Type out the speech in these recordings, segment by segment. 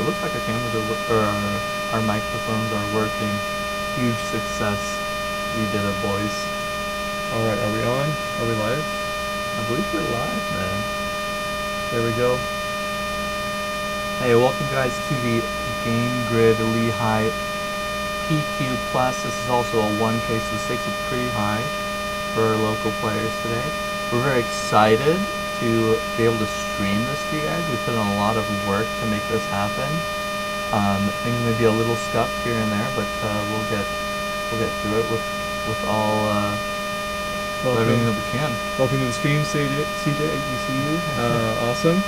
looks like our cameras or our microphones are working. Huge success. We did it, boys. All right, are we on? Are we live? I believe we're live, man. There we go. Hey, welcome guys to the Grid Lehi PQ Plus. This is also a 1K, so the stakes are pretty high for our local players today. We're very excited to be able to stream this to you guys. We put in a lot of work to make this happen. Things may be a little scuffed here and there, but we'll get through it with all everything that we can. Welcome to the stream, CJ. We see you. Awesome.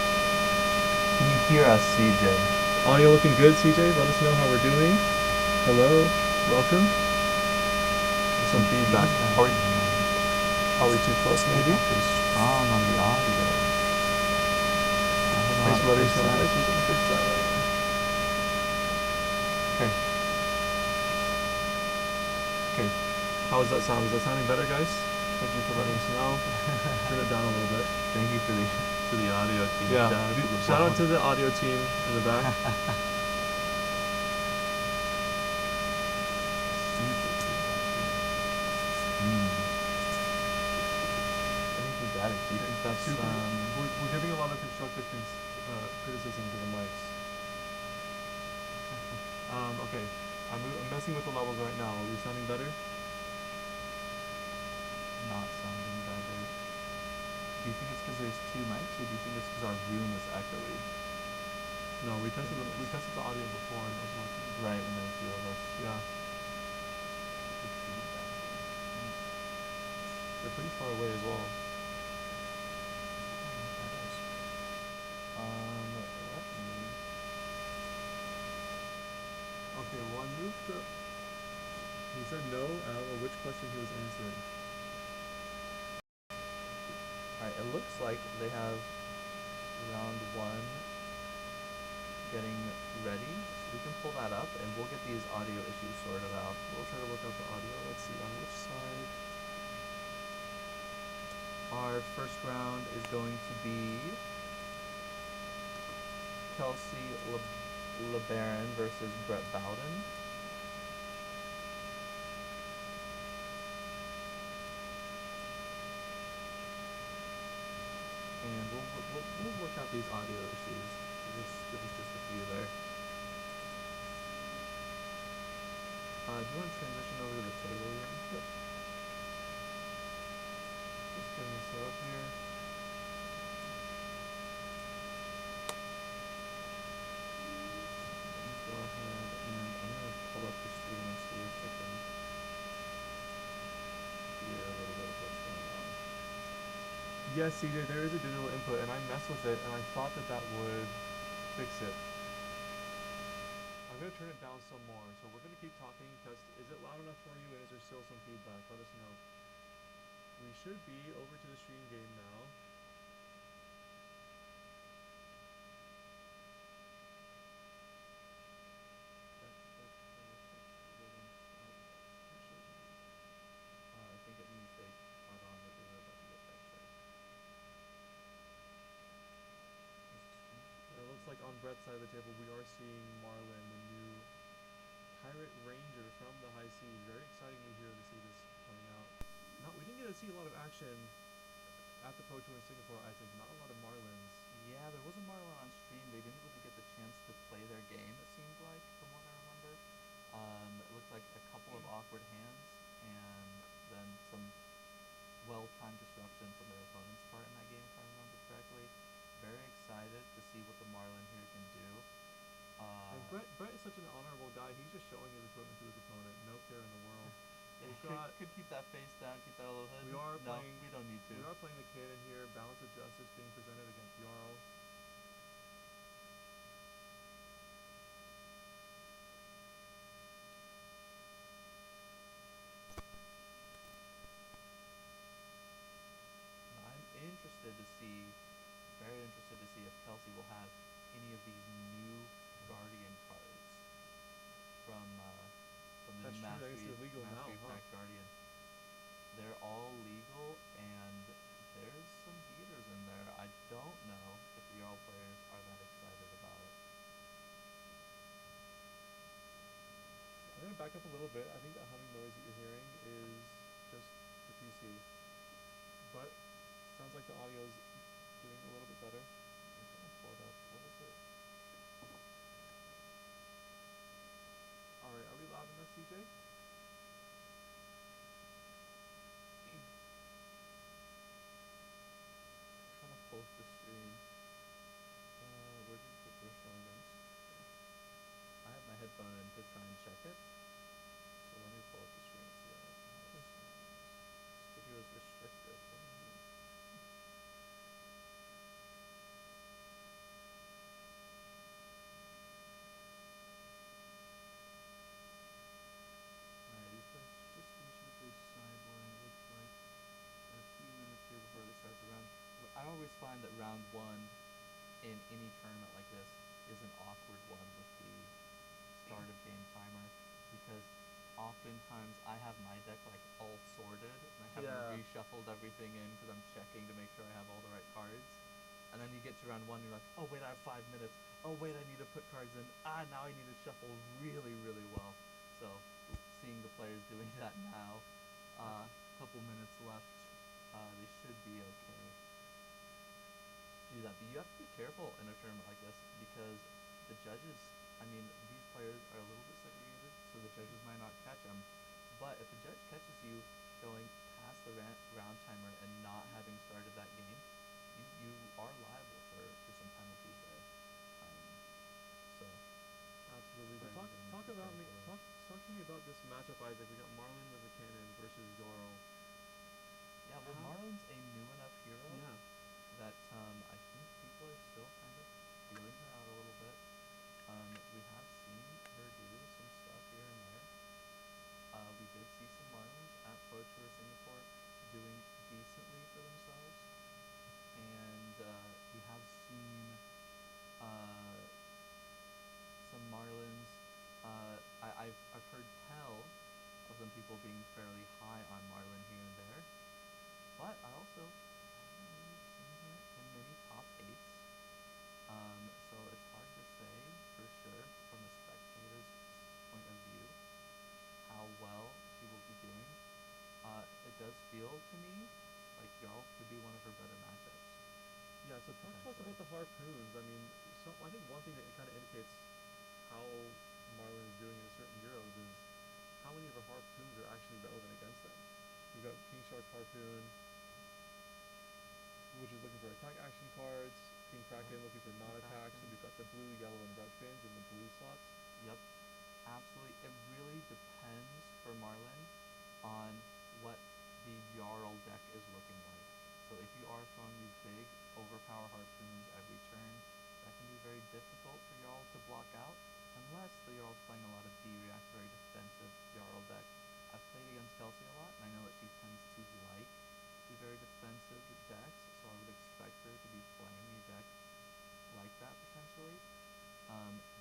Can you hear us, CJ? Audio looking good, CJ. Let us know how we're doing. Hello. Welcome. Some feedback. Are we too close, maybe? Pretty strong on the audio. Thanks for letting us know. We're gonna fix that right now. Okay. Okay. How is that sound? Is that sounding better, guys? Thank you for letting us know. Turn it down a little bit. Thank you to the audio team. Yeah. Shout out to the audio team in the back. We're giving a lot of constructive criticism to the mics. Okay, I'm messing with the levels right now. Are we sounding better? Not sounding better. Do you think it's because there's two mics, or do you think it's because our room is echoey? No, we tested the audio before and it was working. Right, when there were a few of us. Yeah. They're pretty far away as well. Okay, well I moved the... He said no, and I don't know which question he was answering. Alright, it looks like they have round one getting ready. So we can pull that up and we'll get these audio issues sorted out. We'll try to look up the audio. Let's see on which side. Our first round is going to be Kelsey LeBaron versus Brett Bowden. And we'll work out these audio issues. Give us just a few there. Do you want to transition over to the table here? Yep. Just getting this set up here. Go ahead and I'm going to pull up the screen and see if I can hear a little bit of what's going on. Yes, CJ, there is a digital input, and I messed with it, and I thought that would fix it. I'm going to turn it down some more, so we're going to keep talking. Is it loud enough for you, and is there still some feedback? Let us know. We should be over to the stream game now. I think it means they are on the dinner button to fix it. It looks like on Brett's side of the table, we are seeing Marlin, the new Pirate Ranger from the high seas. Very exciting to hear to see this coming out. We didn't get to see a lot of action at the Pro Tour in Singapore, Isaac. Not a lot of Marlins. Yeah, there was a Marlin on stream. They didn't really get the chance to play their game, it seemed like, from what I remember. It looked like a couple of awkward hands, and then some well-timed disruption from their opponent's part in that game, if I remember correctly. Very excited to see what the Marlin here can do. And Brett is such an honorable guy. He's just showing his equipment to his opponent. No care in the world. Could keep that face down, keep that a little hood. We don't need to. We are playing the cannon here. Balance of Justice being presented against Jarl. I'm very interested to see if Kelsey will have any of these new Guardian cards from the That's new true. I guess they're legal now, Pack Guardian. They're all legal, and there's some heaters in there. I don't know if the Jarl players are that excited about it. little bit. I think that humming noise that you're hearing is just the PC. But sounds like the audio is doing a little bit better. I'm trying to pull it up. What is it? Alright, are we loud enough, CJ? Trying to post the stream. Where did you put virtual events? Okay. I have my headphone in to try and check it. So let me pull up the stream and see how it sounds. This video is restricted. What do you mean? Alright, these players just finishing up their sideboarding. It looks like a few minutes here before they start the round. I always find that round one in any tournament like this is an awkward one with the start of game timer, because oftentimes I have my deck like all sorted and I haven't reshuffled everything in because I'm checking to make sure I have all the right cards. And then you get to round one, you're like, oh wait, I have 5 minutes. Oh wait, I need to put cards in. Now I need to shuffle really, really well. So seeing the players doing that now, couple minutes left, they should be okay. Do that, but you have to be careful in a tournament like this because the judges, I mean, these players are a little bit segregated, so the judges might not catch them. But if a judge catches you going past the round timer and not having started that game, you are liable for some penalties there. So Absolutely. But players are gonna need to be careful there. talk to me about this matchup, Isaac. We got Marlin with a cannon versus Jarl. Yeah, well, Marlin's a new enough hero Yeah. that I think people are still kind of feeling her out a little bit. We have seen her do some stuff here and there. We did see some Marlins at Pro Tour Singapore doing decently for themselves, and we have seen some Marlins. I've heard tell of some people being fairly high on Marlin here and there, but I also haven't really seen her in many top 8s. So it's hard to say for sure from a spectator's point of view how well she will be doing. It does feel to me like Jarl could be one of her better matchups. Yeah, so talk to us about the harpoons. I mean, I think one thing that it kind of indicates how Marlin is doing in certain Euros is how many of her harpoons are actually relevant against them. We've got King Shark Harpoon, which is looking for attack action cards. King Kraken looking for non-attacks, and we've got the blue, yellow, and red fins in the blue slots. Yep, absolutely. It really depends for Marlin on what the Jarl deck is looking like. So if you are throwing these big overpower harpoons every turn, that can be very difficult for Jarl to block out, unless the Jarl's playing a lot of D-React, very defensive Jarl deck. I've played against Kelsey a lot, and I know that she tends to like the very defensive decks, so I would expect her to be playing a deck like that potentially.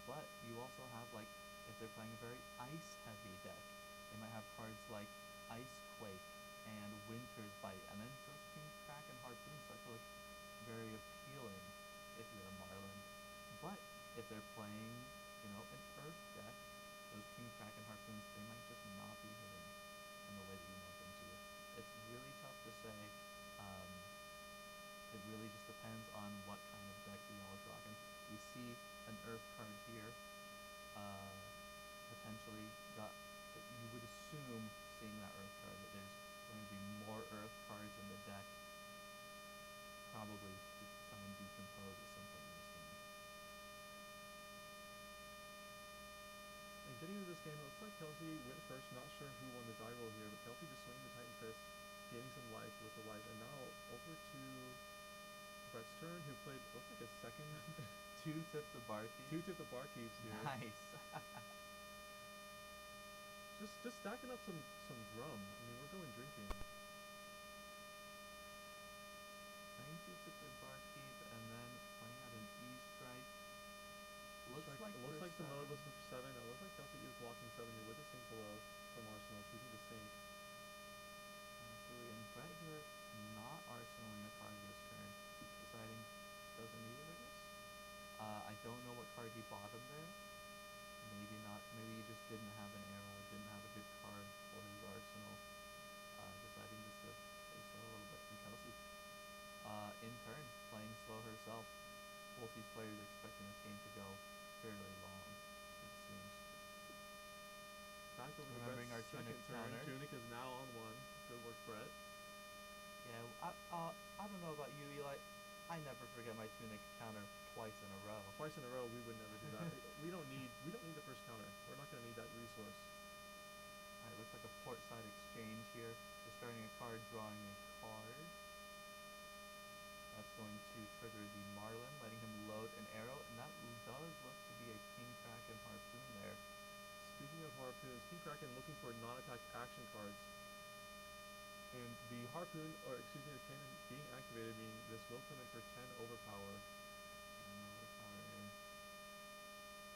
But you also have, like, if they're playing a very ice-heavy deck, they might have cards like Icequake and Winter's Bite, and then those King Kraken harpoons start to look very appealing if you're a Marlin. But if they're playing, an Earth deck, those King Kraken harpoons, they might just not be hitting in the way that you want them to. It's really tough to say. It really just depends on what kind of deck the Jarl is rocking. We see an Earth card here, potentially you would assume, seeing that Earth card, that there's going to be more Earth cards in the deck, probably to try and decompose at some point in this game. And getting into this game, it looks like Kelsey went first. Not sure who won the die roll here, but Kelsey just swinging the Titan Fist, gaining some life with the life, and now over to Brett's turn, who played, looks like a second... Two-tip the barkeep. Two-tip the barkeeps here. Nice. Just stacking up some rum. I mean, we're going drinking. Playing two-tip the barkeep, and then playing out an E-strike. Looks like the mode was for 7. It looks like Kelsey is blocking 7 here with the sink below from Arsenal, choosing the sink. Absolutely, and Brett here not arsenaling a card this turn, deciding doesn't need it, I guess. I don't know what card he bottomed there, maybe not. Maybe he just didn't have an arrow, didn't have a good card for his arsenal. Deciding just to play slow a little bit. And Kelsey, in turn, playing slow herself. Both these players are expecting this game to go fairly long, it seems. Back over to Remembering our Brett's Tunic second turn. counter. Tunic is now on one. Good work, Brett. Yeah, I don't know about you, Eli. I never forget my Tunic counter twice in a row. Twice in a row, we would never do that. we don't need the first counter. We're not gonna need that resource. Alright, looks like a port side exchange here. Discarding a card, drawing a card. That's going to trigger the Marlin, letting him load an arrow, and that does look to be a King Kraken Harpoon there. Speaking of harpoons, King Kraken looking for non-attack action cards. And the harpoon, or excuse me, the cannon being activated, meaning this will come in for 10 overpower.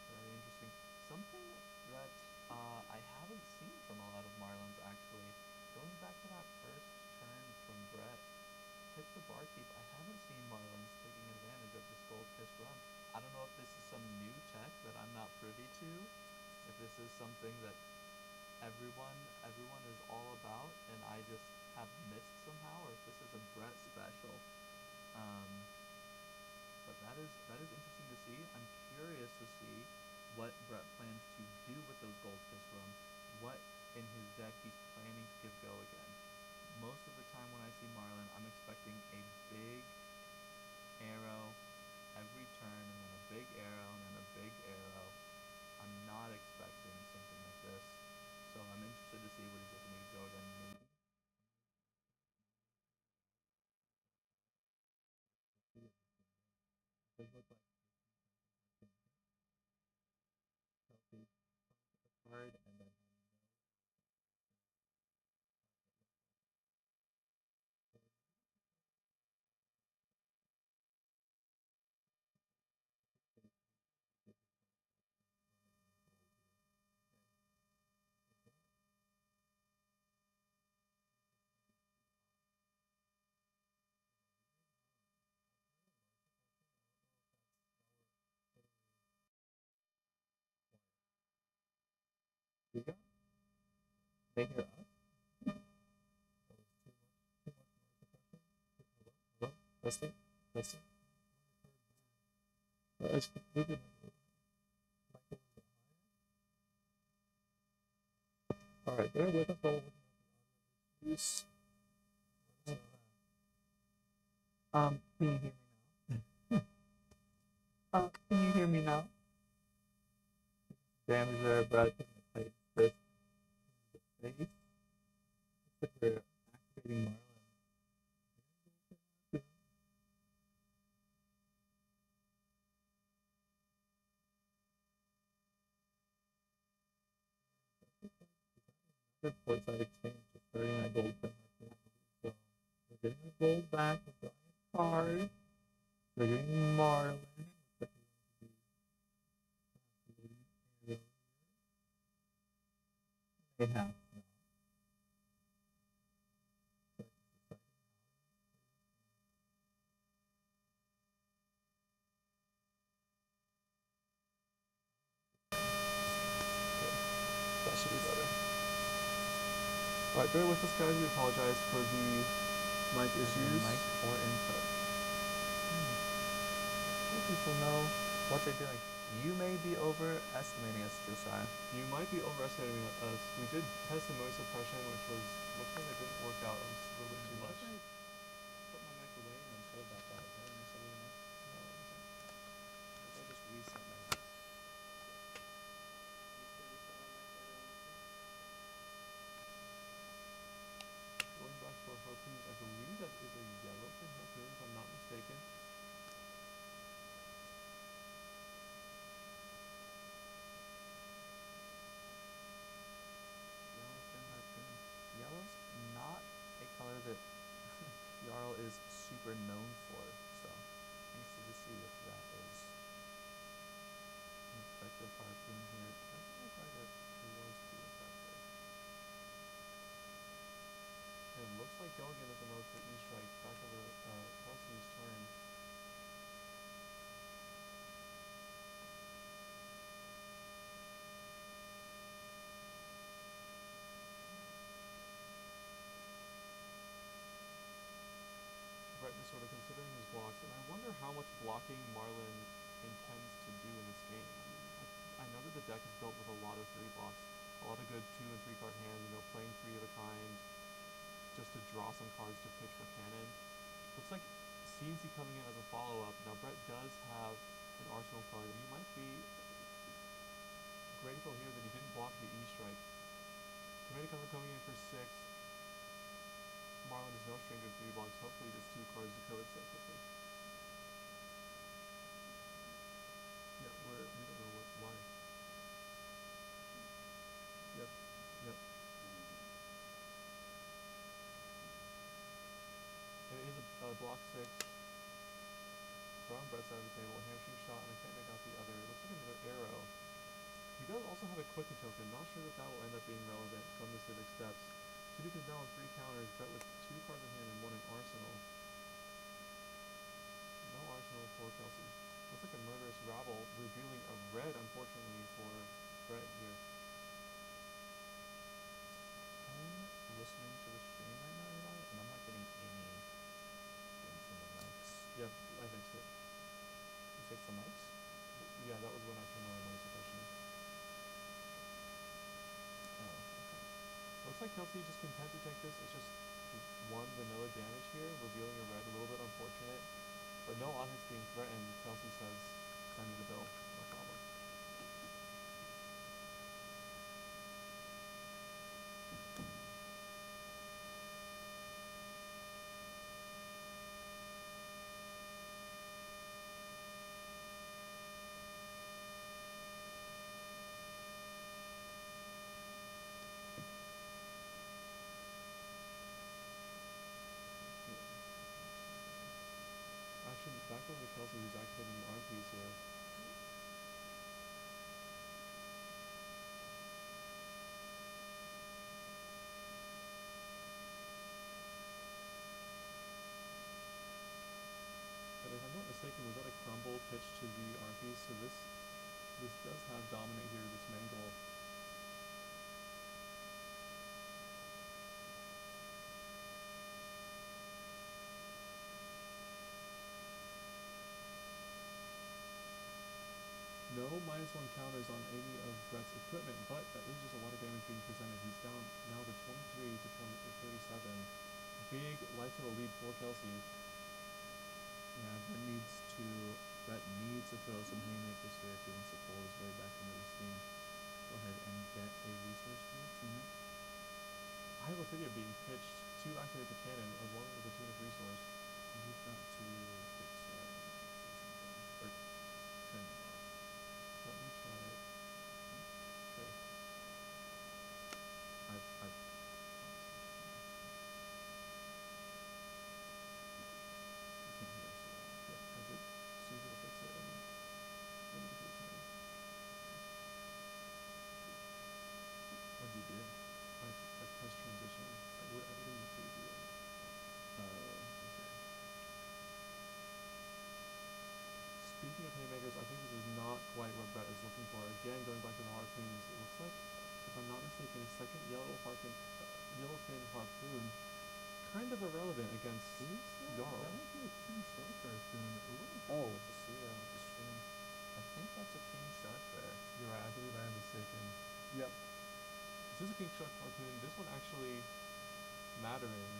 Very interesting. Something that I haven't seen from a lot of Marlins, actually. Going back to that first turn from Brett, Tip the Barkeep, I haven't seen Marlins taking advantage of this Gold Kiss run. I don't know if this is some new tech that I'm not privy to, if this is something that everyone is all about and I just have missed somehow, or if this is a Brett special. But that is interesting to see. I'm curious to see what Brett plans to do with those Gold Kiss runs, what in his deck he's planning to give go again. Most of the time when I see Marlin, I'm expecting a big arrow every turn, and then a big arrow, and then a big arrow. I'm not expecting something like this, so I'm interested to see what he's looking to go again. Maybe. Does look like Kelsey card, and then you go. They hear us. Hello? Listen. Listen. It's moving all right, bear with us while we're looking at the audio. Can you hear me now? Can you hear me now? Damage there, Brad. Play this face. Looks like we're activating Marlin. Another port side exchange, just starting that gold from our so we're getting our gold back, we're drawing a card, we're getting Marlin. They have. That should be better. Alright, bear with us, guys. We apologize for the mic issues. Mic or input. People know what they're doing. You may be overestimating us, Josiah. You might be overestimating us. We did test the noise suppression, which looks like it didn't work out. It was a little bit too much. Put my mic away and then pull it back out. Did I miss everything else? No, I just reset my mic. Going back to our harpoons, I believe that is a yellow for harpoon, if I'm not mistaken. Yellow's not a color that think Marlin intends to do in this game. I know that the deck is built with a lot of 3 blocks, a lot of good 2 and 3 card hands, playing 3 of a kind, just to draw some cards to pitch for cannon. Looks like CNC coming in as a follow-up. Now Brett does have an arsenal card, and he might be grateful here that he didn't block the E-Strike. Tomato cover coming in for 6. Marlin is no stranger to 3 blocks. Hopefully just 2 cards to kill it so quickly. Yeah, we don't know why. Yep. And it is a block 6 from Brett's side of the table. A hamstring shot, and I can't make out the other. It looks like another arrow. He does also have a quicken token. Not sure that will end up being relevant from the Civic Steps. Civic is now on 3 counters. Brett with 2 cards in hand and 1 in arsenal. No arsenal for Kelsey. Looks like a murderous rabble, revealing a red, unfortunately, for Brett here. I'm listening to the stream right now, Eli, and I'm not getting any thing from the mics. Yep, I fixed it. You fixed the mics? Yeah, that was when I turned on the noise suppression. Oh, okay. Looks like Kelsey just content to take this. It's just 1 vanilla damage here, revealing a red. A little bit unfortunate. But no odd hits being threatened. Kelsey says, send me the bill. No problem. Actually, back over to Kelsey, who's activating the arm piece here. But if I'm not mistaken, was that a crumble pitch to the arm piece? So this does have dominate here, this mangle. No -1 counters on any of Brett's equipment, but that is just a lot of damage being presented. He's down now to 23 to 37. Big life total lead for Kelsey. Yeah, Brett needs to throw some haymakers here if he wants to pull his way back into this game. Go ahead and get a resource for your teammate. I have a figure being pitched to activate the cannon, along with a tune of resource. You've got to fix something. Or turn it off. Let me try it. Okay. I've you can't hear us at all. Yep, I did see if it'll fix it and let me give it a try. What'd you do? I pressed transition. I didn't usually do that. Okay. Speaking of haymakers, I think this is not quite what Brett is looking for. Again, going back to the harpoons, it looks like, if I'm not mistaken, a second yellowfin harpoon, kind of irrelevant against Jarl. That might be a king shark harpoon. Oh, to see that with the stream. I think that's a king shark there. You're right, I believe I am mistaken. Yep. This is a king shark harpoon. This one actually mattering.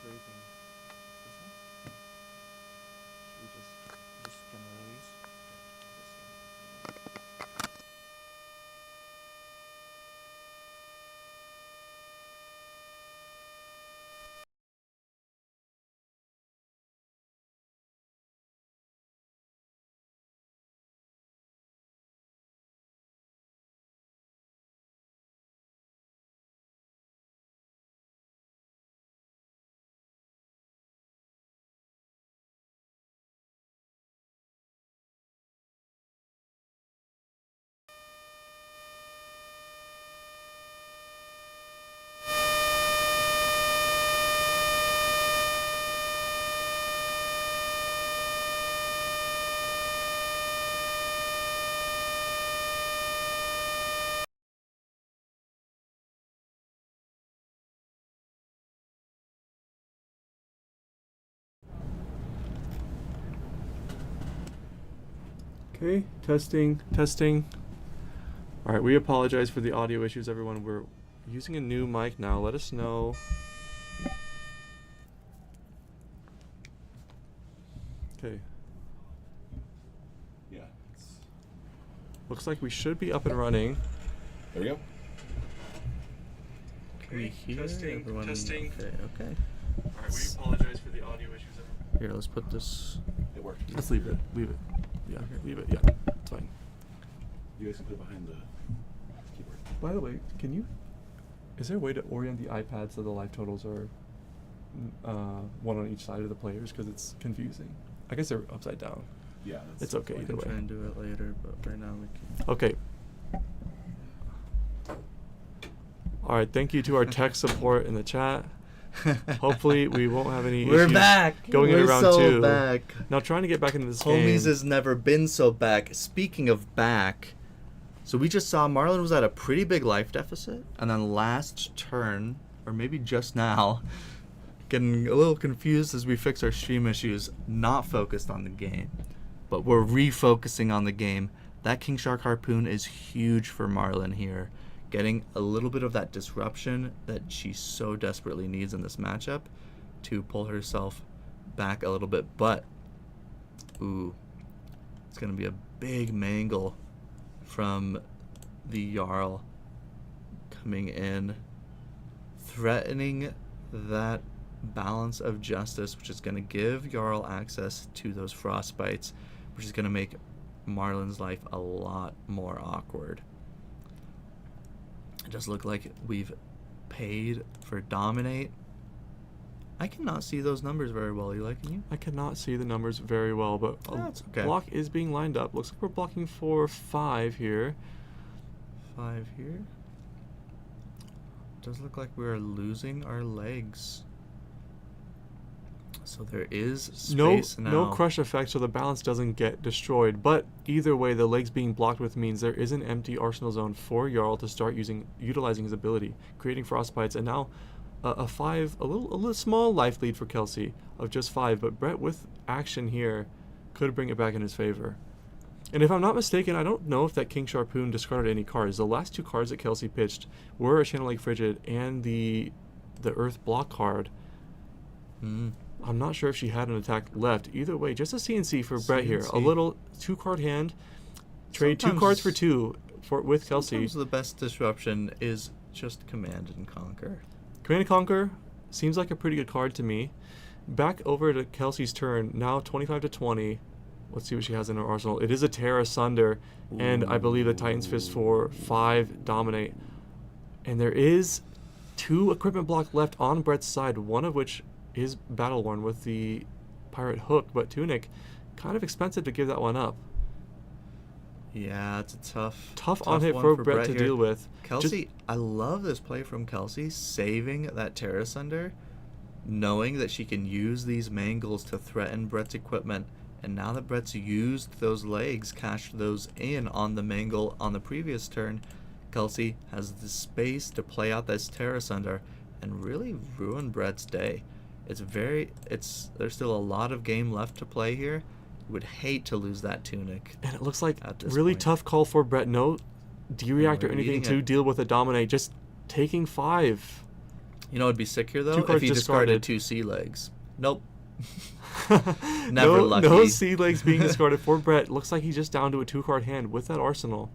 everything. Should we just spin these? Okay, testing, testing. All right, we apologize for the audio issues, everyone. We're using a new mic now. Let us know. Okay. Yeah. Looks like we should be up and running. There we go. Can we hear testing, everyone? testing. Okay. All right, we apologize for the audio issues, everyone. Here, let's put this. It worked. Let's leave it. Leave it. Yeah, leave it. Yeah, it's fine. You guys can put it behind the keyboard. By the way, is there a way to orient the iPad so the live totals are one on each side of the players? Because it's confusing. I guess they're upside down. Yeah. It's okay We either can try way. and do it later, but right now we can. Okay. All right. Thank you to our tech support in the chat. Hopefully, we won't have any We're issues back. going into We're round so 2. back. Now, trying to get back into this game. Homies has never been so back. Speaking of back, so we just saw Marlon was at a pretty big life deficit, and then last turn, or maybe just now, getting a little confused as we fix our stream issues, not focused on the game, but we're refocusing on the game. That King Shark Harpoon is huge for Marlon here, getting a little bit of that disruption that she so desperately needs in this matchup to pull herself back a little bit. But, ooh, it's going to be a big mangle from the Jarl coming in, threatening that balance of justice, which is going to give Jarl access to those frostbites, which is going to make Marlon's life a lot more awkward. It does look like we've paid for Dominate. I cannot see those numbers very well. Eli, can you? I cannot see the numbers very well, but a That's okay. block is being lined up. Looks like we're blocking for 5 here. 5 here. Does look like we are losing our legs. So there is space now. No crush effect, so the balance doesn't get destroyed. But either way, the legs being blocked with means there is an empty arsenal zone for Jarl to start utilizing his ability, creating frostbites, and now a little small life lead for Kelsey of just 5. But Brett with action here could bring it back in his favor. And if I'm not mistaken, I don't know if that King Sharpoon discarded any cards. The last 2 cards that Kelsey pitched were a Channel Lake Frigid and the Earth block card. I'm not sure if she had an attack left. Either way, just a CNC for Brett here. A little 2-card hand. Trade Sometimes 2 cards for 2 with Kelsey. Sometimes the best disruption is just Command and Conquer. Command and Conquer seems like a pretty good card to me. Back over to Kelsey's turn. Now 25 to 20. Let's see what she has in her arsenal. It is a Terra Sunder, and I believe the Titan's Fist for 5 Dominate. And there is 2 equipment block left on Brett's side, one of which is Battle Worn with the Pirate Hook, but Tunic, kind of expensive to give that one up. Yeah, it's a Tough on hit one for Brett to here. deal with. Kelsey, I love this play from Kelsey, saving that Terra Sunder, knowing that she can use these mangles to threaten Brett's equipment. And now that Brett's used those legs, cashed those in on the mangle on the previous turn, Kelsey has the space to play out this Terra Sunder and really ruin Brett's day. There's still a lot of game left to play here. Would hate to lose that Tunic. And it looks like at this really point. tough call for Brett. No D-React or we're anything eating to it. deal with a Dominate. Just taking 5. You know what'd be sick here, though? Two If cards he discarded discarded. 2 sea legs. Nope. Never no, lucky. No sea legs being discarded for Brett. Looks like he's just down to a 2-card hand with that arsenal.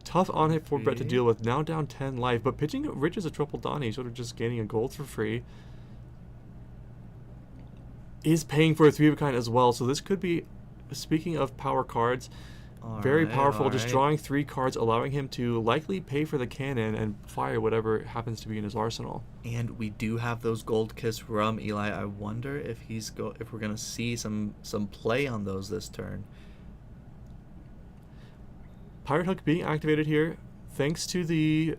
Tough on hit for Brett to deal with. Now down 10 life, but pitching Rich is a triple Donnie, sort of just gaining a gold for free. Is paying for a 3 of a kind as well, so this could be, speaking of power cards, very powerful, just drawing 3 cards, allowing him to likely pay for the cannon and fire whatever happens to be in his arsenal. And we do have those Gold Kiss Rum, Eli. I wonder if if we're gonna see some play on those this turn. Pirate Hook being activated here, thanks to the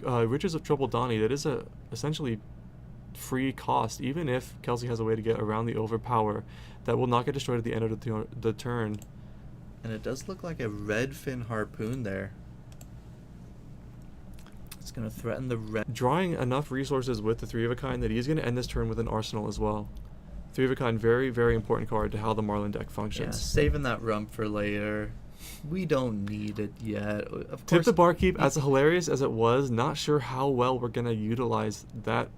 Riches of Triple Donnie. That is a essentially free cost, even if Kelsey has a way to get around the overpower. That will not get destroyed at the end of the turn. And it does look like a red fin harpoon there. It's going to threaten the red. Drawing enough resources with the 3 of a kind that he's going to end this turn with an arsenal as well. 3 of a kind, very, very important card to how the Marlin deck functions. Yeah, saving that rump for later. We don't need it yet. Of course. Tip the Barkeep, as hilarious as it was, not sure how well we're going to utilize that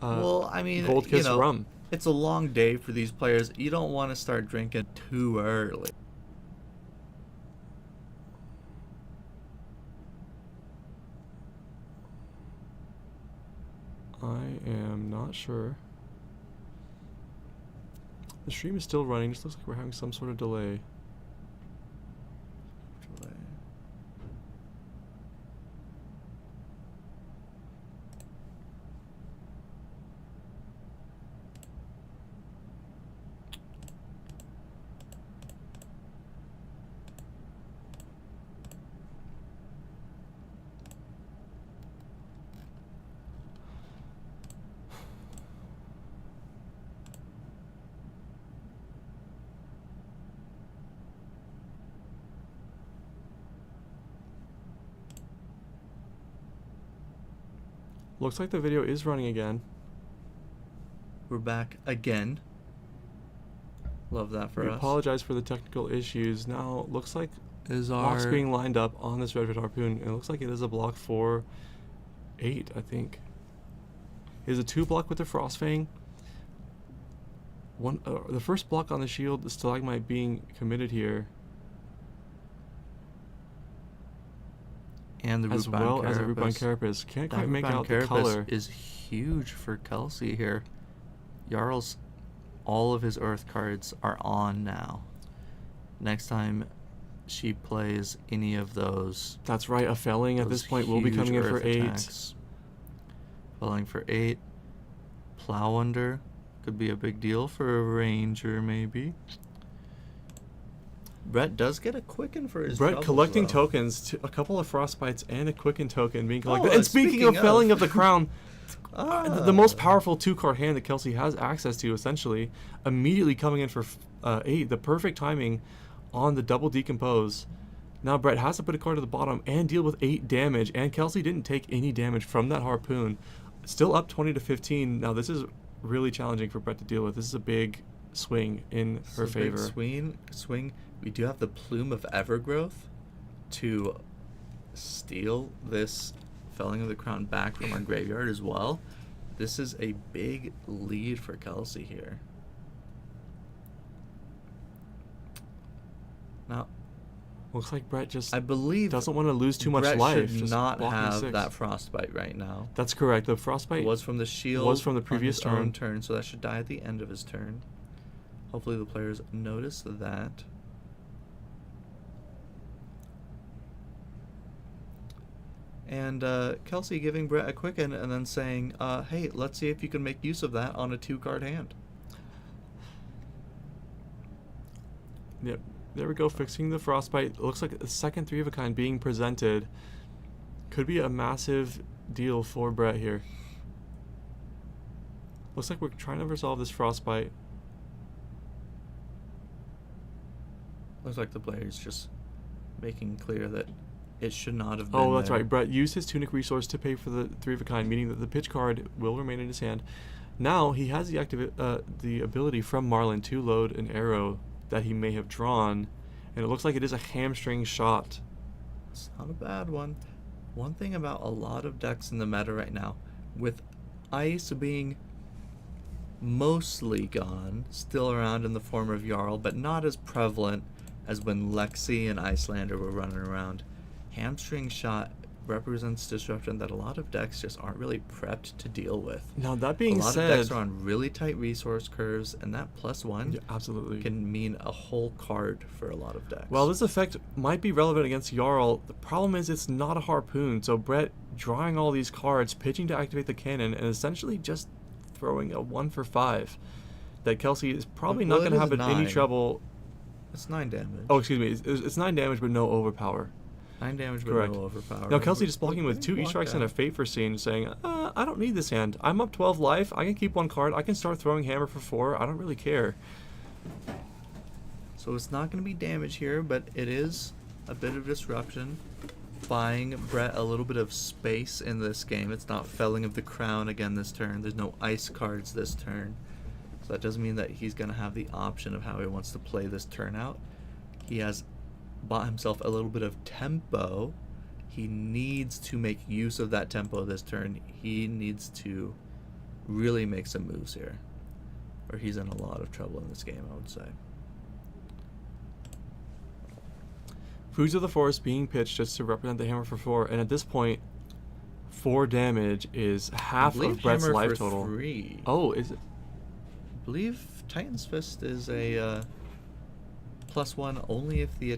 well, I mean, Gold Kiss Rum. It's a long day for these players. You don't want to start drinking too early. I am not sure. The stream is still running. Just looks like we're having some sort of delay. Looks like the video is running again. We're back again. Love that for us. We apologize for the technical issues. Now, looks like Is blocks our being lined up on this Red Harpoon. It looks like it is a block 4-8, I think. It is a 2 block with the Frostfang. The first block on the shield, the Stalagmite being committed here. and the as Rubine well Carapace. as a Rubine Carapace. Can't That quite make Rubine out the Carapace color. is huge for Kelsey here. Jarl's, all of his Earth cards are on now. Next time she plays any of those, That's right, a felling at this point will be coming in for 8. Felling for 8. Plow Under could be a big deal for a Ranger, maybe. Brett does get a Quicken for his Brett troubles, collecting though. tokens, a couple of Frostbites and a Quicken token being collected. Oh, and speaking of felling of the crown, the most Ah. powerful 2-card hand that Kelsey has access to, essentially, immediately coming in for 8. The perfect timing on the double decompose. Now Brett has to put a card to the bottom and deal with 8 damage, and Kelsey didn't take any damage from that harpoon. Still up 20 to 15. Now this is really challenging for Brett to deal with. This is a big swing in her favor. Swing. We do have the Plume of Evergrowth to steal this Felling of the Crown back from our graveyard as well. This is a big lead for Kelsey here. Now, Looks like Brett just I believe doesn't want to lose too much Brett life. should just not blocking have 6. that Frostbite right now. That's correct. The Frostbite It was from the shield. was from the on previous his own turn. turn, so that should die at the end of his turn. Hopefully the players notice that. And Kelsey giving Brett a Quicken and then saying, hey, let's see if you can make use of that on a 2-card hand. Yep. There we go, fixing the Frostbite. Looks like a second 3 of a kind being presented. Could be a massive deal for Brett here. Looks like we're trying to resolve this Frostbite. Looks like the player's just making clear that it should not have been Oh, that's there. right. Brett used his Tunic resource to pay for the 3 of a kind, meaning that the pitch card will remain in his hand. Now he has the ability from Marlin to load an arrow that he may have drawn, and it looks like it is a hamstring shot. It's not a bad one. One thing about a lot of decks in the meta right now, with ice being mostly gone, still around in the form of Jarl, but not as prevalent as when Lexi and Icelander were running around. Hamstring Shot represents disruption that a lot of decks just aren't really prepped to deal with. Now that A being lot said, of decks are on really tight resource curves, and that +1 yeah, absolutely can mean a whole card for a lot of decks. Well, this effect might be relevant against Jarl. The problem is it's not a harpoon, so Brett drawing all these cards, pitching to activate the cannon, and essentially just throwing a 1 for 5. That Kelsey is probably not Well, going to it have is any 9. trouble. It's 9 damage. Oh, excuse me. It's 9 damage, but no overpower. 9 damage, but Correct. no overpower. Now, Kelsey just What- blocking with what 2 do you E-strikes block and a out? Fate for Scene, saying, I don't need this hand. I'm up 12 life. I can keep 1 card. I can start throwing Hammer for 4. I don't really care. So it's not going to be damage here, but it is a bit of disruption, buying Brett a little bit of space in this game. It's not Felling of the Crown again this turn. There's no ice cards this turn. So that doesn't mean that he's going to have the option of how he wants to play this turn out. He has bought himself a little bit of tempo. He needs to make use of that tempo this turn. He needs to really make some moves here, or he's in a lot of trouble in this game, I would say. Foods of the Forest being pitched just to represent the Hammer for 4, and at this point, 4 damage is half I of Brett's Hammer life for total. 3. Oh, is it? I believe Titan's Fist is a +1 only if you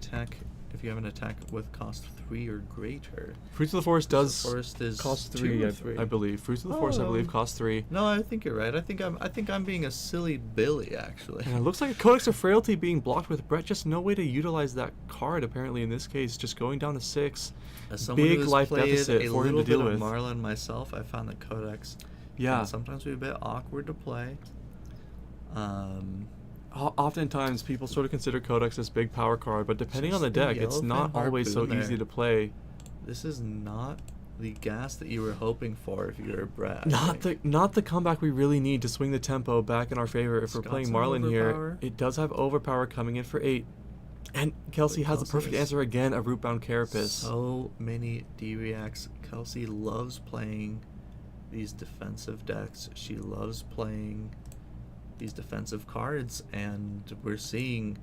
have an attack with cost 3 or greater. Fruits of the Forest Fruits does of the Forest is cost 2 3, or I, 3. I believe. Fruits of the Forest, I believe, cost 3. No, I think you're right. I think I'm being a silly Billy, actually. And it looks like a Codex of Frailty being blocked with Brett. Just no way to utilize that card, apparently, in this case. Just going down to 6. As someone Big who's life played deficit a for him to little deal bit with. of Marlin myself, I found that Codex Yeah. can sometimes be a bit awkward to play. Oftentimes, people sort of consider Codex this big power card, but depending on the Just the deck, it's Yellowfin not always so Harpoon easy there. to play. This is not the gas that you were hoping for if you're a Brett. I think. Not the comeback we really need to swing the tempo back in our favor. If we're It's got playing some Marlin overpower. here, it does have overpower coming in for 8. And Kelsey has the Kelsey perfect is answer again, a Rootbound Carapace. So many D-reacts. Kelsey loves playing these defensive decks. She loves playing these defensive cards, and we're seeing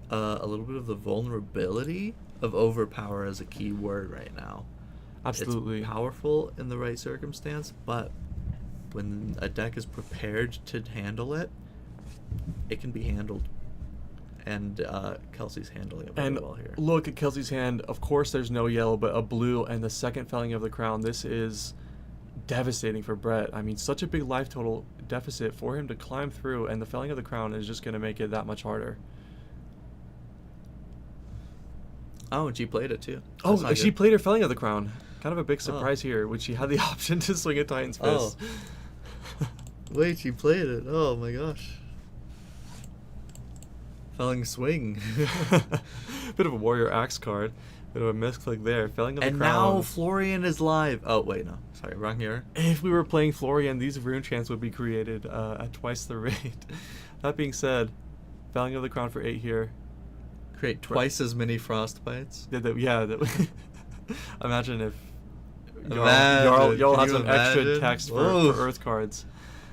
a little bit of the vulnerability of overpower as a key word right now. Absolutely. It's powerful in the right circumstance, but when a deck is prepared to handle it, it can be handled. And Kelsey's handling it very And well here. look at Kelsey's hand. Of course, there's no yellow, but a blue and the second Felling of the Crown. This is devastating for Brett. I mean, such a big life total deficit for him to climb through, and the Felling of the Crown is just going to make it that much harder. Oh, and she played it too. Oh, That's not she good. played her Felling of the Crown. Kind of a big surprise here, when she had the option to swing a Titan's Fist. Wait, she played it. Oh my gosh. Felling swing. Bit of a Warrior Axe card. Bit of a misclick there. Felling of the And Crown. now Florian is live. Oh wait, no. Sorry, wrong here. If we were playing Florian, these rune chants would be created at twice the rate. That being said, Felling of the Crown for 8 here. Create twice as many frostbites. Imagine if Imagine. Jarl Can has you some extra imagine? text for Whoa. Earth cards.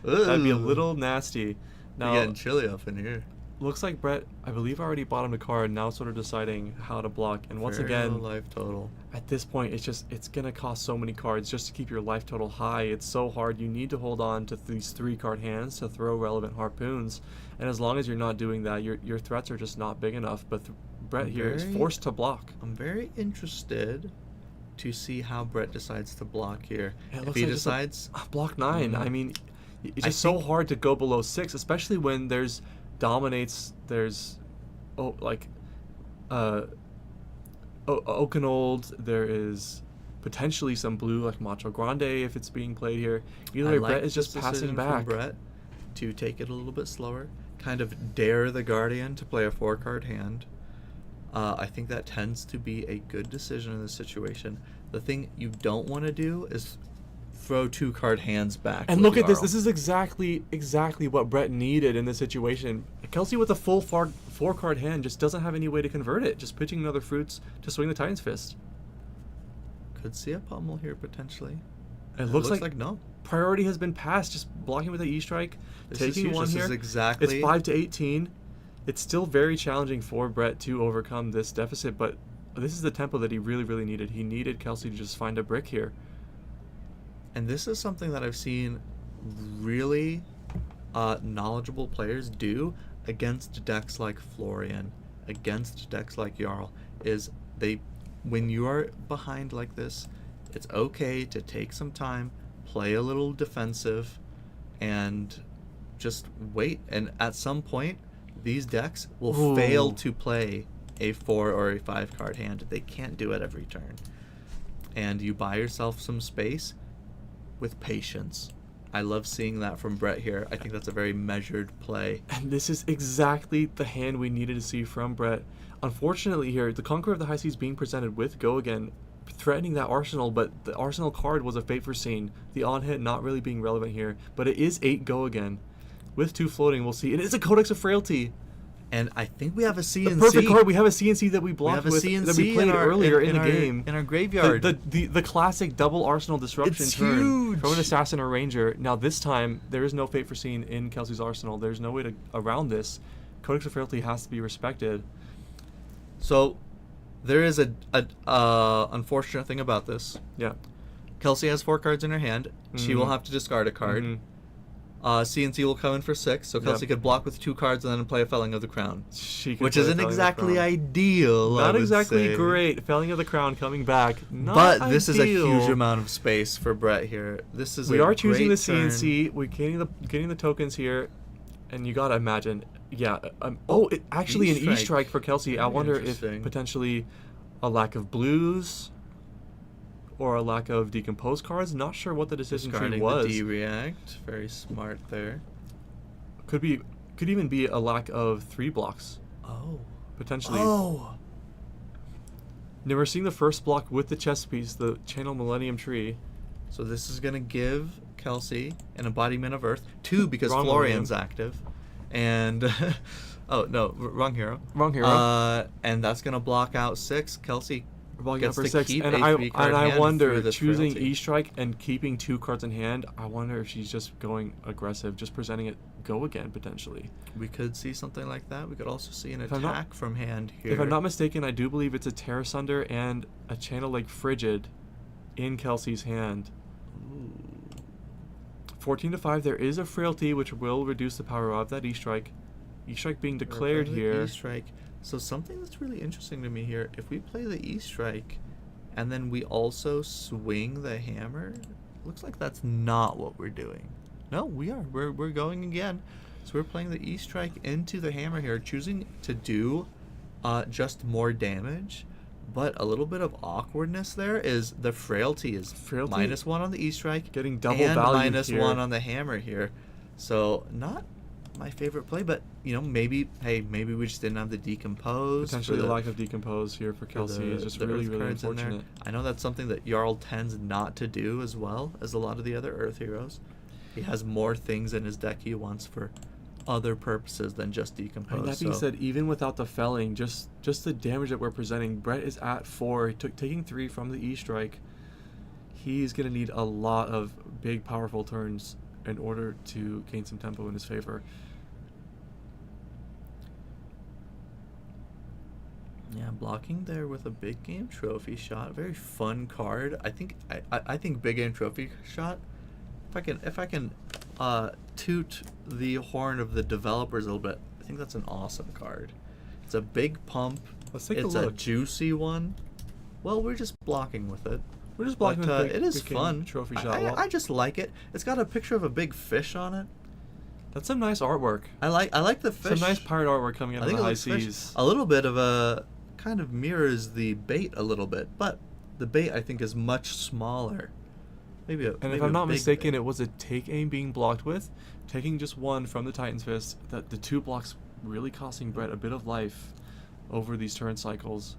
That'd be a Ooh. little nasty. We're Now, getting chilly up in here. looks like Brett, I believe, already bottomed a card, now sort of deciding how to block. And once Very again, low life total. at this point, it's going to cost so many cards just to keep your life total high. It's so hard. You need to hold on to these 3-card hands to throw relevant harpoons. And as long as you're not doing that, your threats are just not big enough. But Brett here is Very- forced to block. I'm very interested to see how Brett decides to block here. It If looks he like just a- decides, Block 9. I mean, it's I just so think- hard to go below 6, especially when there's dominates. There's Okanold. There is potentially some blue like Macho Grande if it's being played here. Either I way, like Brett is this just passing decision from back. Brett to take it a little bit slower, kind of dare the Guardian to play a 4-card hand. I think that tends to be a good decision in this situation. The thing you don't want to do is throw 2-card hands back. And with look at this. Jarl. This is exactly what Brett needed in this situation. Kelsey with a full 4-card hand just doesn't have any way to convert it. Just pitching another fruits to swing the Titan's Fist. Could see a pummel here potentially. It looks like no. priority has been passed. Just blocking with the E-Strike, taking one here. This is exactly. It's 5-18. It's still very challenging for Brett to overcome this deficit, but this is the tempo that he really, really needed. He needed Kelsey to just find a brick here. And this is something that I've seen really knowledgeable players do against decks like Florian, against decks like Jarl, is when you are behind like this, it's okay to take some time, play a little defensive, and just wait. And at some point, these decks will fail to play a 4 or a 5 card hand. They can't do it every turn. And you buy yourself some space with patience. I love seeing that from Brett here. I think that's a very measured play. And this is exactly the hand we needed to see from Brett. Unfortunately here, the Conqueror of the High Seas being presented with Go Again, threatening that Arsenal, but the Arsenal card was a Fate Foreseen. The on-hit not really being relevant here, but it is 8 Go Again. With 2 floating, we'll see. It is a Codex of Frailty. And I think we have a CNC. The perfect card. We have a CNC that we blocked with, that we played earlier in the game. In our graveyard. The classic double Arsenal disruption It's turn huge. from an Assassin or Ranger. Now this time, there is no Fate Foreseen in Kelsey's arsenal. There's no way around this. Codex of Frailty has to be respected. So, there is a unfortunate thing about this. Yeah. Kelsey has 4 cards in her hand. She will have to discard a card. CNC will come in for 6, so Kelsey could block with 2 cards and then play a Felling of the Crown. Which isn't exactly ideal. Not exactly great. Felling of the Crown coming back. But this is a huge amount of space for Brett here. This is we are choosing the turn. CNC. We're getting the tokens here, and you gotta imagine. Yeah. Actually an E-Strike for Kelsey. I wonder if potentially a lack of blues or a lack of decomposed cards. Not sure what the decision tree was. The D-React. Very smart there. Could even be a lack of 3 blocks. Oh. Potentially. Oh. Now we're seeing the first block with the chess piece, the Channel Millennium Tree. So this is going to give Kelsey an embodiment of Earth. 2 because Wrong Florian's active. And... oh, no. Wrong hero. Wrong hero. And that's going to block out 6. Kelsey gets for to 6. keep And a 3-card I hand wonder, through this choosing frailty. E-Strike and keeping 2 cards in hand, I wonder if she's just going aggressive, just presenting it Go Again, potentially. We could see something like that. We could also see an If I'm attack from hand here. If I'm not mistaken, I do believe it's a Terra Sunder and a Channel Lake Frigid in Kelsey's hand. 14-5, there is a Frailty, which will reduce the power of that E-Strike. E-Strike being declared here. E-Strike. So something that's really interesting to me here, if we play the E-Strike and then we also swing the hammer, looks like that's not what we're doing. No, we are. We're going again. So we're playing the E-Strike into the hammer here, choosing to do just more damage. But a little bit of awkwardness there is the Frailty is -1 on the E-Strike. Getting double and value -1 on the hammer here. So not my favorite play, but maybe we just didn't have the decompose. Potentially the lack of decompose here for Kelsey is just really, really unfortunate. I know that's something that Jarl tends not to do as well as a lot of the other Earth heroes. He has more things in his deck he wants for other purposes than just decompose. And that being said, even without the felling, just the damage that we're presenting, Brett is at 4. Taking 3 from the E-Strike. He's going to need a lot of big, powerful turns in order to gain some tempo in his favor. Yeah, blocking there with a big game trophy shot. Very fun card. I think big game trophy shot. If I can toot the horn of the developers a little bit, I think that's an awesome card. It's a big pump. Let's take a It's look. a juicy one. Well, we're just blocking with it. We're just blocking But, with it is big game fun. trophy shot. I just like it. It's got a picture of a big fish on it. That's some nice artwork. I like the fish. Some nice pirate artwork coming out of the high seas. A little bit of a kind of mirrors the bait a little bit, but the bait I think is much smaller. Maybe And if I'm not mistaken, it was a take aim being blocked with, taking just 1 from the Titan's Fist. That the 2 blocks really costing Brett a bit of life over these turn cycles.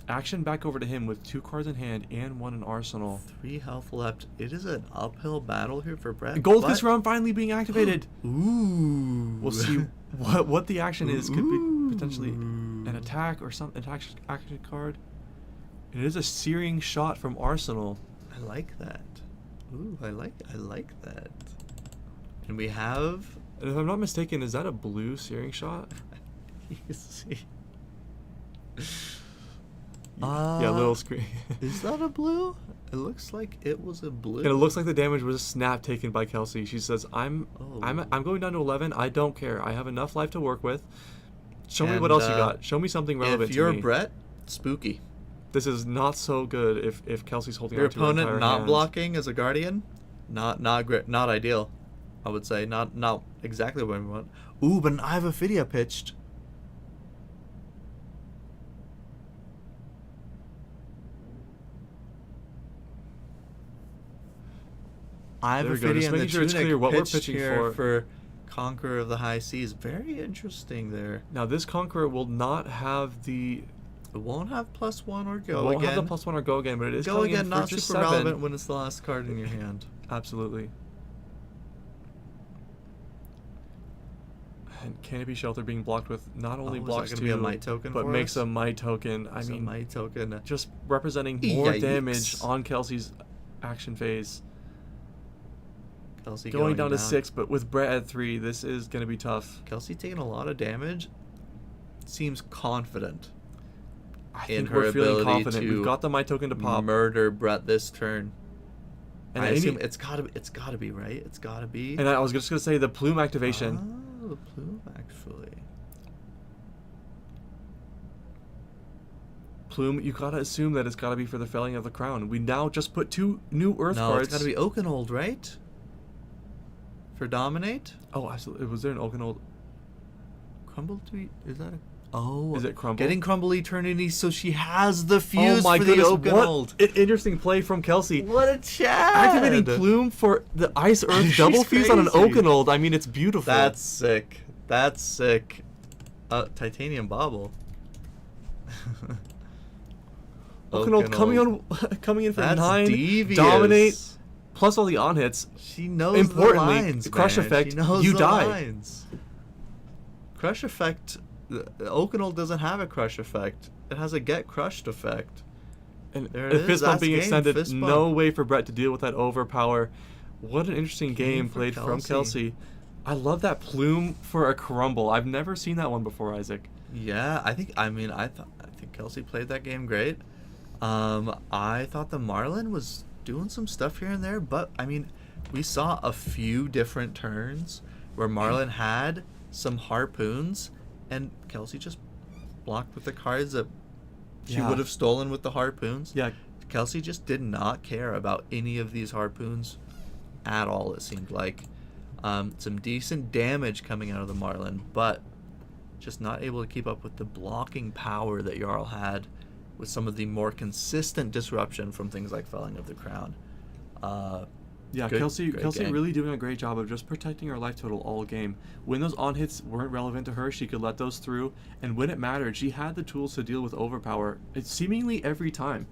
Action back over to him with 2 cards in hand and 1 in arsenal. 3 health left. It is an uphill battle here for Brett. Goldfish round finally being activated. Ooh. We'll see what the action is. Could be potentially an attack or some action card. It is a searing shot from Arsenal. I like that. Ooh, I like that. And we have. And if I'm not mistaken, is that a blue searing shot? You can see. Yeah, little screen. Is that a blue? It looks like it was a blue. And it looks like the damage was a snap taken by Kelsey. She says, I'm going down to 11. I don't care. I have enough life to work with. Show me what else you got. Show me something relevant if you're to me. Brett, spooky. This is not so good if Kelsey's holding Your on to her opponent entire not hand. blocking as a guardian, not ideal. I would say not exactly what we want. Ooh, but I have a Ophidia pitched. I have There a we go, just Ophidia and the making sure it's Tunic clear what we're pitched pitching here for. for Conqueror of the High Seas. Very interesting there. Now this Conqueror will not have the It won't have +1 or go won't again. have the +1 or go again, but it is Go coming again, in for not just super 7. relevant when it's the last card in your hand. Absolutely. And Canopy Shelter being blocked with not only Oh, is that blocks gonna 2, be a Might token but for makes us? a Might token. I It's a mean, Might token. just representing more Yikes. damage on Kelsey's action phase. Kelsey Going down to 6, but with Brett at 3, this is going to be tough. Kelsey taking a lot of damage. Seems confident I in think her we're feeling ability confident. to We've got the Might token to pop. murder Brett this turn. And I any- assume it's gotta be right. It's gotta be. And I was just going to say the plume activation. Oh, the plume actually. Plume, you got to assume that it's got to be for the felling of the crown. We now just put 2 new Earth No, cards. it's gotta be Oakenold, right? For dominate. Oh, absolutely. Was there an Oakenold? Crumble tweet. Is that a? Oh, Is it Crumble? Getting Crumble Eternity, so she has the fuse Oh my for goodness, the Oakenold. what an interesting play from Kelsey. What a chat! Activating Plume for the Ice Earth She's double fuse on an crazy. Oakenold. I mean, it's beautiful. That's sick. That's sick. Titanium Bauble. Oakenold coming in for That's 9, devious. dominate, plus all the on hits. She knows Importantly, the lines, Crush man. Effect, She knows you the die. lines. Crush Effect. The Oakenold doesn't have a Crush Effect. It has a Get Crushed effect. And There it if is, Fist Bump that's being game, extended, Fist Bump. no way for Brett to deal with that overpower. What an interesting game for played from Kelsey. Kelsey. I love that Plume for a Crumble. I've never seen that one before, Isaac. Yeah, I think Kelsey played that game great. I thought the Marlin was doing some stuff here and there, but I mean, we saw a few different turns where Marlin had some harpoons, and Kelsey just blocked with the cards that she Yeah. would have stolen with the harpoons. Yeah, Kelsey just did not care about any of these harpoons at all, it seemed like. Some decent damage coming out of the Marlin, but just not able to keep up with the blocking power that Jarl had with some of the more consistent disruption from things like Felling of the Crown. yeah. Good- Kelsey great Kelsey game. really doing a great job of just protecting her life total all game. When those on hits weren't relevant to her, she could let those through, and when it mattered, she had the tools to deal with overpower. It's seemingly every time.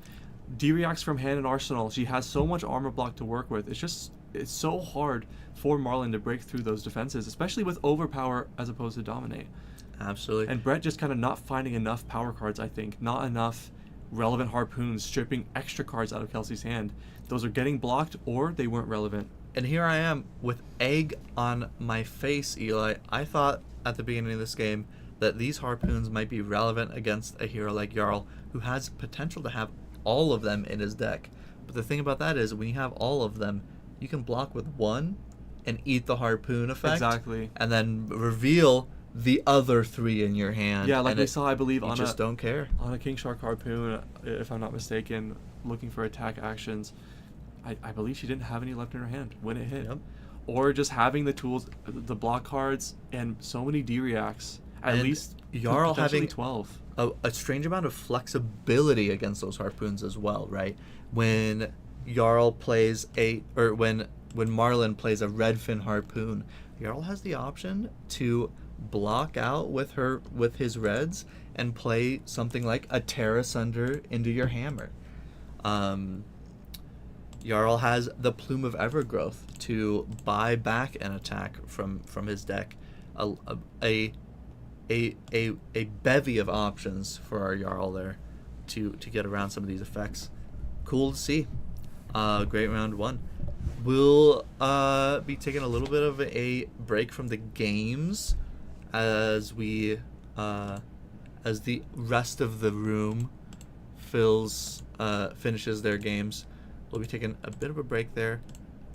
D-reacts from hand and arsenal. She has so much armor block to work with. It's so hard for Marlin to break through those defenses, especially with overpower as opposed to dominate. Absolutely. And Brett just kind of not finding enough power cards, I think. Not enough relevant harpoons, stripping extra cards out of Kelsey's hand. Those are getting blocked or they weren't relevant. And here I am with egg on my face, Eli. I thought at the beginning of this game that these harpoons might be relevant against a hero like Jarl, who has potential to have all of them in his deck. But the thing about that is, when you have all of them, you can block with one and eat the harpoon effect. Exactly. And then reveal the other 3 in your hand. Yeah, like and we saw, I believe, you on just don't care. a King Shark harpoon, if I'm not mistaken, looking for attack actions. I believe she didn't have any left in her hand when it hit. Yep. Or just having the tools, the block cards, and so many D-reacts. At And least Jarl potentially having 12. A strange amount of flexibility against those harpoons as well, right? When Jarl plays when Marlin plays a Redfin harpoon, Jarl has the option to block out with his reds and play something like a Terra Sunder into your hammer. Jarl has the Plume of Evergrowth to buy back an attack from his deck. A bevy of options for our Jarl there to get around some of these effects. Cool to see. Great round 1. we'll be taking a little bit of a break from the games as we as the rest of the room finishes their games. We'll be taking a bit of a break there.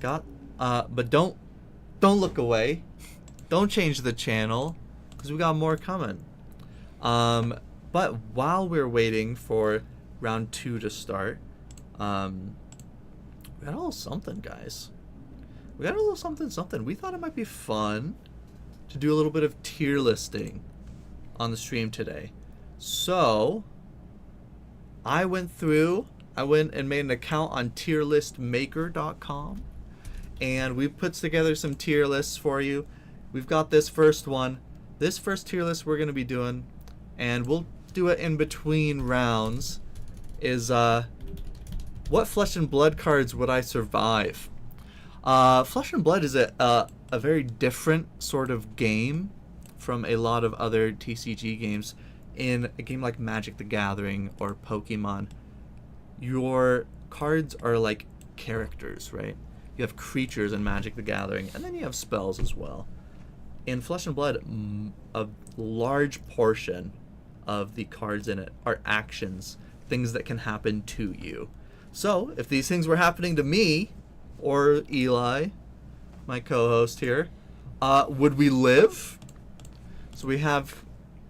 But don't look away. Don't change the channel because we got more coming. But while we're waiting for round 2 to start, we got a little something, guys. We got a little something. We thought it might be fun to do a little bit of tier listing on the stream today. So I went and made an account on tierlistmaker.com, and we put together some tier lists for you. We've got this first one. This first tier list we're going to be doing, and we'll do it in between rounds, is what Flesh and Blood cards would I survive? Flesh and Blood is a very different sort of game from a lot of other TCG games. In a game like Magic the Gathering or Pokemon, your cards are like characters, right? You have creatures in Magic the Gathering, and then you have spells as well. In Flesh and Blood, a large portion of the cards in it are actions, things that can happen to you. So, if these things were happening to me, or Eli, my co-host here, would we live? So we have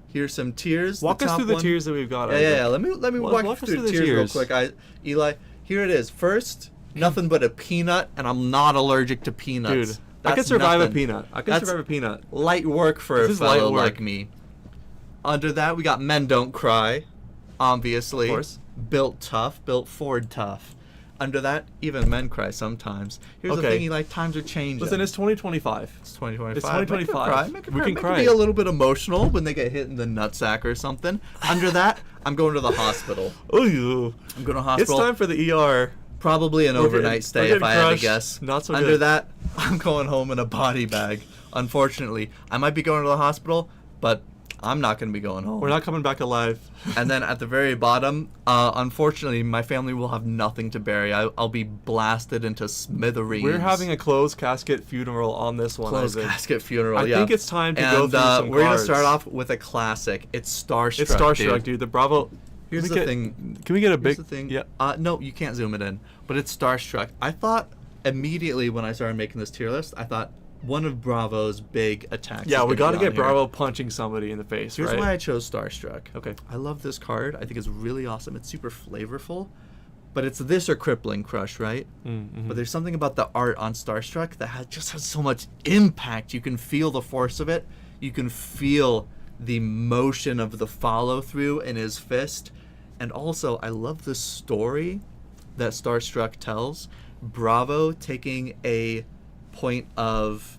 here some tiers. Walk us through the tiers that we've got. Yeah. Let me walk us through the tiers real quick. Eli, here it is. First, nothing but a peanut, and I'm not allergic to peanuts. Dude, I could survive a peanut. Survive a peanut. Light work for a fellow like me. Under that, we got Men Don't Cry, obviously. Of course. Built tough, built Ford tough. Under that, even men cry sometimes. Here's the thing, Eli, times are changing. Listen, it's 2025. It's 2025. It's 2025. We can cry. Be a little bit emotional when they get hit in the nutsack or something. Under that, I'm going to the hospital. Oh, I'm going to hospital. It's time for the ER. Probably an overnight stay if I had to guess. Not so Under good. that, I'm going home in a body bag. Unfortunately, I might be going to the hospital, but I'm not going to be going home. We're not coming back alive. And then at the very bottom, unfortunately, my family will have nothing to bury. I'll be blasted into smithereens. We're having a closed casket funeral on this one. Closed casket funeral, I think it's time to go through some we're going to cards. start off with a classic. It's Starstruck, It's Starstruck, dude. The Bravo. Here's the thing. Can we get a big... Here's the thing. Yeah. No, you can't zoom it in. But it's Starstruck. I thought immediately when I started making this tier list, I thought one of Bravo's big attacks. Yeah, we got to get Bravo punching somebody in the face, Here's right? why I chose Starstruck. Okay. I love this card. I think it's really awesome. It's super flavorful. But it's this or Crippling Crush, right? Mm-hmm. But there's something about the art on Starstruck that just has so much impact. You can feel the force of it. You can feel the motion of the follow-through in his fist. And also, I love the story that Starstruck tells. Bravo taking a point of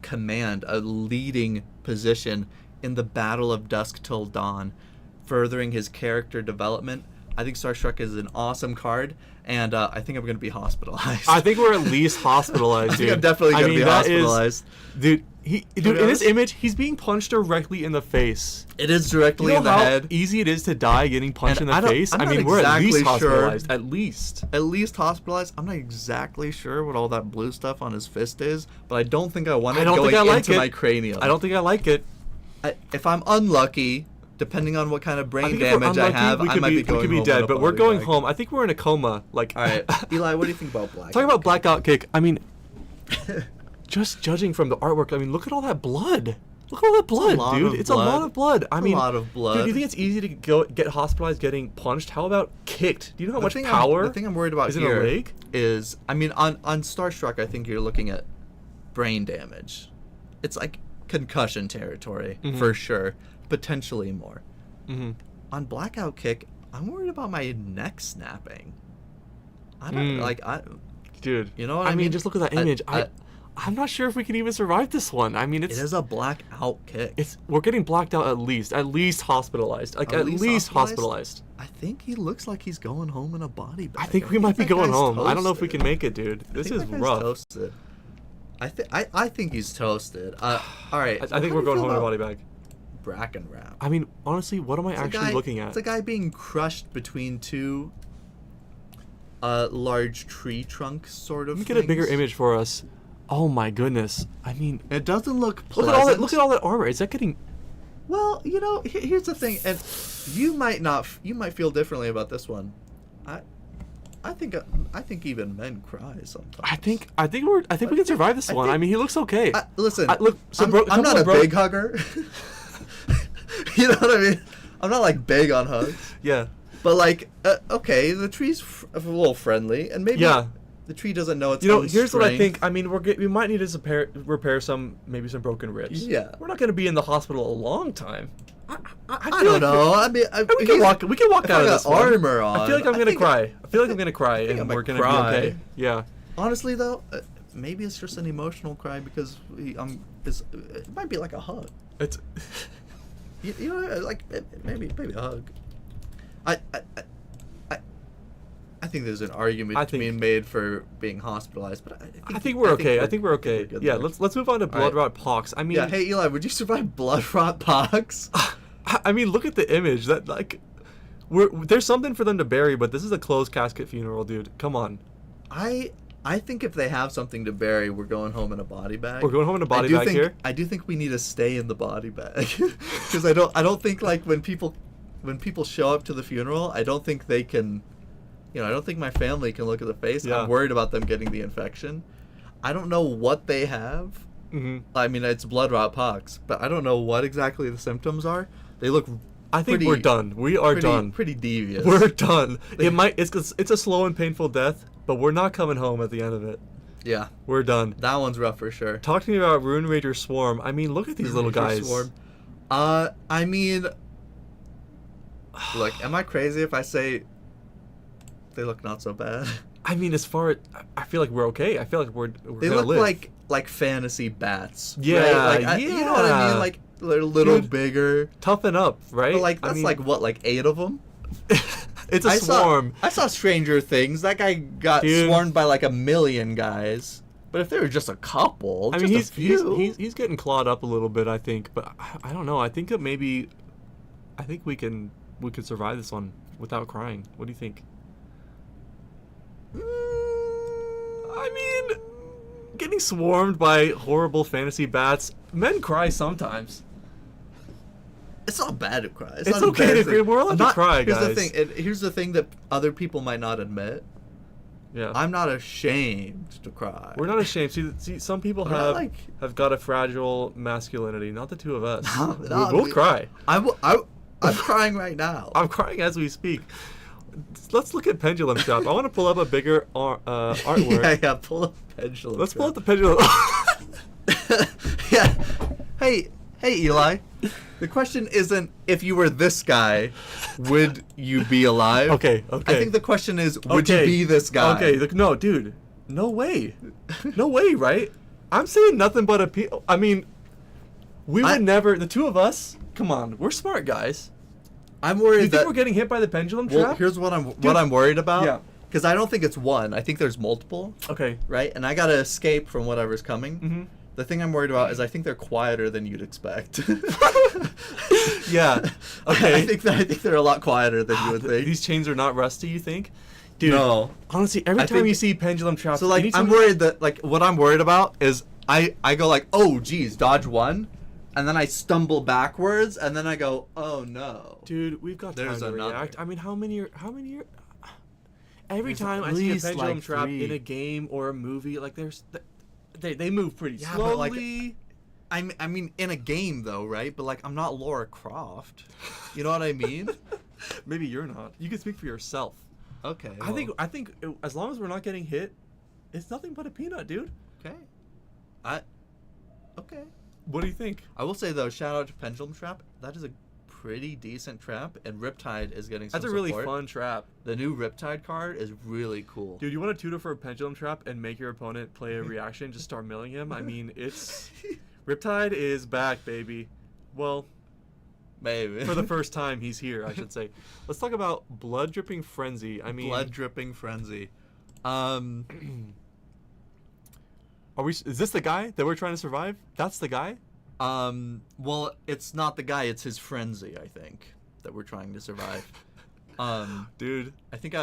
command, a leading position in the Battle of Dusk Till Dawn, furthering his character development. I think Starstruck is an awesome card, and I think I'm going to be hospitalized. I think we're at least hospitalized, I dude. think I'm definitely going to be hospitalized. Dude, in this image, he's being punched directly in the face. It is directly in the head. How easy it is to die getting punched in the face? I'm I mean, not we're at least exactly sure. hospitalized. At least. At least hospitalized. I'm not exactly sure what all that blue stuff on his fist is, but I don't think I want it going into my cranium. I don't think I like it. If I'm unlucky, depending on what kind of brain damage I have, I might be going home. We could be dead, but we're going home. I think we're in a coma. Like, all right, Eli, what do you think about Blackout? Talk about Blackout Kick. I mean, just judging from the artwork, I mean, look at all that blood. Look at all that blood, dude. It's a lot of blood. I mean, a lot of blood. Dude, do you think it's easy to get hospitalized getting punched? How about kicked? Do you know how much power? The thing I'm worried about is here in a leg? Is, I mean, on Starstruck, I think you're looking at brain damage. It's like concussion territory for sure, potentially more. On Blackout Kick, I'm worried about my neck snapping. I don't dude. You know what I mean? I mean, just look at that image. I'm not sure if we can even survive this one. I mean, it is a blackout kick. We're getting blacked out at least hospitalized. Like at least hospitalized. I think he looks like he's going home in a body bag. I think we might be going home. I don't know if we can make it, dude. This is rough. Toasted. I think he's toasted. All right. I think we're going home in a body bag. Bracken Wrap. I mean, honestly, what am I actually looking at? It's a guy being crushed between two large tree trunk sort of. Let me get a bigger things. image for us. Oh my goodness! I mean, It doesn't look look pleasant. at all that. Look at all that armor. Is that getting? Well, you know, here's the thing, and you might not. You might feel differently about this one. I think even men cry sometimes. I think we can survive this one. I mean, he looks okay. Listen, look, I'm not a big hugger. You know what I mean? I'm not like big on hugs. Yeah. But like, okay, the tree's a little friendly, and maybe the tree doesn't know its You know, own here's what I strength. think. I mean, we might need to repair some broken ribs. Yeah. We're not going to be in the hospital a long time. I don't know. I mean, We can walk. We can walk if out I of got this one. armor on. I feel like I'm gonna cry. I feel like I'm gonna cry, think I and might we're gonna cry. be okay. Yeah. Honestly, though, maybe it's just an emotional cry because it might be like a hug. It's. You know, like maybe a hug. I think there's an argument being made for being hospitalized, but I think we're okay. I think we're okay. good Yeah. there. Let's move on to blood rot pox. I mean. Yeah. Hey, Eli, would you survive blood rot pox? I mean, look at the image. That like, there's something for them to bury, but this is a closed casket funeral, dude. Come on. I think if they have something to bury, we're going home in a body bag. We're going home in a body bag here. I do think we need to stay in the body bag because I don't think like when people show up to the funeral, I don't think they can. You know, I don't think my family can look at the face. Yeah. I'm worried about them getting the infection. I don't know what they have. Mm-hmm. I mean, it's blood rot pox, but I don't know what exactly the symptoms are. They look. I think we're done. We are done. Pretty devious. We're done. It's a slow and painful death, but we're not coming home at the end of it. Yeah, We're done. that one's rough for sure. Talk to me about Rune Rager Swarm. I mean, look at these little Rager guys. Swarm. I mean, look, am I crazy if I say they look not so bad? I mean, as far as I feel like we're okay. I feel like we're They gonna look live. like fantasy bats. Yeah, right? Like, you know what I yeah. mean? Like they're a little Dude, bigger. Toughen up, right? But like I that's mean, like what, like 8 of them? it's a swarm. I saw Stranger Things. That guy got Dude. swarmed by like 1,000,000 guys. But if there were just a couple, I just mean, a few. he's getting clawed up a little bit, I think, but I don't know. I think we can survive this one without crying. What do you think? I mean, getting swarmed by horrible fantasy bats, men cry sometimes. It's not bad to cry. It's not okay to embarrassing. cry. We're allowed to cry, Here's the guys. thing. Here's the thing that other people might not admit. Yeah. I'm not ashamed to cry. We're not ashamed. See, some people We're not have got a fragile masculinity. Not the two of us. No, we'll cry. I'm crying right now. I'm crying as we speak. Let's look at Pendulum Trap. I want to pull up a bigger artwork. Yeah, pull up Pendulum. Let's pull up the Pendulum. Yeah. Hey, Eli. The question isn't if you were this guy, would you be alive? Okay. I think the question is, would you Okay. be this guy? Okay, no, dude. No way. No way, right? I'm saying nothing but I mean, we would never, the two of us, come on, we're smart guys. I'm worried You that think we're getting hit by the pendulum trap? well, here's what I'm worried about. Yeah. Because I don't think it's one. I think there's multiple. Okay. Right? And I gotta escape from whatever's coming. Mm-hmm. The thing I'm worried about is I think they're quieter than you'd expect. Yeah. Okay. I think they're a lot quieter than you would think. These chains are not rusty, you think? Dude, No. honestly, every I time think- you see pendulum traps, So like I'm worried that like what I'm worried about is I go like, oh geez, dodge one, and then I stumble backwards, and then I go, oh no. Dude, we've got There's time to another. react. I mean, how many are every There's time at I see a least, pendulum like, trap 3. in a game or a movie, like they move pretty Yeah, but, like, slowly. I mean in a game though, right? But like I'm not Laura Croft. You know what I mean? Maybe you're not. You can speak for yourself. Okay. I think as long as we're not getting hit, it's nothing but a peanut, dude. Okay. Okay. What do you think? I will say though, shout out to Pendulum Trap. That is a pretty decent trap, and Riptide is getting some That's a really support. fun trap. The new Riptide card is really cool. Dude, you want to tutor for a pendulum trap and make your opponent play a reaction, just start milling him? I mean, it's... Riptide is back, baby. Well, Maybe. for the first time he's here, I should say. Let's talk about Blood Dripping Frenzy. I mean... Blood Dripping Frenzy. Is this the guy that we're trying to survive? That's the guy? Well, it's not the guy, it's his frenzy, I think, that we're trying to survive. Dude. I think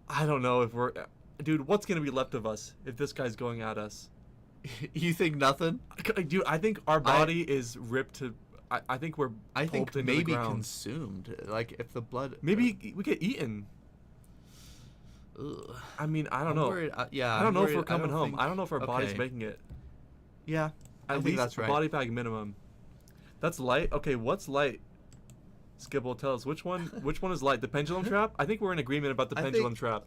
I don't know if we're... Dude, what's going to be left of us if this guy's going at us? You think nothing? Dude, I think our body is ripped to... I think we're I think pulped into the maybe ground. consumed. Like if the blood. Maybe we get eaten. Ugh. I mean, I don't I'm know. worried, yeah, I don't I'm know if worried- we're coming home. think- I don't know if our body's okay. making it. Yeah, I At think least that's a right. body bag minimum. That's light. Okay, what's light? Skibble, tell us which one. Which one is light? The pendulum trap. I think we're in agreement about the I pendulum think- trap.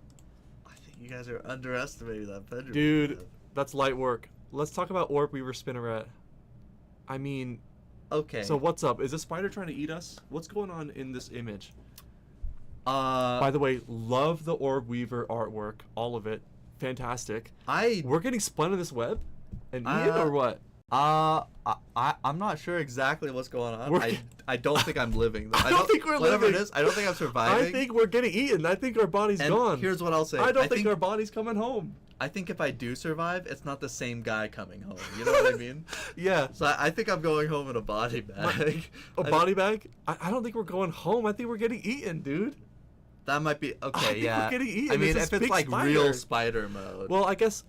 I think you guys are underestimating that pendulum. Dude, that's light work. Let's talk about Orb Weaver Spinneret. I mean, Okay. so what's up? Is a spider trying to eat us? What's going on in this image? By By the way, love the Orb Weaver artwork, all of it, fantastic. We're getting spun in this web, and eaten or what? I'm not sure exactly what's going on. I don't think I'm living. Though. I don't think we're whatever living. it is. I don't think I'm surviving. I think we're getting eaten. I think our body's and gone. here's what I'll say. I don't think our body's coming home. I think if I do survive, it's not the same guy coming home. You know what I mean? Yeah. So I think I'm going home in a body bag. A body bag? I don't think we're going home. I think we're getting eaten, dude. That might be okay. I think Yeah. we're getting eaten. I mean, It's if this it's big like spider. real spider mode. Well, I guess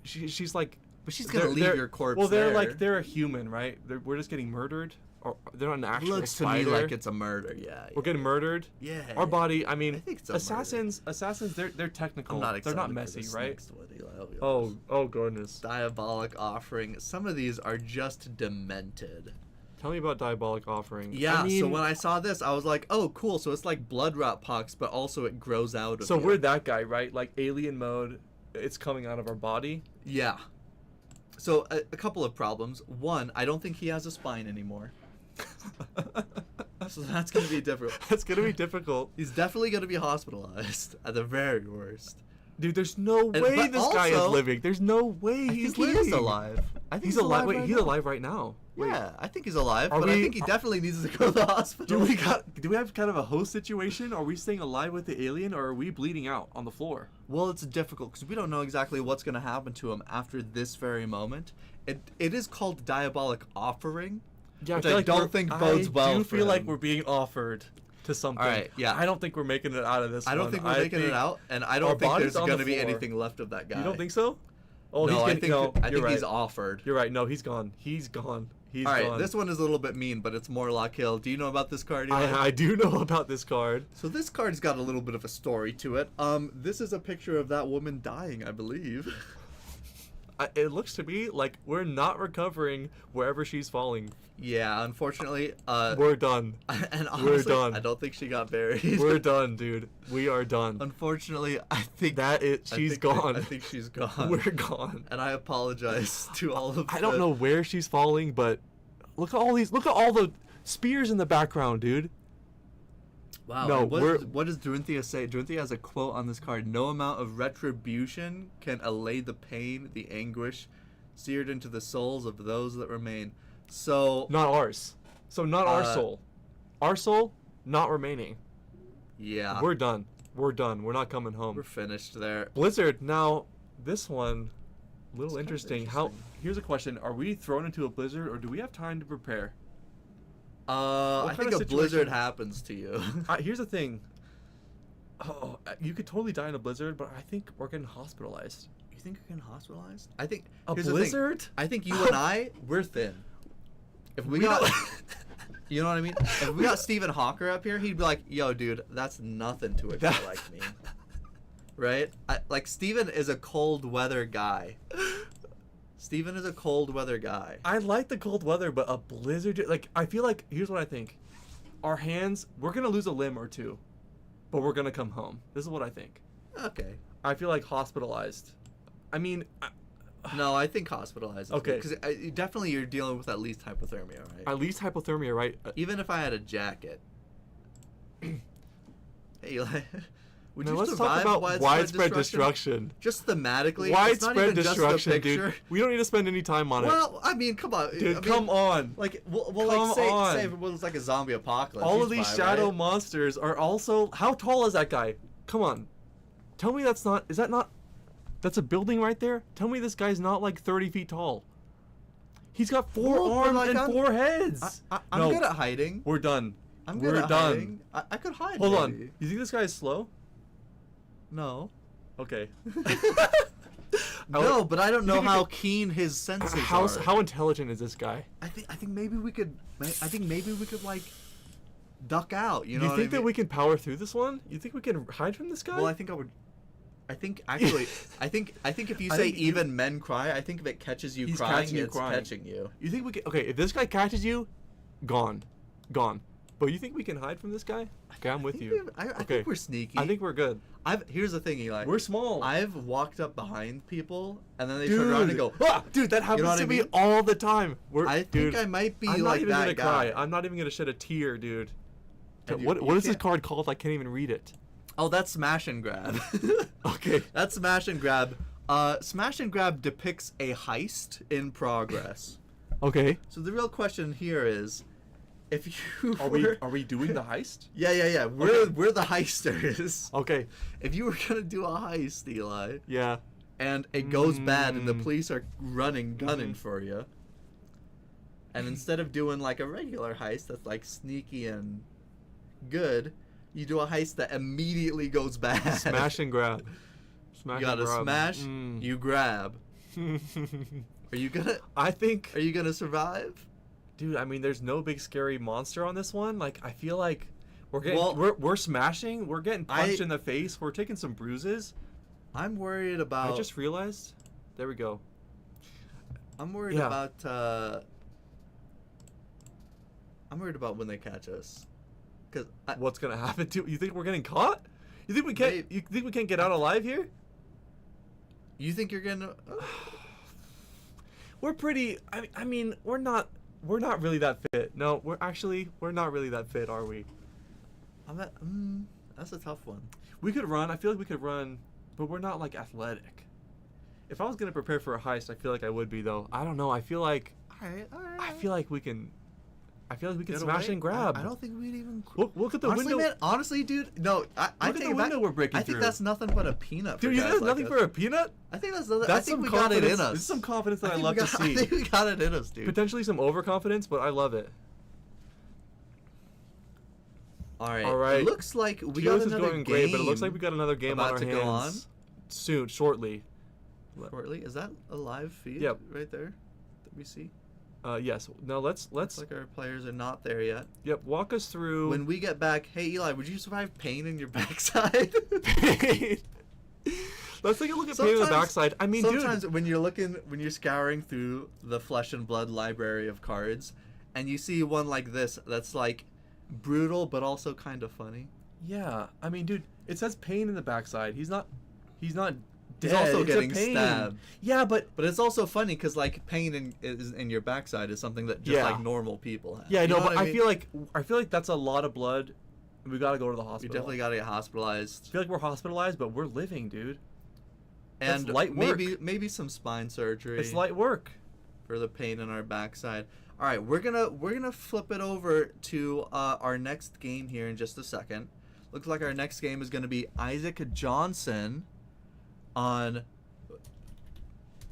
she's like. but she's gonna leave your corpse. Well, they're there. like they're a human, right? We're just getting murdered, or they're not an actual looks spider. to me like it's a murder. Yeah. We're getting murdered. Yeah. Our body. I mean, I think it's a assassins. They're technical. I'm not They're excited not for messy, this right? next one, Eli, I'll be honest. Oh goodness. Diabolic offering. Some of these are just demented. Tell me about diabolic offering. Yeah, I mean, so when I saw this, I was like, oh, cool. So it's like blood rot pox, but also it grows out of so you. we're that guy, right? Like alien mode. It's coming out of our body. Yeah. So a couple of problems. One, I don't think he has a spine anymore. So that's going to be difficult. That's gonna be difficult, He's definitely going to be hospitalized at the very worst. dude. There's no way but this guy is also, living. There's no way I he's think he living. is alive. I think He's alive. Wait, right he's now. alive right now. Wait, Yeah, I think he's alive, Are but I we- think he definitely needs to go to the hospital. Do we have kind of a host situation? Are we staying alive with the alien, or are we bleeding out on the floor? Well, it's difficult because we don't know exactly what's going to happen to him after this very moment. It is called diabolic offering, Yeah, which I don't think bodes well I do for feel like him. we're being offered to something. All right, yeah. I don't think we're making it out of this. I don't one. think we're making it out, and I our don't think body's there's on the going to be floor. anything left of that guy. You don't think so? Oh, No, he's getting, I think you're he's right. offered. You're right. No, he's gone. He's gone. He's All right, gone. this one is a little bit mean, but it's more Lock Hill. Do you know about this card? Eli? I do know about this card. So this card's got a little bit of a story to it. This is a picture of that woman dying, I believe. It looks to me like we're not recovering wherever she's falling. Yeah, unfortunately. We're done. And honestly, done. I don't think she got buried. We're done, dude. We are done. Unfortunately, I think She's gone. I think she's gone. We're gone. And I apologize to all of. I don't know where she's falling, but look at all these. Look at all the spears in the background, dude. Wow. No, and we're- what does Dorinthia say? Dorinthia has a quote on this card: "No amount of retribution can allay the pain, the anguish, seared into the souls of those that remain." So Not ours. So not our Uh, soul. Our soul not remaining. yeah, We're done. We're done. We're not coming home. we're finished there. Blizzard. Now, this one, a little It's kind of interesting. interesting. Here's a question: are we thrown into a blizzard, or do we have time to prepare? I kind think of a blizzard situation- happens to you. Here's the thing. Oh, you could totally die in a blizzard, but I think we're getting hospitalized. You think you're getting hospitalized? I think A here's the thing. blizzard? I think you and I, we're thin. If we We got, don't- you know what I mean? If we got Stephen Hawker up here, he'd be like, "Yo, dude, that's nothing to a guy That- like me." Right? Like Stephen is a cold weather guy. Stephen is a cold weather guy. I like the cold weather, but a blizzard, like, I feel like, here's what I think. Our hands, we're going to lose a limb or two, but we're going to come home. This is what I think. Okay. I feel like hospitalized. I mean, No, I think hospitalized. Okay. Because definitely you're dealing with at least hypothermia, right? at least hypothermia, right? Even if I had a jacket. Hey, Eli, would Now you let's survive talk about widespread destruction. Just thematically, it's not Widespread even destruction, just a picture. dude. We don't need to spend any time on it. Well, I mean, come on, Dude, I mean, come on. Like, well, Come like say on. if it was like a zombie apocalypse. All he's of these fine, shadow right? monsters are also. How tall is that guy? Come on. Tell me that's not. Is that not. That's a building right there? Tell me this guy's not like 30 feet tall. He's got four Well, but, arms like, and I'm- 4 heads. I'm No, good at hiding. we're done. I'm good We're at done. hiding. I could hide. Hold maybe. on. You think this guy is slow? No. Okay. No, but I don't know how keen his senses are. How intelligent is this guy? I think maybe we could. I think maybe we could like duck out. You know. You what think I that mean? we can power through this one? You think we can hide from this guy? Well, I think I would. I think actually, I think if you I say think you- even men cry, I think if it catches you He's crying, catching you it's crying. catching you. You think we can? Okay, if this guy catches you, gone. But you think we can hide from this guy? Okay, I'm with you. I Okay. think we're sneaky. I think we're good. Here's the thing, Eli. We're small. I've walked up behind people and then they turn around and go, ah! Dude, that happens know what to I me mean? all the time. I think I might be I'm not like even that gonna guy. cry. I'm not even gonna shed a tear, dude. And you What is this can't- card called? I can't even read it. Oh, that's smash and grab. Okay. That's smash and grab. Smash and grab depicts a heist in progress. Okay. So the real question here is, if you Are we doing the heist? Yeah. We're the heisters. Okay. If you were gonna do a heist, Eli, Yeah. and it goes bad and the Mm. police are gunning for you, and instead of doing like a regular heist that's like sneaky and good, you do a heist that immediately goes bad. Smash and grab. Smash You gotta and grab. smash, Mm. you grab. Are you gonna survive? Dude, I mean, there's no big scary monster on this one. Like, I feel like we're getting Well, we're smashing. We're getting punched in the face. We're taking some bruises. I'm worried about. I just realized. There we go. I'm worried Yeah. about. I'm worried about when they catch us, cause What's gonna happen to you? Think we're getting caught? You think we can't? Maybe. You think we can't get out alive here? you think you're gonna. We're pretty. I mean, we're not really that fit. No, we're not really that fit, are we? That's a tough one. We could run. I feel like we could run, but we're not like athletic. If I was gonna prepare for a heist, I feel like I would be though. I don't know. I feel like All right. I feel like we can Get smash away? and grab. I don't think we'd even. Look at the honestly, window. man, honestly, dude, no, I Look at take the it back. window we're breaking I think through. that's nothing but a peanut. Dude, for you guys think like nothing us. for a peanut? I think that's nothing. I That's think some we got it in confidence. us. This is some confidence that I think love we to got- see. I think we got it in us, dude. Potentially some overconfidence, but I love it. All right. All right. It looks like we Teos got is another going game. great, but it looks like we got another game on about our to hands go on. soon, shortly. Shortly. Is that a live feed? Yep. Right there. That we see. Yes. Now let's Looks like our players are not there yet. yep. Walk us through. When we get back, hey Eli, would you survive pain in your backside? Let's take a look at pain on the Sometimes- backside. I mean, Sometimes dude. when you're scouring through the Flesh and Blood library of cards, and you see one like this that's like brutal but also kind of funny. Yeah. I mean, dude. It says pain in the backside. He's not. He's He's dead. also It's a getting pain. stabbed. Yeah, but But it's also funny because like pain in your backside is something that just Yeah. like normal people have. yeah, You no. know But what I mean? feel like that's a lot of blood. And we gotta go to the You hospital. definitely got to get hospitalized. I feel like we're hospitalized, but we're living, dude. And That's light work. maybe some spine surgery. It's light work. For the pain in our backside. All right, we're gonna flip it over to our next game here in just a second. Looks like our next game is gonna be Isaac Johnson on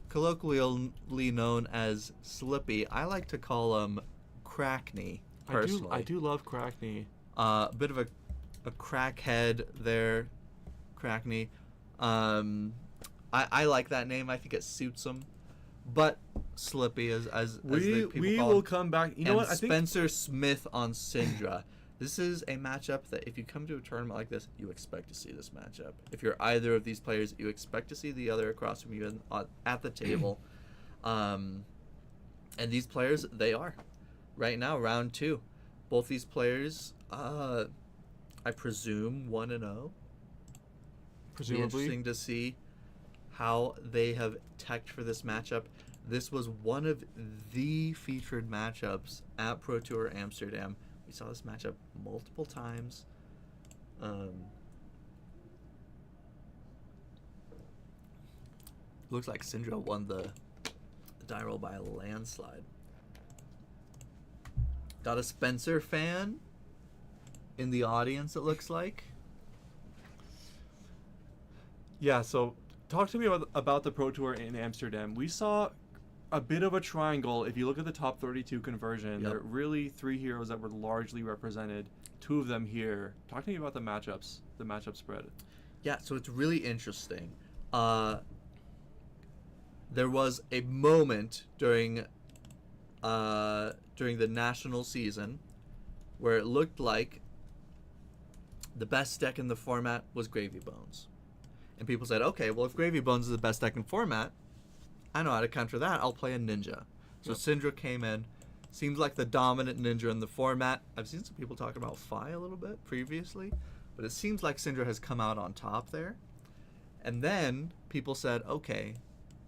colloquially known as Slippy. I like to call him Crackney personally. I do love Crackney. A bit of a crackhead there, Crackney. I like that name. I think it suits him. But Slippy as the people We call will him. come back. You know And what? I think Spencer Smith on Syndra. This is a matchup that if you come to a tournament like this, you expect to see this matchup. If you're either of these players, you expect to see the other across from you at the table. And these players, they are. Right now, round 2. Both these players, I presume 1-0. Be presumably. interesting to see how they have teched for this matchup. This was one of the featured matchups at Pro Tour Amsterdam. We saw this matchup multiple times. Looks like Syndra won the die roll by a landslide. Got a Spencer fan in the audience, it looks like. Yeah, so talk to me about the Pro Tour in Amsterdam. We saw a bit of a triangle. If you look at the top 32 conversion, Yep. there are really 3 heroes that were largely represented. 2 of them here. Talk to me about the matchup spread. Yeah, so it's really interesting. There was a moment during the national season where it looked like the best deck in the format was Gravy Bones. And people said, okay, well, if Gravy Bones is the best deck in format, I know how to counter that. I'll play a Ninja. So Yep. Syndra came in. Seems like the dominant Ninja in the format. I've seen some people talk about Fi a little bit previously, but it seems like Syndra has come out on top there. And then people said, okay,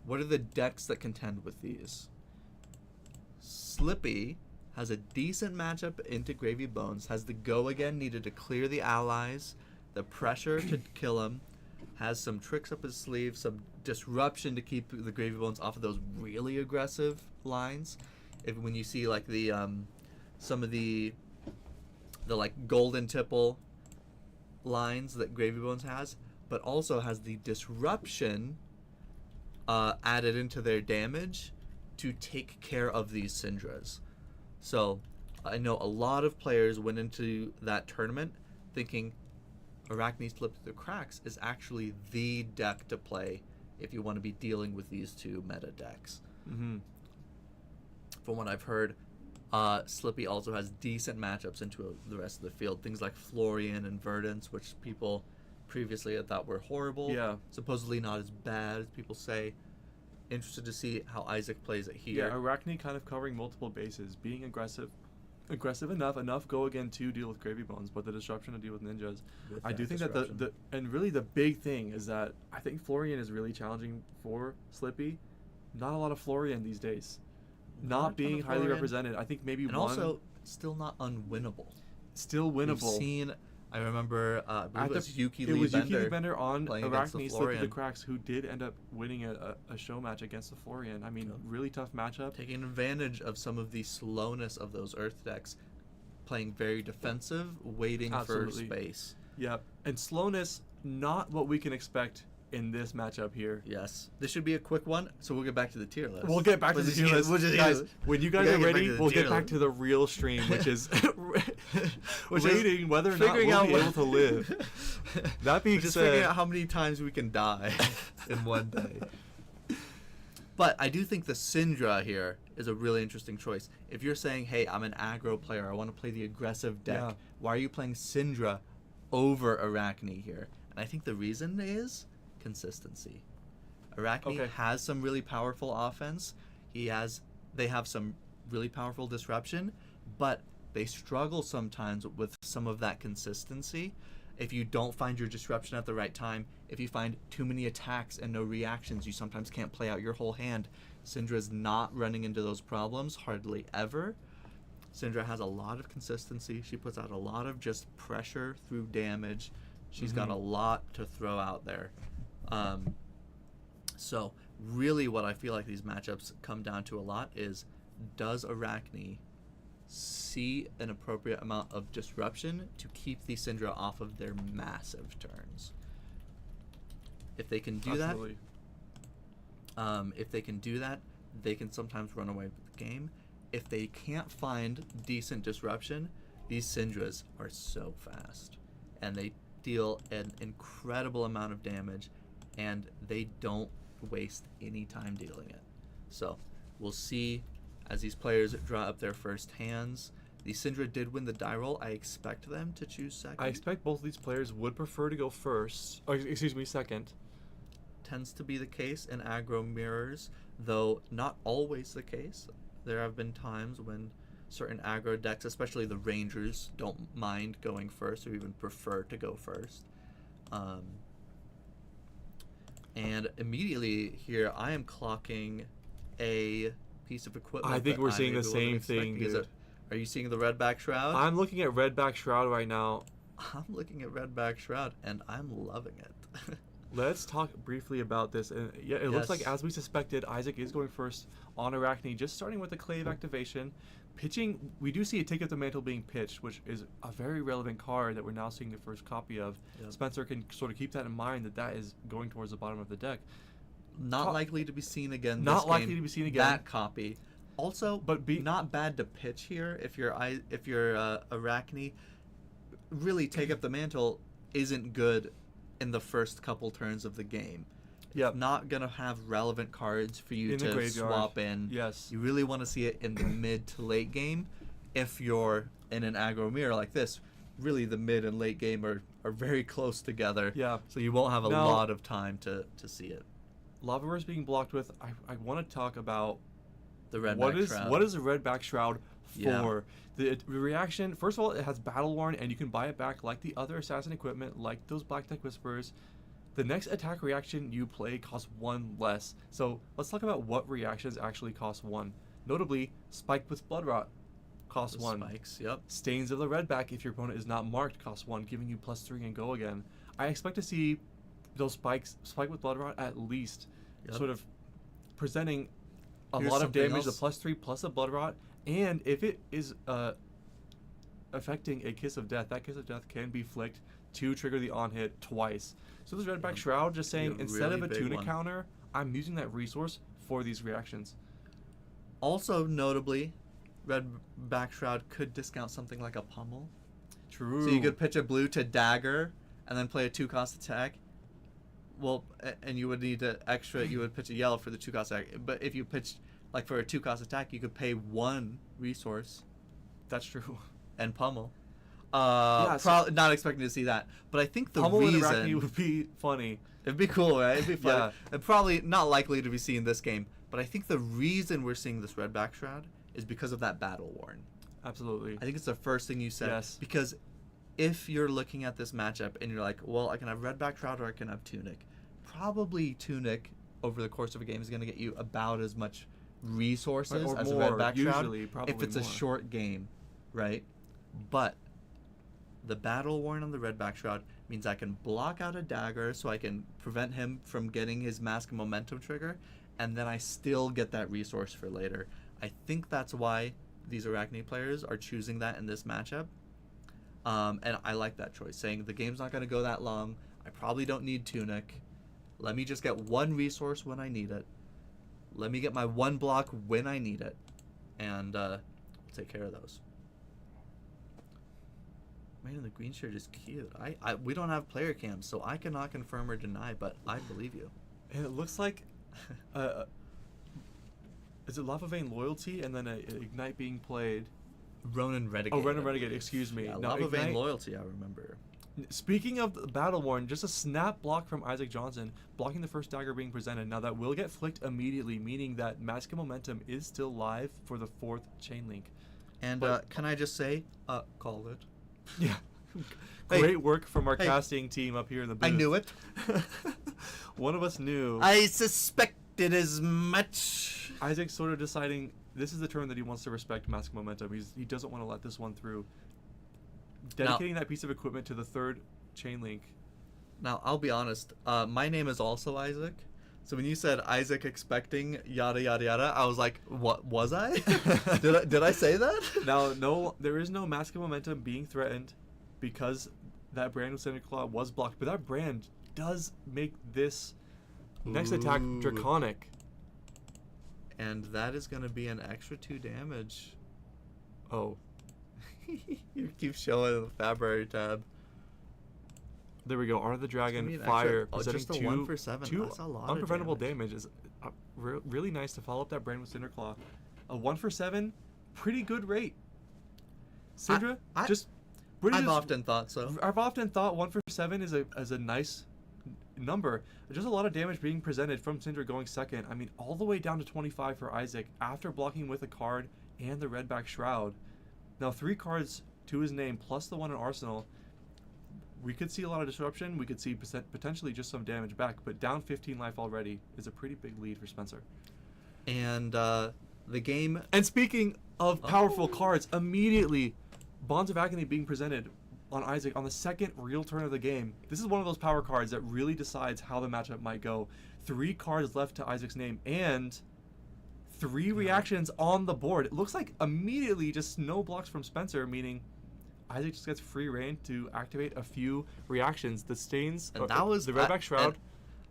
what are the decks that contend with these? Slippy has a decent matchup into Gravy Bones, has the go again needed to clear the allies, the pressure to kill him, has some tricks up his sleeve, some disruption to keep the Gravy Bones off of those really aggressive lines. When you see like the some of the like golden tipple lines that Gravy Bones has, but also has the disruption added into their damage to take care of these Syndras. So I know a lot of players went into that tournament thinking Arachne Slip Through the Cracks is actually the deck to play if you want to be dealing with these two meta decks. Mm-hmm. From what I've heard, Slippy also has decent matchups into the rest of the field. Things like Florian and Verdance, which people previously had thought were horrible. Yeah. Supposedly not as bad as people say. Interested to see how Isaac plays it here. Yeah, Arachne kind of covering multiple bases, being aggressive enough go again to deal with Gravy Bones, but the disruption to deal with ninjas. With I do think that the and really the big thing is that I think Florian is really challenging for Slippy. Not a lot of Florian these days. Not being highly Florian. represented. I think maybe And one also still not unwinnable. still We've winnable. seen, I remember, I believe it was Yuki It was Yuki Lee Lee Bender on playing against the Arachne Slip Through the Florian. Cracks, who did end up winning a show match against the Florian. I mean, Yep. really tough matchup. Taking advantage of some of the slowness of those Earth decks, playing very defensive, waiting Absolutely. for space. Yep. And slowness, not what we can expect in this matchup here. Yes. This should be a quick one, so we'll get back to the tier list. We'll get back to the tier list. Guys, when you guys are ready, we'll get back to the real stream, which is rating whether or not figuring we'll out be what- able to live. That being just figuring said, out how many times we can die in one day. But I do think the Syndra here is a really interesting choice. If you're saying, hey, I'm an aggro player, I want to play the aggressive deck, Yeah. why are you playing Syndra over Arachne here? And I think the reason is consistency. Arachne Okay. has some really powerful offense. They have some really powerful disruption, but they struggle sometimes with some of that consistency. If you don't find your disruption at the right time, if you find too many attacks and no reactions, you sometimes can't play out your whole hand. Syndra's not running into those problems hardly ever. Syndra has a lot of consistency. She puts out a lot of just pressure through damage. She's got a lot to throw out there. So really what I feel like these matchups come down to a lot is, does Arachne see an appropriate amount of disruption to keep the Syndra off of their massive turns? If they can do absolutely. that, they can sometimes run away with the game. If they can't find decent disruption, these Syndras are so fast, and they deal an incredible amount of damage, and they don't waste any time dealing it. So we'll see as these players draw up their first hands. The Syndra did win the die roll. I expect them to choose second. I expect both of these players would prefer to go first. Or excuse me, second. Tends to be the case in aggro mirrors, though not always the case. There have been times when certain aggro decks, especially the Rangers, don't mind going first or even prefer to go first. And immediately here, I am clocking a piece of equipment. I think that we're seeing the maybe wasn't same thing, expecting. dude. Are you seeing the Redback Shroud? I'm looking at Redback Shroud right now. I'm looking at Redback Shroud, and I'm loving it. Let's talk briefly about this. And yeah, it looks like, Yes. as we suspected, Isaac is going first on Arachne, just starting with the Clave activation. Pitching, we do see a Take Up the Mantle being pitched, which is a very relevant card that we're now seeing the first copy of. Yep. Spencer can sort of keep that in mind, that is going towards the bottom of the deck. Not likely to be seen again. Not this likely game. to be seen again. That copy. Also, But not bad to pitch here if you're Arachne. Really, Take Up the Mantle isn't good in the first couple turns of the game. Yep. Not going to have relevant cards for you In the to graveyard. swap in. Yes. You really want to see it in the mid to late game. If you're in an aggro mirror like this, really the mid and late game are very close together. Yeah. So you won't have a Now, lot of time to see it. Lava Burst being blocked with, I want to talk about The red what back is shroud. what is a red back shroud for? Yeah. The reaction, first of all, it has battle worn and you can buy it back like the other assassin equipment, like those Black Tech Whisperers. The next attack reaction you play costs 1 less. So let's talk about what reactions actually cost 1. Notably, Spike with Blood Rot costs The 1. spikes, yep. Stains of the Redback, if your opponent is not marked, costs 1, giving you +3 and go again. I expect to see those spikes, Spike with Blood Rot at least, Yep. sort of presenting a Here's lot of something damage, else. the +3 plus a Blood Rot, and if it is affecting a Kiss of Death, that Kiss of Death can be flicked to trigger the on-hit twice. So this Redback Yeah. Shroud just saying, Be a instead really of a big tunic one. counter, I'm using that resource for these reactions. Also, notably, red back shroud could discount something like a pummel. True. So you could pitch a blue to dagger, and then play a 2-cost attack. Well, and you would need to you would pitch a yellow for the 2-cost attack. But if you pitched, like for a 2-cost attack, you could pay 1 resource That's true. and pummel. Yeah, so- Not expecting to see that. But I think the Pummel and Arachne reason... would be funny. It'd be cool, right? It'd be fun. Yeah. And probably not likely to be seen this game. But I think the reason we're seeing this red back shroud is because of that battle worn. Absolutely. I think it's the first thing you said. Yes. Because if you're looking at this matchup and you're like, well, I can have red back shroud or I can have tunic. Probably tunic over the course of a game is going to get you about as much resources Or as a more, red back shroud usually, probably if it's a more. short game, right? But the battle worn on the red back shroud means I can block out a dagger so I can prevent him from getting his mask and momentum trigger, and then I still get that resource for later. I think that's why these Arachne players are choosing that in this matchup. And I like that choice, saying the game's not going to go that long. I probably don't need tunic. Let me just get 1 resource when I need it. Let me get my 1 block when I need it. And we'll take care of those. Man, the green shirt is cute. We don't have player cams, so I cannot confirm or deny, but I believe you. And it looks like, is it Lava Vein Loyalty and then a Ignite being played? Ronin Renegade. Oh, Ronin I Renegade, believe. excuse me. Yeah, No, Lava Vein Ignite- Loyalty, I remember. Speaking of the Battle Worn, just a snap block from Isaac Johnson, blocking the first dagger being presented. Now that will get flicked immediately, meaning that Mask of Momentum is still live for the 4th chain link. And But- can I just say, call it. Yeah. Hey. Great work from our Hey. casting team up here in the booth. I knew it. One of us knew. I suspected as much. Isaac's sort of deciding this is the turn that he wants to respect Mask of Momentum. He doesn't want to let this one through. Dedicating that piece of equipment to the 3rd chain link. Now, I'll be honest. My name is also Isaac. So when you said Isaac expecting yada yada yada, I was like, what was I? did I say that? Now, no, there is no Mask of Momentum being threatened because that brand with Santa Claw was blocked. But that brand does make this next attack Ooh. draconic. And that is going to be an extra 2 damage. Oh, You keep showing the February tab. there we go. Art of the Dragon, be an fire, extra- presenting just a two, 1 for 7. two That's a lot of unpreventable damage. damage. Is really nice to follow up that brand with Cinderclaw. A 1 for 7, pretty good rate. Syndra, I- just I've often thought so. I've often thought 1 for 7 is a nice number. There's just a lot of damage being presented from Syndra going second. I mean, all the way down to 25 for Isaac after blocking with a card and the Redback Shroud. Now 3 cards to his name plus the 1 in Arsenal. We could see a lot of disruption. We could see potentially just some damage back, but down 15 life already is a pretty big lead for Spencer. And the game... And speaking of powerful Oh. cards, immediately Bonds of Agony being presented on Isaac on the 2nd real turn of the game. This is one of those power cards that really decides how the matchup might go. 3 cards left to Isaac's name and 3 reactions on the board. It looks like immediately just no blocks from Spencer, meaning Isaac just gets free reign to activate a few reactions. The stains, And that was the Redback Shroud. and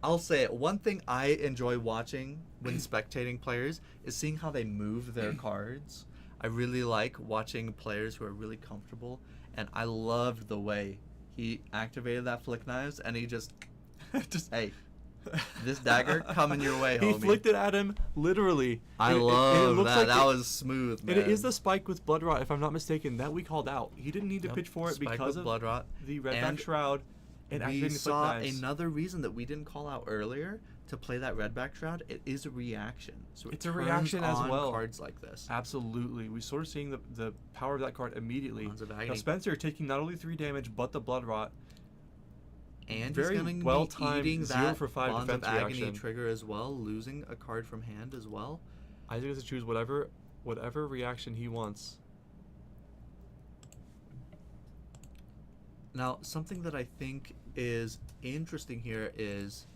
I'll say it. One thing I enjoy watching when spectating players is seeing how they move their cards. I really like watching players who are really comfortable, and I loved the way he activated that flick knives, and he just, hey, this dagger coming your way, He homie. flicked it at him, literally. I And love looks that. like That was smooth, man. And it is the spike with blood rot, if I'm not mistaken, that we called out. He didn't need to Yep. pitch for it Spike because with of blood rot. the redback And shroud and we activating the flick saw knives. another reason that we didn't call out earlier to play that redback shroud. It is a reaction. So It's a turns reaction as on well. cards like this. Absolutely. We sort of seeing the power of that card immediately. Bonds of Now Agony. Spencer taking not only 3 damage, but the blood rot. And Very he's going to well be timed eating 0 that for 5 Bonds of defense Agony reaction. trigger as well, losing a card from hand as well. Isaac has to choose whatever reaction he wants. Now, something that I think is interesting here is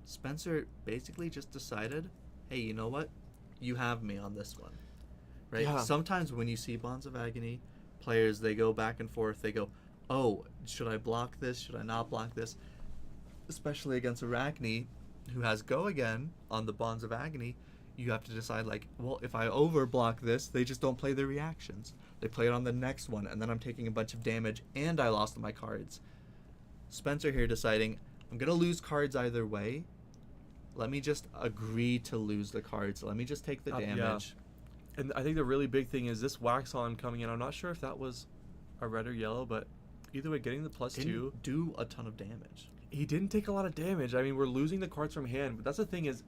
Spencer basically just decided, hey, you know what? You have me on this one. Right? Yeah. Sometimes when you see Bonds of Agony, players, they go back and forth. They go, oh, should I block this? Should I not block this? Especially against Arachne, who has Go Again on the Bonds of Agony. You have to decide, like, well, if I overblock this, they just don't play their reactions. They play it on the next one, and then I'm taking a bunch of damage, and I lost my cards. Spencer here deciding, I'm going to lose cards either way. Let me just agree to lose the cards. Let me just take the damage. Yeah. And I think the really big thing is this wax on coming in. I'm not sure if that was a red or yellow, but either way, getting the +2. Didn't do a ton of damage. He didn't take a lot of damage. I mean, we're losing the cards from hand, but that's the thing is,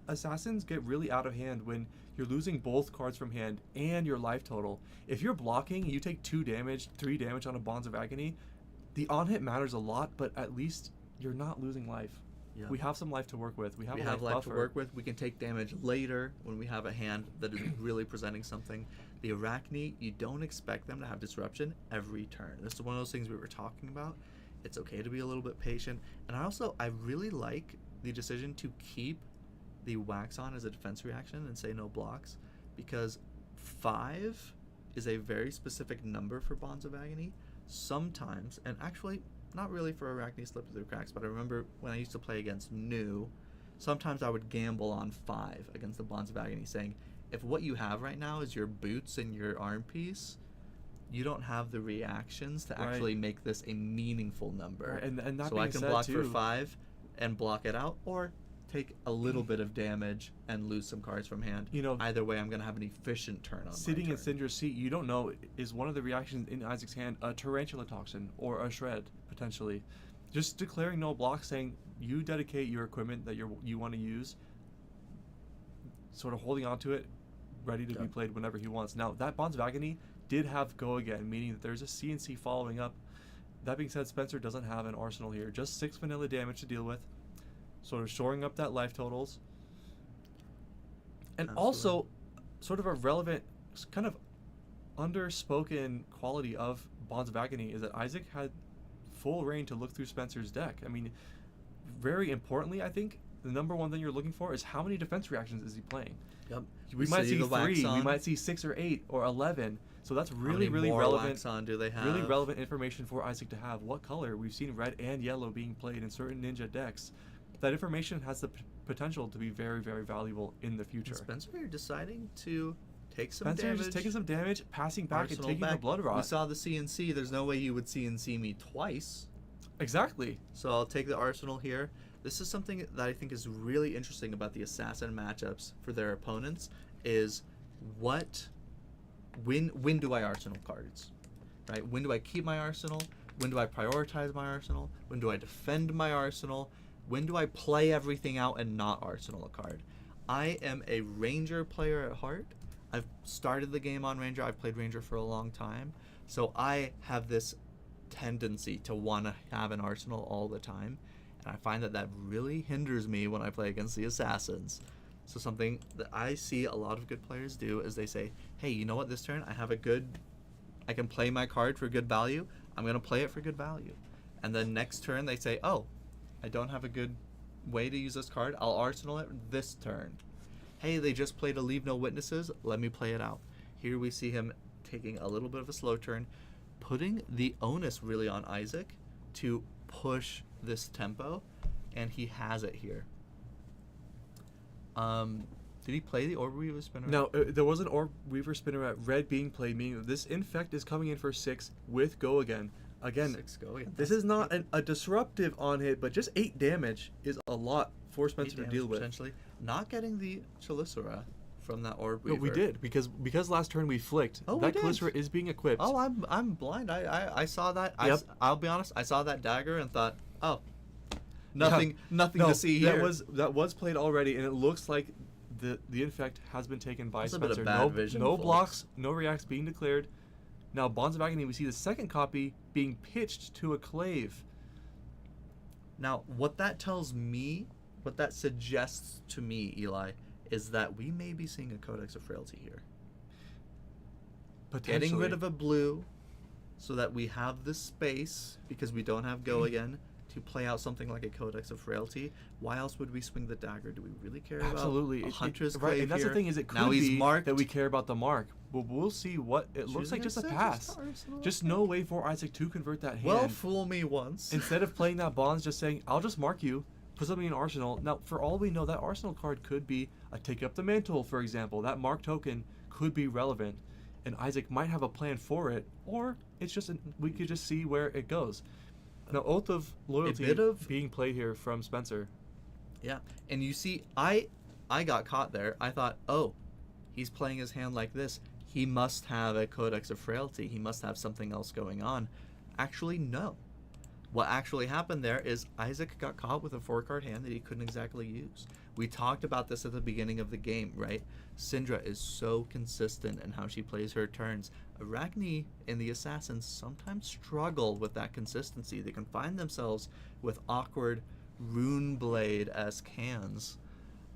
assassins get really out of hand when you're losing both cards from hand and your life total. If you're blocking, you take 2 damage, 3 damage on a Bonds of Agony, the on-hit matters a lot, but at least you're not losing life. Yeah. We have some life to work with. We have life buffer. to work with. We can take damage later when we have a hand that is really presenting something. The Arachne, you don't expect them to have disruption every turn. This is one of those things we were talking about. It's okay to be a little bit patient. And I really like the decision to keep the wax on as a defense reaction and say no blocks, because 5 is a very specific number for Bonds of Agony. Sometimes, and actually not really for Arachne slip through the cracks, but I remember when I used to play against New, sometimes I would gamble on 5 against the Bonds of Agony, saying, if what you have right now is your boots and your arm piece, you don't have the reactions to actually make this a meaningful number. Right, and that so being I can said, block too, for 5 and block it out, or take a little bit of damage and lose some cards from hand. You know, either way, I'm going to have an efficient turn on sitting my in turn. Syndra's seat, you don't know, is one of the reactions in Isaac's hand a Tarantula Toxin or a Shred, potentially. Just declaring no block, saying you dedicate your equipment that you want to use, sort of holding on to it, ready to be played whenever he wants. Now, that Bonds of Agony did have Go Again, meaning that there's a CNC following up. That being said, Spencer doesn't have an arsenal here. Just 6 vanilla damage to deal with. Sort of shoring up that life totals. And also, sort of a relevant, kind of underspoken quality of Bonds of Agony is that Isaac had full reign to look through Spencer's deck. I mean, very importantly, I think, the number one thing you're looking for is how many defense reactions is he playing. Yep. We might see 3, we might see 6 or 8 or 11. So that's really, really relevant. Wax on do they have? Really relevant information for Isaac to have. What color? We've seen red and yellow being played in certain ninja decks. That information has the potential to be very, very valuable in the future. Spencer, you're deciding to take some Spencer damage. just taking some damage, passing back Arsenal and taking the blood rot. We saw the CNC. There's no way you would CNC me twice. Exactly. So I'll take the Arsenal here. This is something that I think is really interesting about the Assassin matchups for their opponents is when do I Arsenal cards? Right? When do I keep my Arsenal? When do I prioritize my Arsenal? When do I defend my Arsenal? When do I play everything out and not Arsenal a card? I am a Ranger player at heart. I've started the game on Ranger. I've played Ranger for a long time. So I have this tendency to want to have an Arsenal all the time. And I find that really hinders me when I play against the Assassins. So something that I see a lot of good players do is they say, hey, you know what, this turn I can play my card for good value. I'm going to play it for good value. And then next turn they say, oh, I don't have a good way to use this card. I'll Arsenal it this turn. Hey, they just played a Leave No Witnesses. Let me play it out. Here we see him taking a little bit of a slow turn, putting the onus really on Isaac to push this tempo, and he has it here. Did he play the Orb Weaver Spinner? No, there was an Orb Weaver Spinner at red being played, meaning that this Infect is coming in for 6 with Go Again. Again, 6 go. Yeah, this that's is not a disruptive on hit, but just 8 damage is a lot for 8 Spencer to damage deal with. potentially. Not getting the Chelicera from that Orb No, Weaver. we did because last turn we flicked. Oh, we that did. Chelicera is being equipped. Oh, I'm blind. I saw that. Yep. I'll be honest. I saw that dagger and thought, oh, nothing No, to see here. That was played already, and it looks like the infect has been taken by That's a bit of Spencer. bad no vision, no folks. blocks, no reacts being declared. Now Bonds of Agony, we see the second copy being pitched to a clave. Now, what that tells me, what that suggests to me, Eli, is that we may be seeing a Codex of Frailty here. Getting rid of a blue so that we have the space, because we don't have Go again, to play out something like a Codex of Frailty. Why else would we swing the dagger? Do we really care Absolutely. about a Hunter's right, Clave and that's here? the thing is it could Now he's be marked. that we care about the mark. But we'll see what it looks like. Just a pass. Just no way for Isaac to convert that hand. Well, fool me once. Instead of playing that Bonds, just saying, I'll just mark you, put something in Arsenal. Now, for all we know, that Arsenal card could be a Take Up the Mantle, for example. That mark token could be relevant, and Isaac might have a plan for it, or it's just we could just see where it goes. Now, Oath of Loyalty being played here from Spencer. Yeah, and you see, I got caught there. I thought, oh, he's playing his hand like this. He must have a Codex of Frailty. He must have something else going on. Actually, no. What actually happened there is Isaac got caught with a 4-card hand that he couldn't exactly use. We talked about this at the beginning of the game, right? Syndra is so consistent in how she plays her turns. Arachne and the Assassins sometimes struggle with that consistency. They can find themselves with awkward Runeblade-esque hands.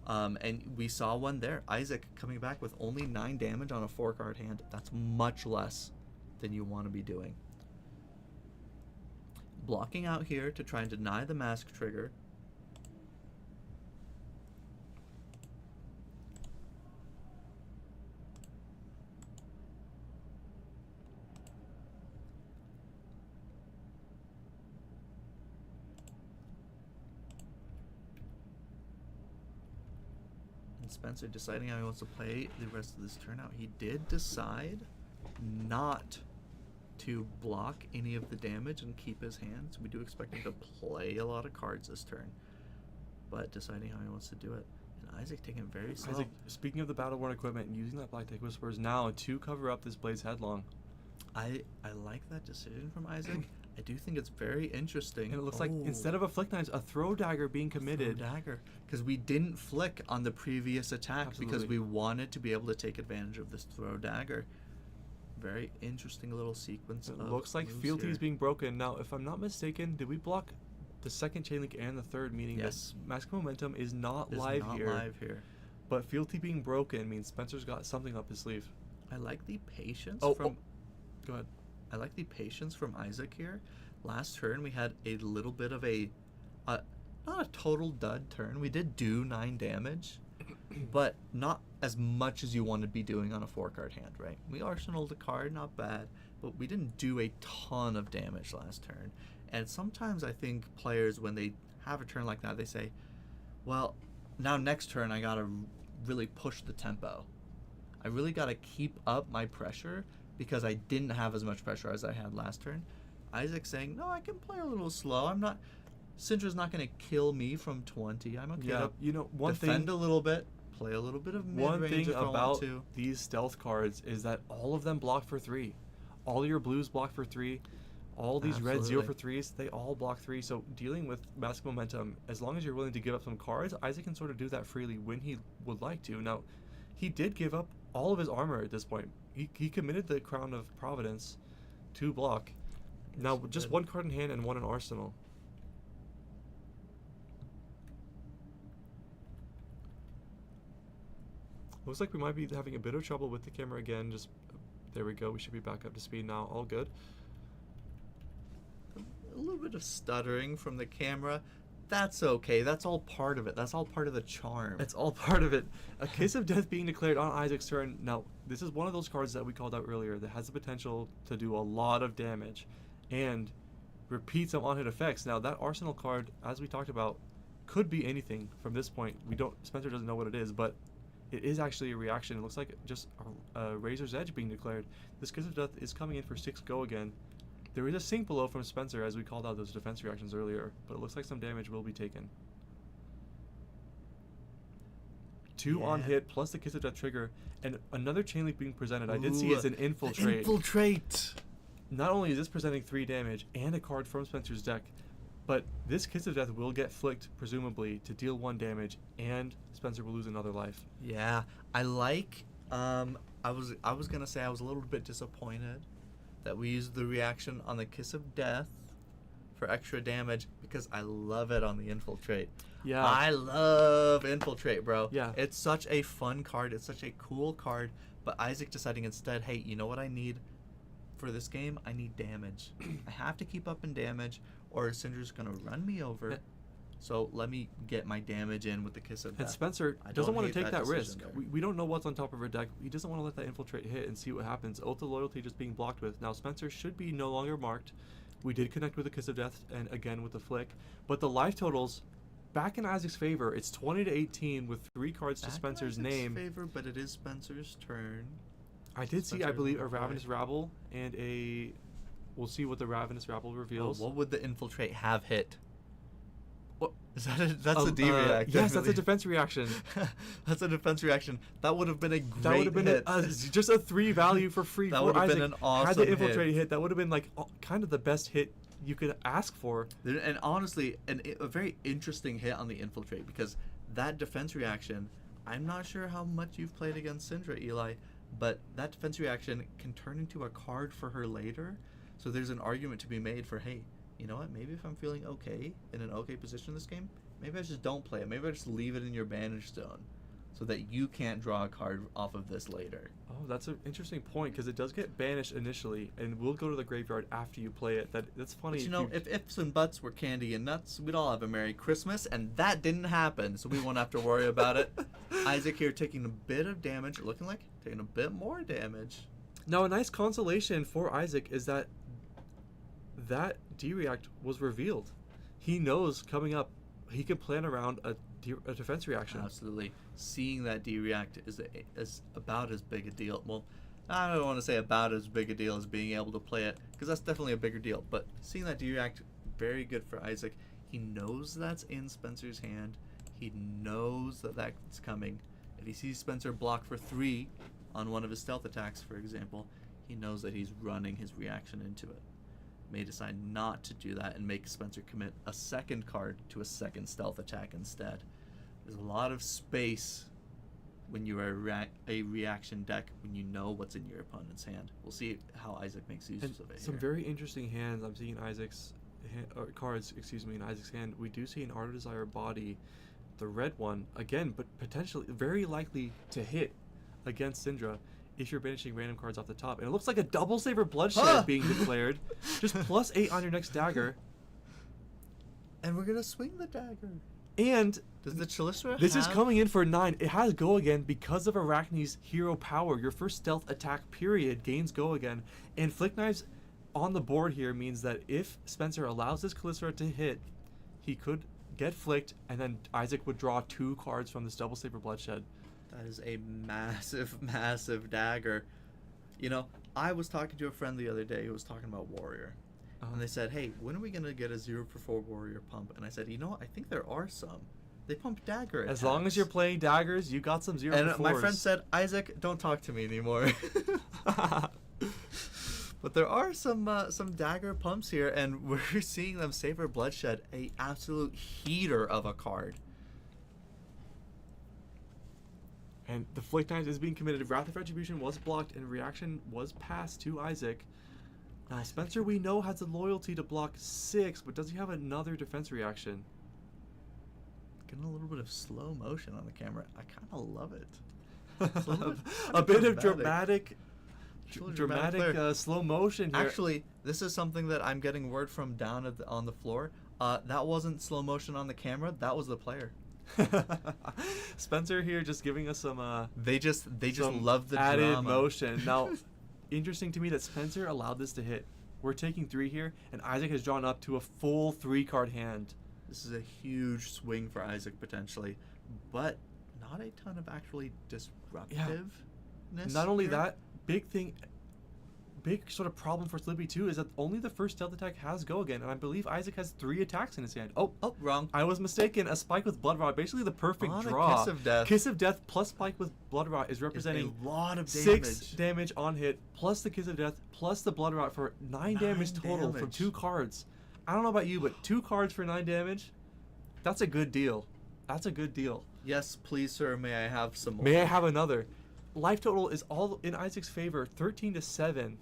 And we saw one there. Isaac coming back with only 9 damage on a 4-card hand. That's much less than you want to be doing. Blocking out here to try and deny the mask trigger. And Spencer deciding how he wants to play the rest of this turn out. He did decide not to block any of the damage and keep his hand. So we do expect him to play a lot of cards this turn, but deciding how he wants to do it. And Isaac taking it very slow. Isaac, speaking of the Battle-Worn equipment, using that Black Take Whispers now to cover up this Blaze Headlong. I like that decision from Isaac. I do think it's very interesting. And it looks like instead of a Flick Knives, a Throw Dagger being committed. Throw Dagger. Because we didn't flick on the previous attack. Absolutely. Because we wanted to be able to take advantage of this Throw Dagger. Very interesting little sequence. It looks like Fealty is being broken. Now, if I'm not mistaken, did we block the second chain link and the third, meaning yes. that Mask Momentum is not live here. But Fealty being broken means Spencer's got something up his sleeve. I like the patience Go ahead. I like the patience from Isaac here. Last turn we had a little bit of a not a total dud turn. We did do 9 damage, but not as much as you want to be doing on a 4-card hand, right? We arsenaled a card, not bad, but we didn't do a ton of damage last turn. And sometimes I think players, when they have a turn like that, they say, well, now next turn I gotta really push the tempo. I really gotta keep up my pressure because I didn't have as much pressure as I had last turn. Isaac's saying, no, I can play a little slow. I'm not... Syndra's not going to kill me from 20. I'm okay to defend a little bit, play a little bit of mid-range. One thing about these stealth cards is that all of them block for 3. All your blues block for 3. All these red 0 for 3s, they all block 3. So dealing with Mask Momentum, as long as you're willing to give up some cards, Isaac can sort of do that freely when he would like to. Now, he did give up all of his armor at this point. He committed the Crown of Providence to block. Now, just 1 card in hand and 1 in arsenal. Looks like we might be having a bit of trouble with the camera again. Just there we go. We should be back up to speed now. All good. A little bit of stuttering from the camera. That's okay. That's all part of it. That's all part of the charm. It's all part of it. A Kiss of Death being declared on Isaac's turn. Now, this is one of those cards that we called out earlier that has the potential to do a lot of damage and repeat some on-hit effects. Now, that Arsenal card, as we talked about, could be anything from this point. Spencer doesn't know what it is, but it is actually a reaction. It looks like just a Razor's Edge being declared. This Kiss of Death is coming in for 6 go again. There is a sink below from Spencer, as we called out those defense reactions earlier, but it looks like some damage will be taken. 2 on hit, plus the Kiss of Death trigger, and another chain link being presented. I did see it's an infiltrate. Infiltrate! Not only is this presenting 3 damage and a card from Spencer's deck, but this Kiss of Death will get flicked, presumably, to deal 1 damage, and Spencer will lose another life. Yeah, I like. I was gonna say I was a little bit disappointed that we used the reaction on the Kiss of Death for extra damage because I love it on the infiltrate. Yeah. I love infiltrate, bro. Yeah. It's such a fun card. It's such a cool card. But Isaac deciding instead, hey, you know what I need for this game? I need damage. I have to keep up in damage, or Syndra's gonna run me over. So let me get my damage in with the Kiss of Death. And Spencer I doesn't don't want to hate take that risk. decision there. We don't know what's on top of her deck. He doesn't want to let that infiltrate hit and see what happens. Oath of Loyalty just being blocked with. Now Spencer should be no longer marked. We did connect with the Kiss of Death and again with the flick. But the life totals, back in Isaac's favor, it's 20-18 with 3 cards to Back in Spencer's Isaac's name. favor, but it is Spencer's turn. I did see, I Spencer believe, a will play. Ravenous Rabble and a... We'll see what the Ravenous Rabble reveals. What would the infiltrate have hit? What? Is that that's a D reaction? Yes, that's a defense reaction. That's a defense reaction. That would have been a great That would have been hit. just a 3 value for free. That for would have Isaac. been an awesome Had the infiltrate hit. hit, that would have been like kind of the best hit you could ask for. And honestly, a very interesting hit on the infiltrate, because that defense reaction, I'm not sure how much you've played against Syndra, Eli, but that defense reaction can turn into a card for her later. So there's an argument to be made for, hey, you know what, maybe if I'm feeling okay, in an okay position in this game, maybe I just don't play it. Maybe I just leave it in your banish zone so that you can't draw a card off of this later. Oh, that's an interesting point, because it does get banished initially and will go to the graveyard after you play it. That's funny. But you know, if ifs and buts were candy and nuts, we'd all have a Merry Christmas, and that didn't happen, so we won't have to worry about it. Isaac here taking a bit of damage, looking like taking a bit more damage. Now, a nice consolation for Isaac is that that D-React was revealed. He knows coming up he can plan around a defense reaction. Absolutely. Seeing that D-React is about as big a deal. Well, I don't want to say about as big a deal as being able to play it, because that's definitely a bigger deal. But seeing that D-React, very good for Isaac. He knows that's in Spencer's hand. He knows that that's coming. If he sees Spencer block for 3 on one of his stealth attacks, for example, he knows that he's running his reaction into it. May decide not to do that and make Spencer commit a second card to a second stealth attack instead. There's a lot of space when you are a reaction deck when you know what's in your opponent's hand. We'll see how Isaac makes use And of it some here. very interesting hands. I'm seeing Isaac's cards, in Isaac's hand. We do see an Art of Desire body, the red one, again, but potentially very likely to hit against Syndra if you're banishing random cards off the top. And it looks like a double saber bloodshed being declared. Just +8 on your next dagger. And we're gonna swing the dagger. And Does the Chalistra this is have- coming in for 9. It has go again because of Arachne's hero power. Your first stealth attack period gains go again. And Flick Knives on the board here means that if Spencer allows this Callisto to hit, he could get flicked, and then Isaac would draw 2 cards from this double saber bloodshed. That is a massive, massive dagger. You know, I was talking to a friend the other day who was talking about Warrior. And they said, hey, when are we going to get a 0-for-4 Warrior pump? And I said, you know what? I think there are some. They pump dagger attacks. As long as you're playing daggers, you got some 0 And for my 4s. friend said, Isaac, don't talk to me anymore. But there are some dagger pumps here, and we're seeing them savor bloodshed, a absolute heater of a card. And the Flick Knives is being committed. Wrath of Retribution was blocked, and reaction was passed to Isaac. Now, Spencer, we know, has the loyalty to block 6, but does he have another defense reaction? Getting a little bit of slow motion on the camera. I kind of love it. A bit of dramatic flair. slow motion here. Actually, this is something that I'm getting word from down on the floor. That wasn't slow motion on the camera. That was the player. Spencer here just giving us some They just some love the added drama. motion. Now, interesting to me that Spencer allowed this to hit. We're taking 3 here, and Isaac has drawn up to a full 3-card hand. This is a huge swing for Isaac potentially, but not a ton of actually disruptiveness. Not only here. that, big big sort of problem for Slippy too is that only the first stealth attack has go again, and I believe Isaac has 3 attacks in his hand. Oh, Oh, wrong. I was mistaken. A spike with Blood Rot, basically the perfect On a draw. Kiss of Death. Kiss of Death plus spike with Blood Rot is Is representing a lot of 6 damage on hit, plus the Kiss of Death, plus the Blood Rot for 9 damage total from damage. 2 cards. I don't know about you, but 2 cards for 9 damage, that's a good deal. That's a good deal. Yes, please, sir. May I have some more? May I have another? Life total is all in Isaac's favor, 13-7.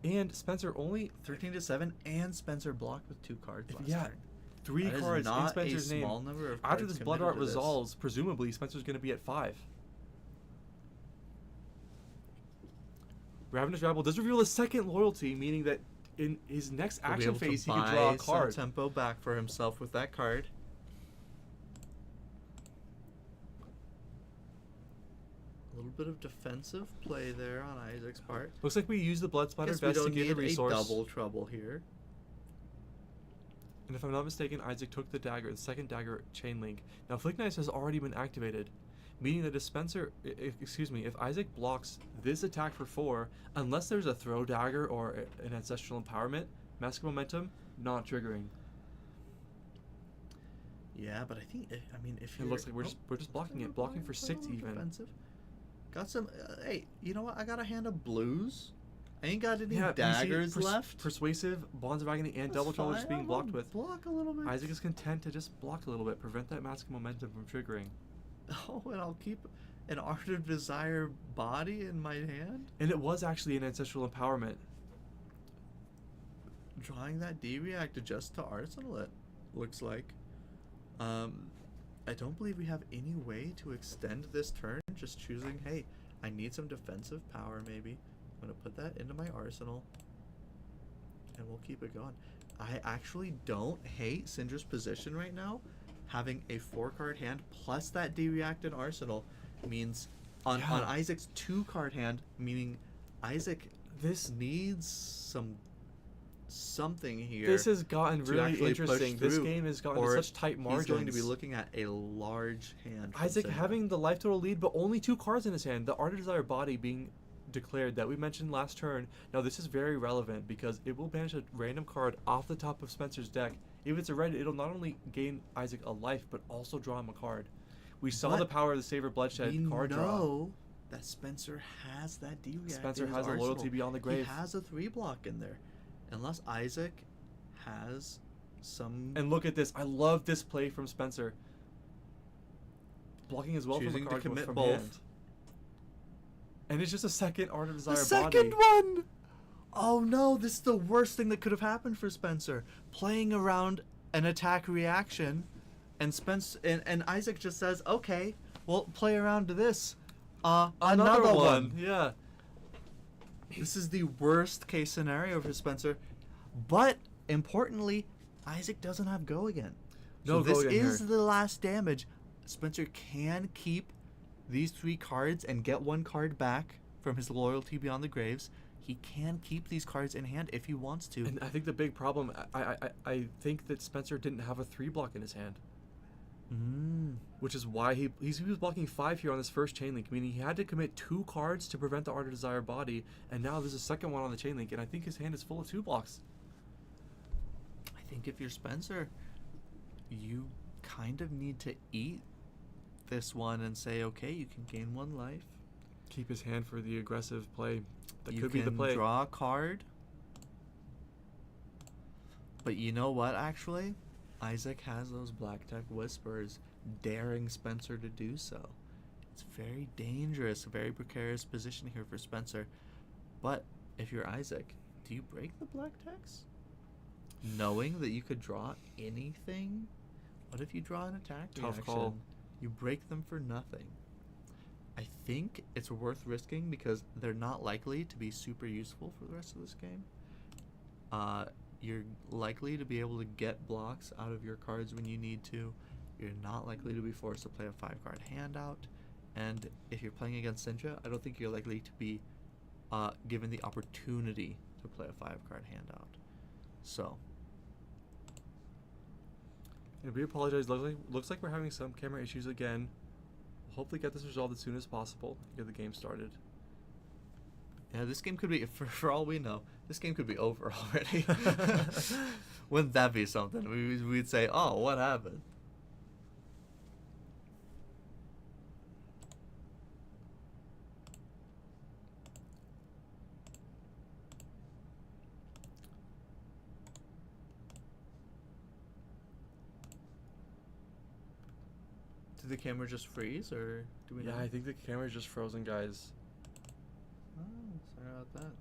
And Spencer only 13-7, and Spencer blocked with 2 cards last yeah, turn. 3 That is cards in not Spencer's a name. small number of After cards this Blood committed Rot to this. resolves, presumably Spencer's going to be at 5. Ravenous Rabble does reveal a second loyalty, meaning that in his next He'll be action able to phase he can buy draw a some card. tempo back for himself with that card. A little bit of defensive play there on Isaac's part. Looks like we use the Blood Splatter Guess we Vest to don't gain need a resource. a double trouble here. And if I'm not mistaken, Isaac took the dagger, the second dagger chain link. Now Flick Knives has already been activated, meaning that if Isaac blocks this attack for 4, unless there's a throw dagger or an ancestral empowerment, Mask of Momentum not triggering. Yeah, but I think if It looks like we're just blocking it, blocking for 6 even. Defensive. Got some. Hey, you know what? I got a hand of blues. I ain't got any Yeah, you see, daggers left. Persuasive, Bonds of Agony, and That's Double Trouble fine. just being I'm blocked gonna with. Block a little bit. Isaac is content to just block a little bit, prevent that Mask of Momentum from triggering. Oh, and I'll keep an Art of Desire body in my hand. And it was actually an ancestral empowerment. Drawing that D-React just to Arsenal, it looks like. I don't believe we have any way to extend this turn. Just choosing, hey, I need some defensive power maybe. I'm going to put that into my arsenal. And we'll keep it going. I actually don't hate Syndra's position right now. Having a 4-card hand plus that D-React in arsenal means on Isaac's 2-card hand, meaning Isaac needs something here. This has gotten to really actually push interesting. This through, game has gotten to or such tight margins. He's going to be looking at a large hand. from Isaac Syndra. having the life total lead, but only 2 cards in his hand. The Art of Desire body being declared that we mentioned last turn. Now this is very relevant because it will banish a random card off the top of Spencer's deck. If it's a red, it'll not only gain Isaac a life, but also draw him a card. We saw But the power of the Savor Bloodshed we card draw. know that Spencer has that D-React. Spencer in his has a arsenal. loyalty beyond the grave. He has a 3-block in there. Unless Isaac has some... And look at this. I love this play from Spencer. Blocking as well from Choosing a to card commit from both. hand. And it's just a second Art of Desire The body. second one! Oh no, this is the worst thing that could have happened for Spencer. Playing around an attack reaction, and and Isaac just says, okay, well, play around to this. Another one. Yeah. This is the worst case scenario for Spencer. But, importantly, Isaac doesn't have go again. No So go this again is here. the last damage. Spencer can keep these 3 cards and get 1 card back from his loyalty beyond the graves. He can keep these cards in hand if he wants to. And I think the big problem, I think that Spencer didn't have a 3-block in his hand. Which is why he was blocking 5 here on this first chain link, meaning he had to commit 2 cards to prevent the Art of Desire body, and now there's a second one on the chain link, and I think his hand is full of 2 blocks. I think if you're Spencer, you kind of need to eat this one and say, okay, you can gain 1 life. Keep his hand for the aggressive play. That You could be the can play. draw a card. But you know what, actually? Isaac has those Black Tech Whispers daring Spencer to do so. It's very dangerous, a very precarious position here for Spencer. But if you're Isaac, do you break the Black Techs? Knowing that you could draw anything? What if you draw an attack Tough reaction? call. You break them for nothing. I think it's worth risking because they're not likely to be super useful for the rest of this game. You're likely to be able to get blocks out of your cards when you need to. You're not likely to be forced to play a 5-card handout. And if you're playing against Syndra, I don't think you're likely to be given the opportunity to play a 5-card handout. So. And we apologize. Looks like we're having some camera issues again. We'll hopefully get this resolved as soon as possible to get the game started. Yeah, this game could be, for all we know, this game could be over already. Wouldn't that be something? We'd say, oh, what happened? Did the camera just freeze, or do we know? Yeah, I think the camera's just frozen, guys. Oh, sorry about that.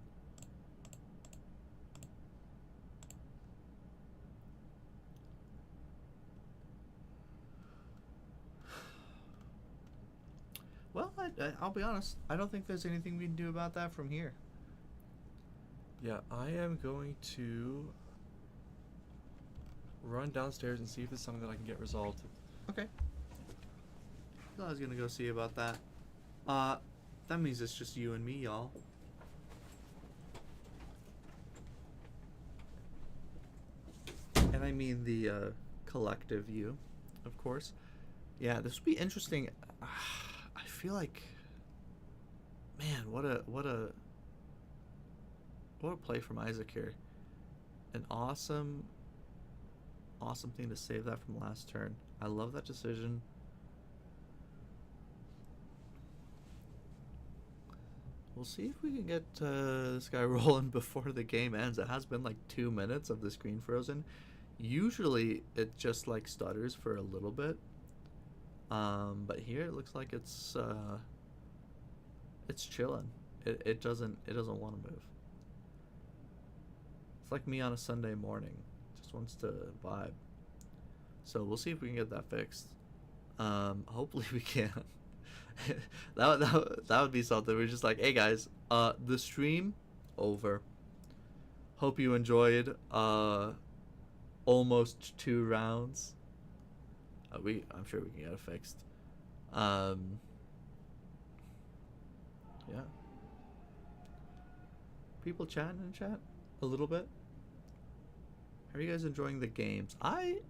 Well, I'll be honest. I don't think there's anything we can do about that from here. Yeah, I am going to run downstairs and see if there's something that I can get resolved. Okay. I was gonna go see about that. That means it's just you and me, y'all. And I mean the collective you, of course. Yeah, this would be interesting. I feel like, man, what a play from Isaac here. An awesome thing to save that from last turn. I love that decision. We'll see if we can get this guy rolling before the game ends. It has been like 2 minutes of the screen frozen. Usually it just like stutters for a little bit. But here it looks like it's chilling. It doesn't want to move. It's like me on a Sunday morning. Just wants to vibe. So we'll see if we can get that fixed. Hopefully we can. that would be something. We're just like, hey guys, the stream over. Hope you enjoyed almost 2 rounds. I'm sure we can get it fixed. Yeah. People chatting in chat a little bit. How are you guys enjoying the games? I've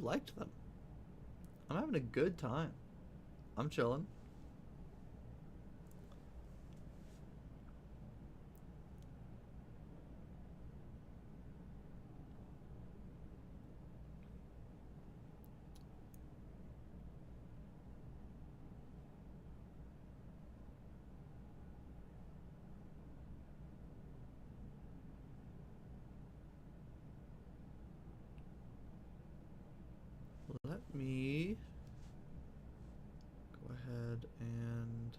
liked them. I'm having a good time. I'm chilling. Let me go ahead and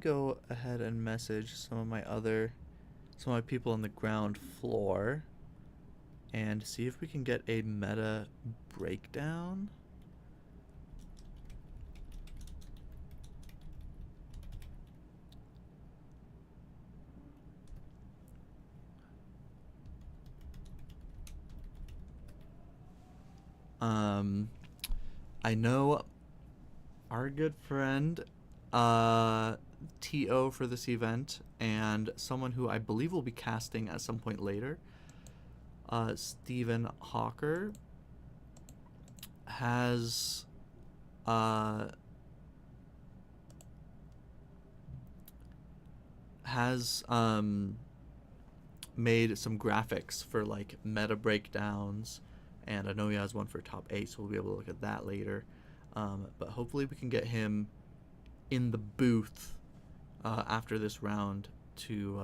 go ahead and message some of my people on the ground floor and see if we can get a meta breakdown. I know our good friend TO for this event and someone who I believe will be casting at some point later, Stephen Hawker, has made some graphics for like meta breakdowns, and I know he has one for top 8, so we'll be able to look at that later. But hopefully we can get him in the booth after this round to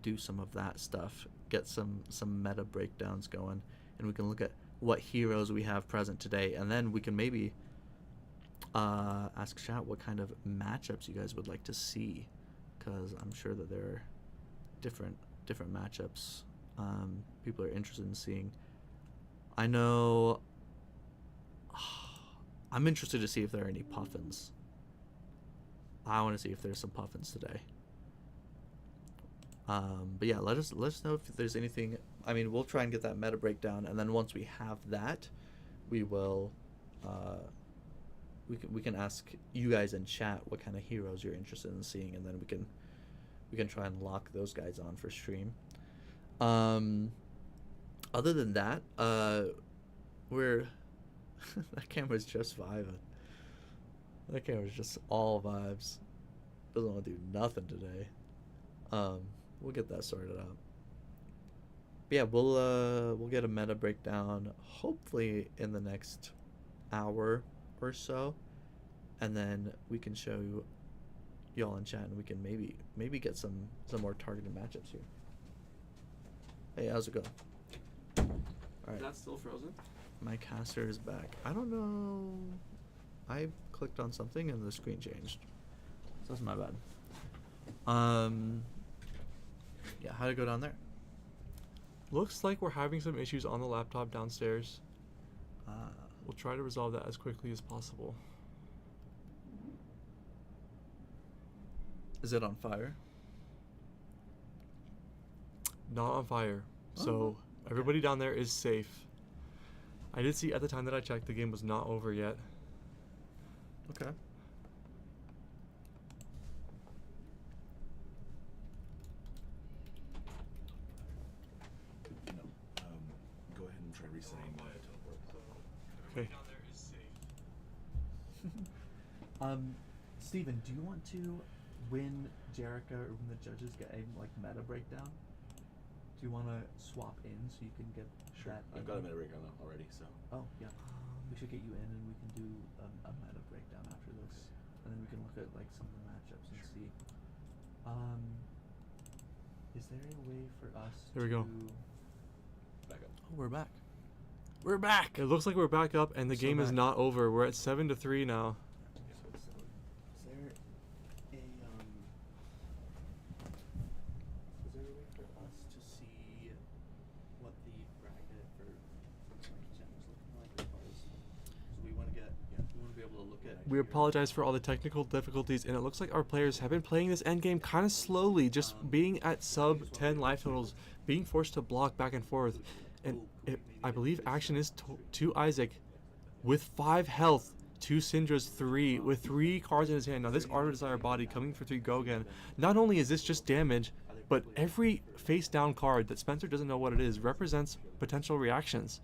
do some of that stuff, get some meta breakdowns going, and we can look at what heroes we have present today, and then we can maybe ask chat what kind of matchups you guys would like to see, because I'm sure that there are different matchups people are interested in seeing. I know I'm interested to see if there are any puffins. I want to see if there's some puffins today. But yeah, let us know if there's anything. I mean, we'll try and get that meta breakdown, and then once we have that, we will we can ask you guys in chat what kind of heroes you're interested in seeing, and then we can try and lock those guys on for stream. Other than that, we're that camera's just vibing. That camera's just all vibes. Doesn't want to do nothing today. We'll get that sorted out. But yeah, we'll get a meta breakdown hopefully in the next hour or so, and then we can show y'all in chat, and we can maybe get some more targeted matchups here. Hey, how's it going? All right. That's still frozen? My caster is back. I don't know. I clicked on something and the screen changed. So that's my bad. Yeah, how'd it go down there? Looks like we're having some issues on the laptop downstairs. Ah. We'll try to resolve that as quickly as possible. Is it on fire? Not on fire. Oh, So okay. everybody down there is safe. I did see at the time that I checked the game was not over yet. Okay. No. Go ahead and try resetting my teleport. Okay. Steven, do you want to, when Jerica or when the judges get a meta breakdown, do you want to swap in so you can get Sure. that? I've got a meta breakdown already, so. Oh yeah, we should get you in, and we can do a meta breakdown after this, and then we can look at some of the matchups and see. Is there a way for us? There we go. Back up. Oh, we're back. We're back. It looks like we're back up and the So game is back. not over. We're at 7-3 now. Is there a way for us to see what the bracket for Gen is looking like as far as, so we want to be able to look at. We apologize for all the technical difficulties, and it looks like our players have been playing this endgame kind of slowly, just being at sub 10 life totals, being forced to block back and forth. And I believe action is to Isaac with 5 health, to Syndra's 3, with 3 cards in his hand. Now this Art of Desire body coming for 3 go again. Not only is this just damage, but every face down card that Spencer doesn't know what it is represents potential reactions.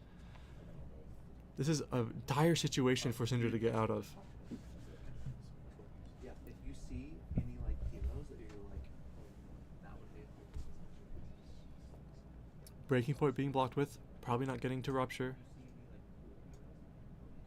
This is a dire situation for Syndra to get out of. Yeah, if you see any heroes that you're that would be. Breaking point being blocked with, probably not getting to Rupture.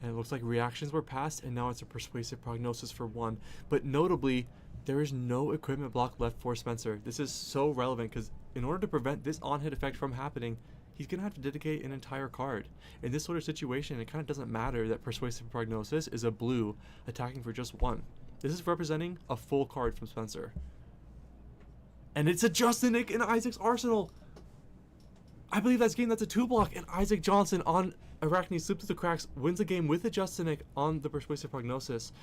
And it looks like reactions were passed, and now it's a persuasive prognosis for 1. But notably, there is no equipment block left for Spencer. This is so relevant because in order to prevent this on-hit effect from happening, he's going to have to dedicate an entire card. In this sort of situation, it kind of doesn't matter that persuasive prognosis is a blue attacking for just 1. This is representing a full card from Spencer. And it's a Justinic in Isaac's arsenal. I believe that's game that's a 2-block, and Isaac Johnson on Arachne slipped through the cracks, wins the game with a Justinic on the persuasive prognosis.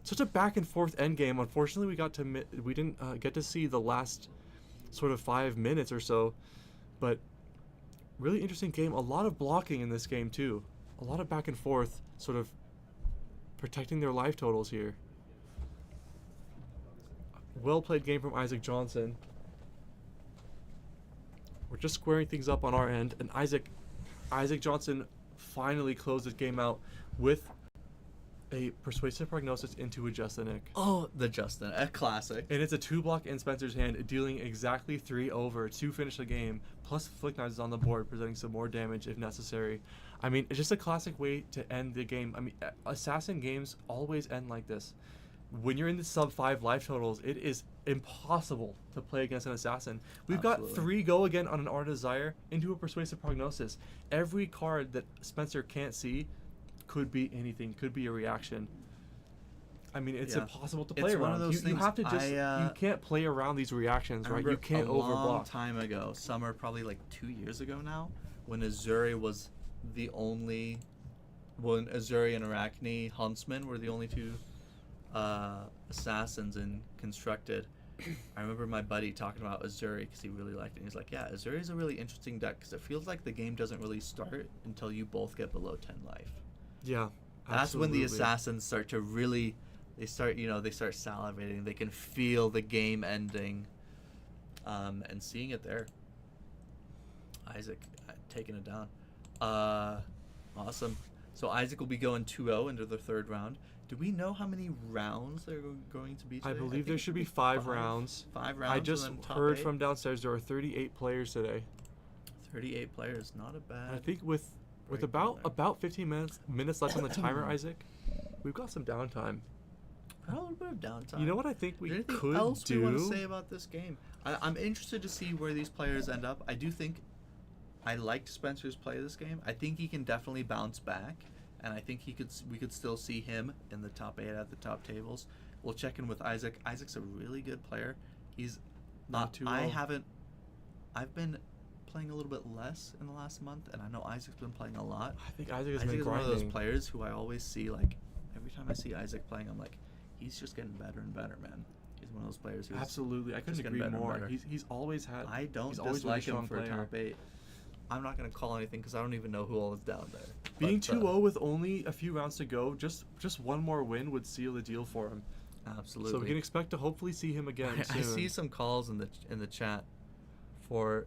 Such a back and forth end game. Unfortunately, we didn't get to see the last sort of 5 minutes or so, but really interesting game. A lot of blocking in this game too. A lot of back and forth, sort of protecting their life totals here. Well played game from Isaac Johnson. We're just squaring things up on our end, and Isaac Johnson finally closed this game out with a persuasive prognosis into a Justinic. Oh, the Justin, a classic. And it's a 2-block in Spencer's hand, dealing exactly 3 over to finish the game, plus Flick Knives is on the board, presenting some more damage if necessary. I mean, it's just a classic way to end the game. I mean, Assassin games always end like this. When you're in the sub 5 life totals, it is impossible to play against an Assassin. We've got 3 go again on an Art of Desire into a persuasive prognosis. Every card that Spencer can't see could be anything, could be a reaction. I mean, it's impossible to play It's around. one of those you things have to just, you can't play around these reactions, right? You can't a long overblock. time ago, summer, probably 2 years ago now, when Azuri was the only, when Azuri and Arachne Huntsman were the only 2 assassins in Constructed. I remember my buddy talking about Azuri because he really liked it. He's like, yeah, Azuri is a really interesting deck because it feels like the game doesn't really start until you both get below 10 life. Yeah. That's when the Absolutely. assassins start to really, they start salivating. They can feel the game ending, and seeing it there. Isaac taking it down. Awesome. So Isaac will be going 2-0 into the third round. Do we know how many rounds there are going to be today? I believe think there it should could be 5 rounds. 5 rounds. I just and then top heard 8. from downstairs there are 38 players today. 38 players, not a bad. I think with breakdown there. about 15 minutes left on the timer, Isaac, we've got some downtime. A little bit of downtime. You know what I think we Is there anything could else do? we want to say about this game? I'm interested to see where these players end up. I do think I liked Spencer's play this game. I think he can definitely bounce back, and I think we could still see him in the top 8 at the top tables. We'll check in with Isaac. Isaac's a really good player. He's Not too I low. haven't. I've been playing a little bit less in the last month, and I know Isaac's been playing a lot. I think Isaac has Isaac been is one of grinding. those players who I always see, like, every time I see Isaac playing, I'm like, he's just getting better and better, man. He's one of those players who's Absolutely, I just couldn't getting agree better and more. better. He's always had. I don't he's always been a dislike him strong for a player. top 8. I'm not going to call anything because I don't even know who all is down there. Being But, 2-0 with only a few rounds to go, just one more win would seal the deal for him. Absolutely. So we can expect to hopefully see him again soon. I see some calls in the chat for.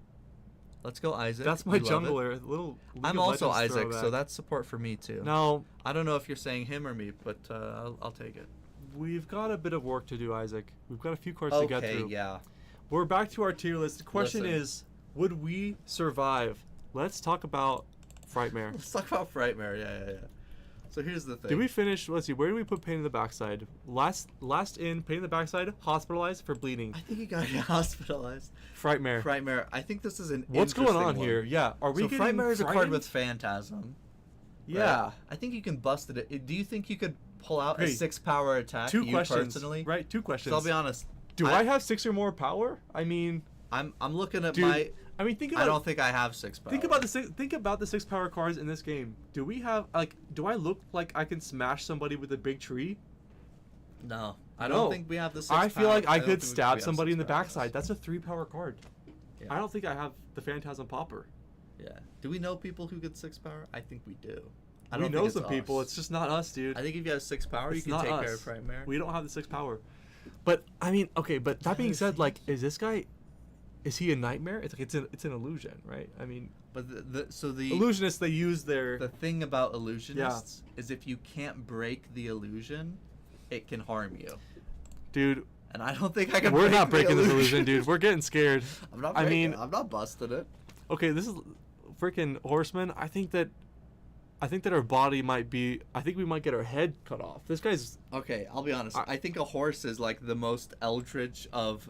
Let's go, Isaac. That's my We love it. jungler. Little. League I'm of also Legends Isaac, so throwback. that's support for me too. No, I don't know if you're saying him or me, but I'll take it. we've got a bit of work to do, Isaac. We've got a few cards to get through. yeah. We're back to our tier list. The question Listen. is, would we survive? Let's talk about Frightmare. Let's talk about Frightmare. Yeah. So here's the thing. Did we finish? Let's see. Where did we put pain in the backside? Last in pain in the backside, hospitalized for bleeding. I think he got hospitalized. Frightmare. Frightmare. I think this is an What's going interesting on one. here? Yeah. Are we So getting Frightmare is a card frightened? with Phantasm. Yeah. right? I think you can bust it. Do you think you could pull out a Okay. 6-power attack? Two you questions. personally? Right. 2 questions. So I'll be honest. Do I have 6 or more power? I mean, I'm looking at dude. my. I mean, think about. I don't think I have 6 power. Think about the 6 power cards in this game. Do we have do I look like I can smash somebody with a big tree? No, I No. don't think we have the 6 I feel power. like I don't could think we stab have somebody 6 in the power. backside. That's a 3 power card. Yeah. I don't think I have the Phantasm Popper. Yeah. Do we know people who get 6 power? I think we do. I We don't know think some it's people. us. It's just not us, dude. I think if you have 6 power, It's you not can take us. care of Frightmare. We don't have the 6 power. But I mean, okay. But that being said, like, is this guy? Is he a nightmare? It's like it's an illusion, right? I mean, But the illusionists, they use their. the thing about illusionists is if you can't break the illusion, it can harm you. Dude, And I don't think I can. we're break not the breaking this illusion, dude. We're getting scared. I'm not. I Breaking, mean- I'm not busting it. Okay, this is freaking Horseman. I think that our body might be. I think we might get our head cut off. This guy's. Okay, I'll be honest. I think a horse is like the most eldritch of,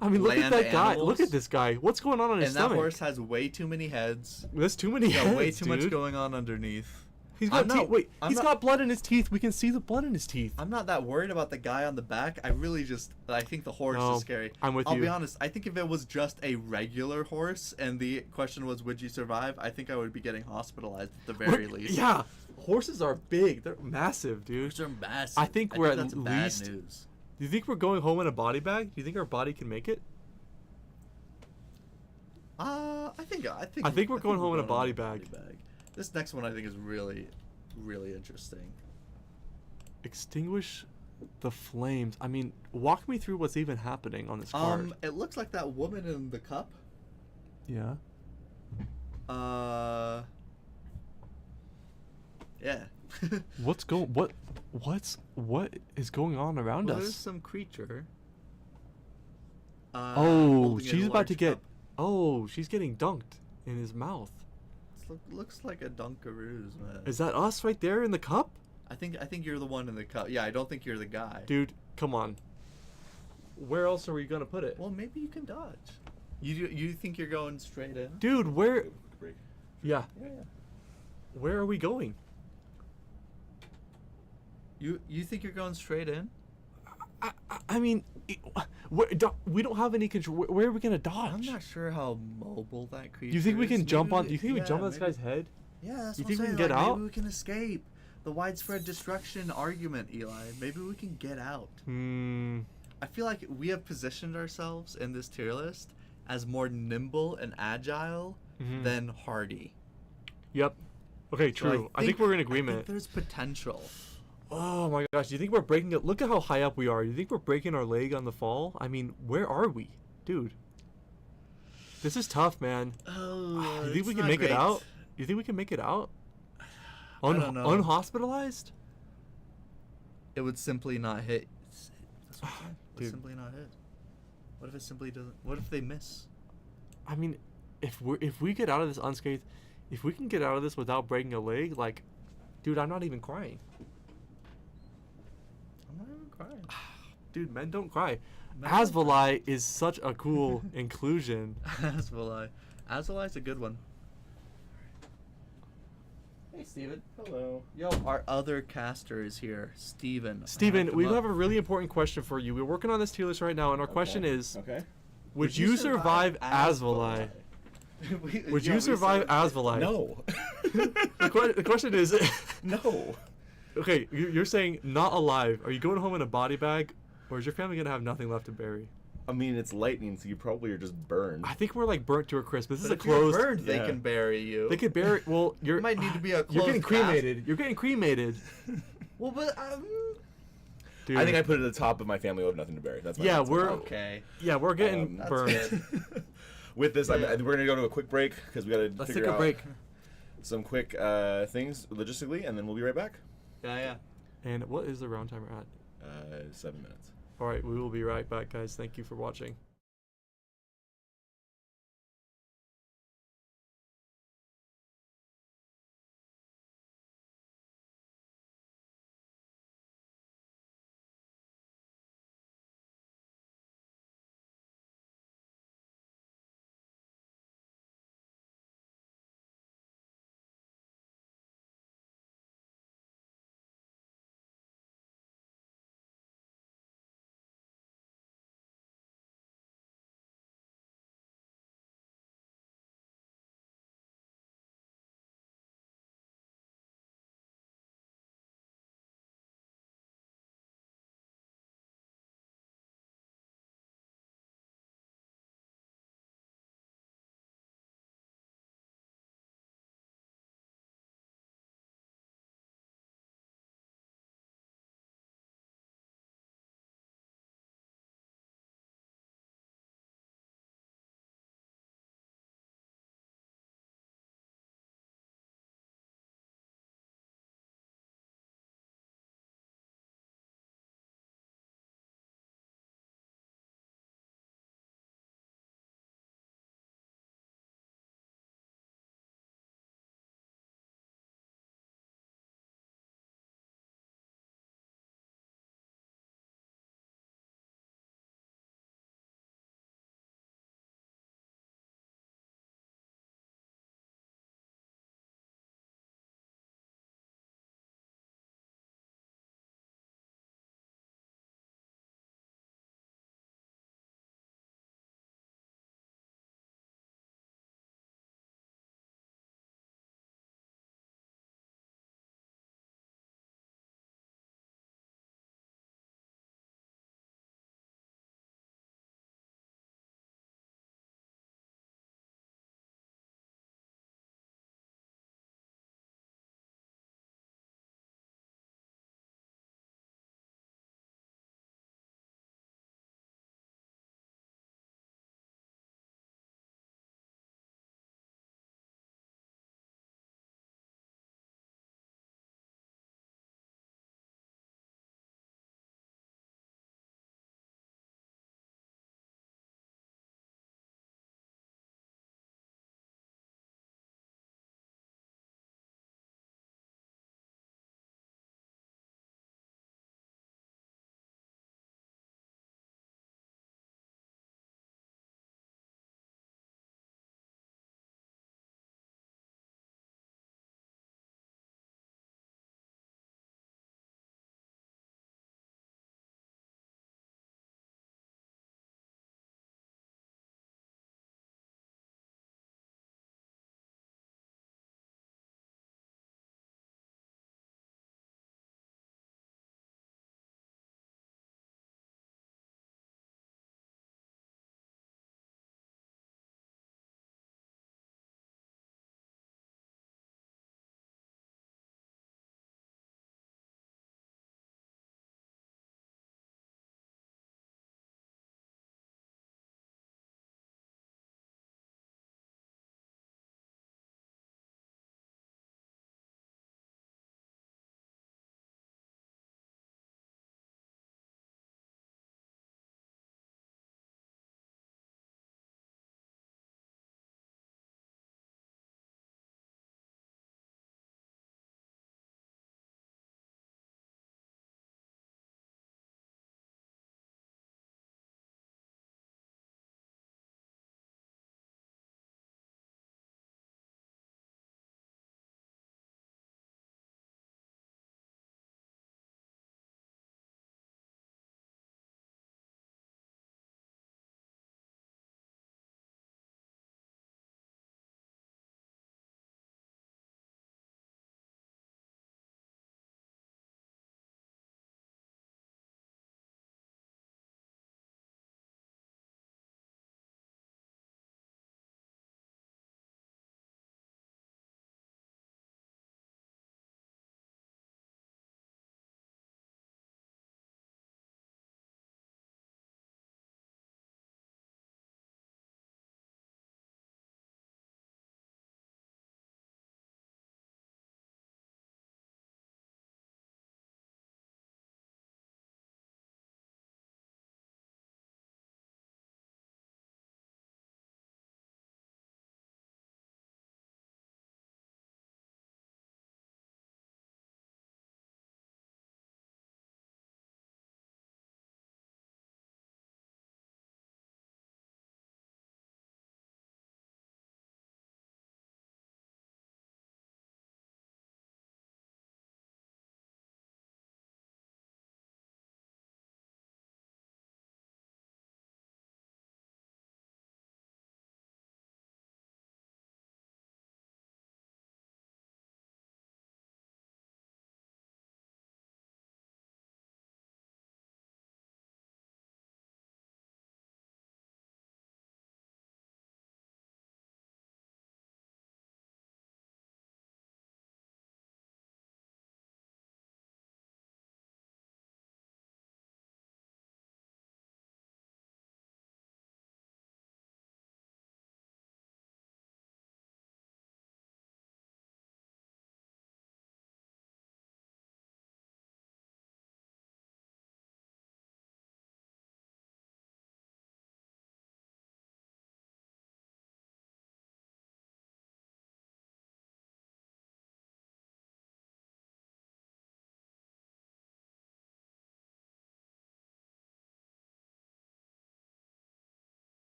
I mean, look at Land that guy. animals. Look at this guy. What's going on his and that stomach? horse has way too many heads. There's too many He's got heads, way too much dude. going on underneath. He's got I'm not- teeth. Wait, I'm he's not- got blood in his teeth. We can see the blood in his teeth. I'm not that worried about the guy on the back. I think the horse No, is scary. I'm with I'll you. be honest. I think if it was just a regular horse and the question was, would you survive? I think I would be getting hospitalized at the very least. Yeah, horses are big. They're massive, dude. Horses are massive. I think we're at that's bad least- news. Do you think we're going home in a body bag? Do you think our body can make it? I think. I think we're going home in a going body home bag. This next one I think is really, really interesting. Extinguish the flames. I mean, walk me through what's even happening on this card. It looks like that woman in the cup. Yeah. Yeah. What is going on around Well, there's us? some creature. Oh, holding a she's about large to get. cup. Oh, she's getting dunked in his mouth. Looks like a Dunkaroos, man. Is that us right there in the cup? I think you're the one in the cup. Yeah, I don't think you're the guy. Dude, come on. Where else are we gonna put it? Well, maybe you can dodge. You think you're going straight in? Dude, where? Break. Yeah. Yeah. Where are we going? You think you're going straight in? I mean, we don't have any control. Where are we gonna dodge? I'm not sure how mobile that creature Do you think we is. can jump Maybe on? Do you think we jump on this maybe- guy's head? Yeah, that's You what think we I'm can saying. get like, out? Maybe we can escape the widespread destruction argument, Eli. Maybe we can get out. Hmm. I feel like we have positioned ourselves in this tier list as more nimble and agile Mhm. than hardy. Yep. Okay, So true. I think we're in agreement. I think there's potential. Oh my gosh, do you think we're breaking it? Look at how high up we are. Do you think we're breaking our leg on the fall? I mean, where are we? Dude. This is tough, man. Oh, You think we can make it out? You think we can make it out? I don't know. Unhospitalized? It would simply not hit. That's what I'm saying. It would Dude. simply not hit. What if it simply doesn't? What if they miss? I mean, if we get out of this unscathed, if we can get out of this without breaking a leg, like, dude, I'm not even crying. I'm not even crying. Dude, men don't cry. Men don't Asvali is such a cool inclusion. Asvali. Asvali's a good one. Hey, Steven. Hello. Yo, our other caster is here, Steven. Steven, we have a really important question for you. We're working on this tier list right now, and our question is, Okay. would you survive Asvali? Would you survive Asvali? No. The question is, No. okay, you're saying not alive. Are you going home in a body bag, or is your family going to have nothing left to bury? I mean, it's lightning, so you probably are just burned. I think we're like burnt to a crisp. This is a If you're closed. burned, they Yeah. can bury you. They could bury. Well, You might need to be a You're getting closed cremated. You're getting cremated. Well, but Dude. I think I put it at the top of my family will have nothing to bury. That's my Yeah, answer. we're okay. we're getting That's burned. good. With this, Yeah. I think we're gonna go to a quick break because we gotta Let's figure take a out break. some quick things logistically, and then we'll be right back. Yeah. And what is the round timer at? 7 minutes. All right, we will be right back, guys. Thank you for watching.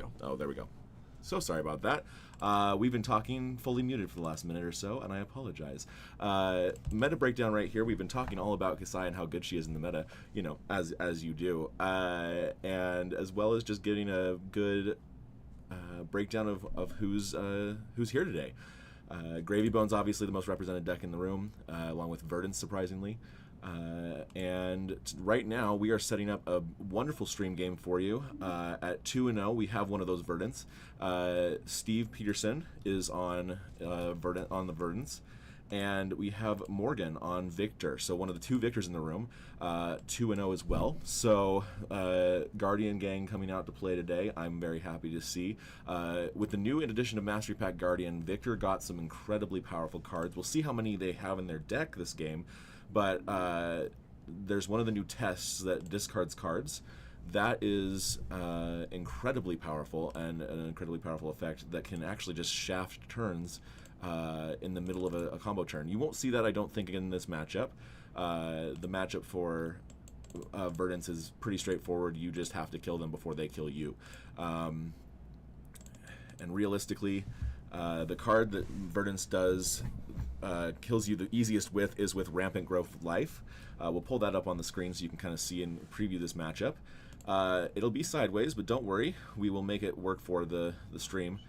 go. Oh, there we go. So sorry about that. We've been talking fully muted for the last minute or so, and I apologize. Meta breakdown right here. We've been talking all about Kasai and how good she is in the meta, as you do, and as well as just getting a good breakdown of who's here today. Gravy Bone's obviously the most represented deck in the room, along with Verdance, surprisingly. And right now we are setting up a wonderful stream game for you. At 2-0, we have one of those Verdants. Steve Peterson is on the Verdants, and we have Morgan on Victor. So one of the two Victors in the room, 2-0 as well. So Guardian Gang coming out to play today. I'm very happy to see. With the new addition of Mastery Pack Guardian, Victor got some incredibly powerful cards. We'll see how many they have in their deck this game. But there's one of the new tests that discards cards. That is incredibly powerful, and an incredibly powerful effect that can actually just shaft turns in the middle of a combo turn. You won't see that, I don't think, in this matchup. The matchup for Verdance is pretty straightforward. You just have to kill them before they kill you. And realistically, the card that Verdance does kills you the easiest with is with Rampant Growth Life. We'll pull that up on the screen so you can kind of see and preview this matchup. It'll be sideways, but don't worry, we will make it work for the stream.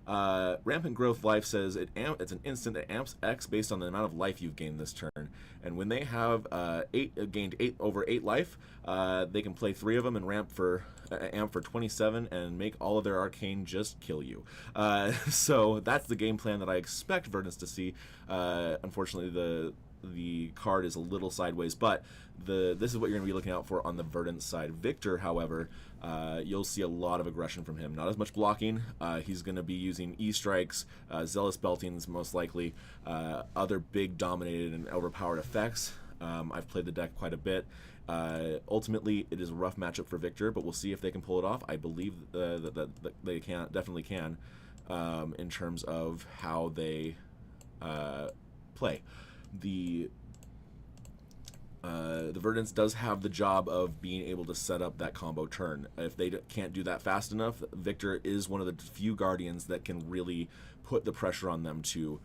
Rampant Growth Life says it's an instant that amps X based on the amount of life you've gained this turn. And when they have gained 8 over 8 life, they can play 3 of them and amp for 27 and make all of their arcane just kill you. So that's the game plan that I expect Verdance to see. Unfortunately, the card is a little sideways, but this is what you're going to be looking out for on the Verdance side. Victor, however, you'll see a lot of aggression from him. Not as much blocking. He's going to be using E-strikes, Zealous Beltings most likely, other big dominated and overpowered effects. I've played the deck quite a bit. Ultimately, it is a rough matchup for Victor, but we'll see if they can pull it off. I believe that they definitely can, in terms of how they play. The Verdance does have the job of being able to set up that combo turn. If they can't do that fast enough, Victor is one of the few Guardians that can really put the pressure on them to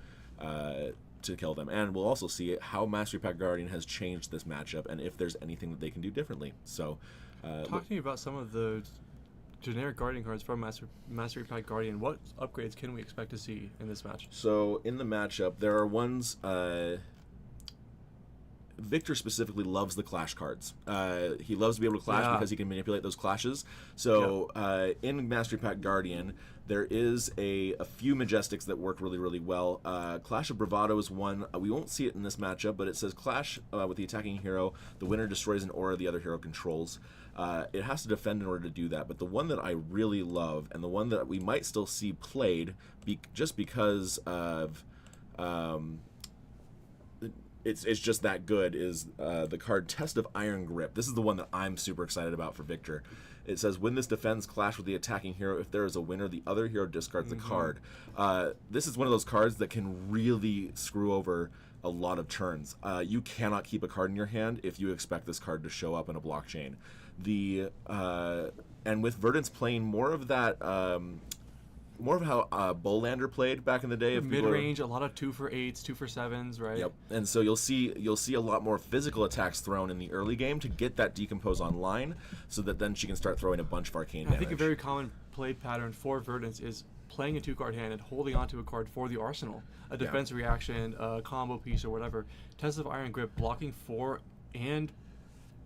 kill them. And we'll also see how Mastery Pack Guardian has changed this matchup and if there's anything that they can do differently. So, talk to me about some of the generic Guardian cards from Mastery Pack Guardian. What upgrades can we expect to see in this match? So in the matchup, there are ones. Victor specifically loves the clash cards. He loves to be able to clash because he can manipulate those clashes. So in Mastery Pack Guardian, there is a few Majestics that work really, really well. Clash of Bravado is one. We won't see it in this matchup, but it says clash with the attacking hero. The winner destroys an aura the other hero controls. It has to defend in order to do that. But the one that I really love, and the one that we might still see played just because of... It's just that good, is the card Test of Iron Grip. This is the one that I'm super excited about for Victor. It says, when this defends clash with the attacking hero, if there is a winner, the other hero discards the card. This is one of those cards that can really screw over a lot of turns. You cannot keep a card in your hand if you expect this card to show up in a blockchain. And with Verdance playing more of that... more of how Bolander played back in the day. Mid-range, a lot of 2-for-8s, 2-for-7s, right? Yep. And so you'll see a lot more physical attacks thrown in the early game to get that Decompose online, so that then she can start throwing a bunch of arcane damage. I think a very common play pattern for Verdance is playing a 2-card hand and holding onto a card for the arsenal, a defense reaction, a combo piece, or whatever. Test of Iron Grip, blocking 4 and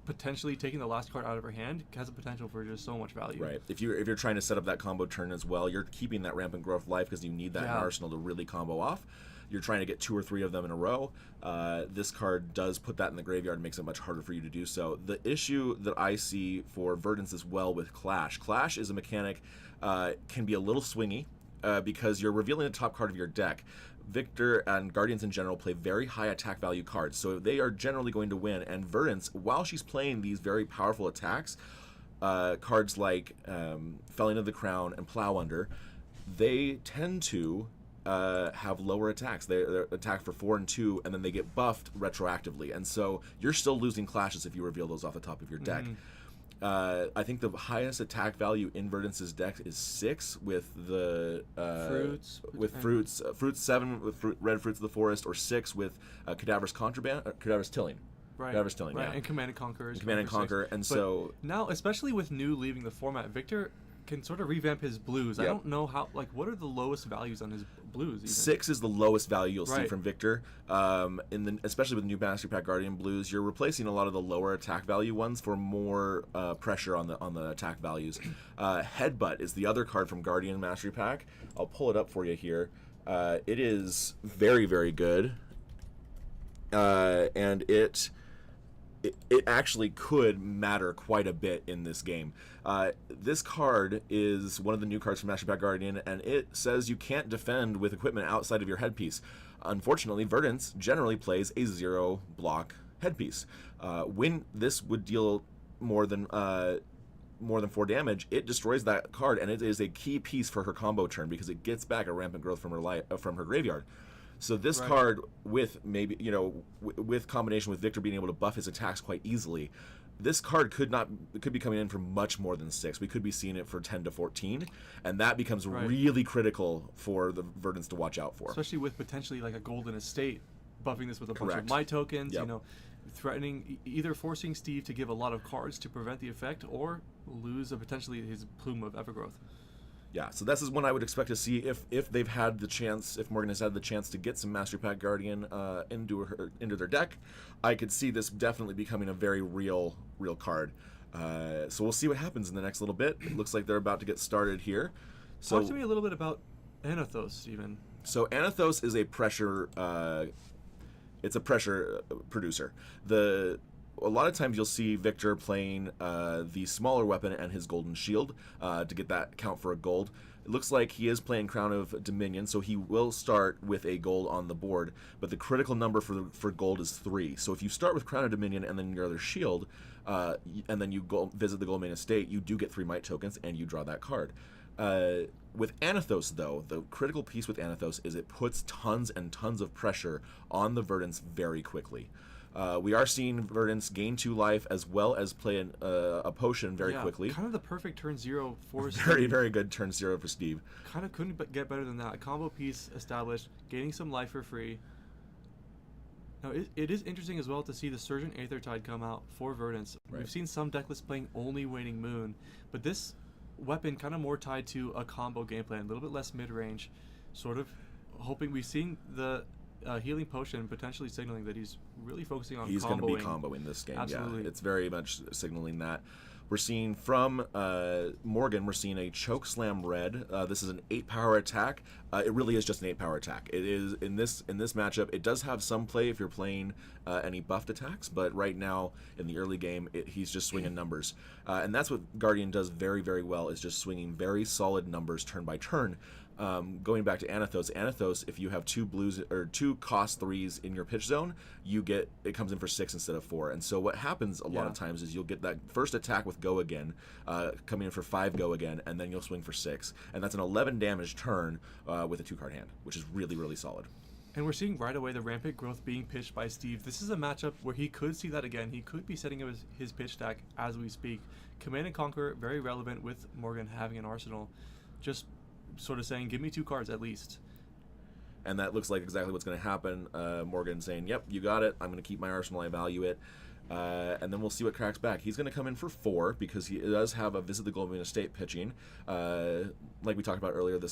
potentially taking the last card out of her hand has a potential for just so much value. Right. If you're trying to set up that combo turn as well, you're keeping that Rampant Growth Life because you need that in arsenal to really combo off. You're trying to get 2 or 3 of them in a row. This card does put that in the graveyard and makes it much harder for you to do so. The issue that I see for Verdance as well with Clash. Clash is a mechanic, can be a little swingy because you're revealing the top card of your deck. Victor and Guardians in general play very high attack value cards, so they are generally going to win. And Verdance, while she's playing these very powerful attacks, cards like Felling of the Crown and Plow Under, they tend to have lower attacks. They're attack for 4 and 2, and then they get buffed retroactively. And so you're still losing clashes if you reveal those off the top of your deck. I think the highest attack value in Verdance' deck is 6 with the Fruits. fruits 7 with red fruits of the forest, or 6 with Cadaver's Contraband, Cadaver's Tilling. Right. Cadaver's Tilling, right. yeah. And Command and Conquer. Command and Conquer, and but so now, especially with New leaving the format, Victor can sort of revamp his blues. I Yep. don't know how. Like, what are the lowest values on his blues? Even? 6 is the lowest value you'll see Right. from Victor. Especially with the new Mastery Pack Guardian blues, you're replacing a lot of the lower attack value ones for more pressure on the attack values. Headbutt is the other card from Guardian Mastery Pack. I'll pull it up for you here. It is very, very good, and it actually could matter quite a bit in this game. This card is one of the new cards from Master Pack Guardian, and it says you can't defend with equipment outside of your headpiece. Unfortunately, Verdance generally plays a 0 block headpiece. When this would deal more than 4 damage, it destroys that card, and it is a key piece for her combo turn because it gets back a rampant growth from her graveyard. So this card, with maybe with combination with Victor being able to buff his attacks quite easily, this card could be coming in for much more than 6. We could be seeing it for 10 to 14, and that becomes really critical for the Verdance to watch out for. Especially with potentially like a Golden Estate buffing this with a bunch of Correct. Might tokens. Yep. Threatening, either forcing Steve to give a lot of cards to prevent the effect, or lose potentially his plume of Evergrowth. Yeah, so this is one I would expect to see if they've had the chance, if Morgan has had the chance to get some Mastery Pack Guardian into their deck. I could see this definitely becoming a very real card. So we'll see what happens in the next little bit. It looks like they're about to get started here. So Talk to me a little bit about Anathos, Stephen. So Anathos is a pressure. It's a pressure producer. A lot of times you'll see Victor playing the smaller weapon and his golden shield to get that count for a gold. It looks like he is playing Crown of Dominion, so he will start with a gold on the board, but the critical number for gold is 3. So if you start with Crown of Dominion and then your other shield, and then you go visit the Goldmane Estate, you do get 3 Might tokens and you draw that card. With Anathos, though, the critical piece with Anathos is it puts tons and tons of pressure on the Verdance very quickly. We are seeing Verdance gain 2 life as well as play a potion very quickly. Kind of the perfect turn 0 for Steve. Very, very good turn 0 for Steve. Kind of couldn't get better than that. A combo piece established, gaining some life for free. Now, it is interesting as well to see the Surgeon Aethertide come out for Verdance. Right. We've seen some decklists playing only Waning Moon, but this weapon kind of more tied to a combo game plan, a little bit less mid-range, sort of hoping we've seen the healing potion potentially signaling that he's really focusing on He's comboing. going to be comboing this game. Absolutely. Yeah, it's very much signaling that. We're seeing from Morgan, we're seeing a Choke Slam red. This is an 8-power attack. It really is just an 8-power attack. It is in this matchup. It does have some play if you're playing any buffed attacks, but right now in the early game, he's just swinging numbers, and that's what Guardian does very, very well. Is just swinging very solid numbers turn by turn. Going back to Anathos, if you have 2 blues or 2 cost 3s in your pitch zone, it comes in for 6 instead of 4. And so what happens a lot of times is you'll get that first attack with Go Again, coming in for 5 Go Again, and then you'll swing for 6. And that's an 11 damage turn with a 2-card hand, which is really, really solid. And we're seeing right away the rampant growth being pitched by Steve. This is a matchup where he could see that again. He could be setting up his pitch stack as we speak. Command and Conquer, very relevant with Morgan having an arsenal. Just sort of saying, give me 2 cards at least. And that looks like exactly what's going to happen. Morgan saying, yep, you got it. I'm going to keep my arsenal. I value it. And then we'll see what cracks back. He's going to come in for 4 because he does have a Visit the Goldmane Estate pitching. Like we talked about earlier, the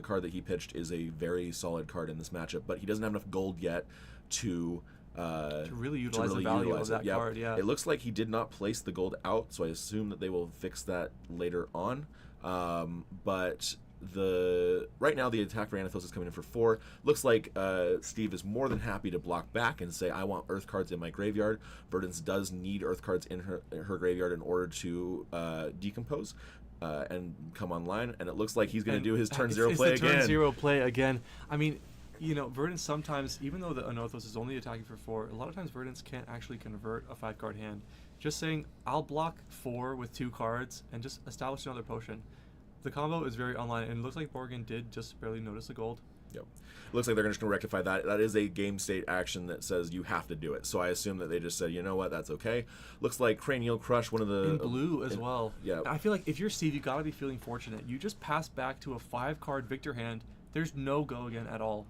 card that he pitched is a very solid card in this matchup, but he doesn't have enough gold yet to really utilize the value of that card. Yeah, it looks like he did not place the gold out, so I assume that they will fix that later on. But right now the attack for Anathos is coming in for 4. Looks like Steve is more than happy to block back and say, I want Earth cards in my graveyard. Verdance does need Earth cards in her graveyard in order to decompose and come online, and it looks like he's going to do his turn 0 play again. Turn 0 play again. I mean, Verdance sometimes, even though the Anathos is only attacking for 4, a lot of times Verdance can't actually convert a 5-card hand. Just saying, I'll block 4 with 2 cards and just establish another potion. The combo is very online, and it looks like Morgan did just barely notice the gold. Yep. Looks like they're just going to rectify that. That is a game state action that says you have to do it. So I assume that they just said, you know what, that's okay. Looks like Cranial Crush, one of the... In blue as well. Yeah. I feel like if you're Steve, you got to be feeling fortunate. You just pass back to a 5-card Victor hand. There's no go again at all.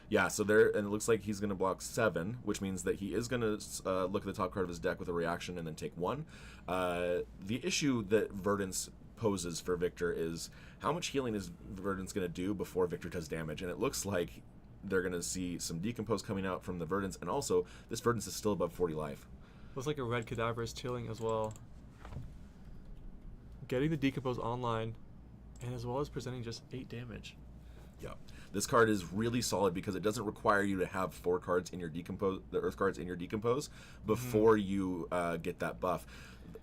Yeah, so there, and it looks like he's going to block 7, which means that he is going to look at the top card of his deck with a reaction and then take 1. The issue that Verdance poses for Victor is how much healing is Verdance going to do before Victor does damage, and it looks like they're going to see some Decompose coming out from the Verdance, and also this Verdance is still above 40 life. Looks like a red Cadaver is chilling as well. Getting the Decompose online, and as well as presenting just 8 damage. Yeah. This card is really solid because it doesn't require you to have 4 cards in your Decompose, the Earth cards in your Decompose, before you get that buff.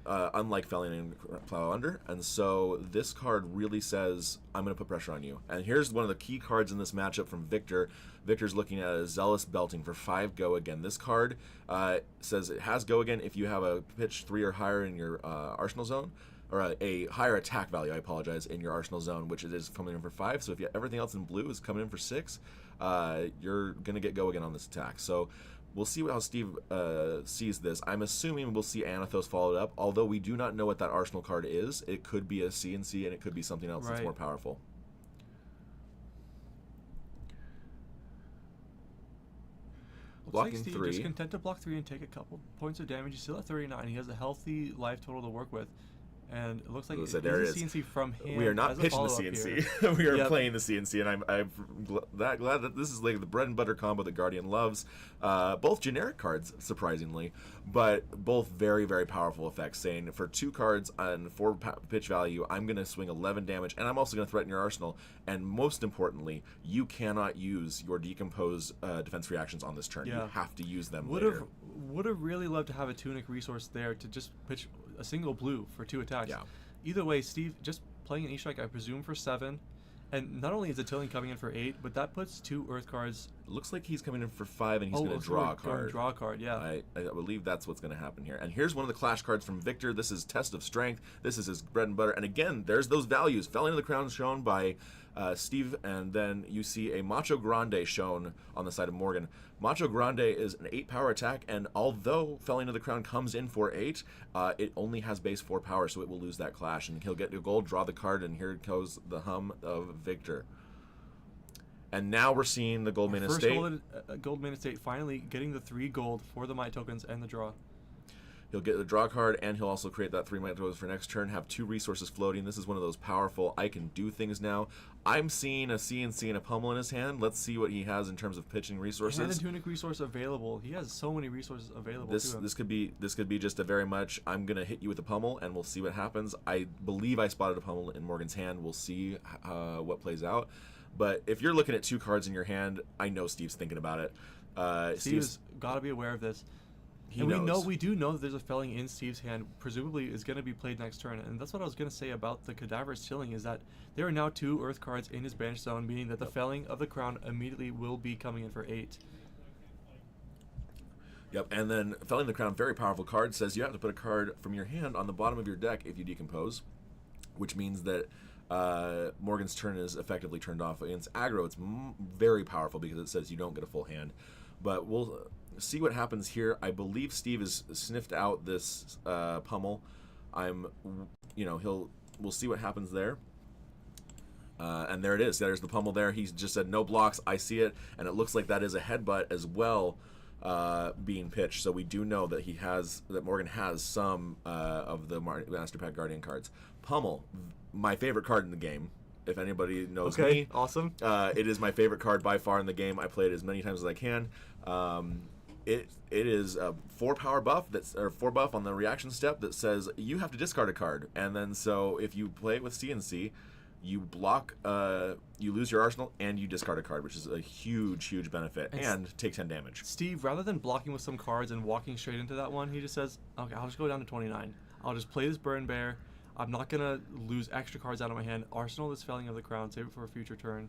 Unlike Felling and Plow Under, and so this card really says, I'm going to put pressure on you. And here's one of the key cards in this matchup from Victor. Victor's looking at a Zealous Belting for 5 Go Again. This card says it has Go Again if you have a pitch 3 or higher in your Arsenal zone, or a higher attack value, I apologize, in your Arsenal zone, which it is coming in for 5. So if you, everything else in blue is coming in for 6, you're going to get Go Again on this attack. So we'll see how Steve sees this. I'm assuming we'll see Anathos followed up, although we do not know what that Arsenal card is. It could be a CNC, and it could be something else that's more powerful. Blocking like Steve 3. just content to block 3 and take a couple points of damage. He's still at 39. He has a healthy life total to work with. And it looks like it's a CNC from him. We are not pitching the CNC. We are playing the CNC, and I'm glad that this is like the bread and butter combo that Guardian loves. Both generic cards, surprisingly, but both very, very powerful effects. Saying for 2 cards and 4 pitch value, I'm going to swing 11 damage, and I'm also going to threaten your arsenal. And most importantly, you cannot use your Decompose defense reactions on this turn. Yeah. You have to use them later. Would have really loved to have a Tunic resource there to just pitch a single blue for 2 attacks. Yeah. Either way, Steve just playing an E-Strike, I presume, for 7. And not only is the Tilling coming in for 8, but that puts 2 Earth cards. It looks like he's coming in for 5, and he's going to draw a card. Draw a card, yeah. I believe that's what's going to happen here. And here's one of the clash cards from Victor. This is Test of Strength. This is his bread and butter. And again, there's those values. Felling of the Crown shown by Steve, and then you see a Macho Grande shown on the side of Morgan. Macho Grande is an 8 power attack, and although Felling of the Crown comes in for 8, it only has base 4 power, so it will lose that clash. And he'll get a gold, draw the card, and here goes the hum of Victor. And now we're seeing the Gold Main Estate. Gold Main Estate finally getting the 3 gold for the Might tokens and the draw. He'll get the draw card, and he'll also create that 3 Might tokens for next turn, have 2 resources floating. This is one of those powerful, I can do things now. I'm seeing a CNC and a pummel in his hand. Let's see what he has in terms of pitching resources. And a Tunic resource available. He has so many resources available to him. This could be just a very much, I'm going to hit you with a pummel, and we'll see what happens. I believe I spotted a pummel in Morgan's hand. We'll see what plays out. But if you're looking at 2 cards in your hand, I know Steve's thinking about it. Steve's got to be aware of this. We do know that there's a Felling in Steve's hand, presumably is going to be played next turn. And that's what I was going to say about the Cadaver's Chilling, is that there are now 2 Earth cards in his bench zone, meaning that the Felling of the Crown immediately will be coming in for 8. Yep, and then Felling the Crown, very powerful card, says you have to put a card from your hand on the bottom of your deck if you decompose, which means that Morgan's turn is effectively turned off. Against aggro, it's very powerful because it says you don't get a full hand. But we'll see what happens here. I believe Steve has sniffed out this pummel. We'll see what happens there. And there it is. There's the pummel there. He's just said no blocks. I see it, and it looks like that is a headbutt as well being pitched. So we do know that Morgan has some of the Master Pack Guardian cards. Pummel, my favorite card in the game. If anybody knows me, awesome. It is my favorite card by far in the game. I play it as many times as I can. It is a 4 power buff or 4 buff on the reaction step that says you have to discard a card, and then so if you play it with CNC, you block, you lose your arsenal, and you discard a card, which is a huge benefit, and take 10 damage. Steve, rather than blocking with some cards and walking straight into that one, he just says, okay, I'll just go down to 29. I'll just play this Burn Bear. I'm not going to lose extra cards out of my hand. Arsenal is Felling of the Crown. Save it for a future turn.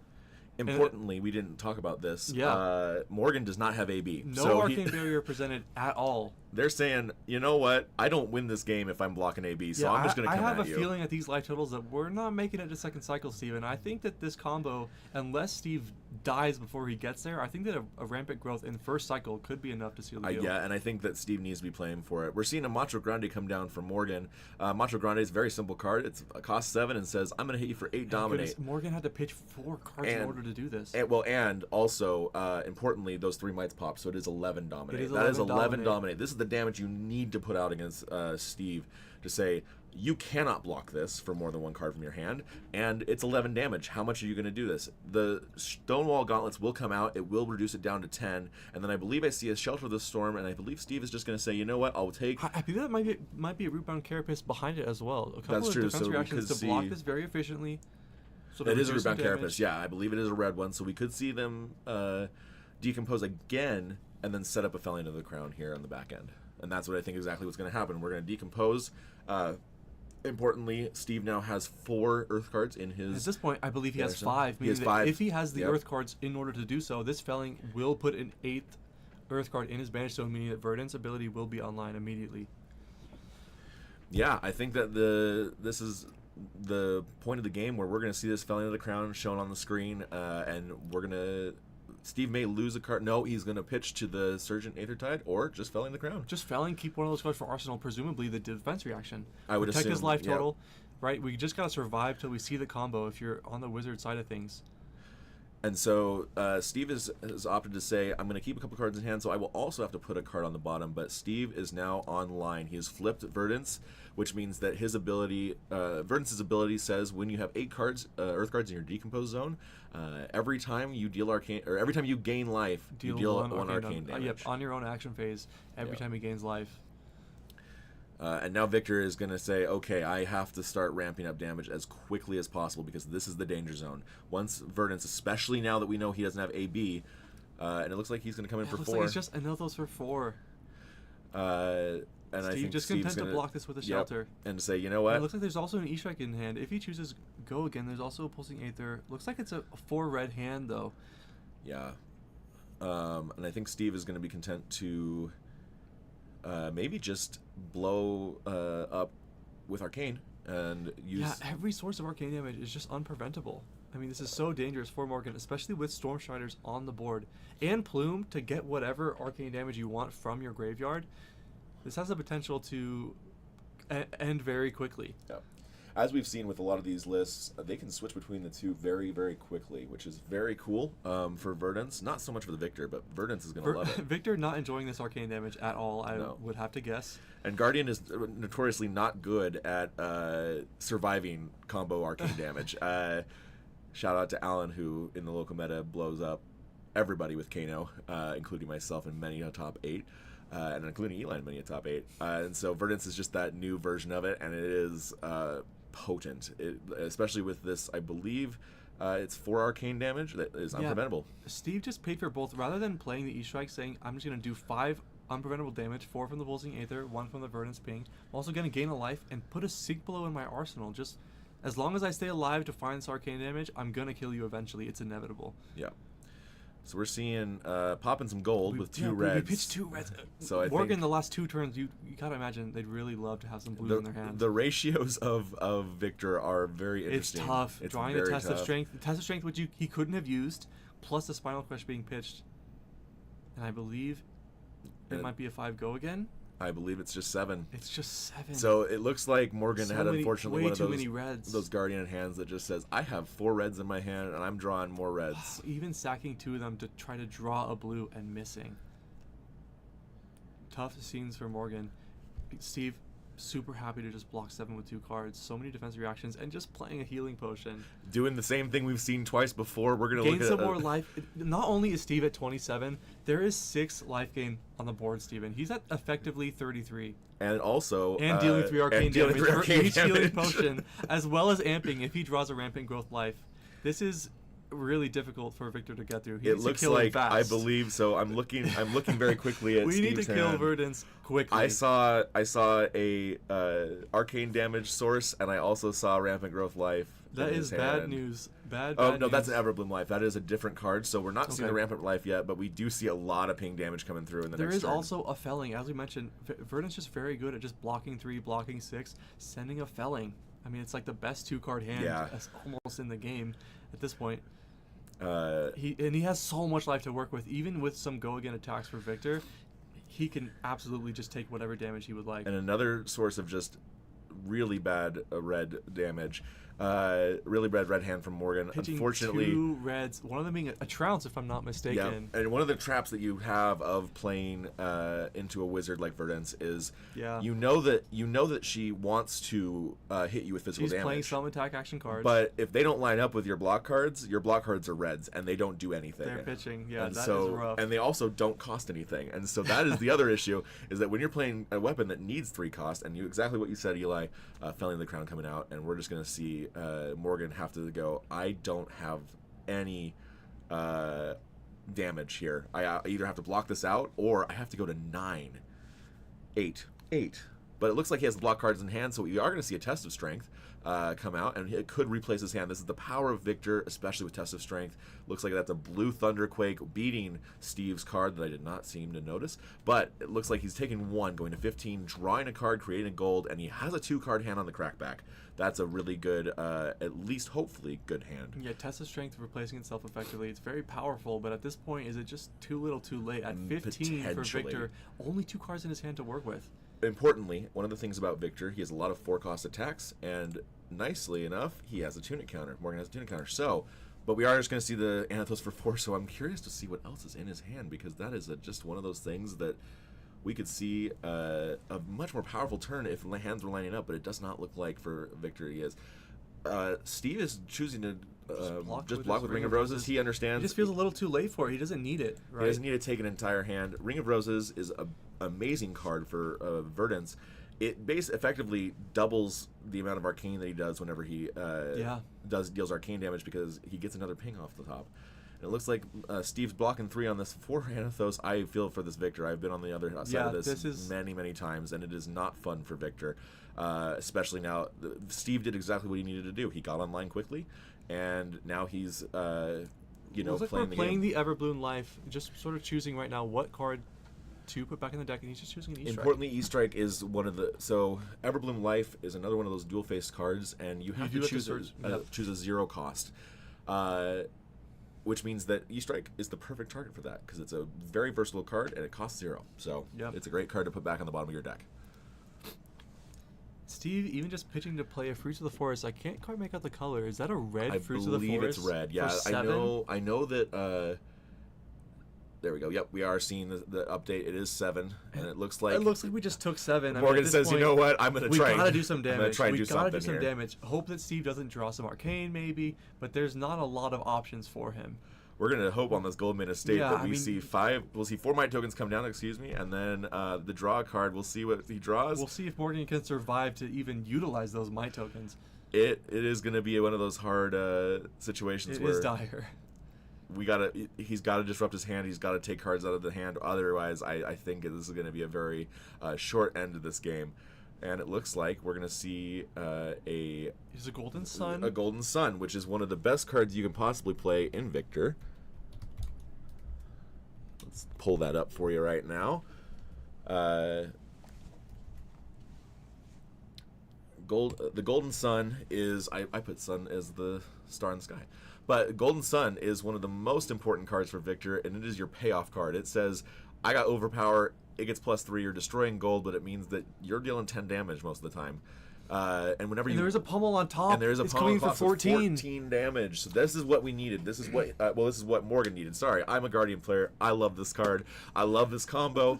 Importantly, we didn't talk about this. Yeah. Morgan does not have AB. No Arcane Barrier presented at all. They're saying, you know what? I don't win this game if I'm blocking AB, so I'm just going to come at you. I have a feeling at these life totals that we're not making it to second cycle, Steven. I think that this combo, unless Steve dies before he gets there, I think that a rampant growth in first cycle could be enough to seal the deal. Yeah, and I think that Steve needs to be playing for it. We're seeing a Macho Grande come down from Morgan. Macho Grande is a very simple card. It's a cost 7 and says, I'm going to hit you for 8 dominate. Goodness, Morgan had to pitch 4 cards in order to do this. And also, importantly, those 3 mites pop, so it is 11 dominate. That is 11 dominate. This is the damage you need to put out against Steve to say, you cannot block this for more than 1 card from your hand, and it's 11 damage. How much are you going to do this? The Stonewall Gauntlets will come out. It will reduce it down to 10, and then I believe I see a Shelter of the Storm, and I believe Steve is just going to say, you know what, I'll take... I think that might be a Rootbound Carapace behind it as well. A couple That's of true, defense so we reactions could to block see- this very efficiently. So It is a reduce some Rootbound damage. Carapace, yeah. I believe it is a red one, so we could see them decompose again and then set up a Felling of the Crown here on the back end. And that's what I think exactly what's going to happen. We're going to decompose... Importantly, Steve now has 4 Earth cards in his... At this point, I believe he has Anderson. 5. He has Meaning that 5. if he has the Yep. Earth cards in order to do so, this Felling will put an 8th Earth card in his banish zone, meaning that Verdant's ability will be online immediately. Yeah, I think that this is the point of the game where we're going to see this Felling of the Crown shown on the screen, and we're going to... Steve may lose a card. No, he's going to pitch to the Surgent Aethertide or just Felling the Crown. Just Felling, keep one of those cards for Arsenal, presumably the defense reaction. I would Protect his assume, life yeah. total, right? We just got to survive till we see the combo if you're on the Wizard side of things. And so Steve has opted to say, I'm going to keep a couple cards in hand, so I will also have to put a card on the bottom. But Steve is now online. He has flipped Verdance, which means that his ability, Verdance's ability says when you have 8 cards, Earth cards in your Decomposed zone, every time you deal arcane, or every time you gain life, you deal 1 arcane damage. Yep, on your own action phase, every Yep. time he gains life. And now Victor is going to say, okay, I have to start ramping up damage as quickly as possible because this is the danger zone. Once Verdance, especially now that we know he doesn't have AB, and it looks like he's going to come in It for looks 4. like it's just Anilthos for 4. And I Steve think just Steve's content to gonna, block this with a yep, Shelter. and to say, you know And what? it looks like there's also an E-Strike in hand. If he chooses Go again, there's also a Pulsing Aether. Looks like it's a 4 red hand, though. Yeah. And I think Steve is going to be content to maybe just blow up with Arcane and use... Yeah, every source of arcane damage is just unpreventable. I mean, this is so dangerous for Morgan, especially with Storm Striders on the board. And Plume to get whatever arcane damage you want from your graveyard. This has the potential to end very quickly. Yeah. As we've seen with a lot of these lists, they can switch between the two very, very quickly, which is very cool for Verdance. Not so much for the Victor, but Verdance is going to love it. Victor not enjoying this arcane damage at all, I No. would have to guess. And Guardian is notoriously not good at surviving combo arcane damage. Shout out to Alan, who in the local meta blows up everybody with Kano, including myself and many a top 8. And including Eli in many a top 8. And so Verdance is just that new version of it, and it is potent. Especially with this, I believe it's 4 arcane damage that is unpreventable. Steve just paid for both. Rather than playing the E-Strike, saying, I'm just going to do 5 unpreventable damage, 4 from the Pulsing Aether, 1 from the Verdance Ping. I'm also going to gain a life and put a Seek Blow in my arsenal. Just as long as I stay alive to find this arcane damage, I'm going to kill you eventually. It's inevitable. Yeah. So we're seeing popping some gold with 2 We reds. pitched 2 reds. So I Morgan, think the last 2 turns, you gotta imagine they'd really love to have some blues in their hands. the ratios of Victor are very It's interesting. tough. It's Drawing the very test of tough. strength, which he couldn't have used, plus the Spinal Crush being pitched, and I believe it And- might be a 5 go again. I believe it's just 7. It's just 7. So it looks like Morgan So had many- unfortunately way one of too those many reds. those Guardian hands that just says, I have 4 reds in my hand and I'm drawing more reds. Even sacking 2 of them to try to draw a blue and missing. Tough scenes for Morgan. Steve, super happy to just block 7 with 2 cards. So many defense reactions and just playing a healing potion. Doing the same thing we've seen twice before. We're gonna Gain look some at more life. Not only is Steve at 27, there is 6 life gain on the board, Steven. He's at effectively 33. and also And dealing 3 arcane and dealing damage 3 for arcane each healing damage. potion, as well as amping if he draws a rampant growth life. This is really difficult for Victor to get through. He It needs to looks kill him like fast. I believe so. I'm looking very quickly at We need to Steve's kill hand. Verdance quickly. I saw a arcane damage source, and I also saw rampant growth life. That in is his bad hand. news. Bad Oh bad no, that's news. an Everbloom life. That is a different card. So we're not seeing Okay. the rampant life yet, but we do see a lot of ping damage coming through in the There next is turn. also a felling, as we mentioned. Verdant's just very good at just blocking 3, blocking 6, sending a felling. I mean, it's like the best 2-card hand Yeah. that's almost in the game at this point. He has so much life to work with. Even with some go again attacks for Victor, he can absolutely just take whatever damage he would like. And another source of just really bad red damage. Really bad red hand from Morgan. Pitching Unfortunately, 2 reds, one of them being a trounce, if I'm not mistaken. Yeah, and one of the traps that you have of playing into a wizard like Verdance is you know that she wants to hit you with physical damage. She's playing some attack action cards. But if they don't line up with your block cards are reds and they don't do anything. They're pitching, yeah, and that so, is rough. And they also don't cost anything. And so that is the other issue, is that when you're playing a weapon that needs 3 cost, and exactly what you said, Eli, Felling of the Crown coming out, and we're just going to see Morgan have to go, I don't have any damage here. I either have to block this out or I have to go to 9. 8. But it looks like he has the block cards in hand, so we are going to see a Test of Strength come out, and it could replace his hand. This is the power of Victor, especially with Test of Strength. Looks like that's a blue Thunderquake beating Steve's card that I did not seem to notice. But it looks like he's taking 1, going to 15, drawing a card, creating a gold, and he has a 2-card hand on the crackback. That's a really good, at least hopefully, good hand. Yeah, Test of Strength replacing itself effectively. It's very powerful, but at this point, is it just too little too late? At 15 for Victor, only 2 cards in his hand to work with. Importantly, one of the things about Victor, he has a lot of 4-cost attacks, and nicely enough, he has a tunic counter. Morgan has a tunic counter. So, but we are just going to see the Anathos for 4, so I'm curious to see what else is in his hand, because that is just one of those things that we could see a much more powerful turn if the hands were lining up, but it does not look like for Victor he is. Steve is choosing to just block with Ring of Roses. He understands. He just feels a little too late for it. He doesn't need it, right? He doesn't need to take an entire hand. Ring of Roses is an amazing card for Verdance. It effectively doubles the amount of arcane that he does whenever he deals arcane damage, because he gets another ping off the top. And it looks like Steve's blocking 3 on this 4 Anathos. I feel for this Victor. I've been on the other side of this many times, and it is not fun for Victor. Especially now, Steve did exactly what he needed to do. He got online quickly, and now he's playing the Everbloom Life, just sort of choosing right now what card to put back in the deck, and he's just choosing an E-Strike. Importantly, E-Strike is one of the... So, Everbloom Life is another one of those dual-faced cards, and you have to choose a 0 cost. Which means that E-Strike is the perfect target for that, because it's a very versatile card, and it costs 0. So, it's a great card to put back on the bottom of your deck. Steve, even just pitching to play a Fruits of the Forest, I can't quite make out the color. Is that a red Fruits of the Forest? I believe it's red. Yeah, I know that... there we go. Yep, we are seeing the update. It is 7, and it looks like we just took 7. Morgan says, "You know what? I'm going to try. We gotta do some damage. I'm gonna try and we do gotta do something some here." damage. Hope that Steve doesn't draw some arcane, maybe. But there's not a lot of options for him. We're gonna hope on this Goldman Estate that we see 5. We'll see 4 Might tokens come down. Excuse me, and then the draw card. We'll see what he draws. We'll see if Morgan can survive to even utilize those Might tokens. It is gonna be one of those hard situations where it is dire. He's got to disrupt his hand. He's got to take cards out of the hand. Otherwise, I think this is going to be a very short end of this game. And it looks like we're going to see Is a Golden Sun? A Golden Sun, which is one of the best cards you can possibly play in Victor. Let's pull that up for you right now. The Golden Sun is... I put Sun as the star in the sky. But Golden Sun is one of the most important cards for Victor, and it is your payoff card. It says, I got overpower, it gets +3, you're destroying gold, but it means that you're dealing 10 damage most of the time. And there's a pummel on top. And there's a pummel coming on top for 14. 14 damage. So this is what we needed. This is what this is what Morgan needed. Sorry, I'm a Guardian player. I love this card. I love this combo.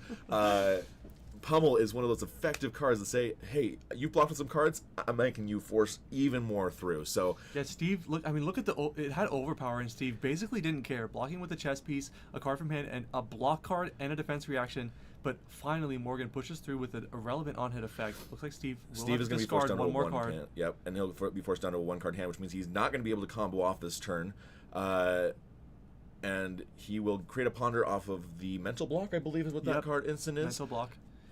Pummel is one of those effective cards that say, hey, you blocked with some cards, I'm making you force even more through. So yeah, Steve, look at it had overpower, and Steve basically didn't care. Blocking with a chess piece, a card from hand, and a block card and a defense reaction. But finally, Morgan pushes through with an irrelevant on-hit effect. Looks like Steve is going to be forced down to one card. Hand. Yep, and he'll be forced down to a 1-card hand, which means he's not going to be able to combo off this turn. And he will create a ponder off of the mental block, I believe is what that card instant is. Mental block.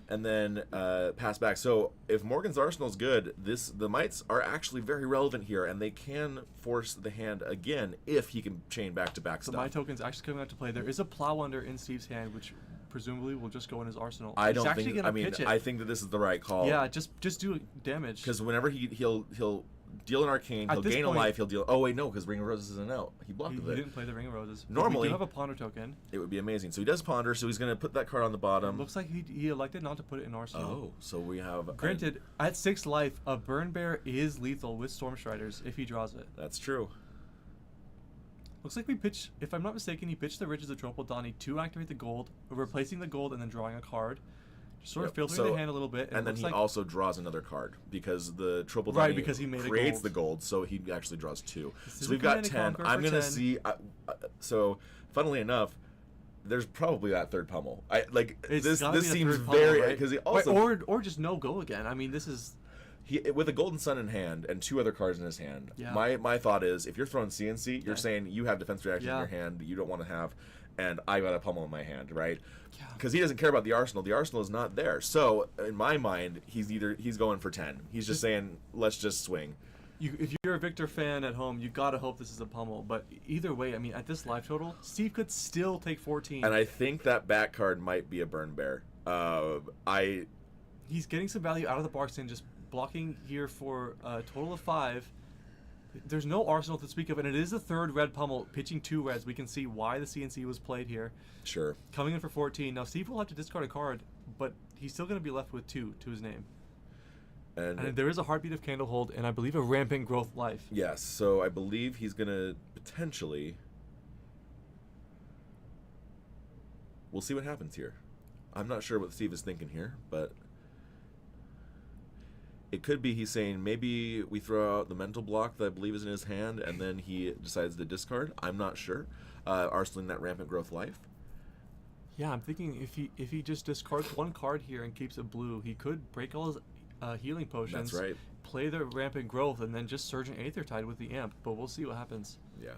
And then pass back. So if Morgan's arsenal is good, the mites are actually very relevant here, and they can force the hand again if he can chain back-to-back stuff. The Might token's actually coming out to play. There is a Plow Under in Steve's hand, which presumably will just go in his arsenal. I think that this is the right call. Yeah, just do damage. Because whenever he'll deal an arcane. At He'll this gain a point- life. He'll deal. Oh wait, no, because Ring of Roses isn't out. He blocked He with it. didn't play the Ring of Roses. But Normally- we do have a Ponder token. It would be amazing. So he does ponder. So he's going to put that card on the bottom. Looks like he elected not to put it in Arsenal. Oh, so we have. Granted, at 6 life, a Burn Bear is lethal with Storm Striders if he draws it. That's true. Looks like we pitch, if I'm not mistaken, he pitched the Ridges of Tropodani to activate the gold, replacing the gold and then drawing a card. Just sort of Yep, filtering so- the hand a little bit. And then looks he like, also draws another card because the triple Right, Donny because he made a creates gold. the gold, so he actually draws 2. This is So a we've got Command 10. and Conquer I'm for gonna 10. see. So, funnily enough, there's probably that third pummel. It's This gotta be the seems third pummel, very right? because he Right, also or just no go again. I mean, this is he with a golden sun in hand and 2 other cards in his hand. Yeah. My thought is if you're throwing CNC, you're Yeah. saying you have defense reaction Yeah. in your hand that you don't want to have, and I got a pummel in my hand, right? Yeah. Because he doesn't care about the arsenal. The arsenal is not there. So in my mind, he's going for 10. He's just saying let's just swing. if you're a Victor fan at home, you gotta hope this is a pummel. But either way, I mean, at this life total, Steve could still take 14. And I think that back card might be a burn bear. He's getting some value out of the Barkston, just blocking here for a total of 5. There's no arsenal to speak of, and it is the 3rd red pummel, pitching 2 reds. We can see why the CNC was played here. Sure. Coming in for 14. Now, Steve will have to discard a card, but he's still going to be left with 2 to his name. And there is a Heartbeat of Candlehold, and I believe a Rampant Growth Life. Yes, so I believe he's going to potentially... We'll see what happens here. I'm not sure what Steve is thinking here, but... It could be he's saying maybe we throw out the mental block that I believe is in his hand, and then he decides to discard. I'm not sure. Arsenaling that Rampant Growth Life. Yeah, I'm thinking if he just discards 1 card here and keeps it blue, he could break all his healing potions. That's right. Play the Rampant Growth, and then just Surge an Aether Tide with the Amp. But we'll see what happens. Yeah.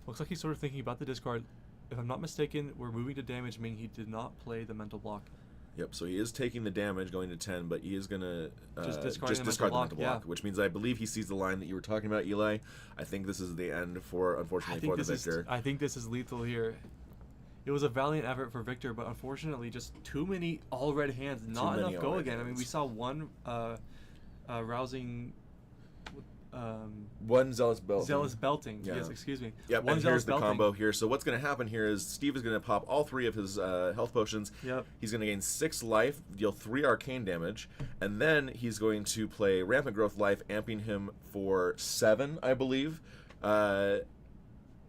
Looks like he's sort of thinking about the discard. If I'm not mistaken, we're moving to damage, meaning he did not play the mental block. Yep, so he is taking the damage going to 10, but he is going to Just discard discarding the the mental mental block, block, yeah. which means I believe he sees the line that you were talking about, Eli. I think this is the end unfortunately, for the Victor. I think this is lethal here. It was a valiant effort for Victor, but unfortunately, just too many all red hands. Not many enough go all-red again. I mean, we hands. saw one rousing. One Zealous Belt. Zealous belting. Yeah. Yes, excuse me. Yep, One and zealous here's the belting. combo here. So what's going to happen here is Steve is going to pop all 3 of his health potions. Yep. He's going to gain 6 life, deal 3 arcane damage, and then he's going to play Rampant Growth Life, amping him for 7, I believe.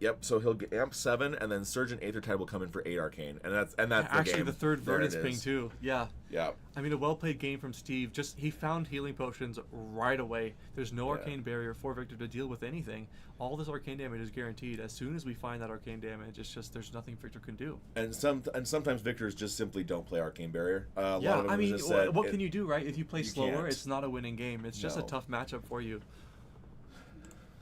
Yep, so he'll get amp 7, and then Surgeon Aether Tide will come in for 8 arcane, and that's Actually, game. the 3rd There Verdant's it ping is. too. Yeah. Yeah. I mean, a well-played game from Steve. Just he found healing potions right away. There's no arcane barrier for Victor to deal with anything. All this arcane damage is guaranteed. As soon as we find that arcane damage, it's just there's nothing Victor can do. And sometimes victors just simply don't play arcane barrier. A lot Yeah, of them I mean, just said, what can you do, right? If you play you slower, can't. it's not a winning game. It's just a No. tough matchup for you.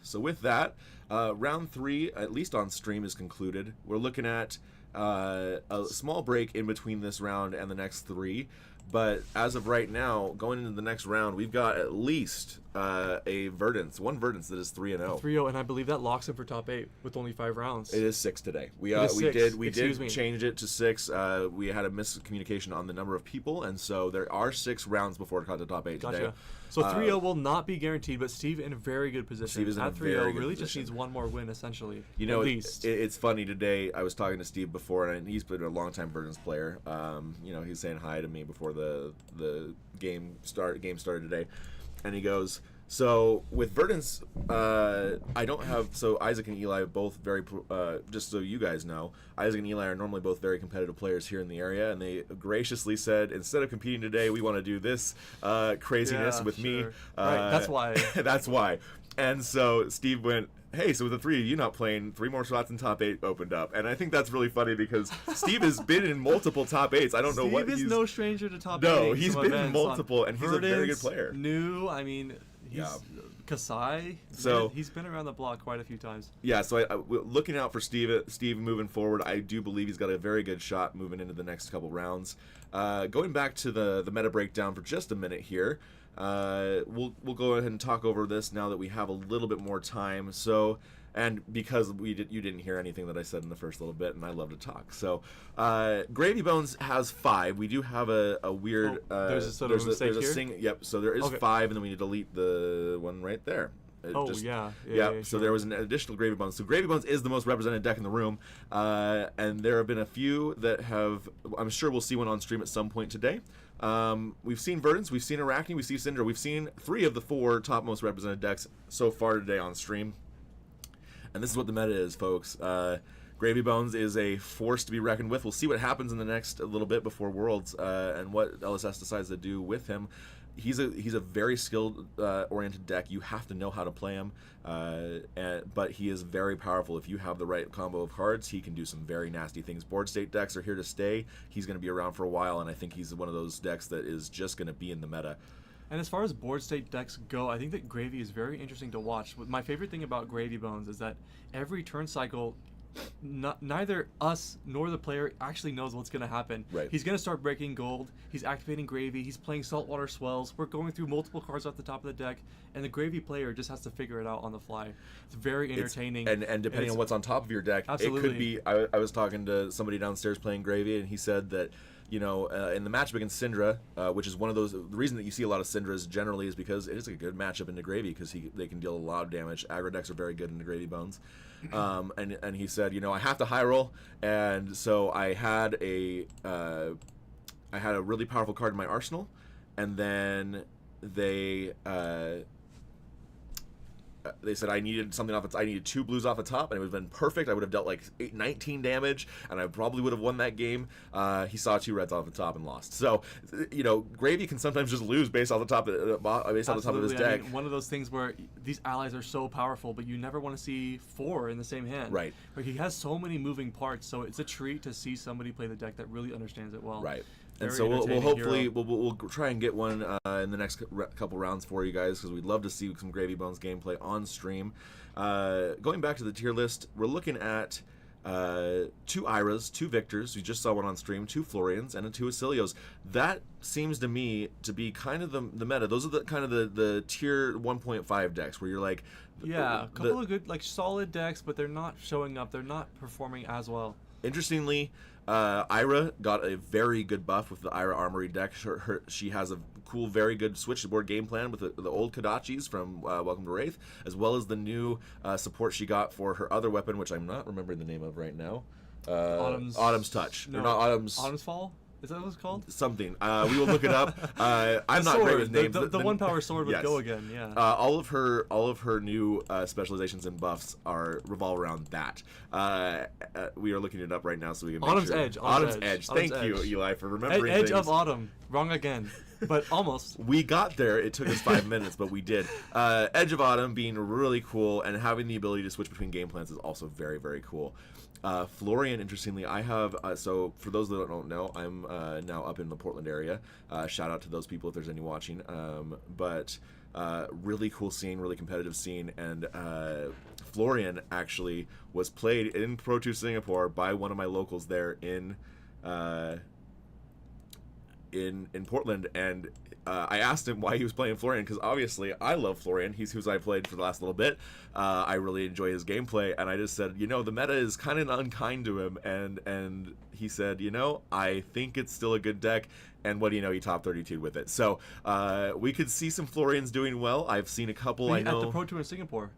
So with that, round 3, at least on stream, is concluded. We're looking at a small break in between this round and the next 3. But as of right now, going into the next round, we've got at least a Verdance, one Verdance that is 3-0. 3-0, and I believe that locks him for top 8 with only 5 rounds. It is 6 today. We It is we 6. did Excuse me. change it to 6. We had a miscommunication on the number of people, and so there are 6 rounds before it got to top 8 today. Gotcha. So 3-0 will not be guaranteed, but Steve in a very good position. Steve is in At a 3-0 very good really just position. needs one more win, essentially. You know, at least. it's funny today. I was talking to Steve before, and he's been a longtime Verdance player. You know, he's saying hi to me before the game started today, and he goes, "So with Verdance, I don't have. So Isaac and Eli both very. Just so you guys know, Isaac and Eli are normally both very competitive players here in the area, and they graciously said instead of competing today, we want to do this craziness Yeah, with me. sure. Right, that's why. That's why. And so Steve went, hey, so with the 3 of you not playing, 3 more slots in top 8 opened up. And I think that's really funny because Steve has been in multiple top 8s. I don't know what Steve is he's... no stranger to top 8. No, he's been in multiple, and he's a very good Verdance, player. New, I mean, he's Yeah. Kasai. So- he's been around the block quite a few times. Yeah, so looking out for Steve moving forward, I do believe he's got a very good shot moving into the next couple rounds. Going back to the meta breakdown for just a minute here, we'll go ahead and talk over this now that we have a little bit more time. So, and because you didn't hear anything that I said in the first little bit, and I love to talk. So, Gravy Bones has 5. We do have a weird. There's a sort of mistake here? Yep. So there is Okay. 5, and then we need to delete the one right there. So there was an additional Gravy Bones. So Gravy Bones is the most represented deck in the room, and there have been a few that have. I'm sure we'll see one on stream at some point today. We've seen Verdance, we've seen Arachne, we've seen Syndra, we've seen 3 of the 4 top most represented decks so far today on stream. And this is what the meta is, folks. Gravy Bones is a force to be reckoned with. We'll see what happens in the next little bit before Worlds, and what LSS decides to do with him. He's a very skilled oriented deck. You have to know how to play him, but he is very powerful. If you have the right combo of cards, he can do some very nasty things. Board state decks are here to stay. He's going to be around for a while, and I think he's one of those decks that is just going to be in the meta. And as far as board state decks go, I think that Gravy is very interesting to watch. My favorite thing about Gravy Bones is that every turn cycle, neither us nor the player actually knows what's going to happen. Right. He's going to start breaking gold. He's activating Gravy. He's playing Saltwater Swells. We're going through multiple cards off the top of the deck, and the Gravy player just has to figure it out on the fly. It's very entertaining. And depending on what's on top of your deck, absolutely. It could be. I was talking to somebody downstairs playing Gravy, and he said that, in the matchup against Syndra, which is one of those, the reason that you see a lot of Syndras generally is because it is a good matchup into Gravy, because they can deal a lot of damage. Aggro decks are very good into Gravy Bones. And he said, I have to high roll, and so I had a really powerful card in my arsenal, and then they said I needed something off. I needed 2 blues off the top, and it would have been perfect. I would have dealt like 19 damage, and I probably would have won that game. He saw 2 reds off the top and lost. So, Gravy can sometimes just lose based off the top of his deck. I mean, one of those things where these allies are so powerful, but you never want to see 4 in the same hand. Right. Like, he has so many moving parts, so it's a treat to see somebody play the deck that really understands it well. Right. Very and so we'll hopefully hero. we'll try and get one in the next couple rounds for you guys, because we'd love to see some Gravy Bones gameplay on stream. Going back to the tier list, we're looking at 2 Iras, 2 Victors. We just saw one on stream, 2 Florians, and 2 Acilios. That seems to me to be kind of the meta. Those are the tier 1.5 decks where you're like, a couple of good solid decks, but they're not showing up. They're not performing as well. Interestingly, Ira got a very good buff with the Ira Armory deck. She has a cool, very good switchboard game plan with the old Kodachis from Welcome to Wraith, as well as the new support she got for her other weapon, which I'm not remembering the name of right now. Autumn's Touch. No, or not Autumn's Fall? Is that what it's called? Something. We will look it up. I'm not great with names. The one power sword would yes. go again. Yeah. All of her new specializations and buffs revolve around that. We are looking it up right now so we can make Autumn's sure. Edge. Autumn's Edge. Thank you, Eli, for remembering Edge things. of Autumn. Wrong again. But almost. We got there. It took us 5 minutes, but we did. Edge of Autumn being really cool, and having the ability to switch between game plans is also very, very cool. Florian, interestingly, I have, so for those that don't know, I'm now up in the Portland area. Shout out to those people if there's any watching. But really cool scene, really competitive scene, and Florian actually was played in Pro 2 Singapore by one of my locals there in Portland, and I asked him why he was playing Florian, because obviously I love Florian. He's who I played for the last little bit. I really enjoy his gameplay, and I just said, the meta is kind of unkind to him, and he said, I think it's still a good deck, and what do you know, he top 32 with it. So we could see some Florians doing well. I've seen a couple. I know at the Pro Tour in Singapore.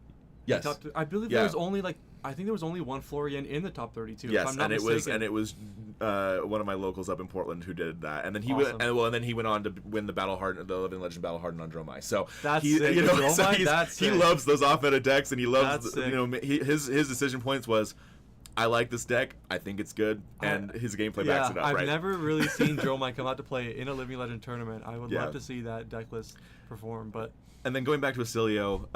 Yes, I believe there was only I think there was only one Florian in the top 32. Yes, if I'm not and mistaken. it was one of my locals up in Portland who did that, and then he awesome. then he went on to win the Living Legend Battle Hardened on Dromai. So that's he, sick. He loves those off meta decks, and he loves his decision points was, I like this deck. I think it's good, and his gameplay backs it up. I've never really seen Dromai come out to play in a Living Legend tournament. I would love to see that deck list perform, but. And then going back to Acilio,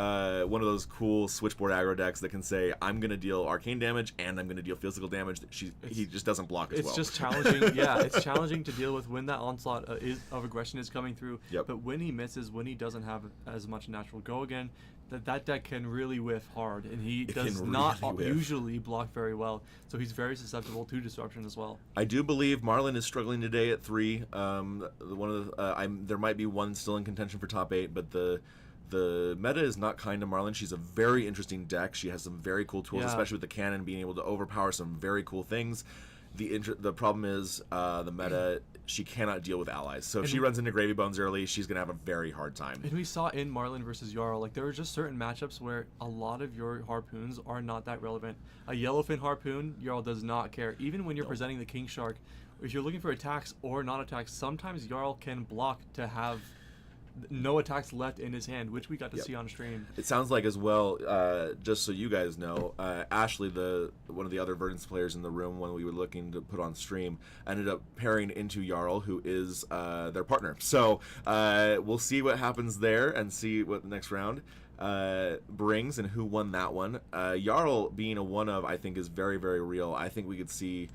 one of those cool switchboard aggro decks that can say, I'm going to deal arcane damage and I'm going to deal physical damage. He just doesn't block as well. It's just challenging. Yeah, it's challenging to deal with when that onslaught of aggression is coming through. Yep. But when he misses, when he doesn't have as much natural go again, that deck can really whiff hard. And he does not usually block very well. So he's very susceptible to disruption as well. I do believe Marlin is struggling today at 3. There might be one still in contention for top 8, but the meta is not kind to Marlin. She's a very interesting deck. She has some very cool tools, especially with the cannon being able to overpower some very cool things. The problem is the meta. she cannot deal with allies. So if And she runs into Gravy Bones early, she's gonna have a very hard time. And we saw in Marlin versus Jarl, like there were just certain matchups where a lot of your harpoons are not that relevant. A yellowfin harpoon, Jarl does not care. Even when you're presenting the King Shark, if you're looking for attacks or not attacks, sometimes Jarl can block to have no attacks left in his hand, which we got to see on stream. It sounds like as well, just so you guys know, Ashley, one of the other Verdance players in the room when we were looking to put on stream, ended up pairing into Jarl, who is their partner. So we'll see what happens there and see what the next round brings and who won that one. Jarl being a one of, I think, is very, very real. I think we could see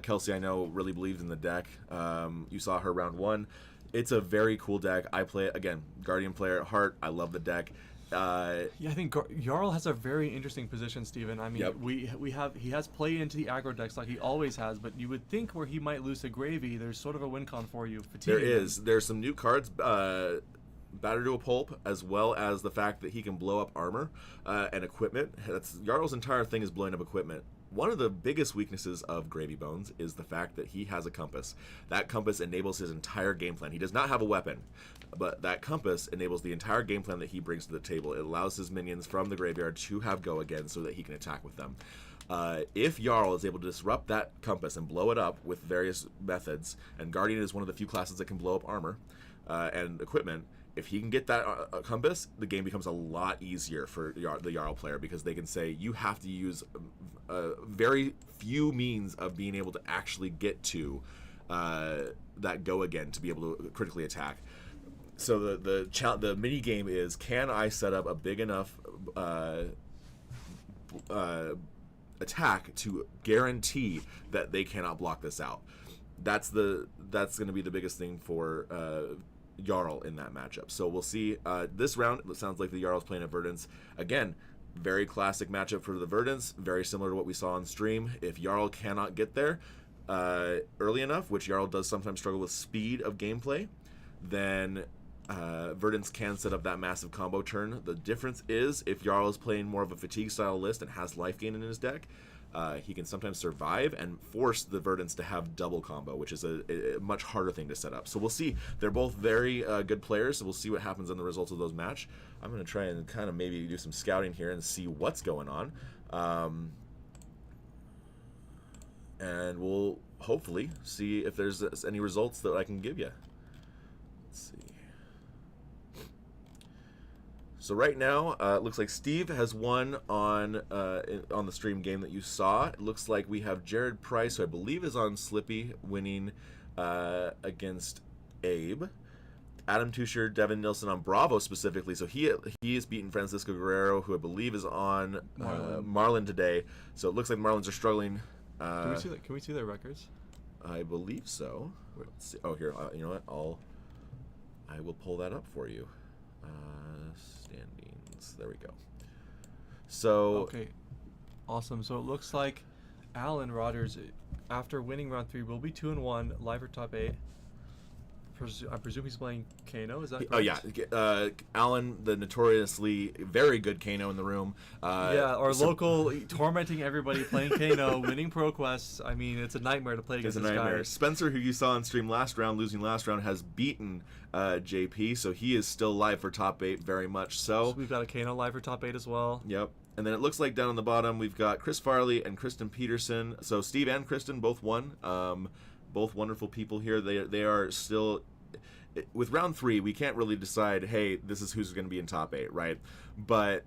Kelsey, I know, really believes in the deck. You saw her round one. It's a very cool deck. I play it, again, Guardian player at heart. I love the deck. Yeah, I think Jarl has a very interesting position, Steven. I mean, he has played into the aggro decks like he always has, but you would think where he might lose to Gravy, there's sort of a win con for you. There is. There's some new cards, Batter to a Pulp, as well as the fact that he can blow up armor and equipment. Jarl's entire thing is blowing up equipment. One of the biggest weaknesses of Gravy Bones is the fact that he has a compass. That compass enables his entire game plan. He does not have a weapon, but that compass enables the entire game plan that he brings to the table. It allows his minions from the graveyard to have go again so that he can attack with them. If Jarl is able to disrupt that compass and blow it up with various methods, and Guardian is one of the few classes that can blow up armor and equipment, if he can get that compass, the game becomes a lot easier for the Jarl player, because they can say, you have to use very few means of being able to actually get to that go again to be able to critically attack. So the mini game is, can I set up a big enough attack to guarantee that they cannot block this out? That's going to be the biggest thing for Jarl in that matchup. So we'll see. This round, it sounds like the Jarl's playing at Verdance. Again, very classic matchup for the Verdance, very similar to what we saw on stream. If Jarl cannot get there early enough, which Jarl does sometimes struggle with speed of gameplay, then Verdance can set up that massive combo turn. The difference is, if Jarl is playing more of a fatigue style list and has life gain in his deck, he can sometimes survive and force the Verdance to have double combo, which is a much harder thing to set up. So we'll see. They're both very good players, so we'll see what happens in the results of those match. I'm going to try and kind of maybe do some scouting here and see what's going on. And we'll hopefully see if there's any results that I can give you. Let's see. So right now, it looks like Steve has won on the stream game that you saw. It looks like we have Jared Price, who I believe is on Slippy, winning against Abe. Adam Tusher, Devin Nilsson on Bravo specifically. So he has beaten Francisco Guerrero, who I believe is on Marlin today. So it looks like Marlins are struggling. Can we see their records? I believe so. Let's see. Oh, here. You know what? I will pull that up for you. Standings. There we go. So okay, awesome. So it looks like Alan Rodgers, after winning round 3, will be 2-1, live for top 8. I presume he's playing Kano. Is that correct? Oh yeah, Alan, the notoriously very good Kano in the room. Our local tormenting everybody, playing Kano, winning pro quests. I mean, it's a nightmare to play against this guy. Spencer, who you saw on stream losing last round, has beaten JP, so he is still live for top 8, very much so. We've got a Kano live for top 8 as well. Yep. And then it looks like down on the bottom we've got Chris Farley and Kristen Peterson. So Steve and Kristen both won. Both wonderful people here. They are still, with round 3, we can't really decide, hey, this is who's going to be in top 8, right? But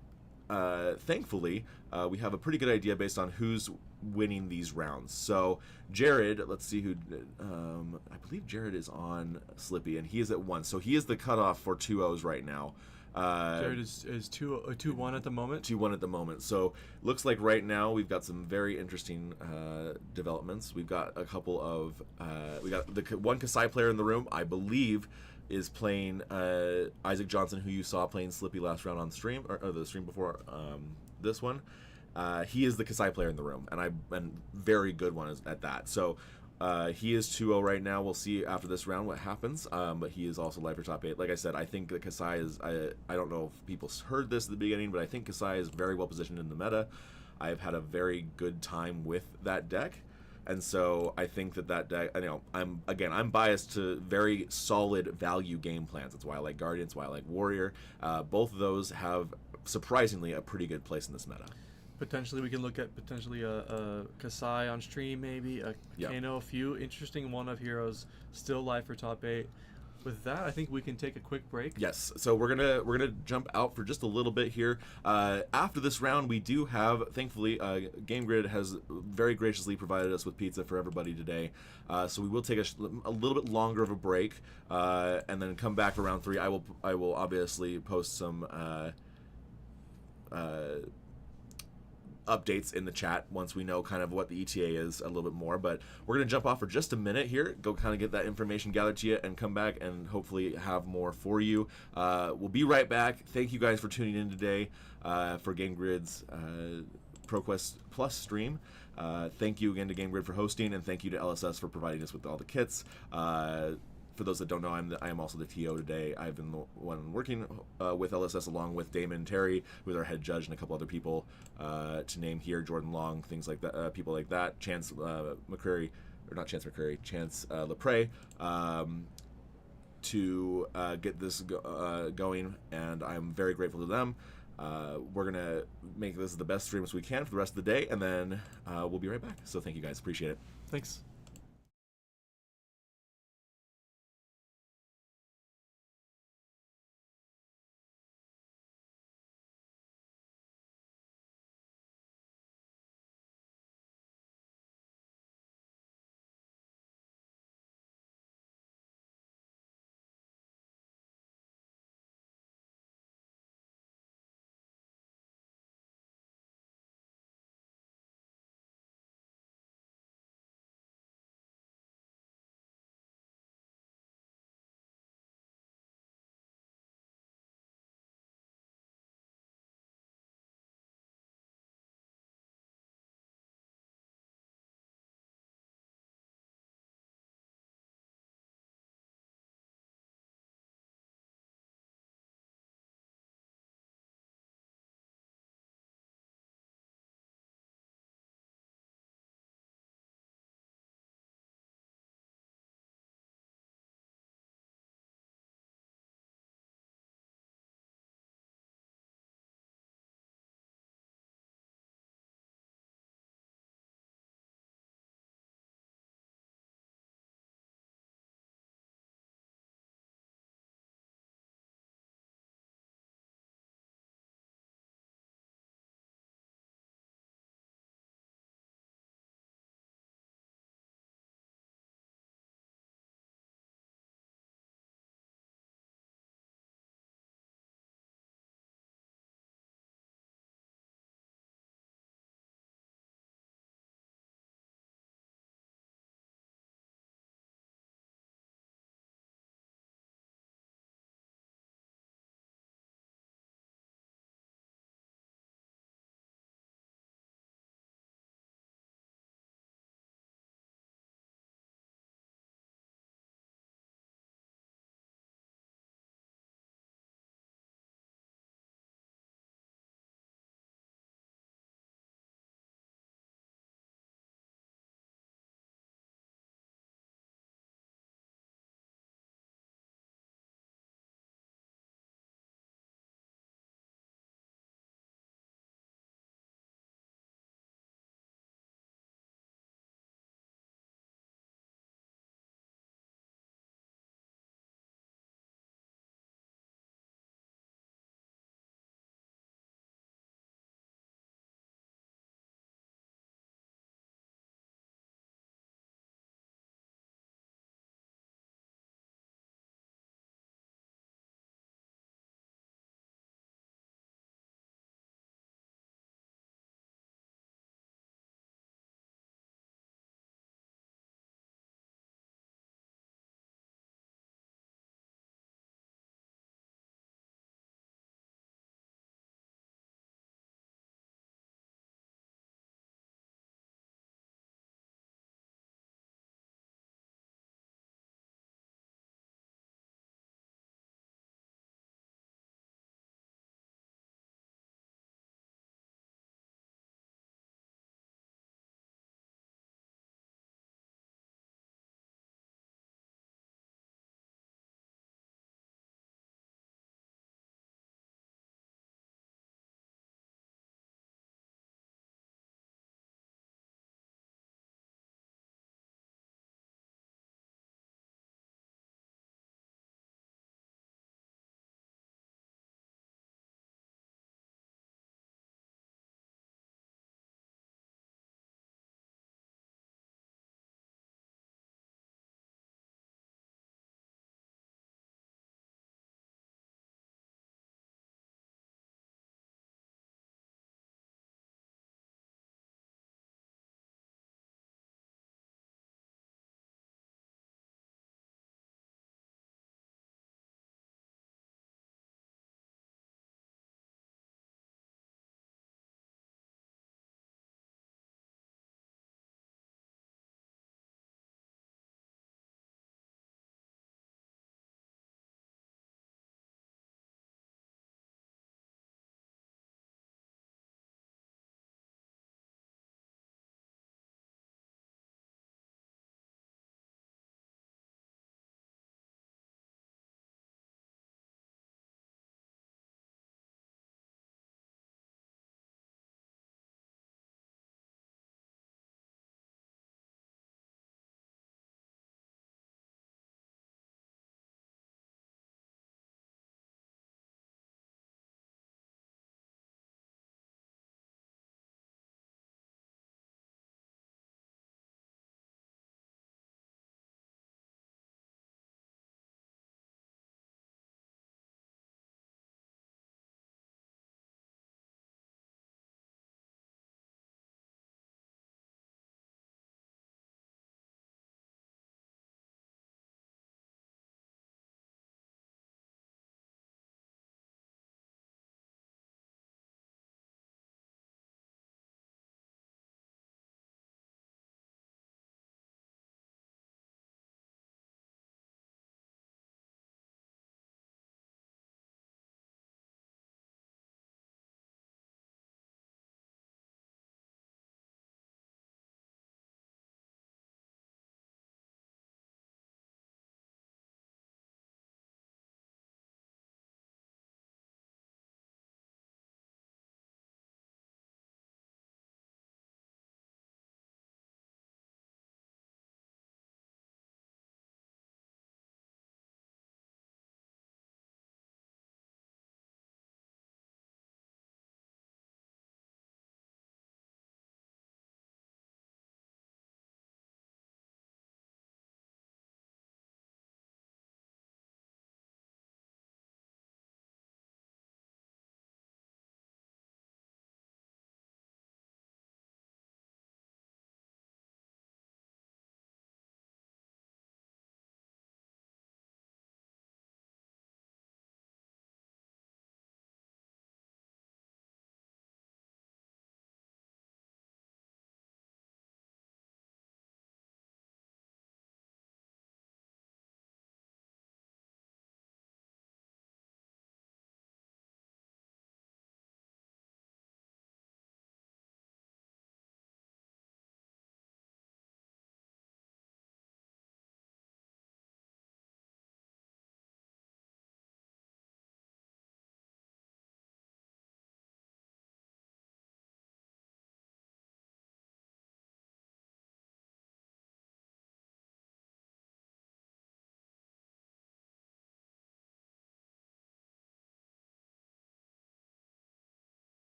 thankfully, we have a pretty good idea based on who's winning these rounds. So Jared, let's see who. I believe Jared is on Slippy, and he is at 1. So he is the cutoff for 2-0s right now. Jared is 2-1 at the moment. 2-1 at the moment. So looks like right now we've got some very interesting developments. We've got a couple of we got the one Kasai player in the room, I believe, is playing Isaac Johnson, who you saw playing Slippy last round on stream, or the stream before this one. He is the Kasai player in the room, and very good one at that. So he is 2-0 right now. We'll see after this round what happens. But he is also live for top 8. Like I said, I think that Kasai is. I don't know if people heard this at the beginning, but I think Kasai is very well positioned in the meta. I've had a very good time with that deck. And so I think that deck, I'm biased to very solid value game plans. That's why I like Guardians, why I like Warrior. Both of those have surprisingly a pretty good place in this meta. Potentially, we can look at potentially a Kasai on stream, maybe a Yeah. Kano, a few interesting one-of heroes still live for top 8. With that, I think we can take a quick break. Yes, so we're gonna jump out for just a little bit here. After this round, we do have, thankfully, Game Grid has very graciously provided us with pizza for everybody today. So we will take a little bit longer of a break, and then come back for round 3. I will obviously post some updates in the chat once we know kind of what the ETA is a little bit more. But we're going to jump off for just a minute here, go kind of get that information gathered to you, and come back and hopefully have more for you. We'll be right back. Thank you guys for tuning in today for Game Grid's ProQuest Plus stream. Thank you again to Game Grid for hosting, and thank you to LSS for providing us with all the kits. For those that don't know, I am also the TO today. I've been the one working with LSS along with Damon Terry, who's our head judge, and a couple other people to name here, Jordan Long, things like that, people like that, Chance McCrary, or not Chance McCrary, Chance Lepre, to get this going, and I'm very grateful to them. We're going to make this the best stream as we can for the rest of the day, and then we'll be right back. So thank you guys. Appreciate it. Thanks.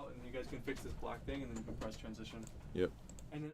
out, and you guys can fix this black thing, and then you can press transition. Yep. And then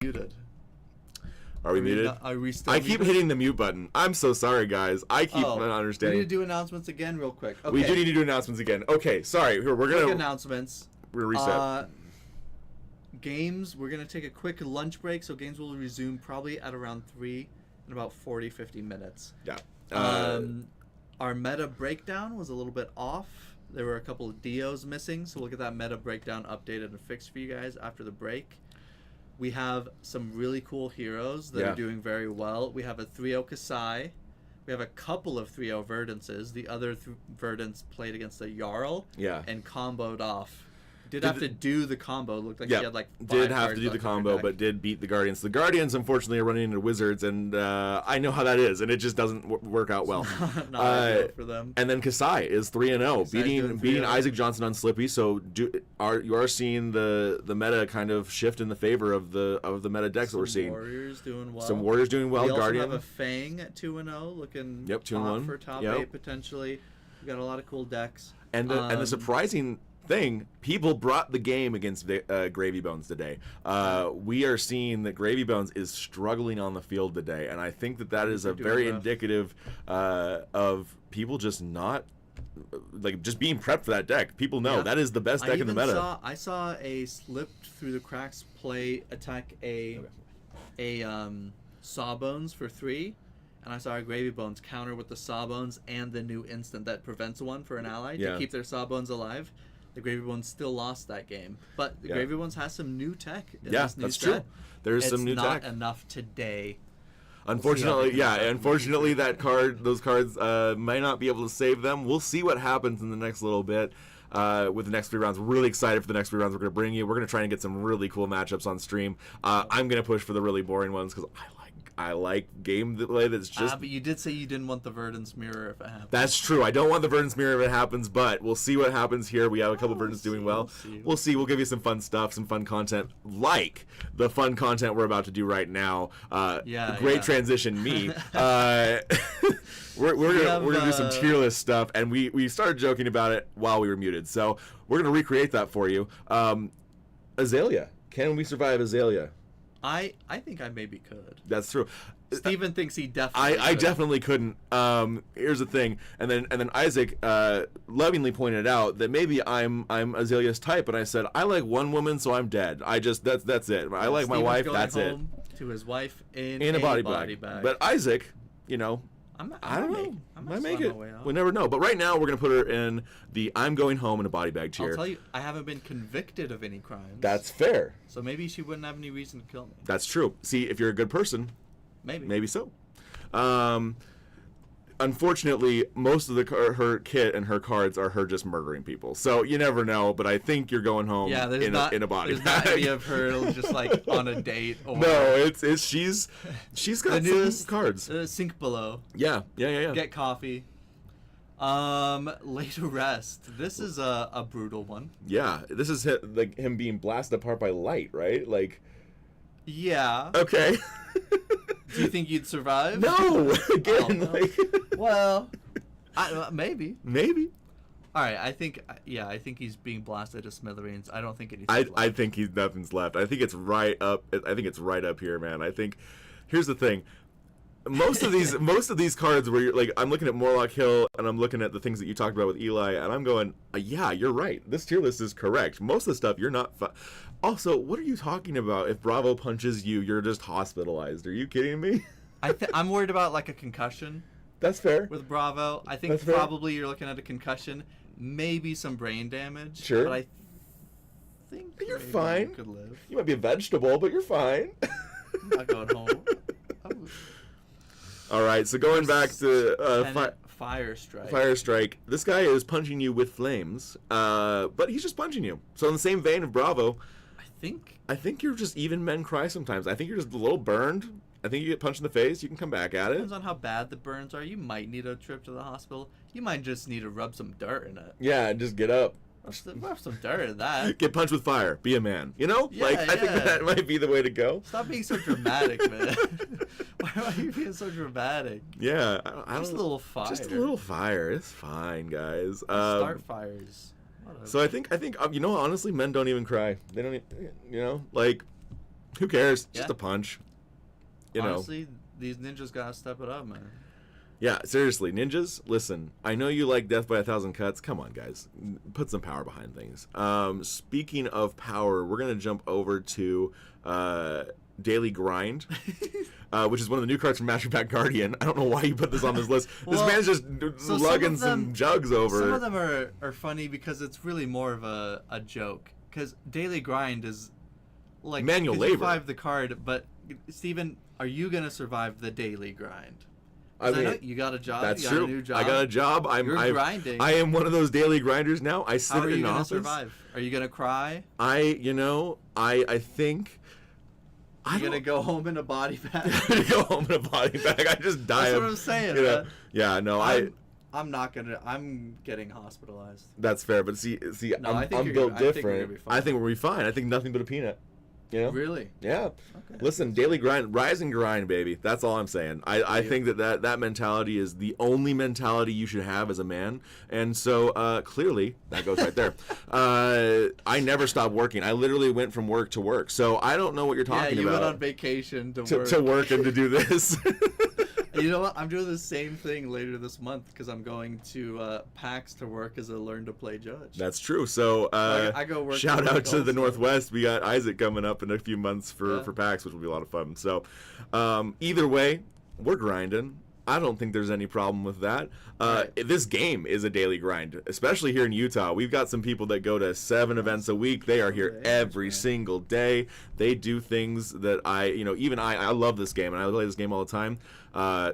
Muted. Are we muted? Are we still I keep muted? hitting the mute button. I'm so sorry, guys. I keep not We understanding. need to do announcements again real quick. Okay. We do need to do announcements again. Okay, sorry. Here, we're Quick gonna announcements. reset. Games, we're going to take a quick lunch break, so games will resume probably at around 3 in about 40-50 minutes. Yeah. Our meta breakdown was a little bit off. There were a couple of DOs missing, so we'll get that meta breakdown updated and fixed for you guys after the break. We have some really cool heroes that Yeah. are doing very well. We have a 3-0 Kasai. We have a couple of 3-0 Verdances. The other Verdance played against a Jarl Yeah. and comboed off. Did Did have the- to do the combo. Looked like Yeah, he had like 5 did have to cards do the left in her combo, deck. but did beat the Guardians. The Guardians, unfortunately, are running into Wizards, and I know how that is, and it just doesn't work out well. Not ideal for them. And then Kasai is 3-0, Kasai's beating doing beating 3-0. Isaac Johnson on Slippy. So you are seeing the meta kind of shift in the favor of the meta decks that we're seeing. Warriors doing well. Some Warriors doing well. We also Guardian. have a Fang at 2-0, looking Yep, 2-1. hot for top Yep. 8 potentially. We got a lot of cool decks. And the surprising thing, people brought the game against Gravy Bones today. We are seeing that Gravy Bones is struggling on the field today, and I think that is a They're doing very rough. indicative of people just not just being prepped for that deck. People know Yeah. that is the best deck in the meta. I saw a slipped through the cracks play attack a Sawbones for 3, and I saw a Gravy Bones counter with the Sawbones and the new instant that prevents one for an ally Yeah. to keep their Sawbones alive. The Gravy Bones still lost that game, but the Yeah. Gravy Bones has some new tech. In Yeah, this new that's set. true. There's It's some new not tech. enough today. Unfortunately, they come out. those cards might not be able to save them. We'll see what happens in the next little bit. with the next 3 rounds. Really excited for the next 3 rounds we're going to bring you. We're going to try and get some really cool matchups on stream. I'm going to push for the really boring ones because I like gameplay that's just... but you did say you didn't want the Verdant's Mirror if it happens. That's true. I don't want the Verdant's Mirror if it happens, but we'll see what happens here. We have a couple Verdants doing well. We'll see. We'll give you some fun stuff, some fun content, like the fun content we're about to do right now. Great transition, me. We're gonna do some tier list stuff, and we started joking about it while we were muted, so we're gonna recreate that for you. Azalea. Can we survive Azalea? I think I maybe could. That's true. Steven thinks he definitely I definitely couldn't. Here's the thing, and then Isaac lovingly pointed out that maybe I'm Azalea's type, and I said I like one woman, so I'm dead. That's it. I like my wife. That's it. To his wife in a body bag. But Isaac, I don't know. I might make it. We'll never know. But right now, we're gonna put her in the I'm going home in a body bag tier. I'll tell you, I haven't been convicted of any crimes. That's fair. So maybe she wouldn't have any reason to kill me. That's true. See, if you're a good person, maybe so. Unfortunately, most of her kit and her cards are her just murdering people. So you never know. But I think you're going home in a body bag. There's not any of her just like on a date. Or no, it's she's got some cards. Sink below. Yeah. Get coffee. Lay to rest. This is a brutal one. Yeah, this is like him being blasted apart by light, right? Like. Yeah. Okay. Do you think you'd survive? No. Again, maybe. Maybe. All right. I think he's being blasted to smithereens. I don't think anything's left. I think nothing's left. I think it's right up. I think it's right up here, man. I think. Here's the thing. Most of these cards where you're like, I'm looking at Morlock Hill and I'm looking at the things that you talked about with Eli, and I'm going, yeah, you're right. This tier list is correct. Most of the stuff you're not. Also, what are you talking about? If Bravo punches you, you're just hospitalized. Are you kidding me? I'm worried about like a concussion. That's fair. With Bravo, I think probably you're looking at a concussion, maybe some brain damage. Sure. But I think you're fine. You could live. You might be a vegetable, but you're fine. I'm not going home. All right, so going back to Fire Strike. Fire Strike. This guy is punching you with flames, but he's just punching you. So in the same vein of Bravo, I think you're just even men cry sometimes. I think you're just a little burned. I think you get punched in the face. You can come back at it. Depends on how bad the burns are. You might need a trip to the hospital. You might just need to rub some dirt in it. Yeah, and just get up. Rub some dirt in that. Get punched with fire. Be a man. I think that might be the way to go. Stop being so dramatic, man. Why are you being so dramatic? Yeah, just a little fire. Just a little fire. It's fine, guys. Start fires. Whatever. So I think honestly, men don't even cry. They don't like, who cares? Just a punch. Honestly, these ninjas gotta step it up, man. Yeah, seriously, ninjas, listen, I know you like Death by a Thousand Cuts. Come on, guys. Put some power behind things. Speaking of power, we're going to jump over to Daily Grind, which is one of the new cards from Master Pack Guardian. I don't know why you put this on this list. This man's just lugging some jugs over. Some of them are funny because it's really more of a joke. Because Daily Grind is like... manual labor. You survive the card, but, Steven, are you going to survive the Daily Grind? I know you got a job. That's you got true. A new job. I got a job. You're grinding. I am one of those daily grinders now. I sit in an office. How are you going to survive? Are you going to cry? I think. You're going to go home in a body bag? I'm going to go home in a body bag. I just die. That's what I'm saying, man. Yeah, no, I'm not going to. I'm getting hospitalized. That's fair, but see, no, I'm built different. I think we'll be fine. I think nothing but a peanut. Really? Yeah. Okay. Listen, daily grind, rise and grind, baby. That's all I'm saying. I think that mentality is the only mentality you should have as a man. And so clearly, that goes right there. I never stopped working. I literally went from work to work. So I don't know what you're talking about. Yeah, you went on vacation to work. To work and to do this. You know what? I'm doing the same thing later this month because I'm going to PAX to work as a learn to play judge. That's true. So I go work. Shout out to the Northwest. We got Isaac coming up in a few months for PAX, which will be a lot of fun. So either way, we're grinding. I don't think there's any problem with that. Right. This game is a daily grind, especially here in Utah. We've got some people that go to 7 events a week. They are here every single day. They do things that even I love this game, and I play this game all the time.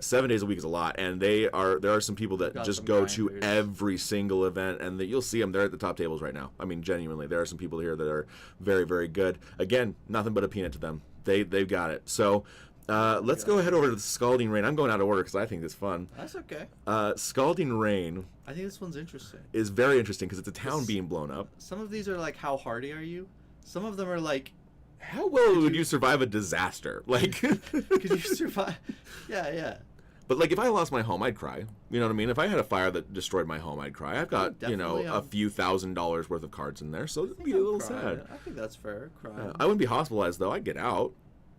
7 days a week is a lot, and there are some people that just go to every single event, and you'll see them. They're at the top tables right now. I mean, genuinely, there are some people here that are very, very good. Again, nothing but a peanut to them. They've got it. So. Let's go ahead over to the Scalding Rain. I'm going out of order because I think it's fun. That's okay. Scalding Rain I think this one's interesting. is very interesting because it's a town being blown up. Some of these are like, how hardy are you? Some of them are like, How well would you survive a disaster? Like, could you survive? Yeah. but like if I lost my home, I'd cry. You know what I mean? If I had a fire that destroyed my home, I'd cry. I've got Definitely, a few $1,000s worth of cards in there, so it'd be a little sad. I think that's fair. Crying. I wouldn't be hospitalized though. I'd get out.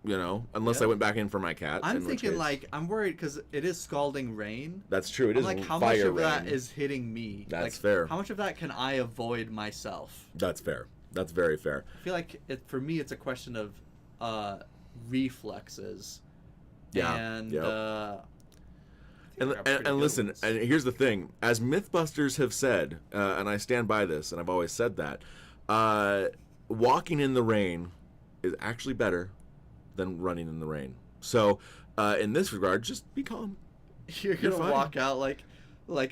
Unless Yeah. I went back in for my cat. I'm in which thinking case- I'm worried because it is scalding rain. That's true. It I'm is like, how fire much of rain. that is hitting me? That's like, fair. How much of that can I avoid myself? That's fair. That's very fair. I feel like for me, it's a question of reflexes. Yeah. And Yep. I think I got And pretty good listen, ones. and here's the thing: as MythBusters have said, and I stand by this, and I've always said that, walking in the rain is actually better than running in the rain. So, in this regard, just be calm. You're gonna fine. walk out like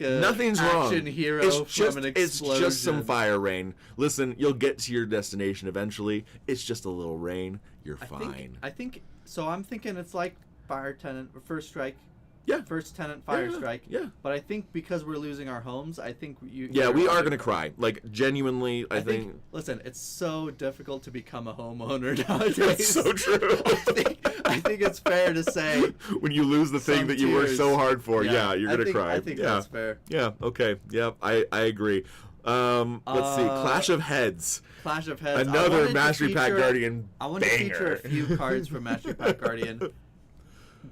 a Nothing's action wrong. hero It's from just, an it's explosion. just some fire rain. Listen, you'll get to your destination eventually. It's just a little rain. You're fine. I think so. I'm thinking it's like fire tenant, first strike. Yeah. First tenant, fire Yeah, strike. yeah. But I think because we're losing our homes, I think Yeah, you're we are right. gonna cry. Like genuinely, I think. Listen, it's so difficult to become a homeowner nowadays. That's so true. I think it's fair to say. When you lose the thing Some that you worked tears. so hard for, yeah, you're gonna cry. I think yeah. that's fair. Yeah. Okay. Yeah. I agree. Let's see. Clash of Heads. Clash of Heads. Another Mastery Pack Guardian. I want to feature a few cards from Mastery Pack Guardian.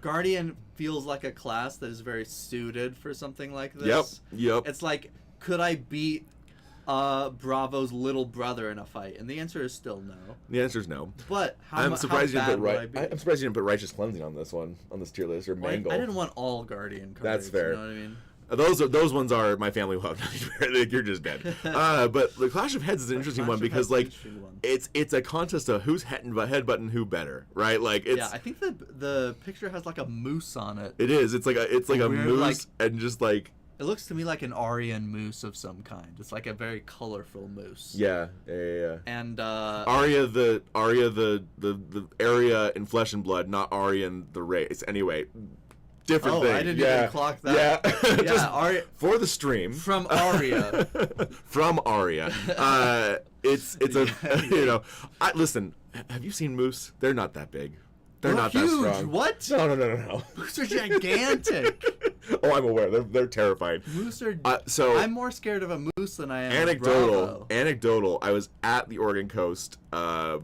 Guardian feels like a class that is very suited for something like this. Yep. It's like, could I beat Bravo's little brother in a fight? And the answer is still no. The answer is no. But I'm surprised you how didn't bad put would I be? I'm surprised you didn't put Righteous Cleansing on this one, on this tier list, or Well, Mangle. I didn't want all Guardian cards. That's fair. You know what I mean? Those ones are my family will have nothing to bear. Like, you're just dead. But the Clash of Heads is an interesting one Clash of because Heads like is an interesting one. it's a contest of who's headbutting who better, right? Like it's Yeah, I think the picture has like a moose on it. it is. It's like a weird, moose like- and just like It looks to me like an Aryan moose of some kind. It's like a very colorful moose. yeah. And Arya the area in Flesh and Blood, not Aryan the race. Anyway, different thing. I didn't yeah. even clock that. Yeah, just Arya for the stream from Arya. from Arya. It's a listen. Have you seen moose? They're not that big. They're not huge. that strong. What? No. Moose are gigantic. Oh, I'm aware. They're terrifying. Moose are. So I'm more scared of a moose than I am. Of Bravo. Anecdotal. I was at the Oregon coast a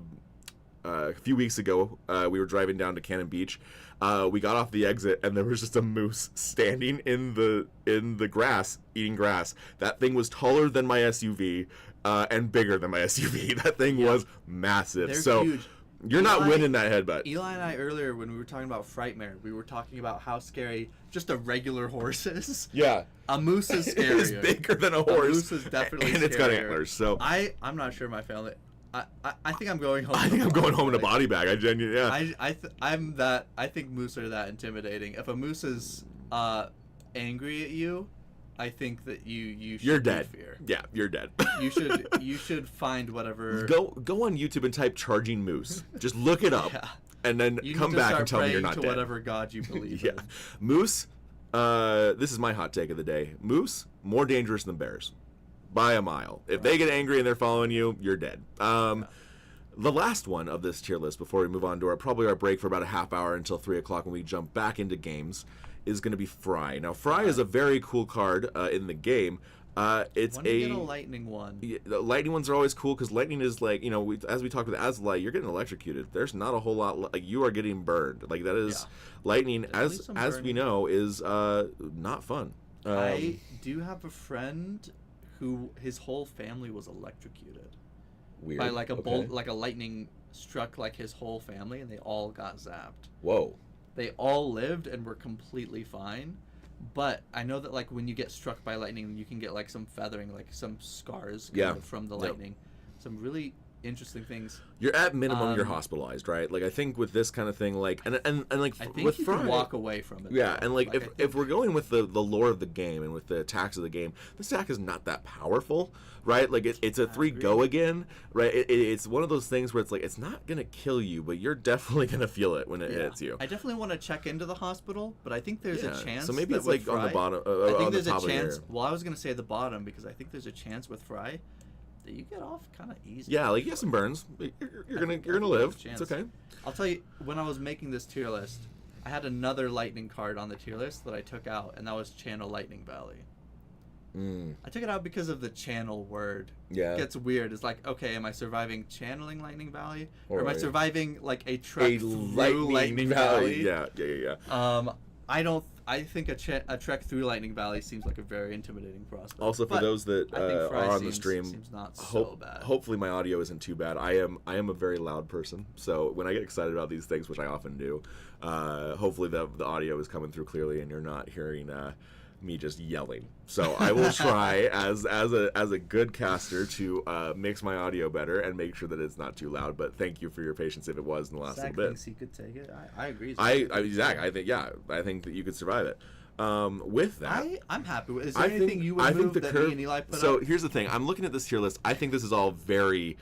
few weeks ago. We were driving down to Cannon Beach. We got off the exit and there was just a moose standing in the grass eating grass. That thing was taller than my SUV and bigger than my SUV. That thing was massive. They're so huge. you're not Eli- winning that headbutt. Eli and I earlier, when we were talking about Frightmare, we were talking about how scary just a regular horse is. Yeah. A moose is It scarier. is bigger than a A horse. moose is definitely and it's got scarier. antlers. So I'm not sure my family. I think I'm going home. I think I'm going home in a body bag. I genuinely, yeah. I think moose are that intimidating. If a moose is angry at you, I think that you should You're be dead. fear. Yeah, you're dead. You should find whatever. Go on YouTube and type charging moose. Just look it up. Yeah. And then You come need to back start and tell me you're praying not to dead. whatever god you believe Yeah. in. Moose, this is my hot take of the day. Moose, more dangerous than bears. By a mile. If they get angry and they're following you, you're dead. The last one of this tier list before we move on to our break for about a half hour until 3 o'clock when we jump back into games is going to be Fry. Now, Fry is a very cool card in the game. It's When you get a lightning one. Yeah, the lightning ones are always cool because lightning is like, as we talked with Azalai, you're getting electrocuted. There's not a whole lot, like you are getting burned. Like that is lightning, Definitely as some we burning. know, is not fun. I do have a friend who his whole family was electrocuted Weird. by like a Okay. bolt, like a lightning struck like his whole family, and they all got zapped. Whoa. they all lived and were completely fine. But I know that, like, when you get struck by lightning, you can get, like, some feathering, like, some scars kind of from the lightning. Some really interesting things. You're at minimum, you're hospitalized, right? Like, I think with this kind of thing, like, and like, I think with you Fry, can walk away from it. yeah, though. and, like, I if we're going with the lore of the game and with the attacks of the game, this attack is not that powerful, right? Like, it's a 3 go again, right? It's one of those things where it's like, it's not going to kill you, but you're definitely going to feel it when it hits you. I definitely want to check into the hospital, but I think there's a chance. So maybe that it's like with on the Fry, bottom, I think on there's the top a chance. of the Well, I was gonna say the bottom because I think there's a chance with Fry that you get off kind of easy. Yeah, like, you get some burns. You're gonna live. It's okay. I'll tell you, when I was making this tier list, I had another lightning card on the tier list that I took out, and that was Channel Lightning Valley. I took it out because of the channel word. Yeah. It gets weird. It's like, okay, am I surviving channeling Lightning Valley? Or am I Or- surviving, like, a trek through Lightning Valley. Valley? Yeah. I think a trek through Lightning Valley seems like a very intimidating prospect. Also, for But those that I think Fry are on the seems- stream, seems not so bad. hopefully my audio isn't too bad. I am a very loud person, so when I get excited about these things, which I often do, hopefully the audio is coming through clearly and you're not hearing me just yelling. So I will try as a good caster to mix my audio better and make sure that it's not too loud. But thank you for your patience if it was in the last Zach little bit. thinks he could take it. I agree. Zach, I think that you could survive it. With that, I'm happy with. Is there anything you would move that me and Eli put So up? here's the thing. I'm looking at this tier list. I think this is all very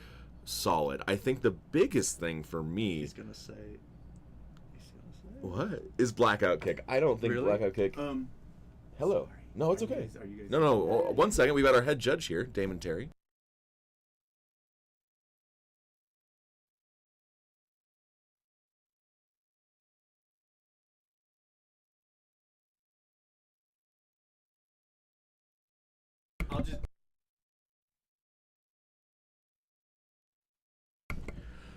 solid. I think the biggest thing for me, He's gonna say. what is Blackout Kick? I don't think Really? Blackout Kick. Hello. Sorry. No, it's Are you okay. guys- are you guys- No, 1 second. We've got our head judge here, Damon Terry. I'll just.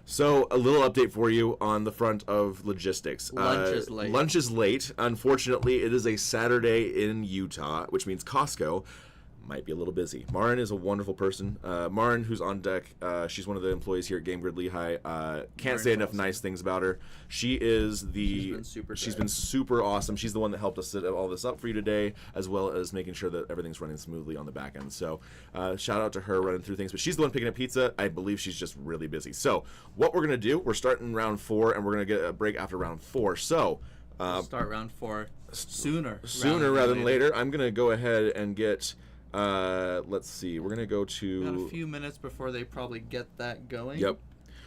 So, a little update for you on the front of logistics. Lunch is late. Lunch is late. Unfortunately, it is a Saturday in Utah, which means Costco might be a little busy. Marin is a wonderful person. Marin, who's on deck, she's one of the employees here at Game Grid Lehi. Can't say enough nice things about her. She is she's been super awesome. She's the one that helped us set all this up for you today, as well as making sure that everything's running smoothly on the back end. So shout out to her running through things. But she's the one picking up pizza. I believe she's just really busy. So what we're going to do, we're starting round 4, and we're going to get a break after round 4. So Start round 4 sooner rather than later. I'm going to go ahead and get... let's see. We're gonna go to. We got a few minutes before they probably get that going. Yep.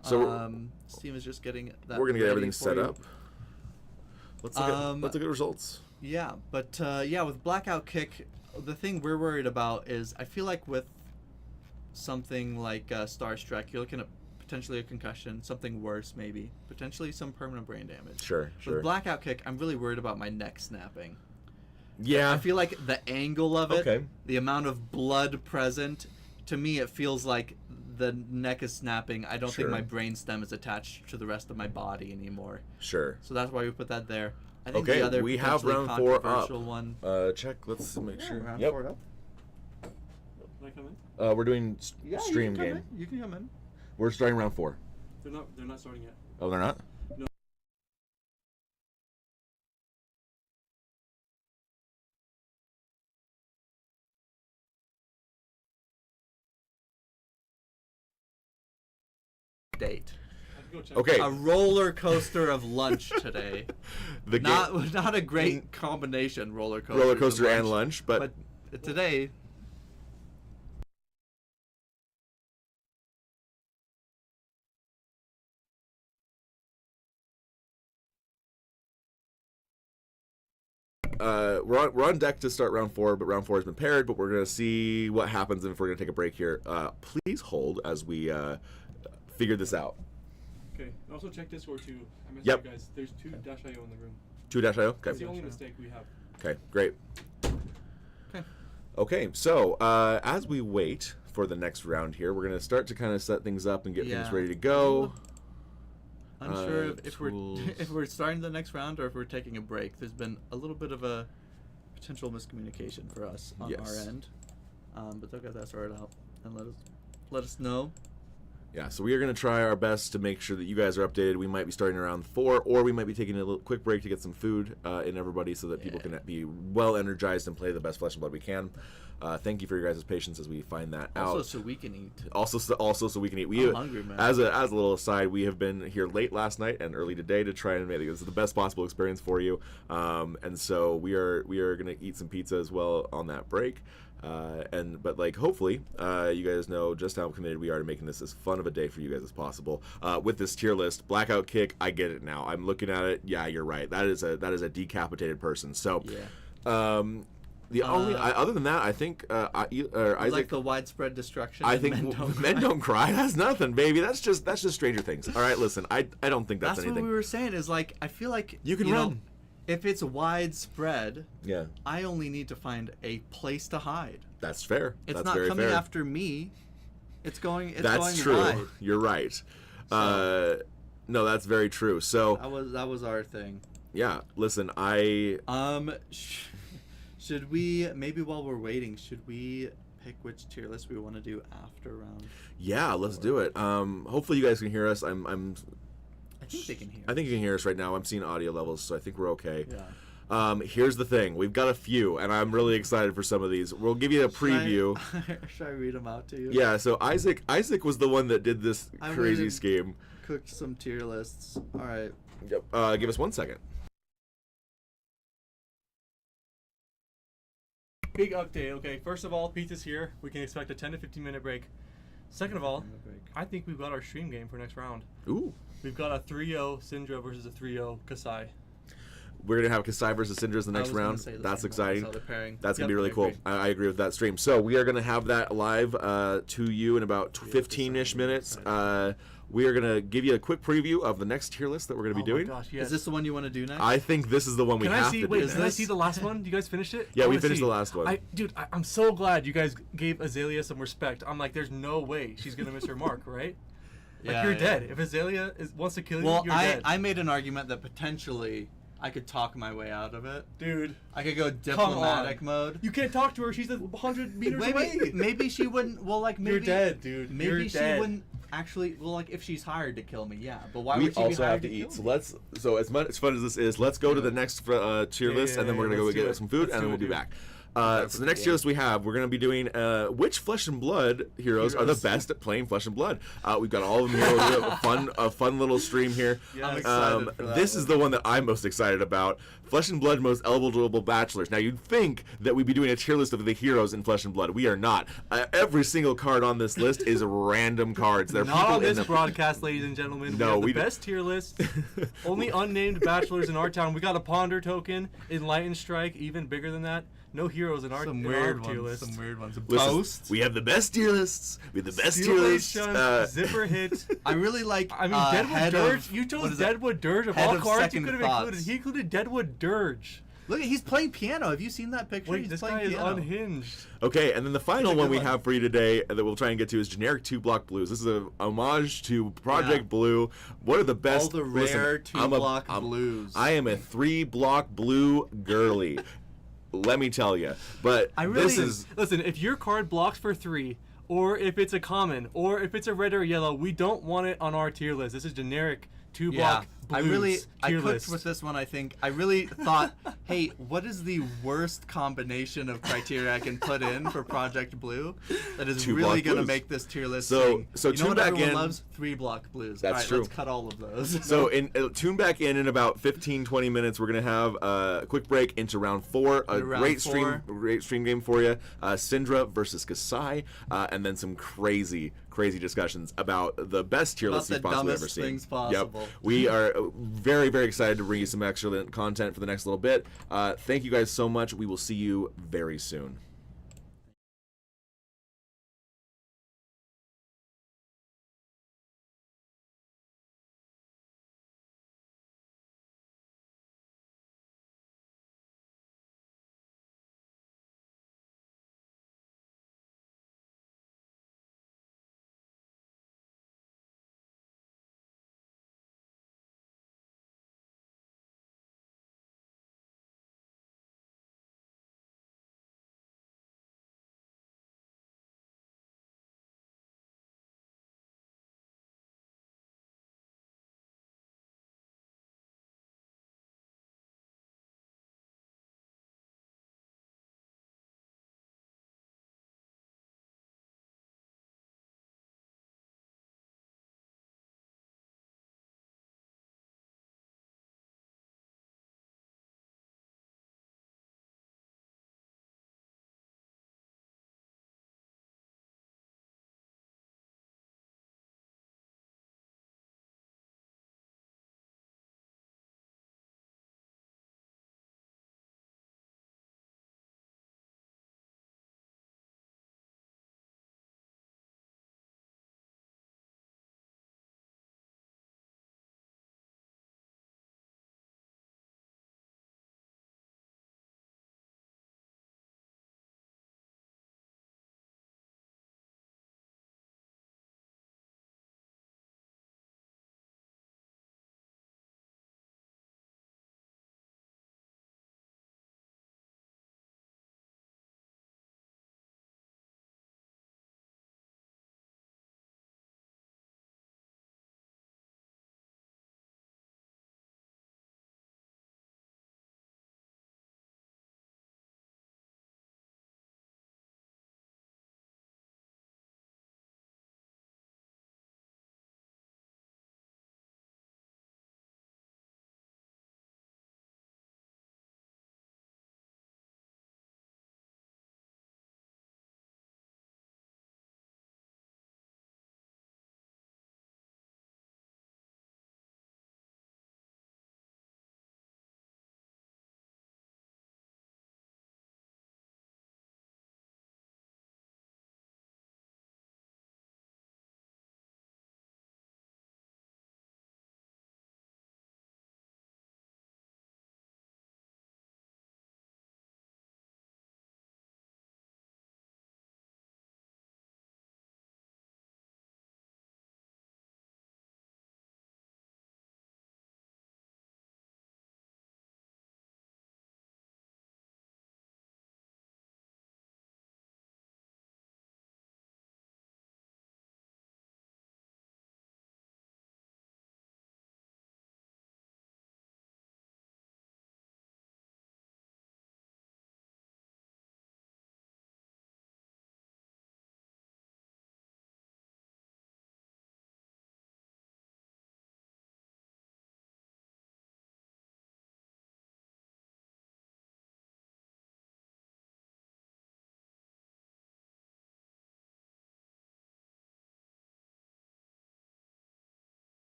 So Steam is just getting that. we're gonna get ready everything for set you. up. Let's look at results. Yeah, but with Blackout Kick, the thing we're worried about is I feel like with something like Starstruck, you're looking at potentially a concussion, something worse maybe, potentially some permanent brain damage. Sure. With Blackout Kick, I'm really worried about my neck snapping. Yeah. I feel like the angle of it, Okay. the amount of blood present, to me it feels like the neck is snapping. I don't think Sure. my brain stem is attached to the rest of my body anymore. Sure. So that's why we put that there. I think Okay, the other we have potentially round 4 up. controversial one. Check. Let's make sure. Round Yep. 4 up. Can I come in? We're doing Yeah, stream you can come game. in. You can come in. We're starting round 4. They're not starting yet. Oh, they're not. Date. I can go check. Okay. A roller coaster of lunch today. The not a great combination roller coaster. roller coaster and lunch, But today. we're on deck to start round 4, but round 4 has been paired. But we're gonna see what happens and if we're gonna take a break here. Please hold as we figure this out. Okay. And also check Discord too. I messaged Yep. you guys. There's 2-IO in the room. 2-IO. Okay. That's the only mistake we have. Okay. Great. Okay. Okay. So as we wait for the next round here, we're gonna start to kind of set things up and get things Yeah. ready to go. Unsure if tools. we're starting the next round or if we're taking a break. There's been a little bit of a potential miscommunication for us on Yes. our end, but they'll get that sorted out and let us know. Yeah, so we are going to try our best to make sure that you guys are updated. We might be starting around 4, or we might be taking a little quick break to get some food in everybody so that people can be well energized and play the best Flesh and Blood we can. Thank you for your guys' patience as we find that Also, out. so we can eat. Also, so we can eat. I'm hungry, man. As a little aside, we have been here late last night and early today to try and make this the best possible experience for you. And so we are going to eat some pizza as well on that break. But like hopefully you guys know just how committed we are to making this as fun of a day for you guys as possible. With this tier list, Blackout Kick, I get it now. I'm looking at it. Yeah, you're right. That is a decapitated person. So Yeah. the only other than that, I think Isaac, like the widespread destruction. I and think men don't cry. That's nothing, baby. That's just Stranger Things. All right, listen. I don't think that's anything. What we were saying is like I feel like You can know, run. if it's widespread, Yeah, I only need to find a place to hide. that's fair. It's that's not very coming fair. after me. It's going. It's That's going true. wide. You're right. So- No, that's very true. So That was our thing. yeah, listen. Should we maybe while we're waiting, should we pick which tier list we want to do after round? Yeah, let's do it. Hopefully you guys can hear us. I think they can hear. I think you can hear us right now. I'm seeing audio levels, so I think we're okay. Yeah. Here's the thing. We've got a few, and I'm really excited for some of these. We'll give you a preview. Should I read them out to you? Yeah, so Isaac was the one that did this I crazy waited- scheme. Cooked some tier lists. All right. Yep. Give us 1 second. Big update. Okay, first of all, pizza's here. We can expect a 10 to 15 minute break. Second of all, I think we've got our stream game for next round. Ooh. We've got a 3-0 Syndra versus a 3-0 Kasai. We're gonna have Kasai versus Syndra the next round. That's exciting. That's gonna be really cool. I agree with that stream. So we are gonna have that live to you in about 15-ish minutes. We are gonna give you a quick preview of the next tier list that we're gonna be doing. Oh my gosh, yes. Is this the one you want to do next? I think this is the one we Can have I see? to Wait, do. can I see the last one? You guys finished it? Yeah, I we wanna finished see. the last one. I'm so glad you guys gave Azalea some respect. I'm like, there's no way she's gonna miss her mark, right? Like Yeah, you're yeah. dead. If Azalea wants to kill you, Well, you're dead. I made an argument that potentially I could talk my way out of it. Dude, I could go diplomatic mode. you can't talk to her. She's 100 meters away. Maybe she wouldn't. Well, like maybe You're dead, dude. Maybe You're she dead. wouldn't actually. Well, like if she's hired to kill me, yeah. But why We would she be also hired have to to eat. kill So me? So as much as fun as this is, let's go to the next tier list, and then we're gonna go let's do get it. some food, Let's and do then we'll it, be dude. back. So the next tier list we have, we're going to be doing which Flesh and Blood heroes are the best at playing Flesh and Blood. We've got all of them here. We have a fun little stream here. I'm excited for that This is the one that I'm most excited about. Flesh and Blood most eligible bachelors. Now you'd think that we'd be doing a tier list of the heroes in Flesh and Blood. We are not. Every single card on this list is random cards. They're Not people on in this the broadcast, ladies and gentlemen. No, we we have the best tier list. Only unnamed bachelors in our town. We got a Ponder token, Enlightened Strike, even bigger than that. No heroes in our, Some in weird our tier ones. list. Some weird ones. Listen, Post. we have the best tier lists. We have the best tier Steel Blade lists. Shunt, Zipper Hit. I really like. I mean, Deadwood head Dirge. of- You what chose is it? Deadwood Dirge of Head all of cards you Second could have Thoughts. included. He included Deadwood Dirge. Look, he's playing piano. Have you seen that picture? Wait, he's this playing guy is piano. unhinged. Okay, and then the final good one we one. have for you today that we'll try and get to is generic 2-block blues. This is a homage to Project Yeah. Blue. What are the best? All the listen, rare I'm a- 2-block I'm- blues. I am a 3-block blue girly. Let me tell you. But I really- this is Listen, if your card blocks for 3, or if it's a common, or if it's a red or yellow, we don't want it on our tier list. This is generic 2-block I blues really, I tier cooked list. with this one. I think I really thought, hey, what is the worst combination of criteria I can put in for Project Blue that is 2-block really gonna blues. make this tier list So- sing? so you know tune what back everyone in. loves? 3-block blues. That's All right, true. Let's cut all of those. So tune back in about 15-20 minutes. We're gonna have a quick break into round 4. A round great 4. great stream game for you. Syndra versus Kasai, and then some crazy discussions about the best tier About list you've the possibly ever dumbest seen. things possible. Yep. We are very excited to bring you some excellent content for the next little bit. Thank you guys so much. We will see you very soon.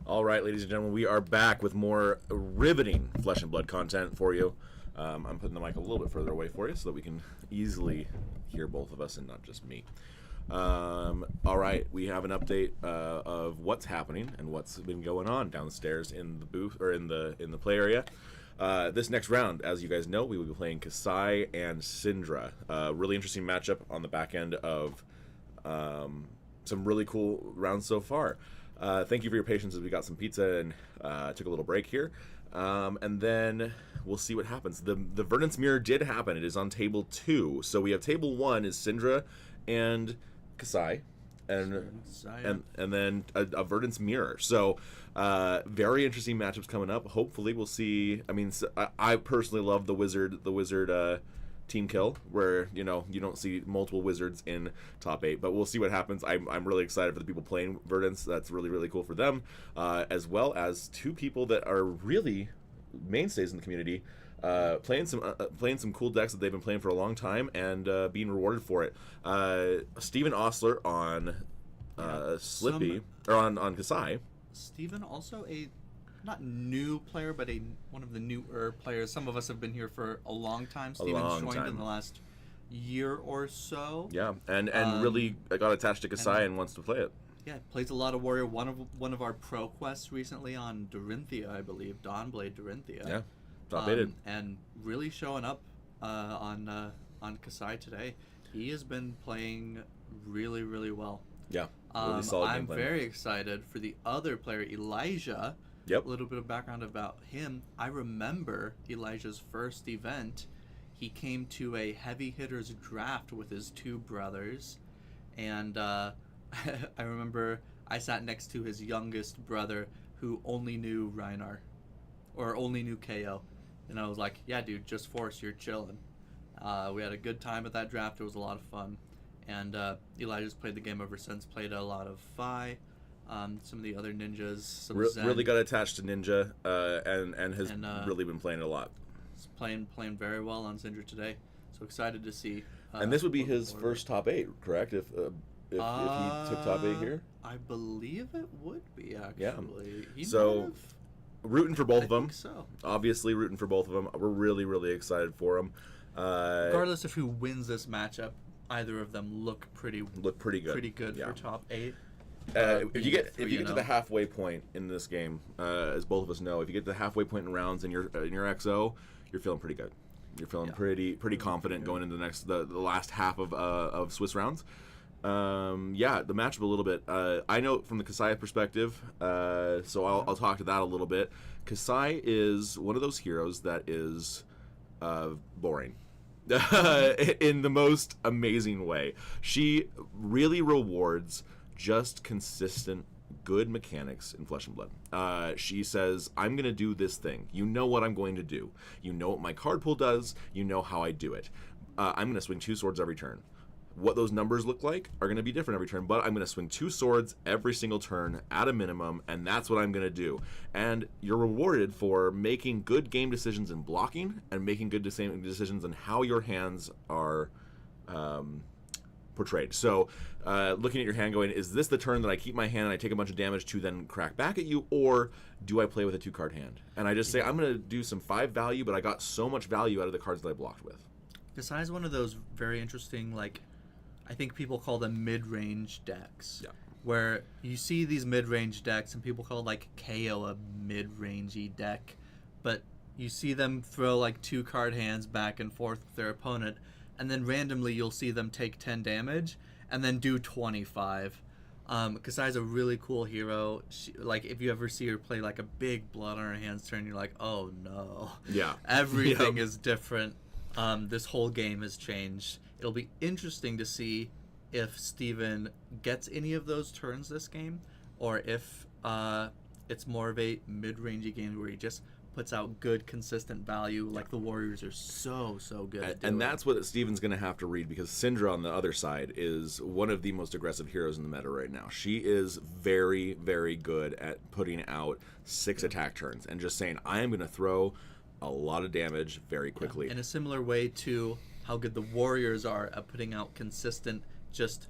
All right, ladies and gentlemen, we are back with more riveting Flesh and Blood content for you. I'm putting the mic a little bit further away for you so that we can easily hear both of us and not just me. All right, we have an update of what's happening and what's been going on downstairs in the booth or in the play area. This next round, as you guys know, we will be playing Kasai and Syndra. Really interesting matchup on the back end of some really cool rounds so far. Thank you for your patience as we got some pizza and took a little break here. And then we'll see what happens. The Verdant's Mirror did happen. It is on table 2. So we have table 1 is Syndra and Kasai. And then a Verdant's Mirror. So very interesting matchups coming up. Hopefully we'll see. I mean, I personally love the wizard team kill, where you don't see multiple wizards in top 8, but we'll see what happens. I'm really excited for the people playing Verdants. That's really, really cool for them, as well as 2 people that are really mainstays in the community, playing some cool decks that they've been playing for a long time and being rewarded for it. Steven Osler on Slippy, or on Kasai. Steven also a not new player, but one of the newer players. Some of us have been here for a long time. Steven's joined in the last year or so. Yeah, and really got attached to Kasai and wants to play it. Yeah, plays a lot of Warrior. One of our pro quests recently on Dorinthia, I believe, Dawnblade Dorinthia. Yeah, top-aided. And really showing up on Kasai today. He has been playing really, really well. Yeah, really solid I'm gameplay. very excited for the other player, Elijah. Yep. A little bit of background about him. I remember Elijah's first event. He came to a heavy hitters draft with his 2 brothers, and I remember I sat next to his youngest brother who only knew Reinar, or only knew KO, and I was like, "Yeah, dude, just Force, you're chilling." We had a good time at that draft. It was a lot of fun, and Elijah's played the game ever since. Played a lot of Fi. Some of the other ninjas, some Zen. Really got attached to Ninja, and has really been playing it a lot. He's playing very well on Syndra today. So excited to see. And this would be his first top 8, correct? If he took top 8 here, I believe it would be actually. Yeah. He So might have, rooting for both I of them. think so. Obviously rooting for both of them. We're really, really excited for them. Regardless of who wins this matchup, either of them look pretty good. Pretty good Yeah. for top 8. If you get to the halfway point in this game, as both of us know, if you get to the halfway point in rounds in your XO, you're feeling pretty good. You're feeling pretty confident going into the last half of Swiss rounds. The matchup a little bit. I know from the Kasai perspective, so I'll talk to that a little bit. Kasai is one of those heroes that is boring. In the most amazing way. She really rewards just consistent good mechanics in Flesh and Blood. She says, I'm going to do this thing. You know what I'm going to do. You know what my card pool does. You know how I do it. I'm going to swing 2 swords every turn. What those numbers look like are going to be different every turn, but I'm going to swing 2 swords every single turn at a minimum, and that's what I'm going to do. And you're rewarded for making good game decisions in blocking and making good decisions on how your hands are portrayed. So looking at your hand going, is this the turn that I keep my hand and I take a bunch of damage to then crack back at you, or do I play with a 2-card hand? And I just say, I'm going to do some 5 value, but I got so much value out of the cards that I blocked with. Kasai is one of those very interesting, I think people call them mid-range decks. Yeah. Where you see these mid-range decks and people call KO a mid-rangey deck, but you see them throw 2-card hands back and forth with their opponent, and then randomly you'll see them take 10 damage and then do 25. Kasai's a really cool hero. She, if you ever see her play a big blood on her hands turn, you're like, oh no. Yeah. Everything is different. This whole game has changed. It'll be interesting to see if Steven gets any of those turns this game, or if it's more of a mid-rangey game where he just puts out good, consistent value like the Warriors are so good at doing. And that's what Steven's going to have to read, because Syndra on the other side is one of the most aggressive heroes in the meta right now. She is very, very good at putting out 6 attack turns and just saying, I am going to throw a lot of damage very quickly. In a similar way to how good the Warriors are at putting out consistent, just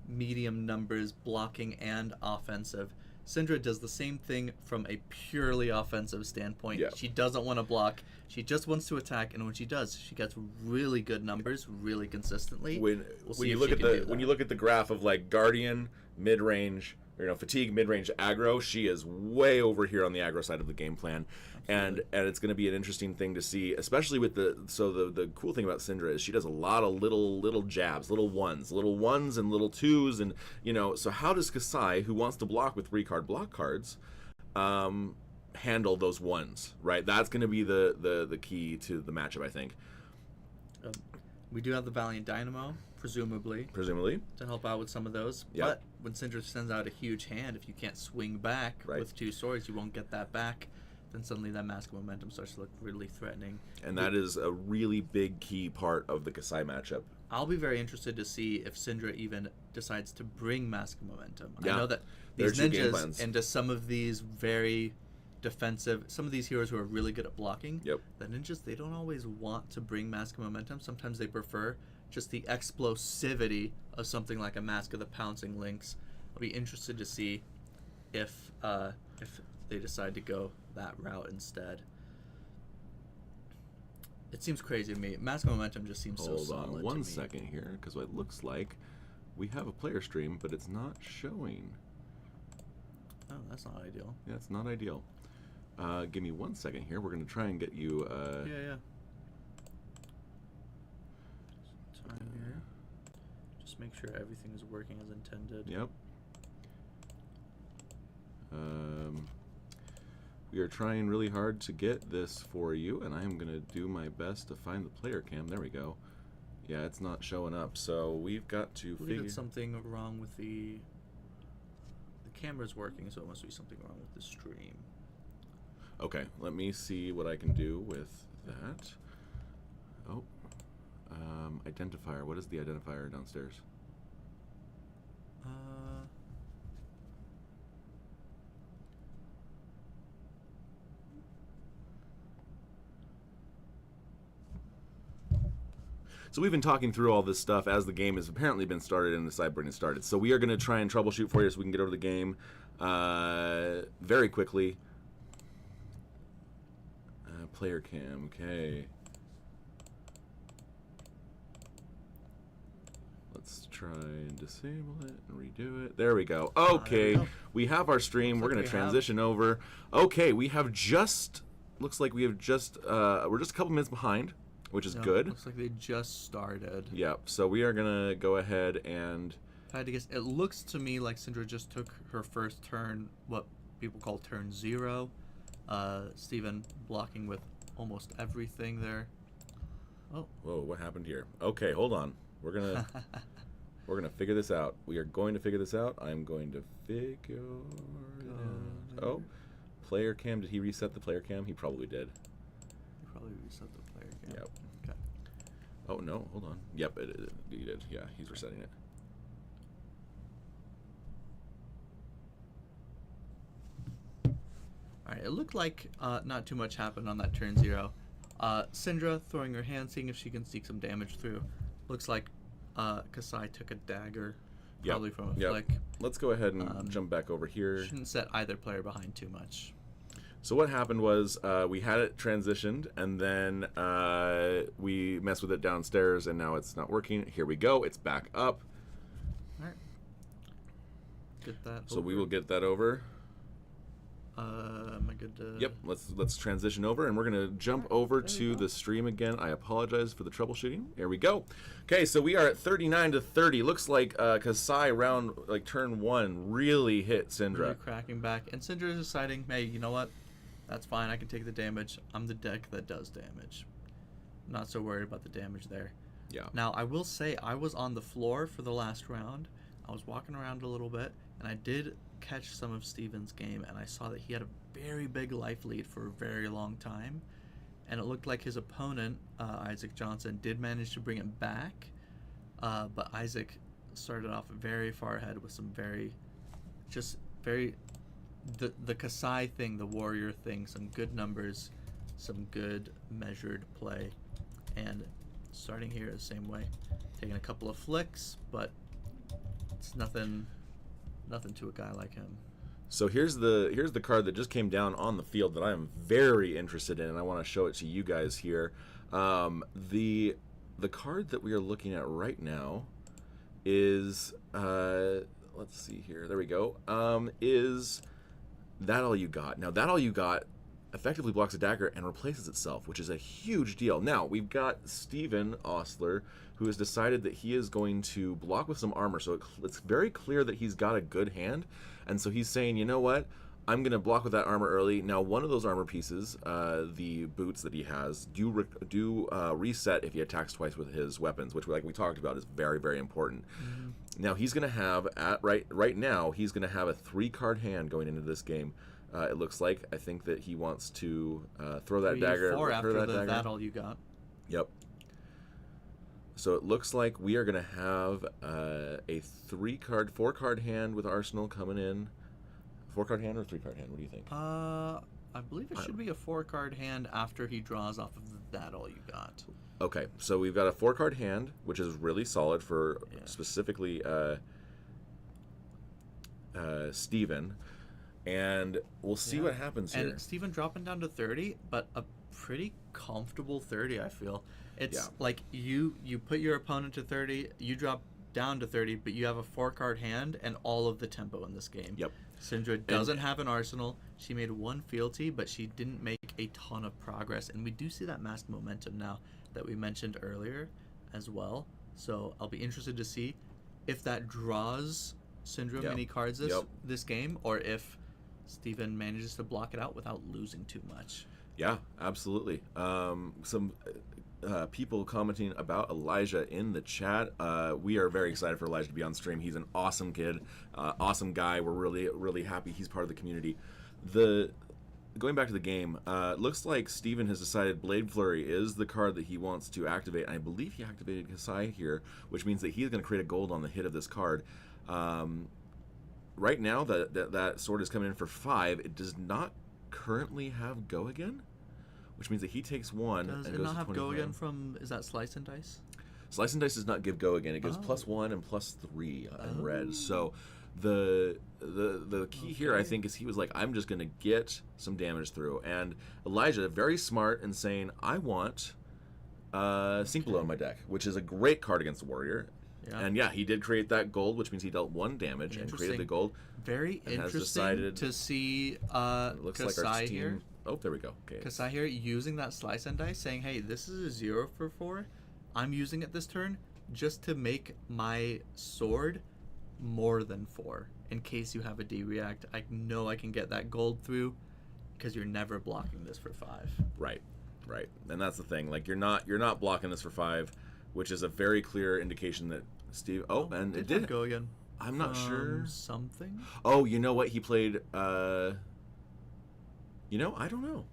medium numbers, blocking and offensive. Syndra does the same thing from a purely offensive standpoint. Yeah. She doesn't want to block. She just wants to attack, and when she does, she gets really good numbers, really consistently. When We'll when see you if look she at can do the when that. you look at the graph of like Guardian mid range, fatigue mid range aggro, she is way over here on the aggro side of the game plan, and it's going to be an interesting thing to see, especially with the cool thing about Syndra is she does a lot of little jabs, little ones and little twos, and so how does Kasai, who wants to block with 3-card block cards, handle those ones, right? That's going to be the key to the matchup, I think. We do have the Valiant Dynamo, presumably, to help out with some of those. Yep. But when Syndra sends out a huge hand, if you can't swing back Right. with 2 swords, you won't get that back. Then suddenly that Mask of Momentum starts to look really threatening. And that is a really big key part of the Kasai matchup. I'll be very interested to see if Syndra even decides to bring Mask of Momentum. Yeah. I know that There are these 2 game ninjas plans. into some of these very defensive, some of these heroes who are really good at blocking, Yep. the ninjas, they don't always want to bring Mask of Momentum. Sometimes they prefer just the explosivity of something like a Mask of the Pouncing Lynx. I'll be interested to see if they decide to go that route instead. It seems crazy to me. Mask of Momentum just seems so Hold solid on to one me. second here, because it looks like we have a player stream, but it's not showing. Oh, that's not ideal. Yeah, it's not ideal. Give me 1 second here. We're going to try and get you... Yeah. Time here. Just make sure everything is working as intended. Yep. We are trying really hard to get this for you, and I am going to do my best to find the player cam. There we go. Yeah, it's not showing up, so we've got to I believe figure... it's something wrong with the camera's working, so it must be something wrong with the stream. Okay, let me see what I can do with that. Oh, identifier. What is the identifier downstairs? So we've been talking through all this stuff as the game has apparently been started and the sideboarding has started. So we are going to try and troubleshoot for you so we can get over the game very quickly. Player cam, okay. Let's try and disable it and redo it. There we go. Okay, go. we have our stream. Looks We're like going to we have- transition over. Okay, we have just, looks like we have just, we're just a couple minutes behind, which is No, good. Looks like they just started. Yep, so we are going to go ahead and... If I had to guess, it looks to me like Syndra just took her first turn, what people call turn 0. Steven blocking with almost everything there. Oh. Whoa, what happened here? Okay, hold on. We're gonna figure this out. We are going to figure this out. I'm going to figure it out. Oh, player cam. Did he reset the player cam? He probably did. You probably reset the player cam. Yep. Okay. Oh no, hold on. Yep, he did. Yeah, he's resetting it. Alright, it looked like not too much happened on that turn 0. Syndra throwing her hand, seeing if she can sneak some damage through. Looks like Kasai took a dagger, Yep. probably from a Yep. flick. Let's go ahead and jump back over here. Shouldn't set either player behind too much. So what happened was we had it transitioned, and then we messed with it downstairs, and now it's not working. Here we go. It's back up. Alright. Get that So over. we will get that over. Am I good to... Yep, let's transition over, and we're gonna jump over to the stream again. I apologize for the troubleshooting. Here we go. Okay, so we are at 39 to 30. Looks like Kasai round like turn 1 really hit Syndra. Really cracking back. And Syndra is deciding, hey, you know what? That's fine. I can take the damage. I'm the deck that does damage. Not so worried about the damage there. Yeah. Now, I will say I was on the floor for the last round. I was walking around a little bit, and I did catch some of Steven's game, and I saw that he had a very big life lead for a very long time. And it looked like his opponent, Isaac Johnson, did manage to bring it back. But Isaac started off very far ahead with some the Kasai thing, the warrior thing, some good numbers, some good measured play. And starting here the same way. Taking a couple of flicks, but it's nothing to a guy like him. So here's the card that just came down on the field that I am very interested in, and I want to show it to you guys here. The card that we are looking at right now is let's see here. There we go. Is That All You Got? Now, That All You Got effectively blocks a dagger and replaces itself, which is a huge deal. Now, we've got Steven Ostler, who has decided that he is going to block with some armor, so it's very clear that he's got a good hand, and so he's saying, you know what, I'm going to block with that armor early. Now, one of those armor pieces, the boots that he has, do reset if he attacks twice with his weapons, which, like we talked about, is very, very important. Mm-hmm. Now, he's going to have, right now, he's going to have a 3-card hand going into this game. It looks like. I think that he wants to throw that dagger. 4 after that the dagger. That All You Got. Yep. So it looks like we are going to have a 4-card hand with Arsenal coming in. 4-card hand or 3-card hand? What do you think? I believe it should be a 4-card hand after he draws off of the That All You Got. Okay, so we've got a 4-card hand, which is really solid for specifically Steven. And we'll see what happens here. And Steven dropping down to 30, but a pretty comfortable 30, I feel. It's like you put your opponent to 30, you drop down to 30, but you have a 4-card hand and all of the tempo in this game. Yep. Syndra doesn't have an arsenal. She made 1 fealty, but she didn't make a ton of progress. And we do see that masked momentum now that we mentioned earlier as well. So I'll be interested to see if that draws Syndra many cards this game, or if Steven manages to block it out without losing too much. Yeah, absolutely. Some people commenting about Elijah in the chat. We are very excited for Elijah to be on stream. He's an awesome kid, awesome guy. We're really, really happy he's part of the community. Going back to the game, looks like Steven has decided Blade Flurry is the card that he wants to activate. I believe he activated Kasai here, which means that he's going to create a gold on the hit of this card. Right now, that sword is coming in for 5. It does not currently have Go Again, which means that he takes 1 Does and it goes not to have 25. Go Again from, is that Slice and Dice? Slice and Dice does not give Go Again. It gives +1 and +3 in red. So the key here, I think, is he was like, I'm just going to get some damage through. And Elijah, very smart in saying, I want Sink Below in my deck, which is a great card against the Warrior. Yeah. And he did create that gold, which means he dealt 1 damage and created the gold. Very interesting to see looks Kasai like our team, here. Oh, there we go. Okay. Kasai here using that Slice and Dice, saying, hey, this is a 0 for 4. I'm using it this turn just to make my sword more than 4. In case you have a D-React, I know I can get that gold through because you're never blocking this for 5. Right. And that's the thing. Like, you're not blocking this for 5, which is a very clear indication that Steve... Oh, and it did Go Again. I'm not sure. Something? Oh, you know what? He played... I don't know.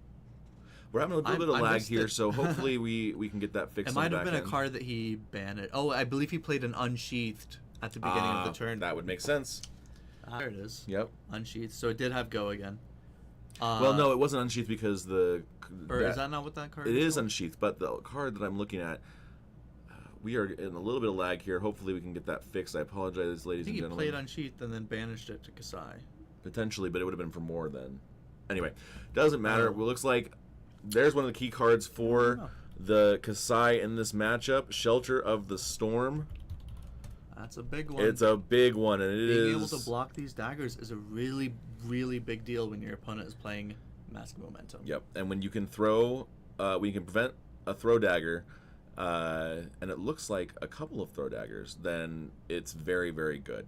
We're having a little bit of lag here, so hopefully we can get that fixed. It might have been a card that he banned. Oh, I believe he played an Unsheathed at the beginning of the turn. That would make sense. There it is. Yep. Unsheathed. So it did have Go Again. Well, no, it wasn't Unsheathed because is that not what that card is? It is Unsheathed, but the card that I'm looking at, we are in a little bit of lag here. Hopefully we can get that fixed. I apologize, ladies and gentlemen. I think he played Unsheathed and then banished it to Kasai. Potentially, but it would have been for more then. Anyway, doesn't matter. It looks like there's one of the key cards for the Kasai in this matchup, Shelter of the Storm. That's a big one. It's a big one, and being able to block these daggers is a really, really big deal when your opponent is playing Mask Momentum. Yep, and when you can when you can prevent a throw dagger, and it looks like a couple of throw daggers, then it's very, very good.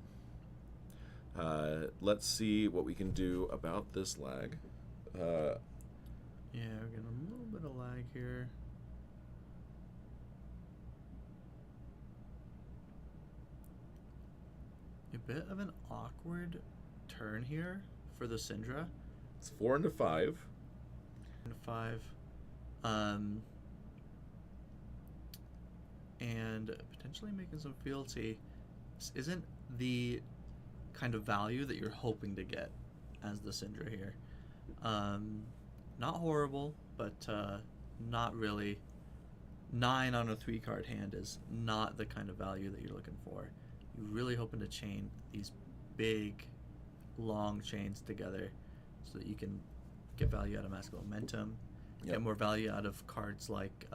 Let's see what we can do about this lag. Yeah, we're getting a little bit of lag here. A bit of an awkward turn here for the Syndra. It's 4 into 5. 5. And potentially making some fealty. This isn't the kind of value that you're hoping to get as the Syndra here. Not horrible, but not really. 9 on a 3-card hand is not the kind of value that you're looking for. You're really hoping to chain these big long chains together so that you can get value out of Mask of Momentum, Yep. get more value out of cards like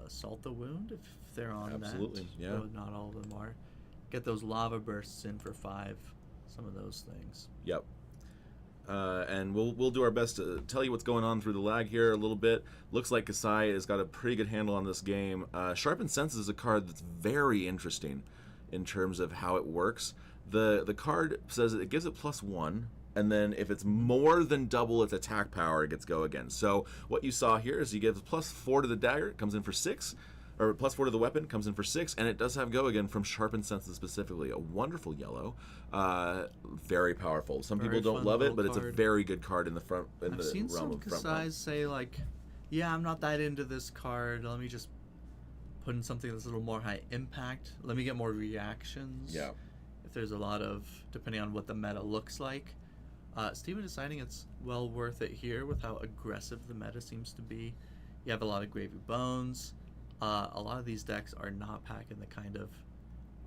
Salt the Wound if they're on Absolutely, that. yeah. Though not all of them are. Get those Lava Bursts in for 5, some of those things. Yep. And we'll do our best to tell you what's going on through the lag here a little bit. Looks like Kasai has got a pretty good handle on this game. Sharpened Senses is a card that's very interesting in terms of how it works. The card says it gives it +1, and then if it's more than double its attack power, it gets go again. So what you saw here is he gives +4 to the dagger, it comes in for 6. Or +4 to the weapon, comes in for 6, and it does have go again from Sharpened Senses specifically. A wonderful yellow, very powerful. Some Very people don't fun love it, little but it's a card. very good card in the front. I've seen some Kasais say like, yeah, I'm not that into this card. Let me just put in something that's a little more high impact. Let me get more reactions. Yeah. If there's a lot of, depending on what the meta looks like. Steven deciding it's well worth it here with how aggressive the meta seems to be. You have a lot of Gravy Bones. A lot of these decks are not packing the kind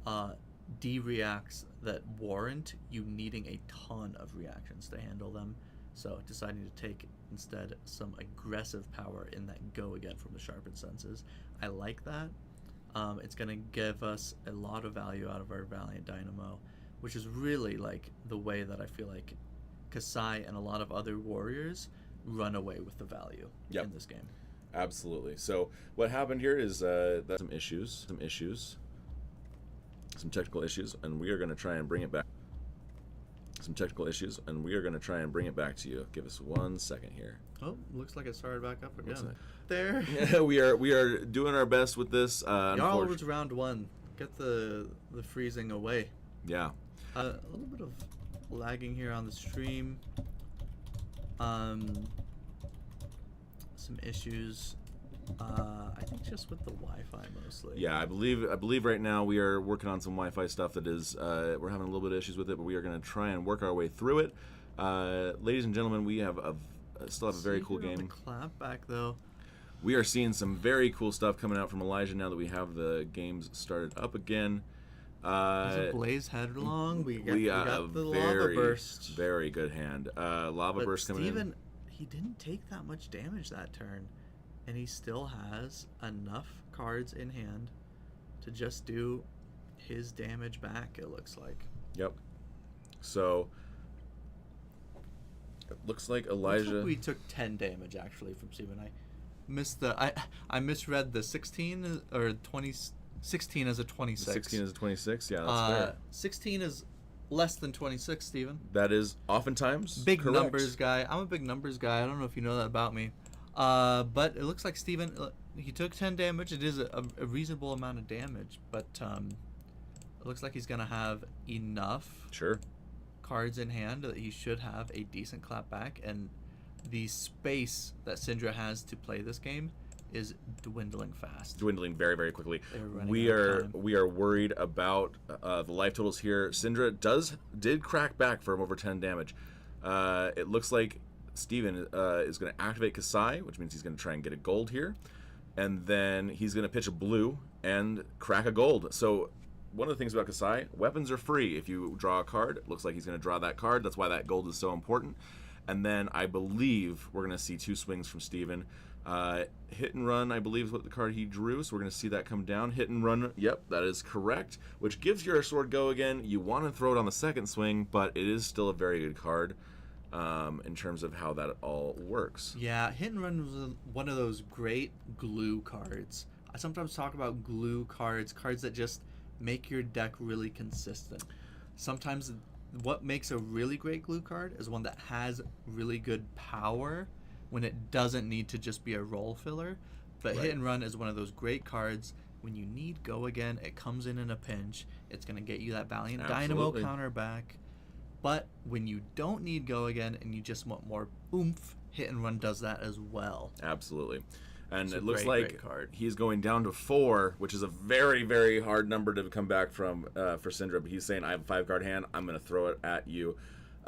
of D-reacts that warrant you needing a ton of reactions to handle them. So deciding to take instead some aggressive power in that go again from the Sharpened Senses. I like that. It's going to give us a lot of value out of our Valiant Dynamo, which is really like the way that I feel like Kasai and a lot of other warriors run away with the value in this game. Absolutely. So what happened here is that some technical issues, and we are going to try and bring it back. Some technical issues, and we are going to try and bring it back to you. Give us 1 second here. Oh, looks like it started back up again. like- There. Yeah, we are doing our best with this. Y'all was round 1. Get the freezing away. Yeah. A little bit of lagging here on the stream. Some issues. I think just with the Wi-Fi mostly. Yeah, I believe right now we are working on some Wi-Fi stuff that is we're having a little bit of issues with it, but we are going to try and work our way through it. Ladies and gentlemen, we have still have a very cool game. The clap back though. We are seeing some very cool stuff coming out from Elijah now that we have the games started up again. There's a Blaze Headlong. We got got the very, Lava Burst. Very good hand. Lava But Burst coming Steven, in. he didn't take that much damage that turn, and he still has enough cards in hand to just do his damage back, it looks like. Yep. So it looks like Looks Elijah. like we took 10 damage actually from Steven. I misread the 16 or 20. 16 as a 26. 16 is a 26. Yeah, that's fair. 16 is less than 26, Steven. That is oftentimes Big correct. numbers guy. I'm a big numbers guy. I don't know if you know that about me. But it looks like Steven, he took 10 damage. It is a reasonable amount of damage, but it looks like he's going to have enough Sure. cards in hand that he should have a decent clapback, and the space that Syndra has to play this game is dwindling fast. Dwindling very, very quickly. They're running We out of are time. worried about the life totals here. Syndra did crack back for over 10 damage. It looks like Steven is going to activate Kasai, which means he's going to try and get a gold here, and then he's going to pitch a blue and crack a gold. So one of the things about Kasai, weapons are free. If you draw a card, it looks like he's going to draw that card. That's why that gold is so important. And then I believe we're going to see 2 swings from Steven. Hit and Run, I believe, is what the card he drew, so we're going to see that come down. Hit and Run, yep, that is correct, which gives your sword go again. You want to throw it on the second swing, but it is still a very good card in terms of how that all works. Yeah, Hit and Run was one of those great glue cards. I sometimes talk about glue cards, cards that just make your deck really consistent. Sometimes what makes a really great glue card is one that has really good power when it doesn't need to just be a roll filler. But Right. Hit and Run is one of those great cards. When you need go again, it comes in a pinch. It's going to get you that Valiant Absolutely. Dynamo counter back. But when you don't need go again and you just want more oomph, Hit and Run does that as well. Absolutely. And It's a it looks great, like great card. he's going down to 4, which is a very, very hard number to come back from for Syndra. But he's saying, I have a 5-card hand. I'm going to throw it at you.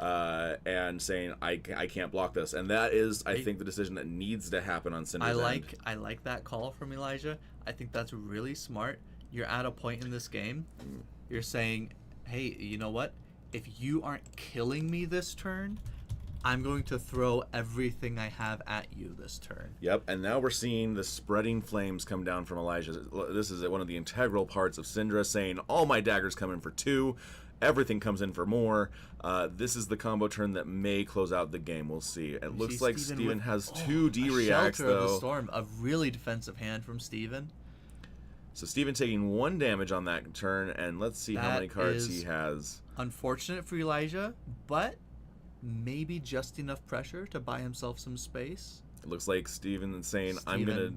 And saying, I can't block this. And that is, I think, the decision that needs to happen on Syndra's end. I like that call from Elijah. I think that's really smart. You're at a point in this game. You're saying, hey, you know what? if you aren't killing me this turn, I'm going to throw everything I have at you this turn. Yep, and now we're seeing the spreading flames come down from Elijah. This is one of the integral parts of Syndra, saying, all my daggers come in for 2, everything comes in for more. This is the combo turn that may close out the game. We'll see. It looks like Steven has 2 D-reacts, Shelter of the though. Storm, a really defensive hand from Steven. So Steven taking 1 damage on that turn, and let's see how many cards he has. Unfortunate for Elijah, but maybe just enough pressure to buy himself some space. It looks like Steven is saying, I'm going to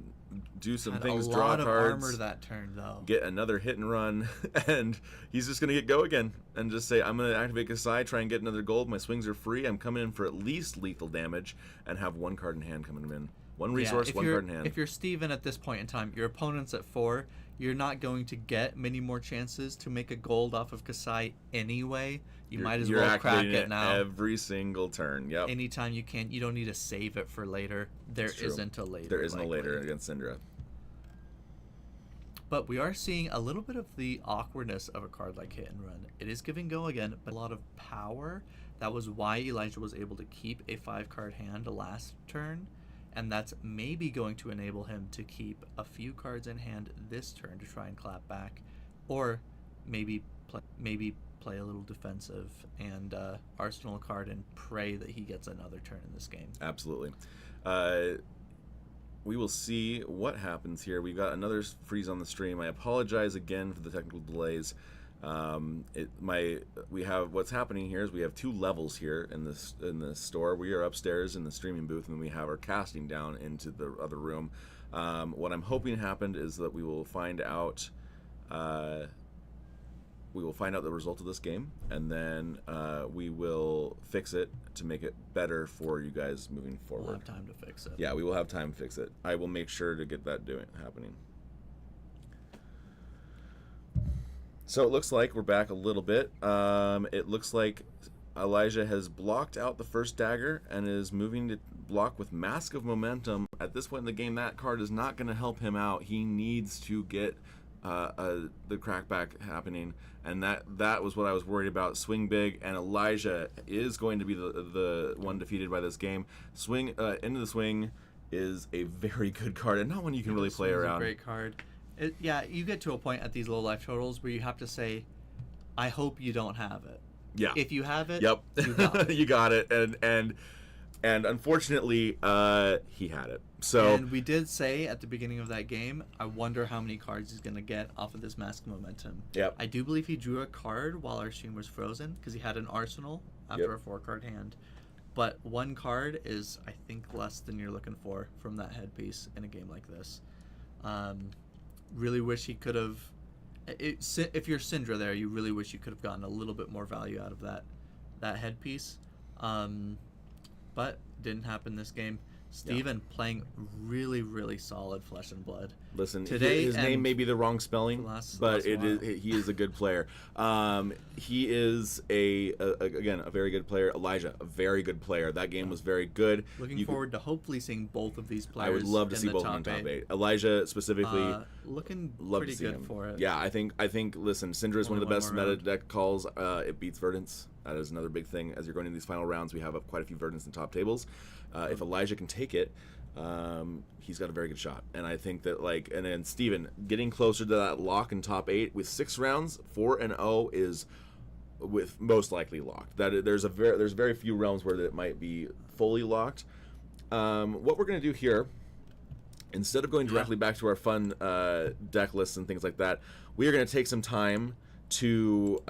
do some had things, a draw lot of cards, armor that turn, though. get another hit and run, and he's just going to get go again and just say, I'm going to activate Kasai, try and get another gold. My swings are free. I'm coming in for at least lethal damage and have 1 card in hand coming in. 1 resource, 1 card in hand. If you're Steven at this point in time, your opponent's at 4, you're not going to get many more chances to make a gold off of Kasai anyway. You might as well crack it now. Every single turn, yep. Anytime you can. You don't need to save it for later. There isn't a later. There isn't a later against Syndra. But we are seeing a little bit of the awkwardness of a card like Hit and Run. It is giving go again, but a lot of power. That was why Elijah was able to keep a 5-card hand last turn. And that's maybe going to enable him to keep a few cards in hand this turn to try and clap back. Or maybe play a little defensive and arsenal a card and pray that he gets another turn in this game. Absolutely. We will see what happens here. We've got another freeze on the stream. I apologize again for the technical delays. We have what's happening here is we have 2 levels here in this store. We are upstairs in the streaming booth, and we have our casting down into the other room. What I'm hoping happened is that we will find out the result of this game, and then we will fix it to make it better for you guys moving forward. We'll have time to fix it. Yeah, we will have time to fix it. I will make sure to get that happening. So it looks like we're back a little bit. It looks like Elijah has blocked out the first dagger and is moving to block with Mask of Momentum. At this point in the game, that card is not going to help him out. He needs to get the crackback happening, and that was what I was worried about. Swing big, and Elijah is going to be the one defeated by this game. Swing Into the Swing is a very good card, and not one you can really play around. A great card. Yeah, you get to a point at these low life totals where you have to say, I hope you don't have it. Yeah. If you have it, yep. you got it. You got it. And unfortunately, he had it. So and we did say at the beginning of that game, I wonder how many cards he's going to get off of this Mask of Momentum. Yep. I do believe he drew a card while our stream was frozen because he had an arsenal after a 4-card hand. But 1 card is, I think, less than you're looking for from that headpiece in a game like this. Really wish he could have. If you're Syndra there, you really wish you could have gotten a little bit more value out of that headpiece. But didn't happen this game. Steven playing really, really solid Flesh and Blood. Listen, today his name may be the wrong spelling, but he is a good player. He is again a very good player. Elijah, a very good player. That game was very good. Looking forward to hopefully seeing both of these players. I would love to see both of them in top 8. Elijah specifically, looking love pretty to see good him. for it. Yeah, I think. Listen, Syndra is one of the best meta deck calls. It beats Verdance. That is another big thing. As you're going into these final rounds, we have quite a few Verdance in top tables. If Elijah can take it, he's got a very good shot. And I think that, and then Steven getting closer to that lock in top 8 with 6 rounds, 4-0 is with most likely locked. There's very few realms where it might be fully locked. What we're going to do here, instead of going directly back to our fun deck lists and things like that, we are going to take some time to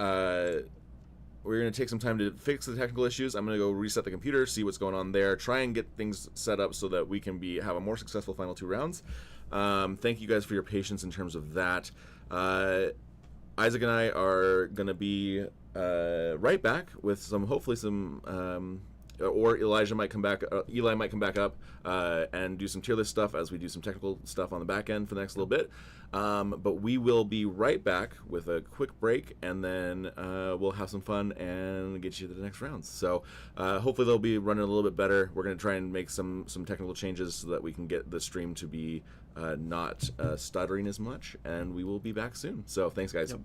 fix the technical issues. I'm going to go reset the computer, see what's going on there, try and get things set up so that we can have a more successful final 2 rounds. Thank you guys for your patience in terms of that. Isaac and I are going to be right back with hopefully some or Elijah might come back. Eli might come back up and do some tier list stuff as we do some technical stuff on the back end for the next little bit. But we will be right back with a quick break, and then we'll have some fun and get you to the next rounds. So hopefully they'll be running a little bit better. We're going to try and make some technical changes so that we can get the stream to be not stuttering as much, and we will be back soon. So thanks, guys. Yep.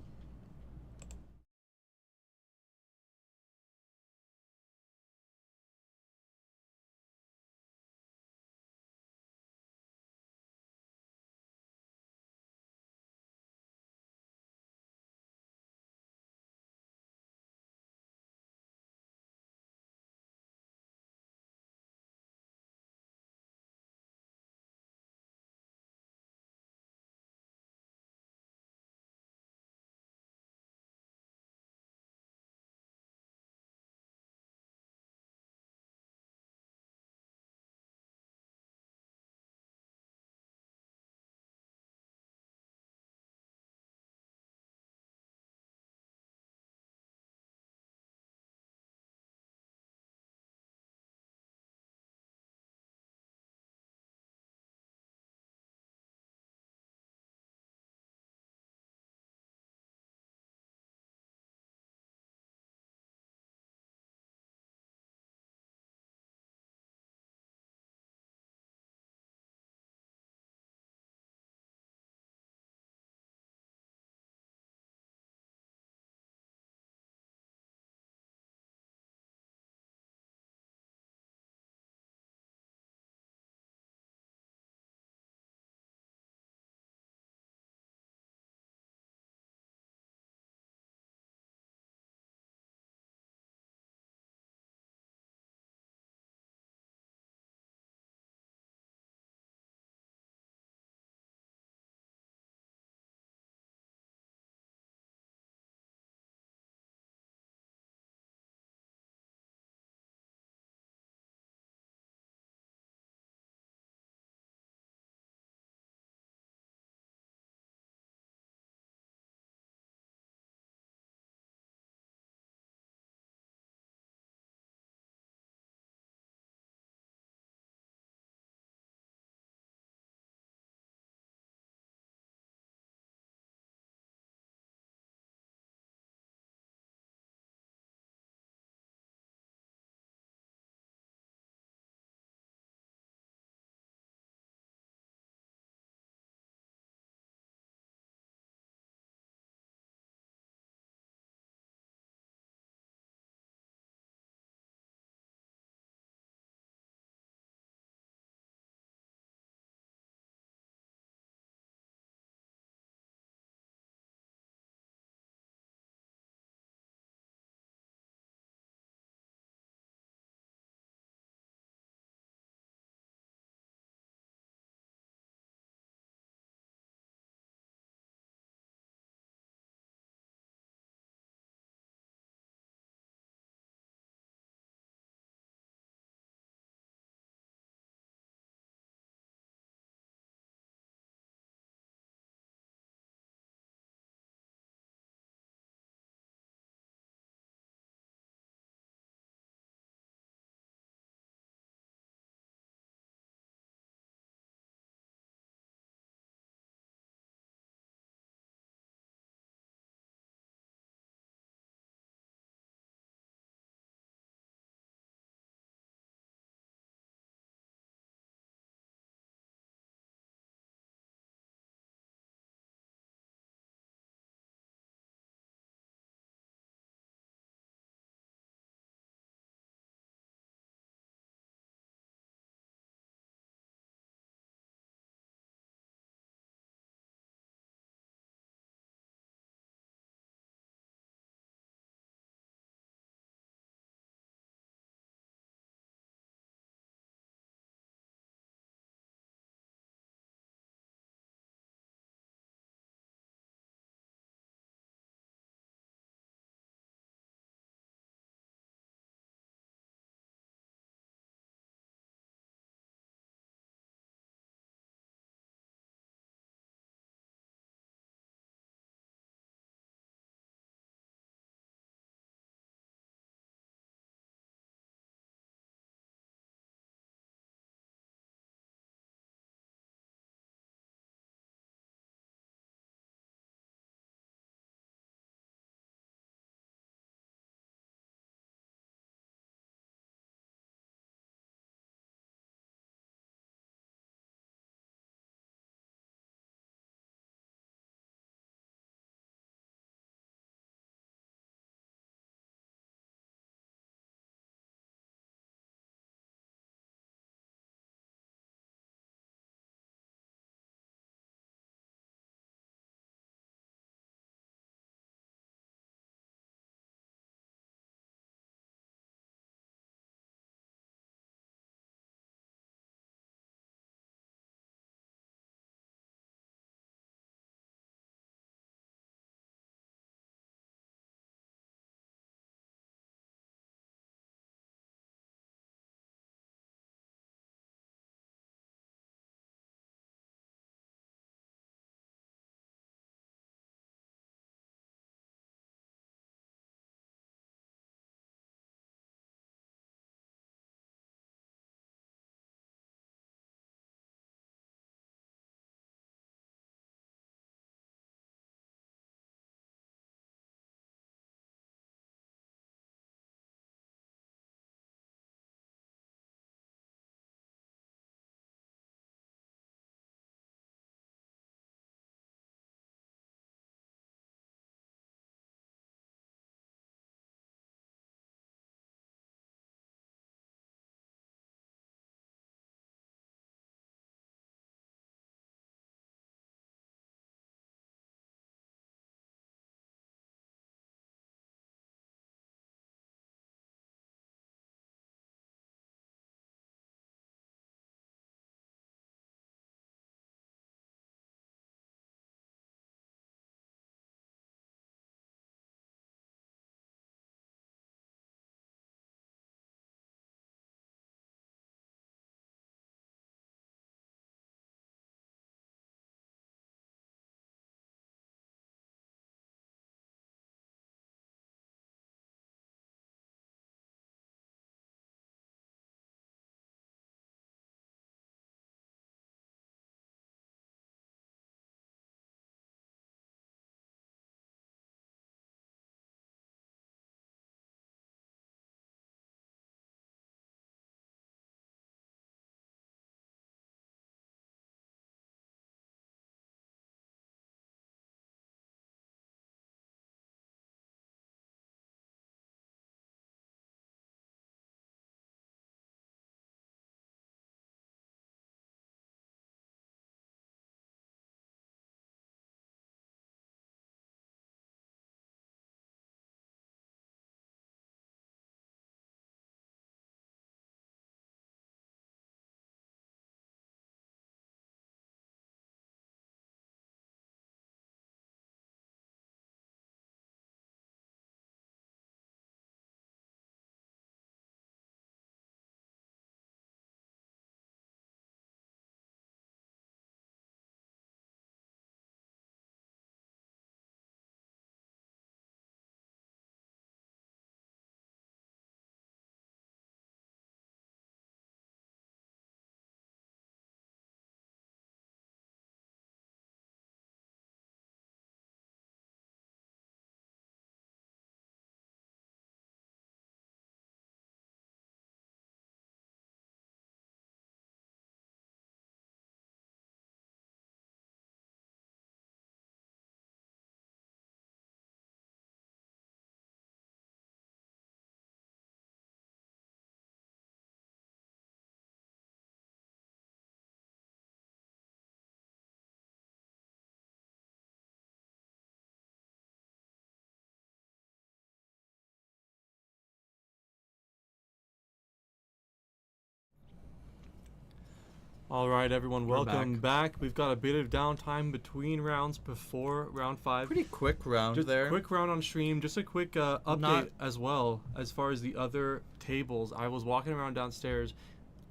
All right, everyone, We're welcome back. We've got a bit of downtime between rounds before round 5. Pretty quick round Just there. quick round on stream. Just a quick update Not- as well as far as the other tables. I was walking around downstairs.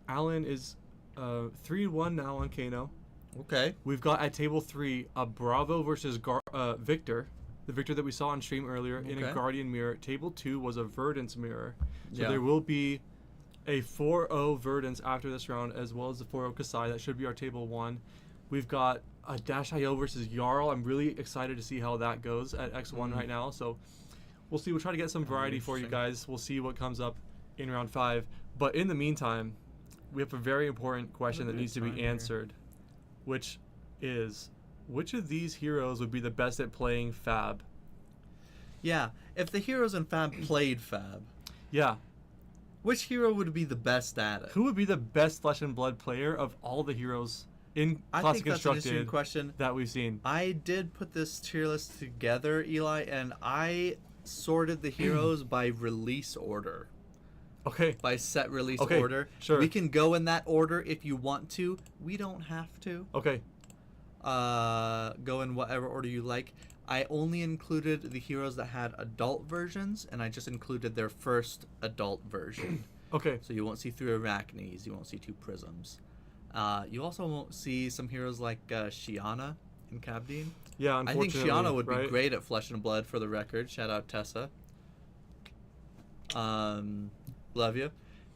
Alan is 3-1 now on Kano. Okay. We've got at table 3 a Bravo versus Victor, the Victor that we saw on stream earlier in a Okay. Guardian mirror. Table 2 was a Verdance mirror. So Yeah. there will be a 4-0 Verdance after this round, as well as the 4-0 Kasai. That should be our table 1. We've got a Dash IO versus Jarl. I'm really excited to see how that goes at X1 right now. So we'll see. We'll try to get some variety for you interesting. guys. We'll see what comes up in round 5. But in the meantime, we have a very important question that needs to be answered, which is, which of these heroes would be the best at playing Fab? Yeah. If the heroes in Fab played Fab, Yeah. which hero would be the best at it? Who would be the best Flesh and Blood player of all the heroes in I Classic think that's an interesting Constructed question. that we've seen? I did put this tier list together, Eli, and I sorted the heroes by release order. Okay. By set release Okay, order. sure. We can go in that order if you want to. We don't have to. Okay. Go in whatever order you like. I only included the heroes that had adult versions, and I just included their first adult version. Okay. So you won't see 3 Arachnes, you won't see 2 Prisms. You also won't see some heroes like Shiana and Kabdeen. Yeah, I think unfortunately. Shiana would right? be great at Flesh and Blood, for the record. Shout out Tessa. Love you.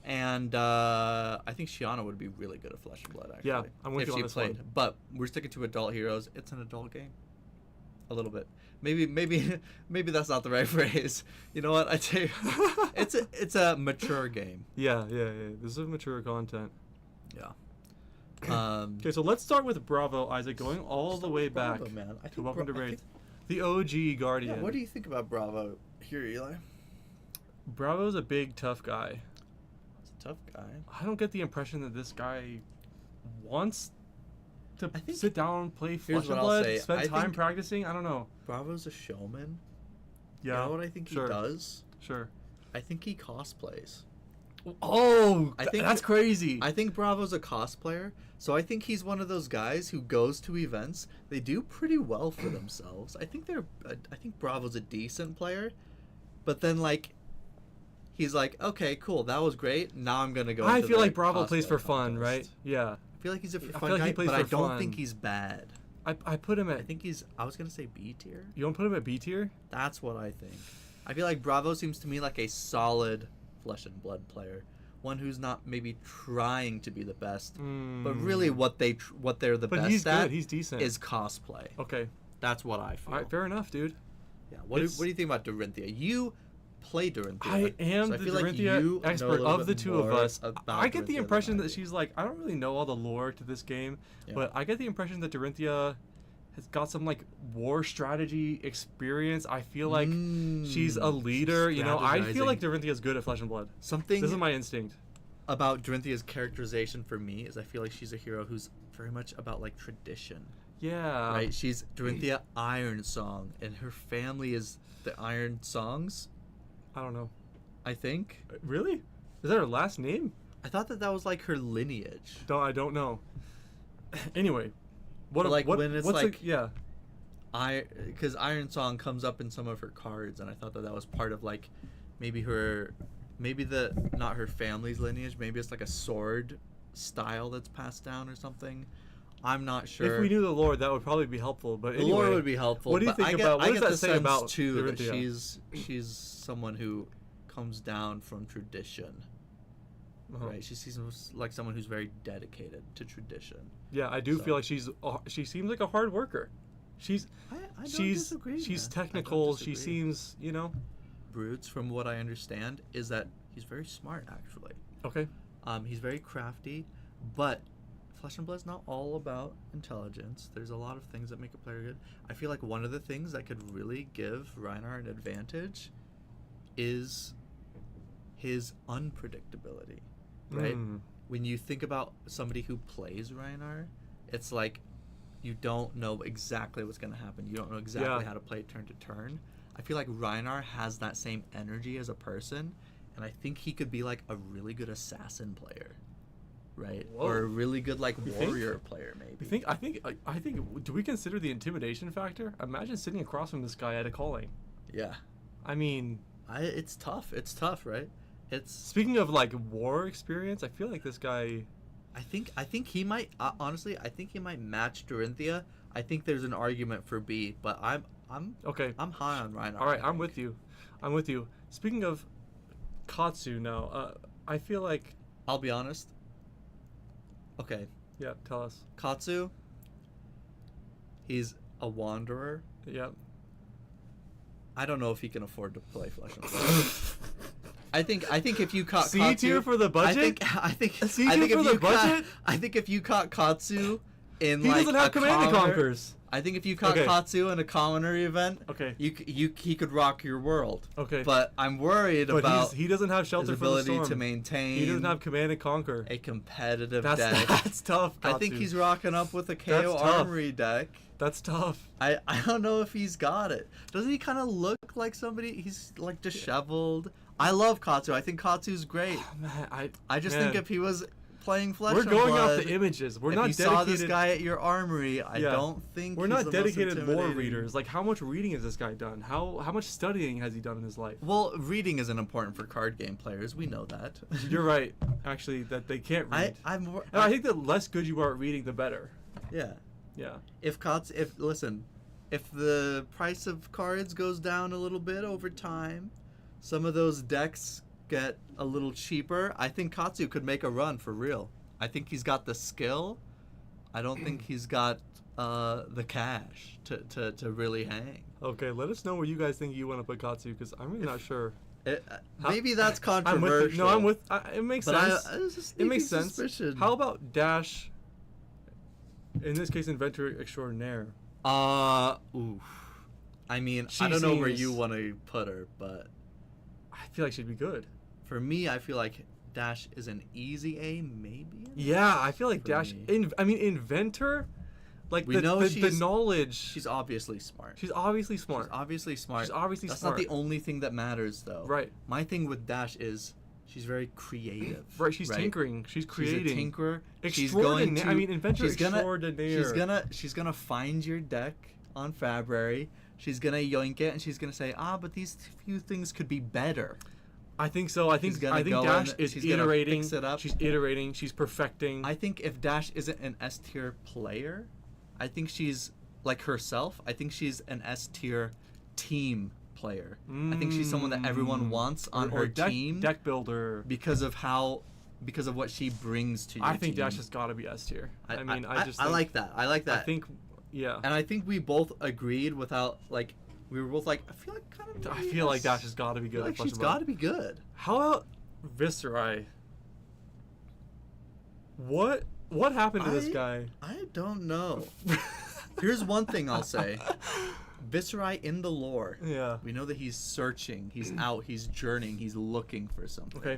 And I think Shiana would be really good at Flesh and Blood, actually. Yeah, I'm with if you on she this played. one. But we're sticking to adult heroes. It's an adult game. A little bit. Maybe that's not the right phrase. You know what? I tell you, it's a mature game. Yeah. This is mature content. Yeah. Okay, so let's start with Bravo, Isaac, going all Start the way with back Bravo, man. I to think Welcome to Bra- I Wraith. think- The OG Guardian. Yeah, what do you think about Bravo here, Eli? Bravo's a big, tough guy. He's a tough guy. I don't get the impression that this guy wants to I think- sit down, play Flesh Here's and what I'll Blood, say. spend I time think- practicing. I don't know. Bravo's a showman. Yeah. You know what I think sure. he does? Sure. I think he cosplays. Oh, I think that's crazy. I think Bravo's a cosplayer, so I think he's one of those guys who goes to events. They do pretty well for themselves. I think Bravo's a decent player, but then he's like, okay, cool, that was great. Now I'm gonna go. I into feel the like Bravo plays cosplay for fun, contest." right? Yeah. I feel like he's a I fun feel like guy, he plays but I for don't fun. think he's bad. I put him at. I think he's. I was gonna say B tier. You want to put him at B tier? That's what I think. I feel like Bravo seems to me like a solid Flesh and Blood player, one who's not maybe trying to be the best, but really what they're the But best he's at good. He's decent. is cosplay. Okay. That's what I feel. All right. Fair enough, dude. Yeah. What do It's- you think about Dorinthia? You play Dorinthia. I am so I the feel like Dorinthia you know a expert little of bit the two of more us. about I get the Dorinthia impression than I that do. she's like, I don't really know all the lore to this game, Yeah. but I get the impression that Dorinthia has got some war strategy experience. I feel like she's a leader. You know, I feel like Dorinthia's good at Flesh and Blood. Something This is my instinct. about Dorinthia's characterization for me is I feel like she's a hero who's very much about tradition. Yeah. Right? She's Dorinthia Iron Song, and her family is the Iron Songs, I don't know. I think. Really? Is that her last name? I thought that was her lineage. I don't know. Anyway, what But, what, when it's what's yeah. Because Iron Song comes up in some of her cards, and I thought that was part of maybe not her family's lineage. Maybe it's a sword style that's passed down or something. I'm not sure. If we knew the lore, that would probably be helpful. But the anyway, lore would be helpful. What do you but think I get, about? What I does get that the say sense about too that Dorinthia? she's someone who comes down from tradition. Uh-huh. Right? She seems like someone who's very dedicated to tradition. Yeah, I do So- feel like she seems like a hard worker. She's I don't she's disagree, she's man. I don't technical. She disagree. seems, Brutes, from what I understand, is that he's very smart. Actually, okay. he's very crafty, but Flesh and Blood's not all about intelligence. There's a lot of things that make a player good. I feel like one of the things that could really give Reinar an advantage is his unpredictability. Right? Mm. When you think about somebody who plays Reinar, it's like you don't know exactly what's going to happen. You don't know exactly Yeah. how to play turn to turn. I feel like Reinar has that same energy as a person, and I think he could be a really good assassin player. right? Whoa. Or a really good like You think? warrior player, maybe. You think? I think. Do we consider the intimidation factor? Imagine sitting across from this guy at a calling. Yeah. I mean, It's tough. It's tough, right? It's. speaking of like war experience, I feel like this guy. I think he might. Honestly, I think he might match Dorinthia. I think there's an argument for B, but I'm Okay. I'm high on Reinhardt. All right, I I'm think. with you. I'm with you. Speaking of Katsu now, I feel like. I'll be honest. Okay, Yeah, tell us. Katsu. He's a wanderer. Yeah. I don't know if he can afford to play Flesh and Blood. I think if you caught C Katsu, tier for the budget? I think C I think tier if for the you caught, budget? I think if you caught Katsu in He like doesn't have a Command and commoner- Conquers. I think if you caught Okay. Katsu in a commoner event, Okay. he could rock your world. Okay. But I'm worried But about he doesn't have his shelter from the ability storm. to maintain He doesn't have Command and Conquer. a competitive That's deck. that's tough. I think Katsu. he's rocking up with a KO That's tough. Armory deck. That's tough. I don't know if he's got it. Doesn't he kind of look like somebody? He's like disheveled. I love Katsu. I think Katsu's great. Man, I just man. think if he was playing Flesh We're and going Blood, off the images. We're if not you dedicated. saw this guy at your armory, I Yeah. don't think We're he's not the most dedicated lore intimidating. readers. Like, how much reading has this guy done? How much studying has he done in his life? Well, reading isn't important for card game players. We know that. You're right, actually, that they can't read. I'm more. And I think the less good you are at reading, the better. Yeah. Yeah. If the price of cards goes down a little bit over time, some of those decks get a little cheaper. I think Katsu could make a run for real. I think he's got the skill. I don't think he's got the cash to really hang. Okay, let us know where you guys think you want to put Katsu, because I'm really not sure. Maybe that's I'm controversial. with. No, I'm with. It makes But sense. I was just It makes thinking sense. suspicion. How about Dash? In this case, Inventor Extraordinaire. Oof. I mean, She I don't know where seems- you want to put her, but I feel like she'd be good. for me, I feel like Dash is an easy A, maybe. Yeah, I feel like For Dash. me. Inventor. Like We the, know the she's- knowledge. She's obviously smart. She's obviously smart. She's obviously smart. She's obviously That's smart. not the only thing that matters, though. Right. My thing with Dash is she's very creative. Right, she's tinkering. She's creating. She's a tinkerer. Extraordinaire. I mean, Inventor she's gonna, Extraordinaire. She's gonna find your deck on Fabry. She's gonna yoink it and she's gonna say, but these few things could be better. I think so. I think She's gonna go Dash in, is she's gonna iterating. fix it up. She's iterating. She's perfecting. I think if Dash isn't an S tier player, I think she's like herself. I think she's an S tier team player. I think she's someone that everyone wants on or her deck, team deck builder. because of what she brings to your I think team. Dash has got to be S tier. I just. I think, like that. I like that. I think, yeah. and I think we both agreed without like we were both like I feel like kind of. I feel like Dash has got to be I good. feel like at Flesh she's and Blood. got to be good. How about Viscerai? What happened to this guy? I don't know. Here's one thing I'll say. Viscerai in the lore. Yeah. We know that he's searching, he's out, he's journeying, he's looking for something. Okay.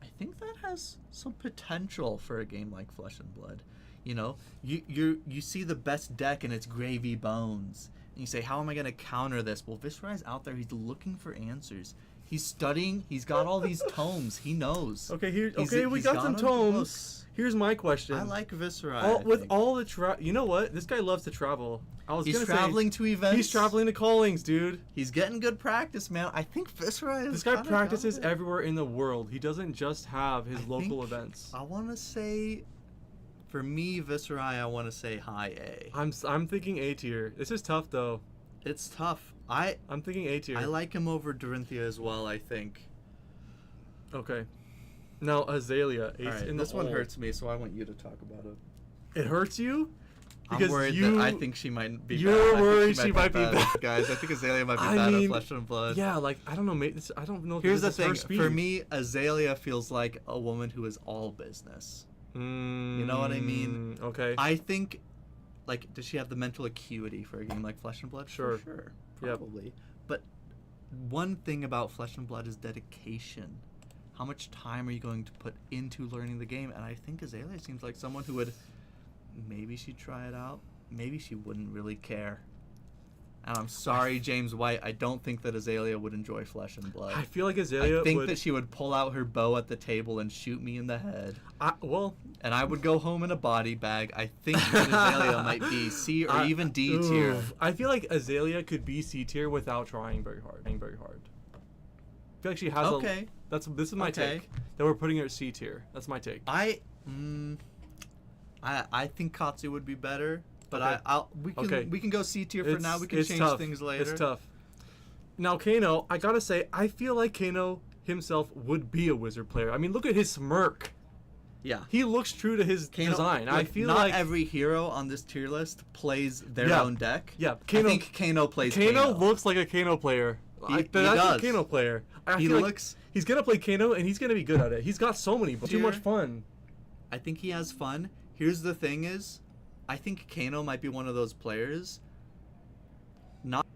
I think that has some potential for a game like Flesh and Blood. You know, you see the best deck and it's Gravy Bones. And you say, how am I going to counter this? Well, Viscerai's out there, he's looking for answers. He's studying, he's got all these tomes, he knows. Okay, we He's got some them tomes. close. Here's my question. I like Viscerai. all, I with think. all the you know what? This guy loves to travel. I was He's gonna traveling say, to events. he's traveling to callings, dude. He's getting good practice, man. I think Viscerai is This guy kinda practices got it. everywhere in the world. He doesn't just have his local think events. I want to say, for me, Viscerai, I want to say high A. I'm thinking A tier. This is tough though. It's tough. I'm thinking A tier. I like him over Dorinthia as well, I think. Okay. Now Azalea, ace All right, in this the one hole. hurts me, so I want you to talk about it. It hurts you? I'm worried that I think she might be You're bad. I think worried she might be bad. Guys, I think Azalea might be I bad mean, at Flesh and Blood. Yeah, like I don't know, mate. I don't know. If Here's the this is her thing. speed. For me, Azalea feels like a woman who is all business. You know what I mean? Okay. I think, like, does she have the mental acuity for a game like Flesh and Blood? Sure. For sure. Yep. Probably. But one thing about Flesh and Blood is dedication. How much time are you going to put into learning the game? And I think Azalea seems like someone who would, maybe she'd try it out. Maybe she wouldn't really care. And I'm sorry, James White. I don't think that Azalea would enjoy Flesh and Blood. I feel like Azalea I think would. that she would pull out her bow at the table and shoot me in the head. Well, And I would go home in a body bag. I think that Azalea might be C or even D tier. oof. I feel like Azalea could be C tier without trying very hard. I feel like she has Okay. This is my Okay. take. That we're putting her at C tier. That's my take. I think Katsu would be better, but Okay. we can go C tier for now. We can change tough. things later. It's tough. Now Kano, I gotta say, I feel like Kano himself would be a wizard player. I mean, look at his smirk. Yeah. He looks true to his design. I feel not like every hero on this tier list plays their Yeah. own deck. Yeah, I think Kano plays Kano looks like a Kano player. He That's does. a Kano player. I He feel looks. like he's gonna play Kano and he's gonna be good at it. He's got so many, too Tier. much fun. I think he has fun. Here's the thing is, I think Kano might be one of those players, not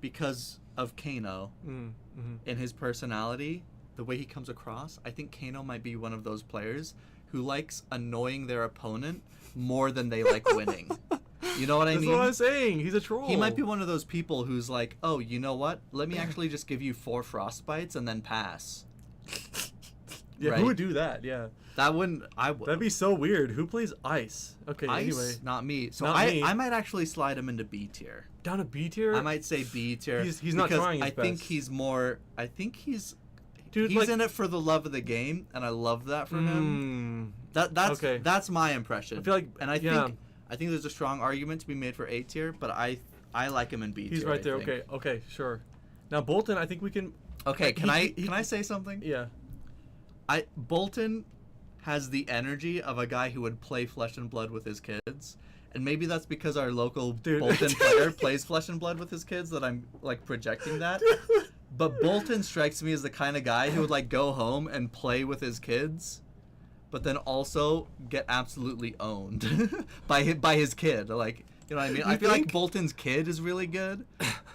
because of Kano and his personality, the way he comes across. I think Kano might be one of those players who likes annoying their opponent more than they like winning. You know what I That's mean? what I'm saying. He's a troll. He might be one of those people who's like, oh, you know what? Let me actually just give you 4 frostbites and then pass. Yeah, right? who would do that? Yeah, That wouldn't. I would. that'd be so weird. Who plays ice? Okay, Ice, anyway, not me. So Not me. I might actually slide him into B tier. down a B tier. I might say B tier. He's not because trying his I think best. he's more. I think he's. Dude, he's like, in it for the love of the game, and I love that from him. That's okay. that's my impression. I feel like, and I yeah. think there's a strong argument to be made for A tier, but I like him in B tier. He's right I there. think. Okay, sure. Now Bolton, I think we can. Okay, can he- I say something? Yeah. Bolton has the energy of a guy who would play Flesh and Blood with his kids. And maybe that's because our local Dude. Bolton player plays Flesh and Blood with his kids that I'm like projecting that. But Bolton strikes me as the kind of guy who would like go home and play with his kids, but then also get absolutely owned by his kid. Like, you know what I mean? I feel like Bolton's kid is really good.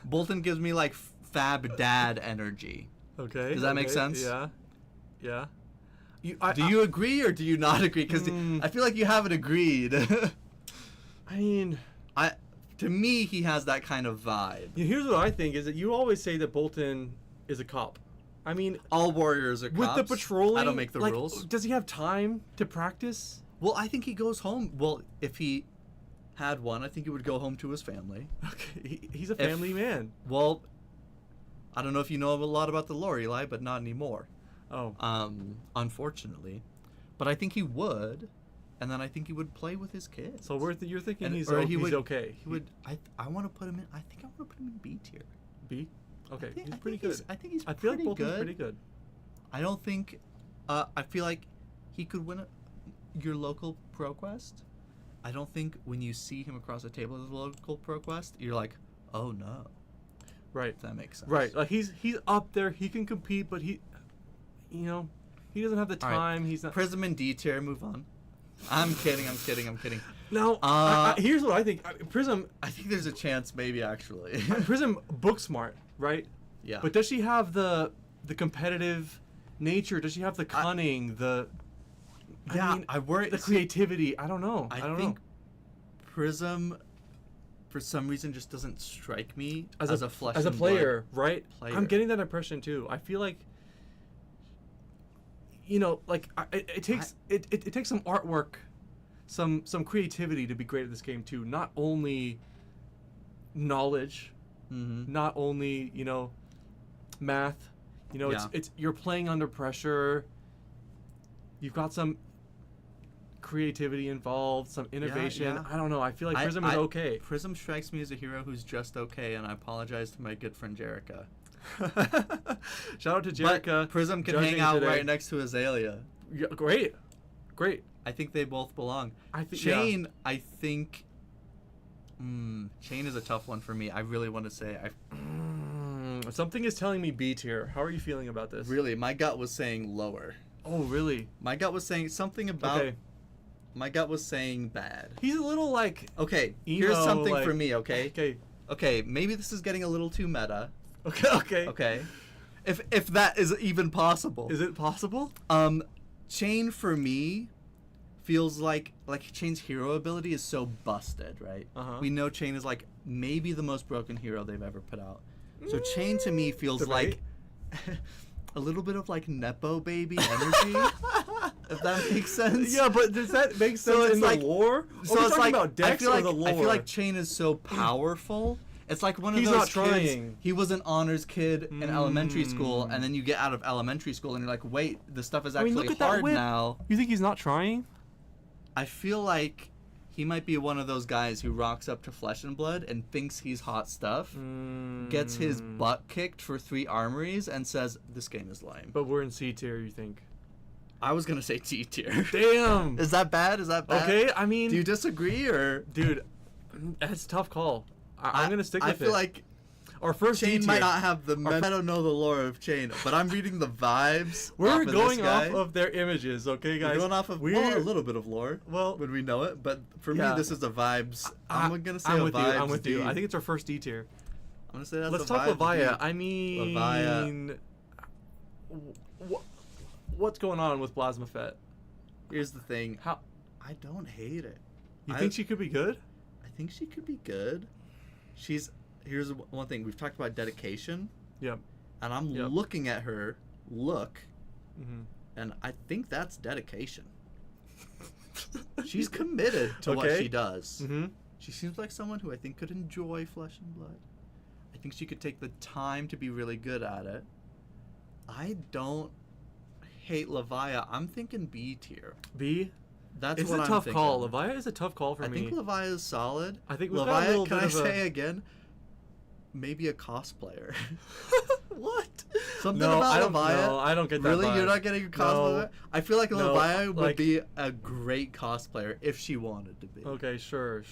Bolton gives me like fab dad energy. Okay. Does that make sense? Yeah. Yeah. Do you agree or do you not agree? Because I feel like you haven't agreed. I mean, to me, he has that kind of vibe. here's what I think is that you always say that Bolton is a cop. I mean, All warriors are with cops. the patrolling, I don't make the rules. Does he have time to practice? Well, I think he goes home. Well, if he had one, I think he would go home to his family. Okay, he's a family man. Well, I don't know if you know a lot about the lore, Eli, but not anymore. Oh. Unfortunately. But I think he would, and then I think he would play with his kids. So you're thinking And- he's or he's would, okay. He would. I want to put him in. I think I want to put him in B tier. B. Okay, I think- he's I pretty think good. I think he's I feel like pretty Bolton's good. pretty good. I don't think. I feel like he could win your local ProQuest. I don't think when you see him across the table at the local ProQuest, you're like, oh no. Right. If that makes sense. Right. Like he's up there. He can compete, but he doesn't have the All right. time. He's not. Prism and D tier. Move on. I'm kidding. Now, here's what I think. Prism, I think there's a chance, maybe actually. Prism, book smart, right? Yeah. But does she have the competitive nature? Does she have the cunning? I worry. the creativity. I don't know. I don't think know. Prism, for some reason, just doesn't strike me as a flesh as a and player, right? player. I'm getting that impression too. I feel like, it takes some artwork, some creativity to be great at this game too. Not only knowledge, not only math. Yeah. It's you're playing under pressure. You've got some creativity involved, some innovation. yeah. I don't know. I feel like Prism is okay. Prism strikes me as a hero who's just okay, and I apologize to my good friend Jerica. Shout out to But Jerica. Prism can judging hang out today. right next to Azalea. Yeah, great. I think they both belong. I think Chain, I think. Chain is a tough one for me. I really want to say. Something is telling me B tier. How are you feeling about this? Really, my gut was saying lower. Oh, really? My gut was saying something about. Okay. My gut was saying bad. He's a little like. Okay, Emo, here's something like- for me. Okay. Okay. Okay, maybe this is getting a little too meta. Okay. Okay. Okay. If that is even possible. Is it possible? Chain for me feels like Chain's hero ability is so busted, right? Uh-huh. We know Chain is like maybe the most broken hero they've ever put out. So Chain to me feels like a little bit of like Nepo baby energy, if that makes sense. Yeah, but does that make sense So it's in the like- lore? So Are we it's talking like about Dex or the lore? I feel like Chain is so powerful. It's like one of He's those not kids. trying. He was an honors kid in elementary school, and then you get out of elementary school, and you're like, wait, this stuff is I mean, actually look at that hard whip. now. You think he's not trying? I feel like he might be one of those guys who rocks up to Flesh and Blood and thinks he's hot stuff, gets his butt kicked for 3 armories, and says, this game is lame. But we're in C tier, you think? I was going to say T tier. Damn! Is that bad? Is that bad? Okay, I mean... Do you disagree, or... Dude, that's a tough call. I'm going to stick with it. I feel like Our first Chain D might tier. not have the... I don't know the lore of Chain, but I'm reading the vibes. We're off of going this guy. off of their images, okay, guys? We're going off of well, a little bit of lore. Well, when we know it, but for yeah. me, this is a vibes. I'm gonna say I'm a with you. vibes I'm with you. D. I think it's our first D tier. I'm gonna say that's Let's a talk vibes Levia. D. I mean, Levia. What's going on with Plasma Fett? Here's the thing. How I don't hate it. you think she could be good? I think she could be good. Here's one thing. We've talked about dedication, Yep. and I'm Yep. looking at her look, Mm-hmm. and I think that's dedication. She's committed to what Okay. she does. Mm-hmm. She seems like someone who I think could enjoy Flesh and Blood. I think she could take the time to be really good at it. I don't hate Levia. I'm thinking B tier. B. That's It's what a I'm tough thinking. call. Levia is a tough call for I me. think Levia is solid. I think we've Levia, got a little can bit I of a- say again? Maybe a cosplayer. What? Something No, about I don't. Levia. No, I don't get that. Really, vibe. you're not getting a cosplayer? No. I feel like No, Levia would like- be a great cosplayer if she wanted to be. Okay, sure.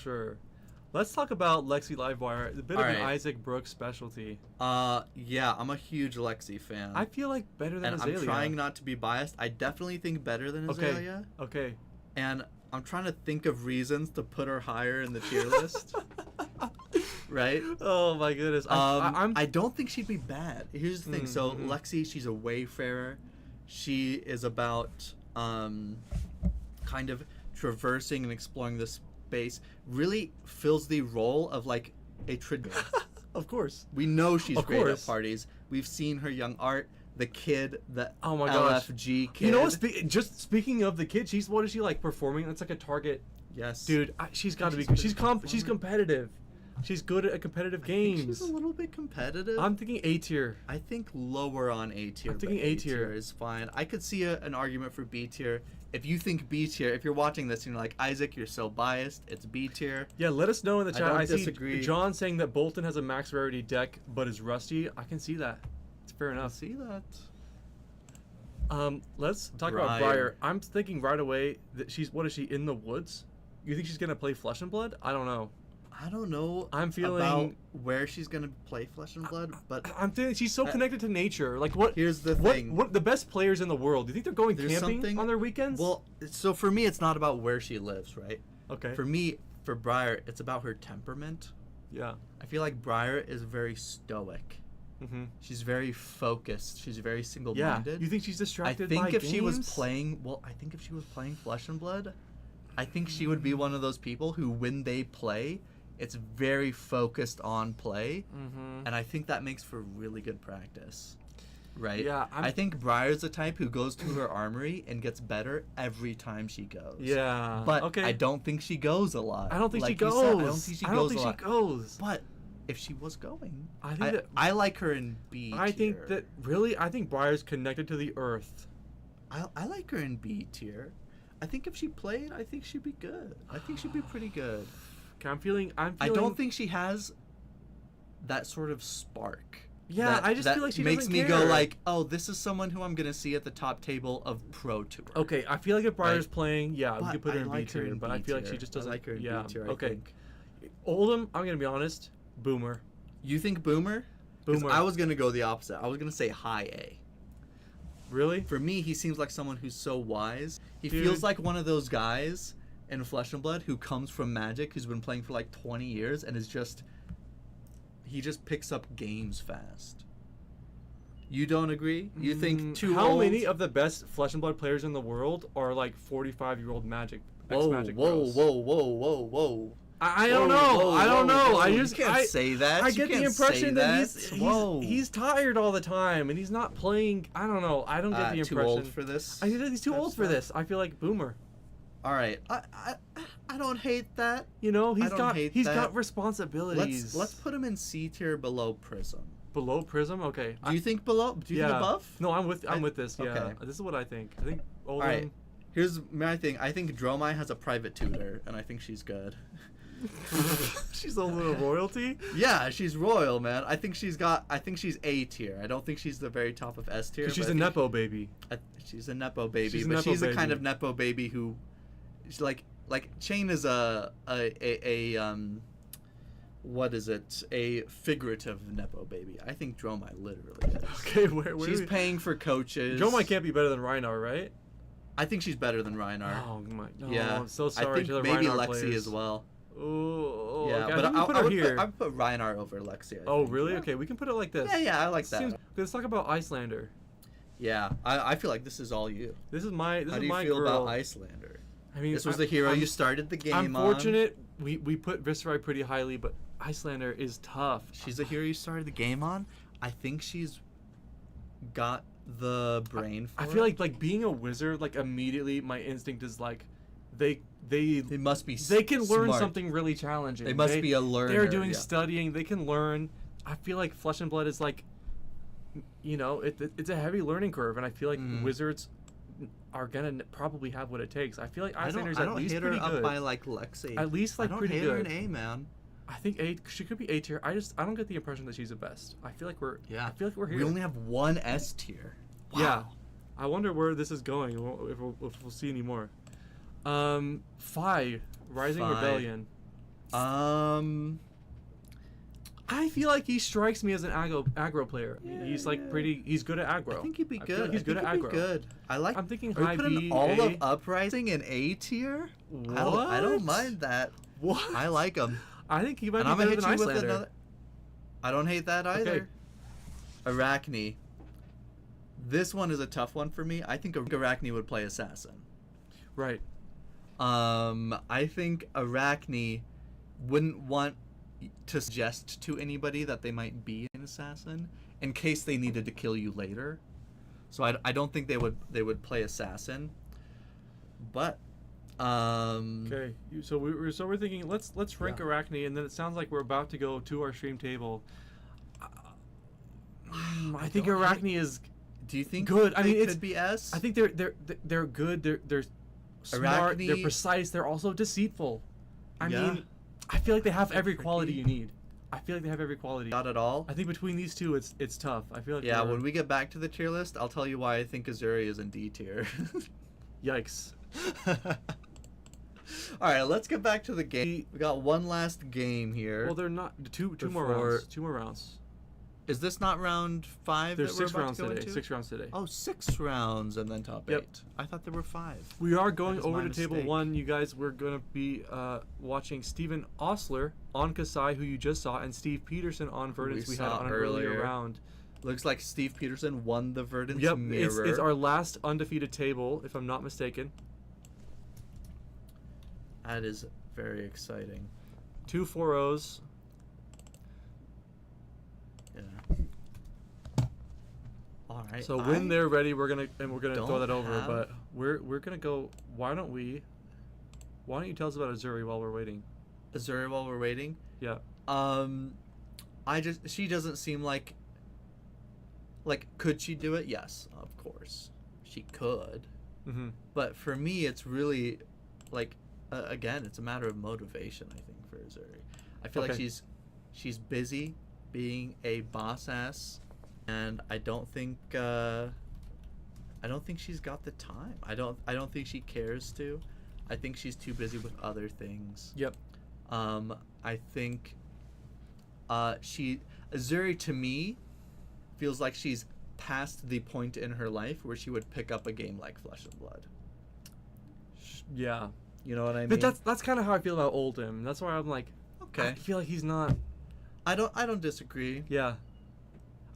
Let's talk about Lexi Livewire. A bit of an Alright. Isaac Brooks specialty. Yeah, I'm a huge Lexi fan. I feel like better than and Azalea. I'm trying not to be biased. I definitely think better than Okay. Azalea. Okay. And I'm trying to think of reasons to put her higher in the tier list. Right? Oh my goodness. I don't think she'd be bad. Here's the thing. So Mhm. Lexi, she's a wayfarer. She is about kind of traversing and exploring this space. Really fills the role of like a Of course. We know she's Of great course. at parties. We've seen her young art. The kid, the Oh my gosh. LFG kid. You know what? Just speaking of the kid, what is she like performing? It's like a target. Yes, Dude, she's got to be. She's She's good she's performer. competitive. She's good at competitive I think games. she's a little bit competitive. I'm thinking A tier. I think lower on A tier. I'm thinking but A tier. is fine. I could see an argument for B tier. If you think B tier, if you're watching this and you're like, Isaac, you're so biased, it's B tier. Yeah, let us know in the I chat. don't see disagree. John saying that Bolton has a max rarity deck but is rusty. I can see that. It's fair I enough. see that. Let's talk about Briar. Briar. I'm thinking right away that what is she, in the woods? You think she's gonna play Flesh and Blood? I don't know. I don't know I'm feeling- about where she's going to play Flesh and Blood, but I'm thinking she's so connected to nature. Like what? here's the What, thing. what the best players in the world? Do you think they're going There's camping something- on their weekends? Well, so for me, it's not about where she lives, right? okay. For me, for Briar, it's about her temperament. Yeah. I feel like Briar is very stoic. Mm-hmm. She's very focused. She's very Yeah. single-minded. You think she's I distracted think by if she was games? playing, Flesh and Blood, I think she would be one of those people who, when they play, it's very focused on play, Mm-hmm. and I think that makes for really good practice. Right? Yeah, I think Briar's the type who goes to her armory and gets better every time she goes. Yeah. But okay. I don't think she goes a lot. I don't think she Like you goes. said, I don't think she goes a lot. goes. But if she was going, I think that- I like her in B I think tier. that really, I think Briar's connected to the earth. I like her in B tier. I think if she played, I think she'd be good. I think she'd be pretty good. Okay, I'm feeling. I don't think she has that sort of spark. Yeah, that, I just that feel like she makes doesn't me care. go like, oh, this is someone who I'm gonna see at the top table of Pro Tour. Okay, I feel like if Briar's Right. playing, yeah, we But could put her I in like B tier, in but I B feel like she tier. just doesn't. I like her in yeah. B tier. Okay. I think. Oldham, I'm gonna be honest. Boomer. You think Boomer? 'Cause Boomer. I was gonna go the opposite. I was gonna say high A. Really? For me, he seems like someone who's so wise. He Dude. feels like one of those guys in Flesh and Blood who comes from Magic, who's been playing for like 20 years, and he just picks up games fast. You don't agree? You think too How old? many of the best Flesh and Blood players in the world are like 45-year-old Magic? Whoa, Ex-Magic whoa, pros? whoa, whoa, whoa, whoa. I don't know. I don't know. I just you can't say that. I You get the can't say impression that Whoa. he's tired all the time and he's not playing. I don't know. I don't get the impression. Too old for this. I feel like he's too type old for stuff? this. I feel like boomer. All right. I don't hate that. You know, I don't hate that. got responsibilities. Let's put him in C tier below Prism. Below Prism. Okay. Do you think below? Do you think above? No, I'm with this. Yeah. Okay. This is what I think. I think All Oldhim. right. Here's my thing. I think Dromai has a private tutor, and I think she's good. She's a little royalty. Yeah, she's royal, man. I think she's A tier. I don't think she's the very top of S tier. She's but a nepo baby. She's a nepo baby, She's a but nepo she's the baby. kind of nepo baby who, she's like Chain is a what is it? A figurative nepo baby. I think Dromai literally is. Okay, where She's paying for coaches. Dromai can't be better than Reinar, right? I think she's better than Reinar. Oh my. Oh, Yeah, I'm so sorry I think to the maybe Reinar Lexi players. as well. Oh, Yeah, okay, but I think we put her here. I would put Reinar over Lexi. I Oh, think. really? Yeah. Okay, we can put it like this. Yeah, I like that. Seems, let's talk about Icelander. Yeah, I feel like this is all you. This is my How do you my feel girl. about Icelander? I mean, This was the hero you started the game I'm on. fortunate. We put Viscerai pretty highly, but Icelander is tough. She's the hero you started the game on. I think she's got the brain for I feel like being a wizard, like immediately my instinct is like, they must be. they can learn smart. something really challenging. They must be a learner. They're doing yeah. studying. They can learn. I feel like Flesh and Blood is like, you know, it's a heavy learning curve, and I feel like wizards are gonna probably have what it takes. I feel like Icelander's I at don't least hit her pretty up good. by like Lexi. At least like I don't pretty hate her good. an A, man. I think she could be A tier. I don't get the impression that she's the best. I feel like we're Yeah. I feel like we're here. We only have one S tier. Wow. Yeah. I wonder where this is going. If we'll see any more. Rising Phi. Rebellion. I feel like he strikes me as an aggro player. He's like pretty. He's good at aggro. I think he'd be I good. feel like he's good at aggro. Good. I like. I'm thinking Are we high putting B, all A? of Uprising in A tier? I What? don't mind that. What? I like him. I think he might And be I'm gonna better hit than you with Icelander. another. I don't hate that either. Arachne. This one is a tough one for me. I think Arachne would play assassin. Right. I think Arachne wouldn't want to suggest to anybody that they might be an assassin in case they needed to kill you later. So I don't think they would play assassin. But Okay. So we're thinking let's rank Yeah. Arachne, and then it sounds like we're about to go to our stream table. I think don't Arachne is do you think good. I they mean, could be S? I think they're good. They're smart. They're Arachne- precise. They're also deceitful. I Yeah. mean, I feel like they have every tricky. quality you need. I feel like they have every quality. Not at all. I think between these two, it's tough. I feel like Yeah, we're- when we get back to the tier list, I'll tell you why I think Azuri is in D tier. yikes. All right, let's get back to the game. We got one last game here. Well, they're not two more Before- rounds. 2 more rounds. Is this not round 5? There's that we're 6 about rounds to go today. into? 6 rounds today. Oh, 6 rounds and then top Yep. 8. I thought there were 5. We are going is over my to table mistake. 1. You guys, we're going to be watching Steven Osler on Kasai, who you just saw, and Steve Peterson on Verdance we had saw on an earlier earlier. round. Looks like Steve Peterson won the Verdance Yep, mirror. it's our last undefeated table, if I'm not mistaken. That is very exciting. 2 4-0s. Yeah. All right. So when they're ready, we're gonna throw don't that over. have- But we're gonna go. Why don't you tell us about Azuri while we're waiting? Azuri, while we're waiting. Yeah. She doesn't seem like could she do it? Yes, of course. She could. Mm-hmm. But for me, it's really again, it's a matter of motivation, I think, for Azuri. I feel like Okay. she's busy being a boss ass, and I don't think she's got the time. I don't think she cares to. I think she's too busy with other things. Yep. I think Azuri to me feels like she's past the point in her life where she would pick up a game like Flesh and Blood. Yeah. You know what I mean? But that's kind of how I feel about Oldhim. That's why I'm like, okay. I feel like he's not. I don't disagree. Yeah.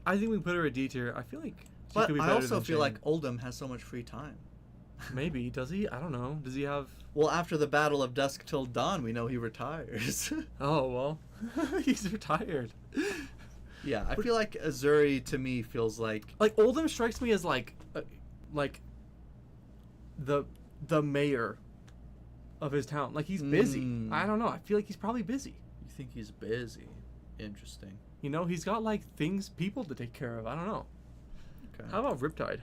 I think we put her a D tier. I feel like she But could be I better also than feel Shane. like Oldham has so much free time. Maybe. Does he? I don't know. Does he have... Well, after the Battle of Dusk Till Dawn, we know he retires. Oh, well. He's retired. Yeah, I feel like Azuri to me feels like Like, Oldham strikes me as, like the mayor of his town. Like, he's busy. Mm. I don't know. I feel like he's probably busy. you think he's busy. Interesting. You know, he's got, like, people to take care of. I don't know. Okay. How about Riptide?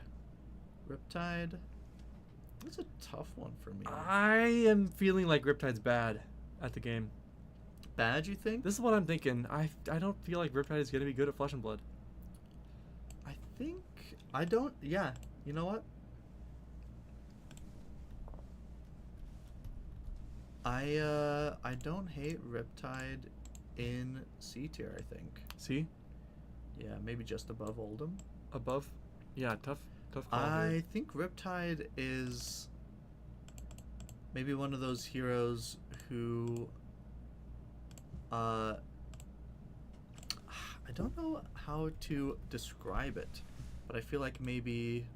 Riptide? That's a tough one for me. I am feeling like Riptide's bad at the game. Bad, you think? This is what I'm thinking. I don't feel like Riptide is going to be good at Flesh and Blood. I think I don't. Yeah, you know what? I don't hate Riptide in C tier. I think. See? Yeah, maybe just above Oldham. Above? Yeah, tough call here. I think Riptide is maybe one of those heroes who I don't know how to describe it, but I feel like maybe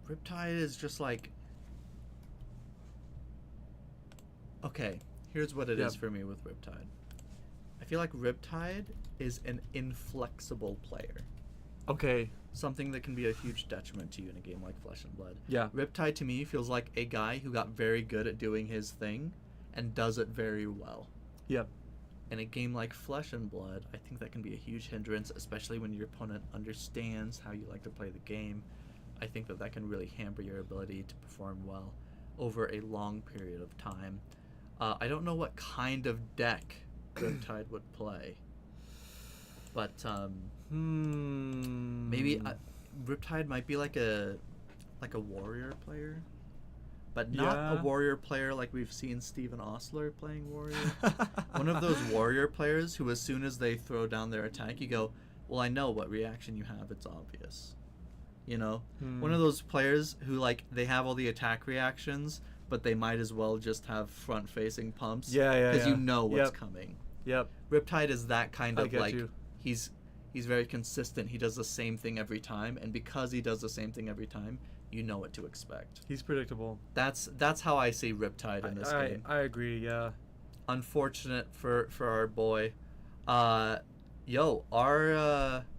Riptide is just like, okay, here's what it is Yep. for me with Riptide. I feel like Riptide is an inflexible player. Okay. Something that can be a huge detriment to you in a game like Flesh and Blood. Yeah. Riptide to me feels like a guy who got very good at doing his thing and does it very well. Yep. In a game like Flesh and Blood, I think that can be a huge hindrance, especially when your opponent understands how you like to play the game. I think that that can really hamper your ability to perform well over a long period of time. I don't know what kind of deck Riptide would play, but maybe Riptide might be like a warrior player, but not Yeah. a warrior player like we've seen Steven Ostler playing warrior. One of those warrior players who, as soon as they throw down their attack, you go, well, I know what reaction you have. It's obvious. You know? One of those players who, like, they have all the attack reactions, but they might as well just have front-facing pumps. Yeah. Because you know what's Yep. coming. Yep. Riptide is that kind I of, get like, you. he's very consistent. He does the same thing every time, and because he does the same thing every time, you know what to expect. He's predictable. That's how I see Riptide in this game. I agree, yeah. Unfortunate for our boy. Our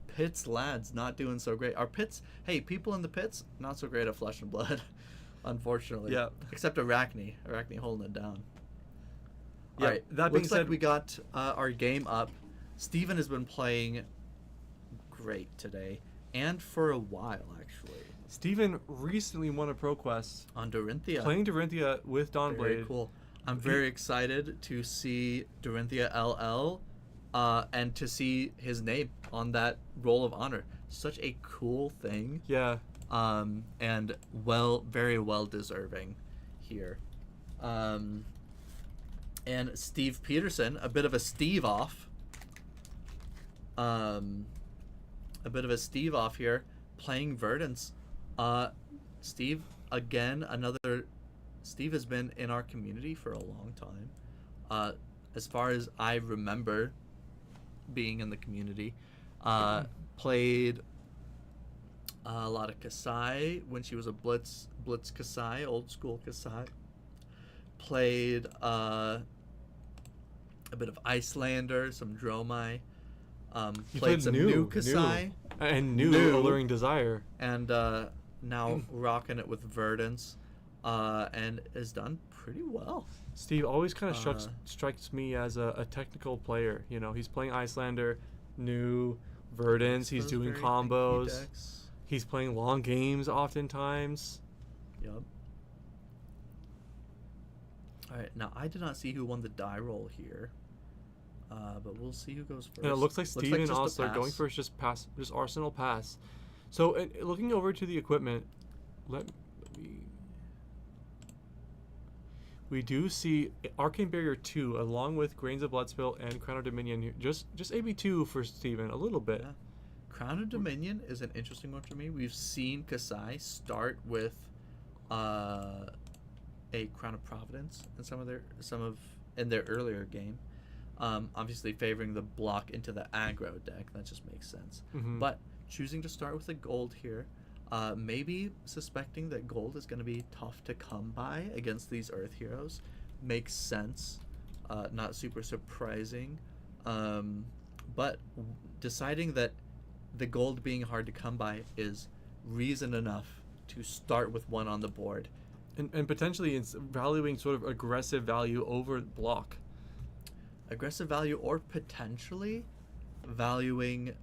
pits lads not doing so great. Our pits, hey, people in the pits not so great at Flesh and Blood, unfortunately. Yeah. Except Arachne holding it down. Yeah, Alright, that being looks like said- we got our game up. Steven has been playing great today, and for a while actually. Steven recently won a Pro Quest On Dorinthia. playing Dorinthia with Dawnblade. Very cool. I'm very excited to see Dorinthia LL and to see his name on that Roll of Honor. Such a cool thing. Yeah. And very well deserving here. And Steve Peterson, a bit of a Steve off. Here, playing Verdance. Steve, again, Steve has been in our community for a long time. As far as I remember being in the community, played a lot of Kasai when she was a Blitz Kasai, old school Kasai. Played a bit of Icelander, some Dromai. You Played some new Kasai. And new Alluring Desire. And now rocking it with Verdance. And has done pretty well. Steve always kind of strikes me as a technical player. You know, he's playing Icelander, new Verdance. He's Those doing very combos. thinky decks. He's playing long games oftentimes. Yep. Alright, now I did not see who won the die roll here. But we'll see who goes first. And it looks like Steven just a also pass. going for just Arsenal pass. So looking over to the equipment, we do see Arcane Barrier 2 along with Grains of Bloodspill and Crown of Dominion. Just AB2 for Steven, a little bit. Yeah. Crown of Dominion is an interesting one for me. We've seen Kasai start with a Crown of Providence in in their earlier game. Obviously favoring the block into the aggro deck, that just makes sense. Mhm. But choosing to start with a gold here, maybe suspecting that gold is going to be tough to come by against these Earth heroes, makes sense. Not super surprising, but deciding that the gold being hard to come by is reason enough to start with one on the board. And potentially it's valuing sort of aggressive value over block. Aggressive value, or potentially valuing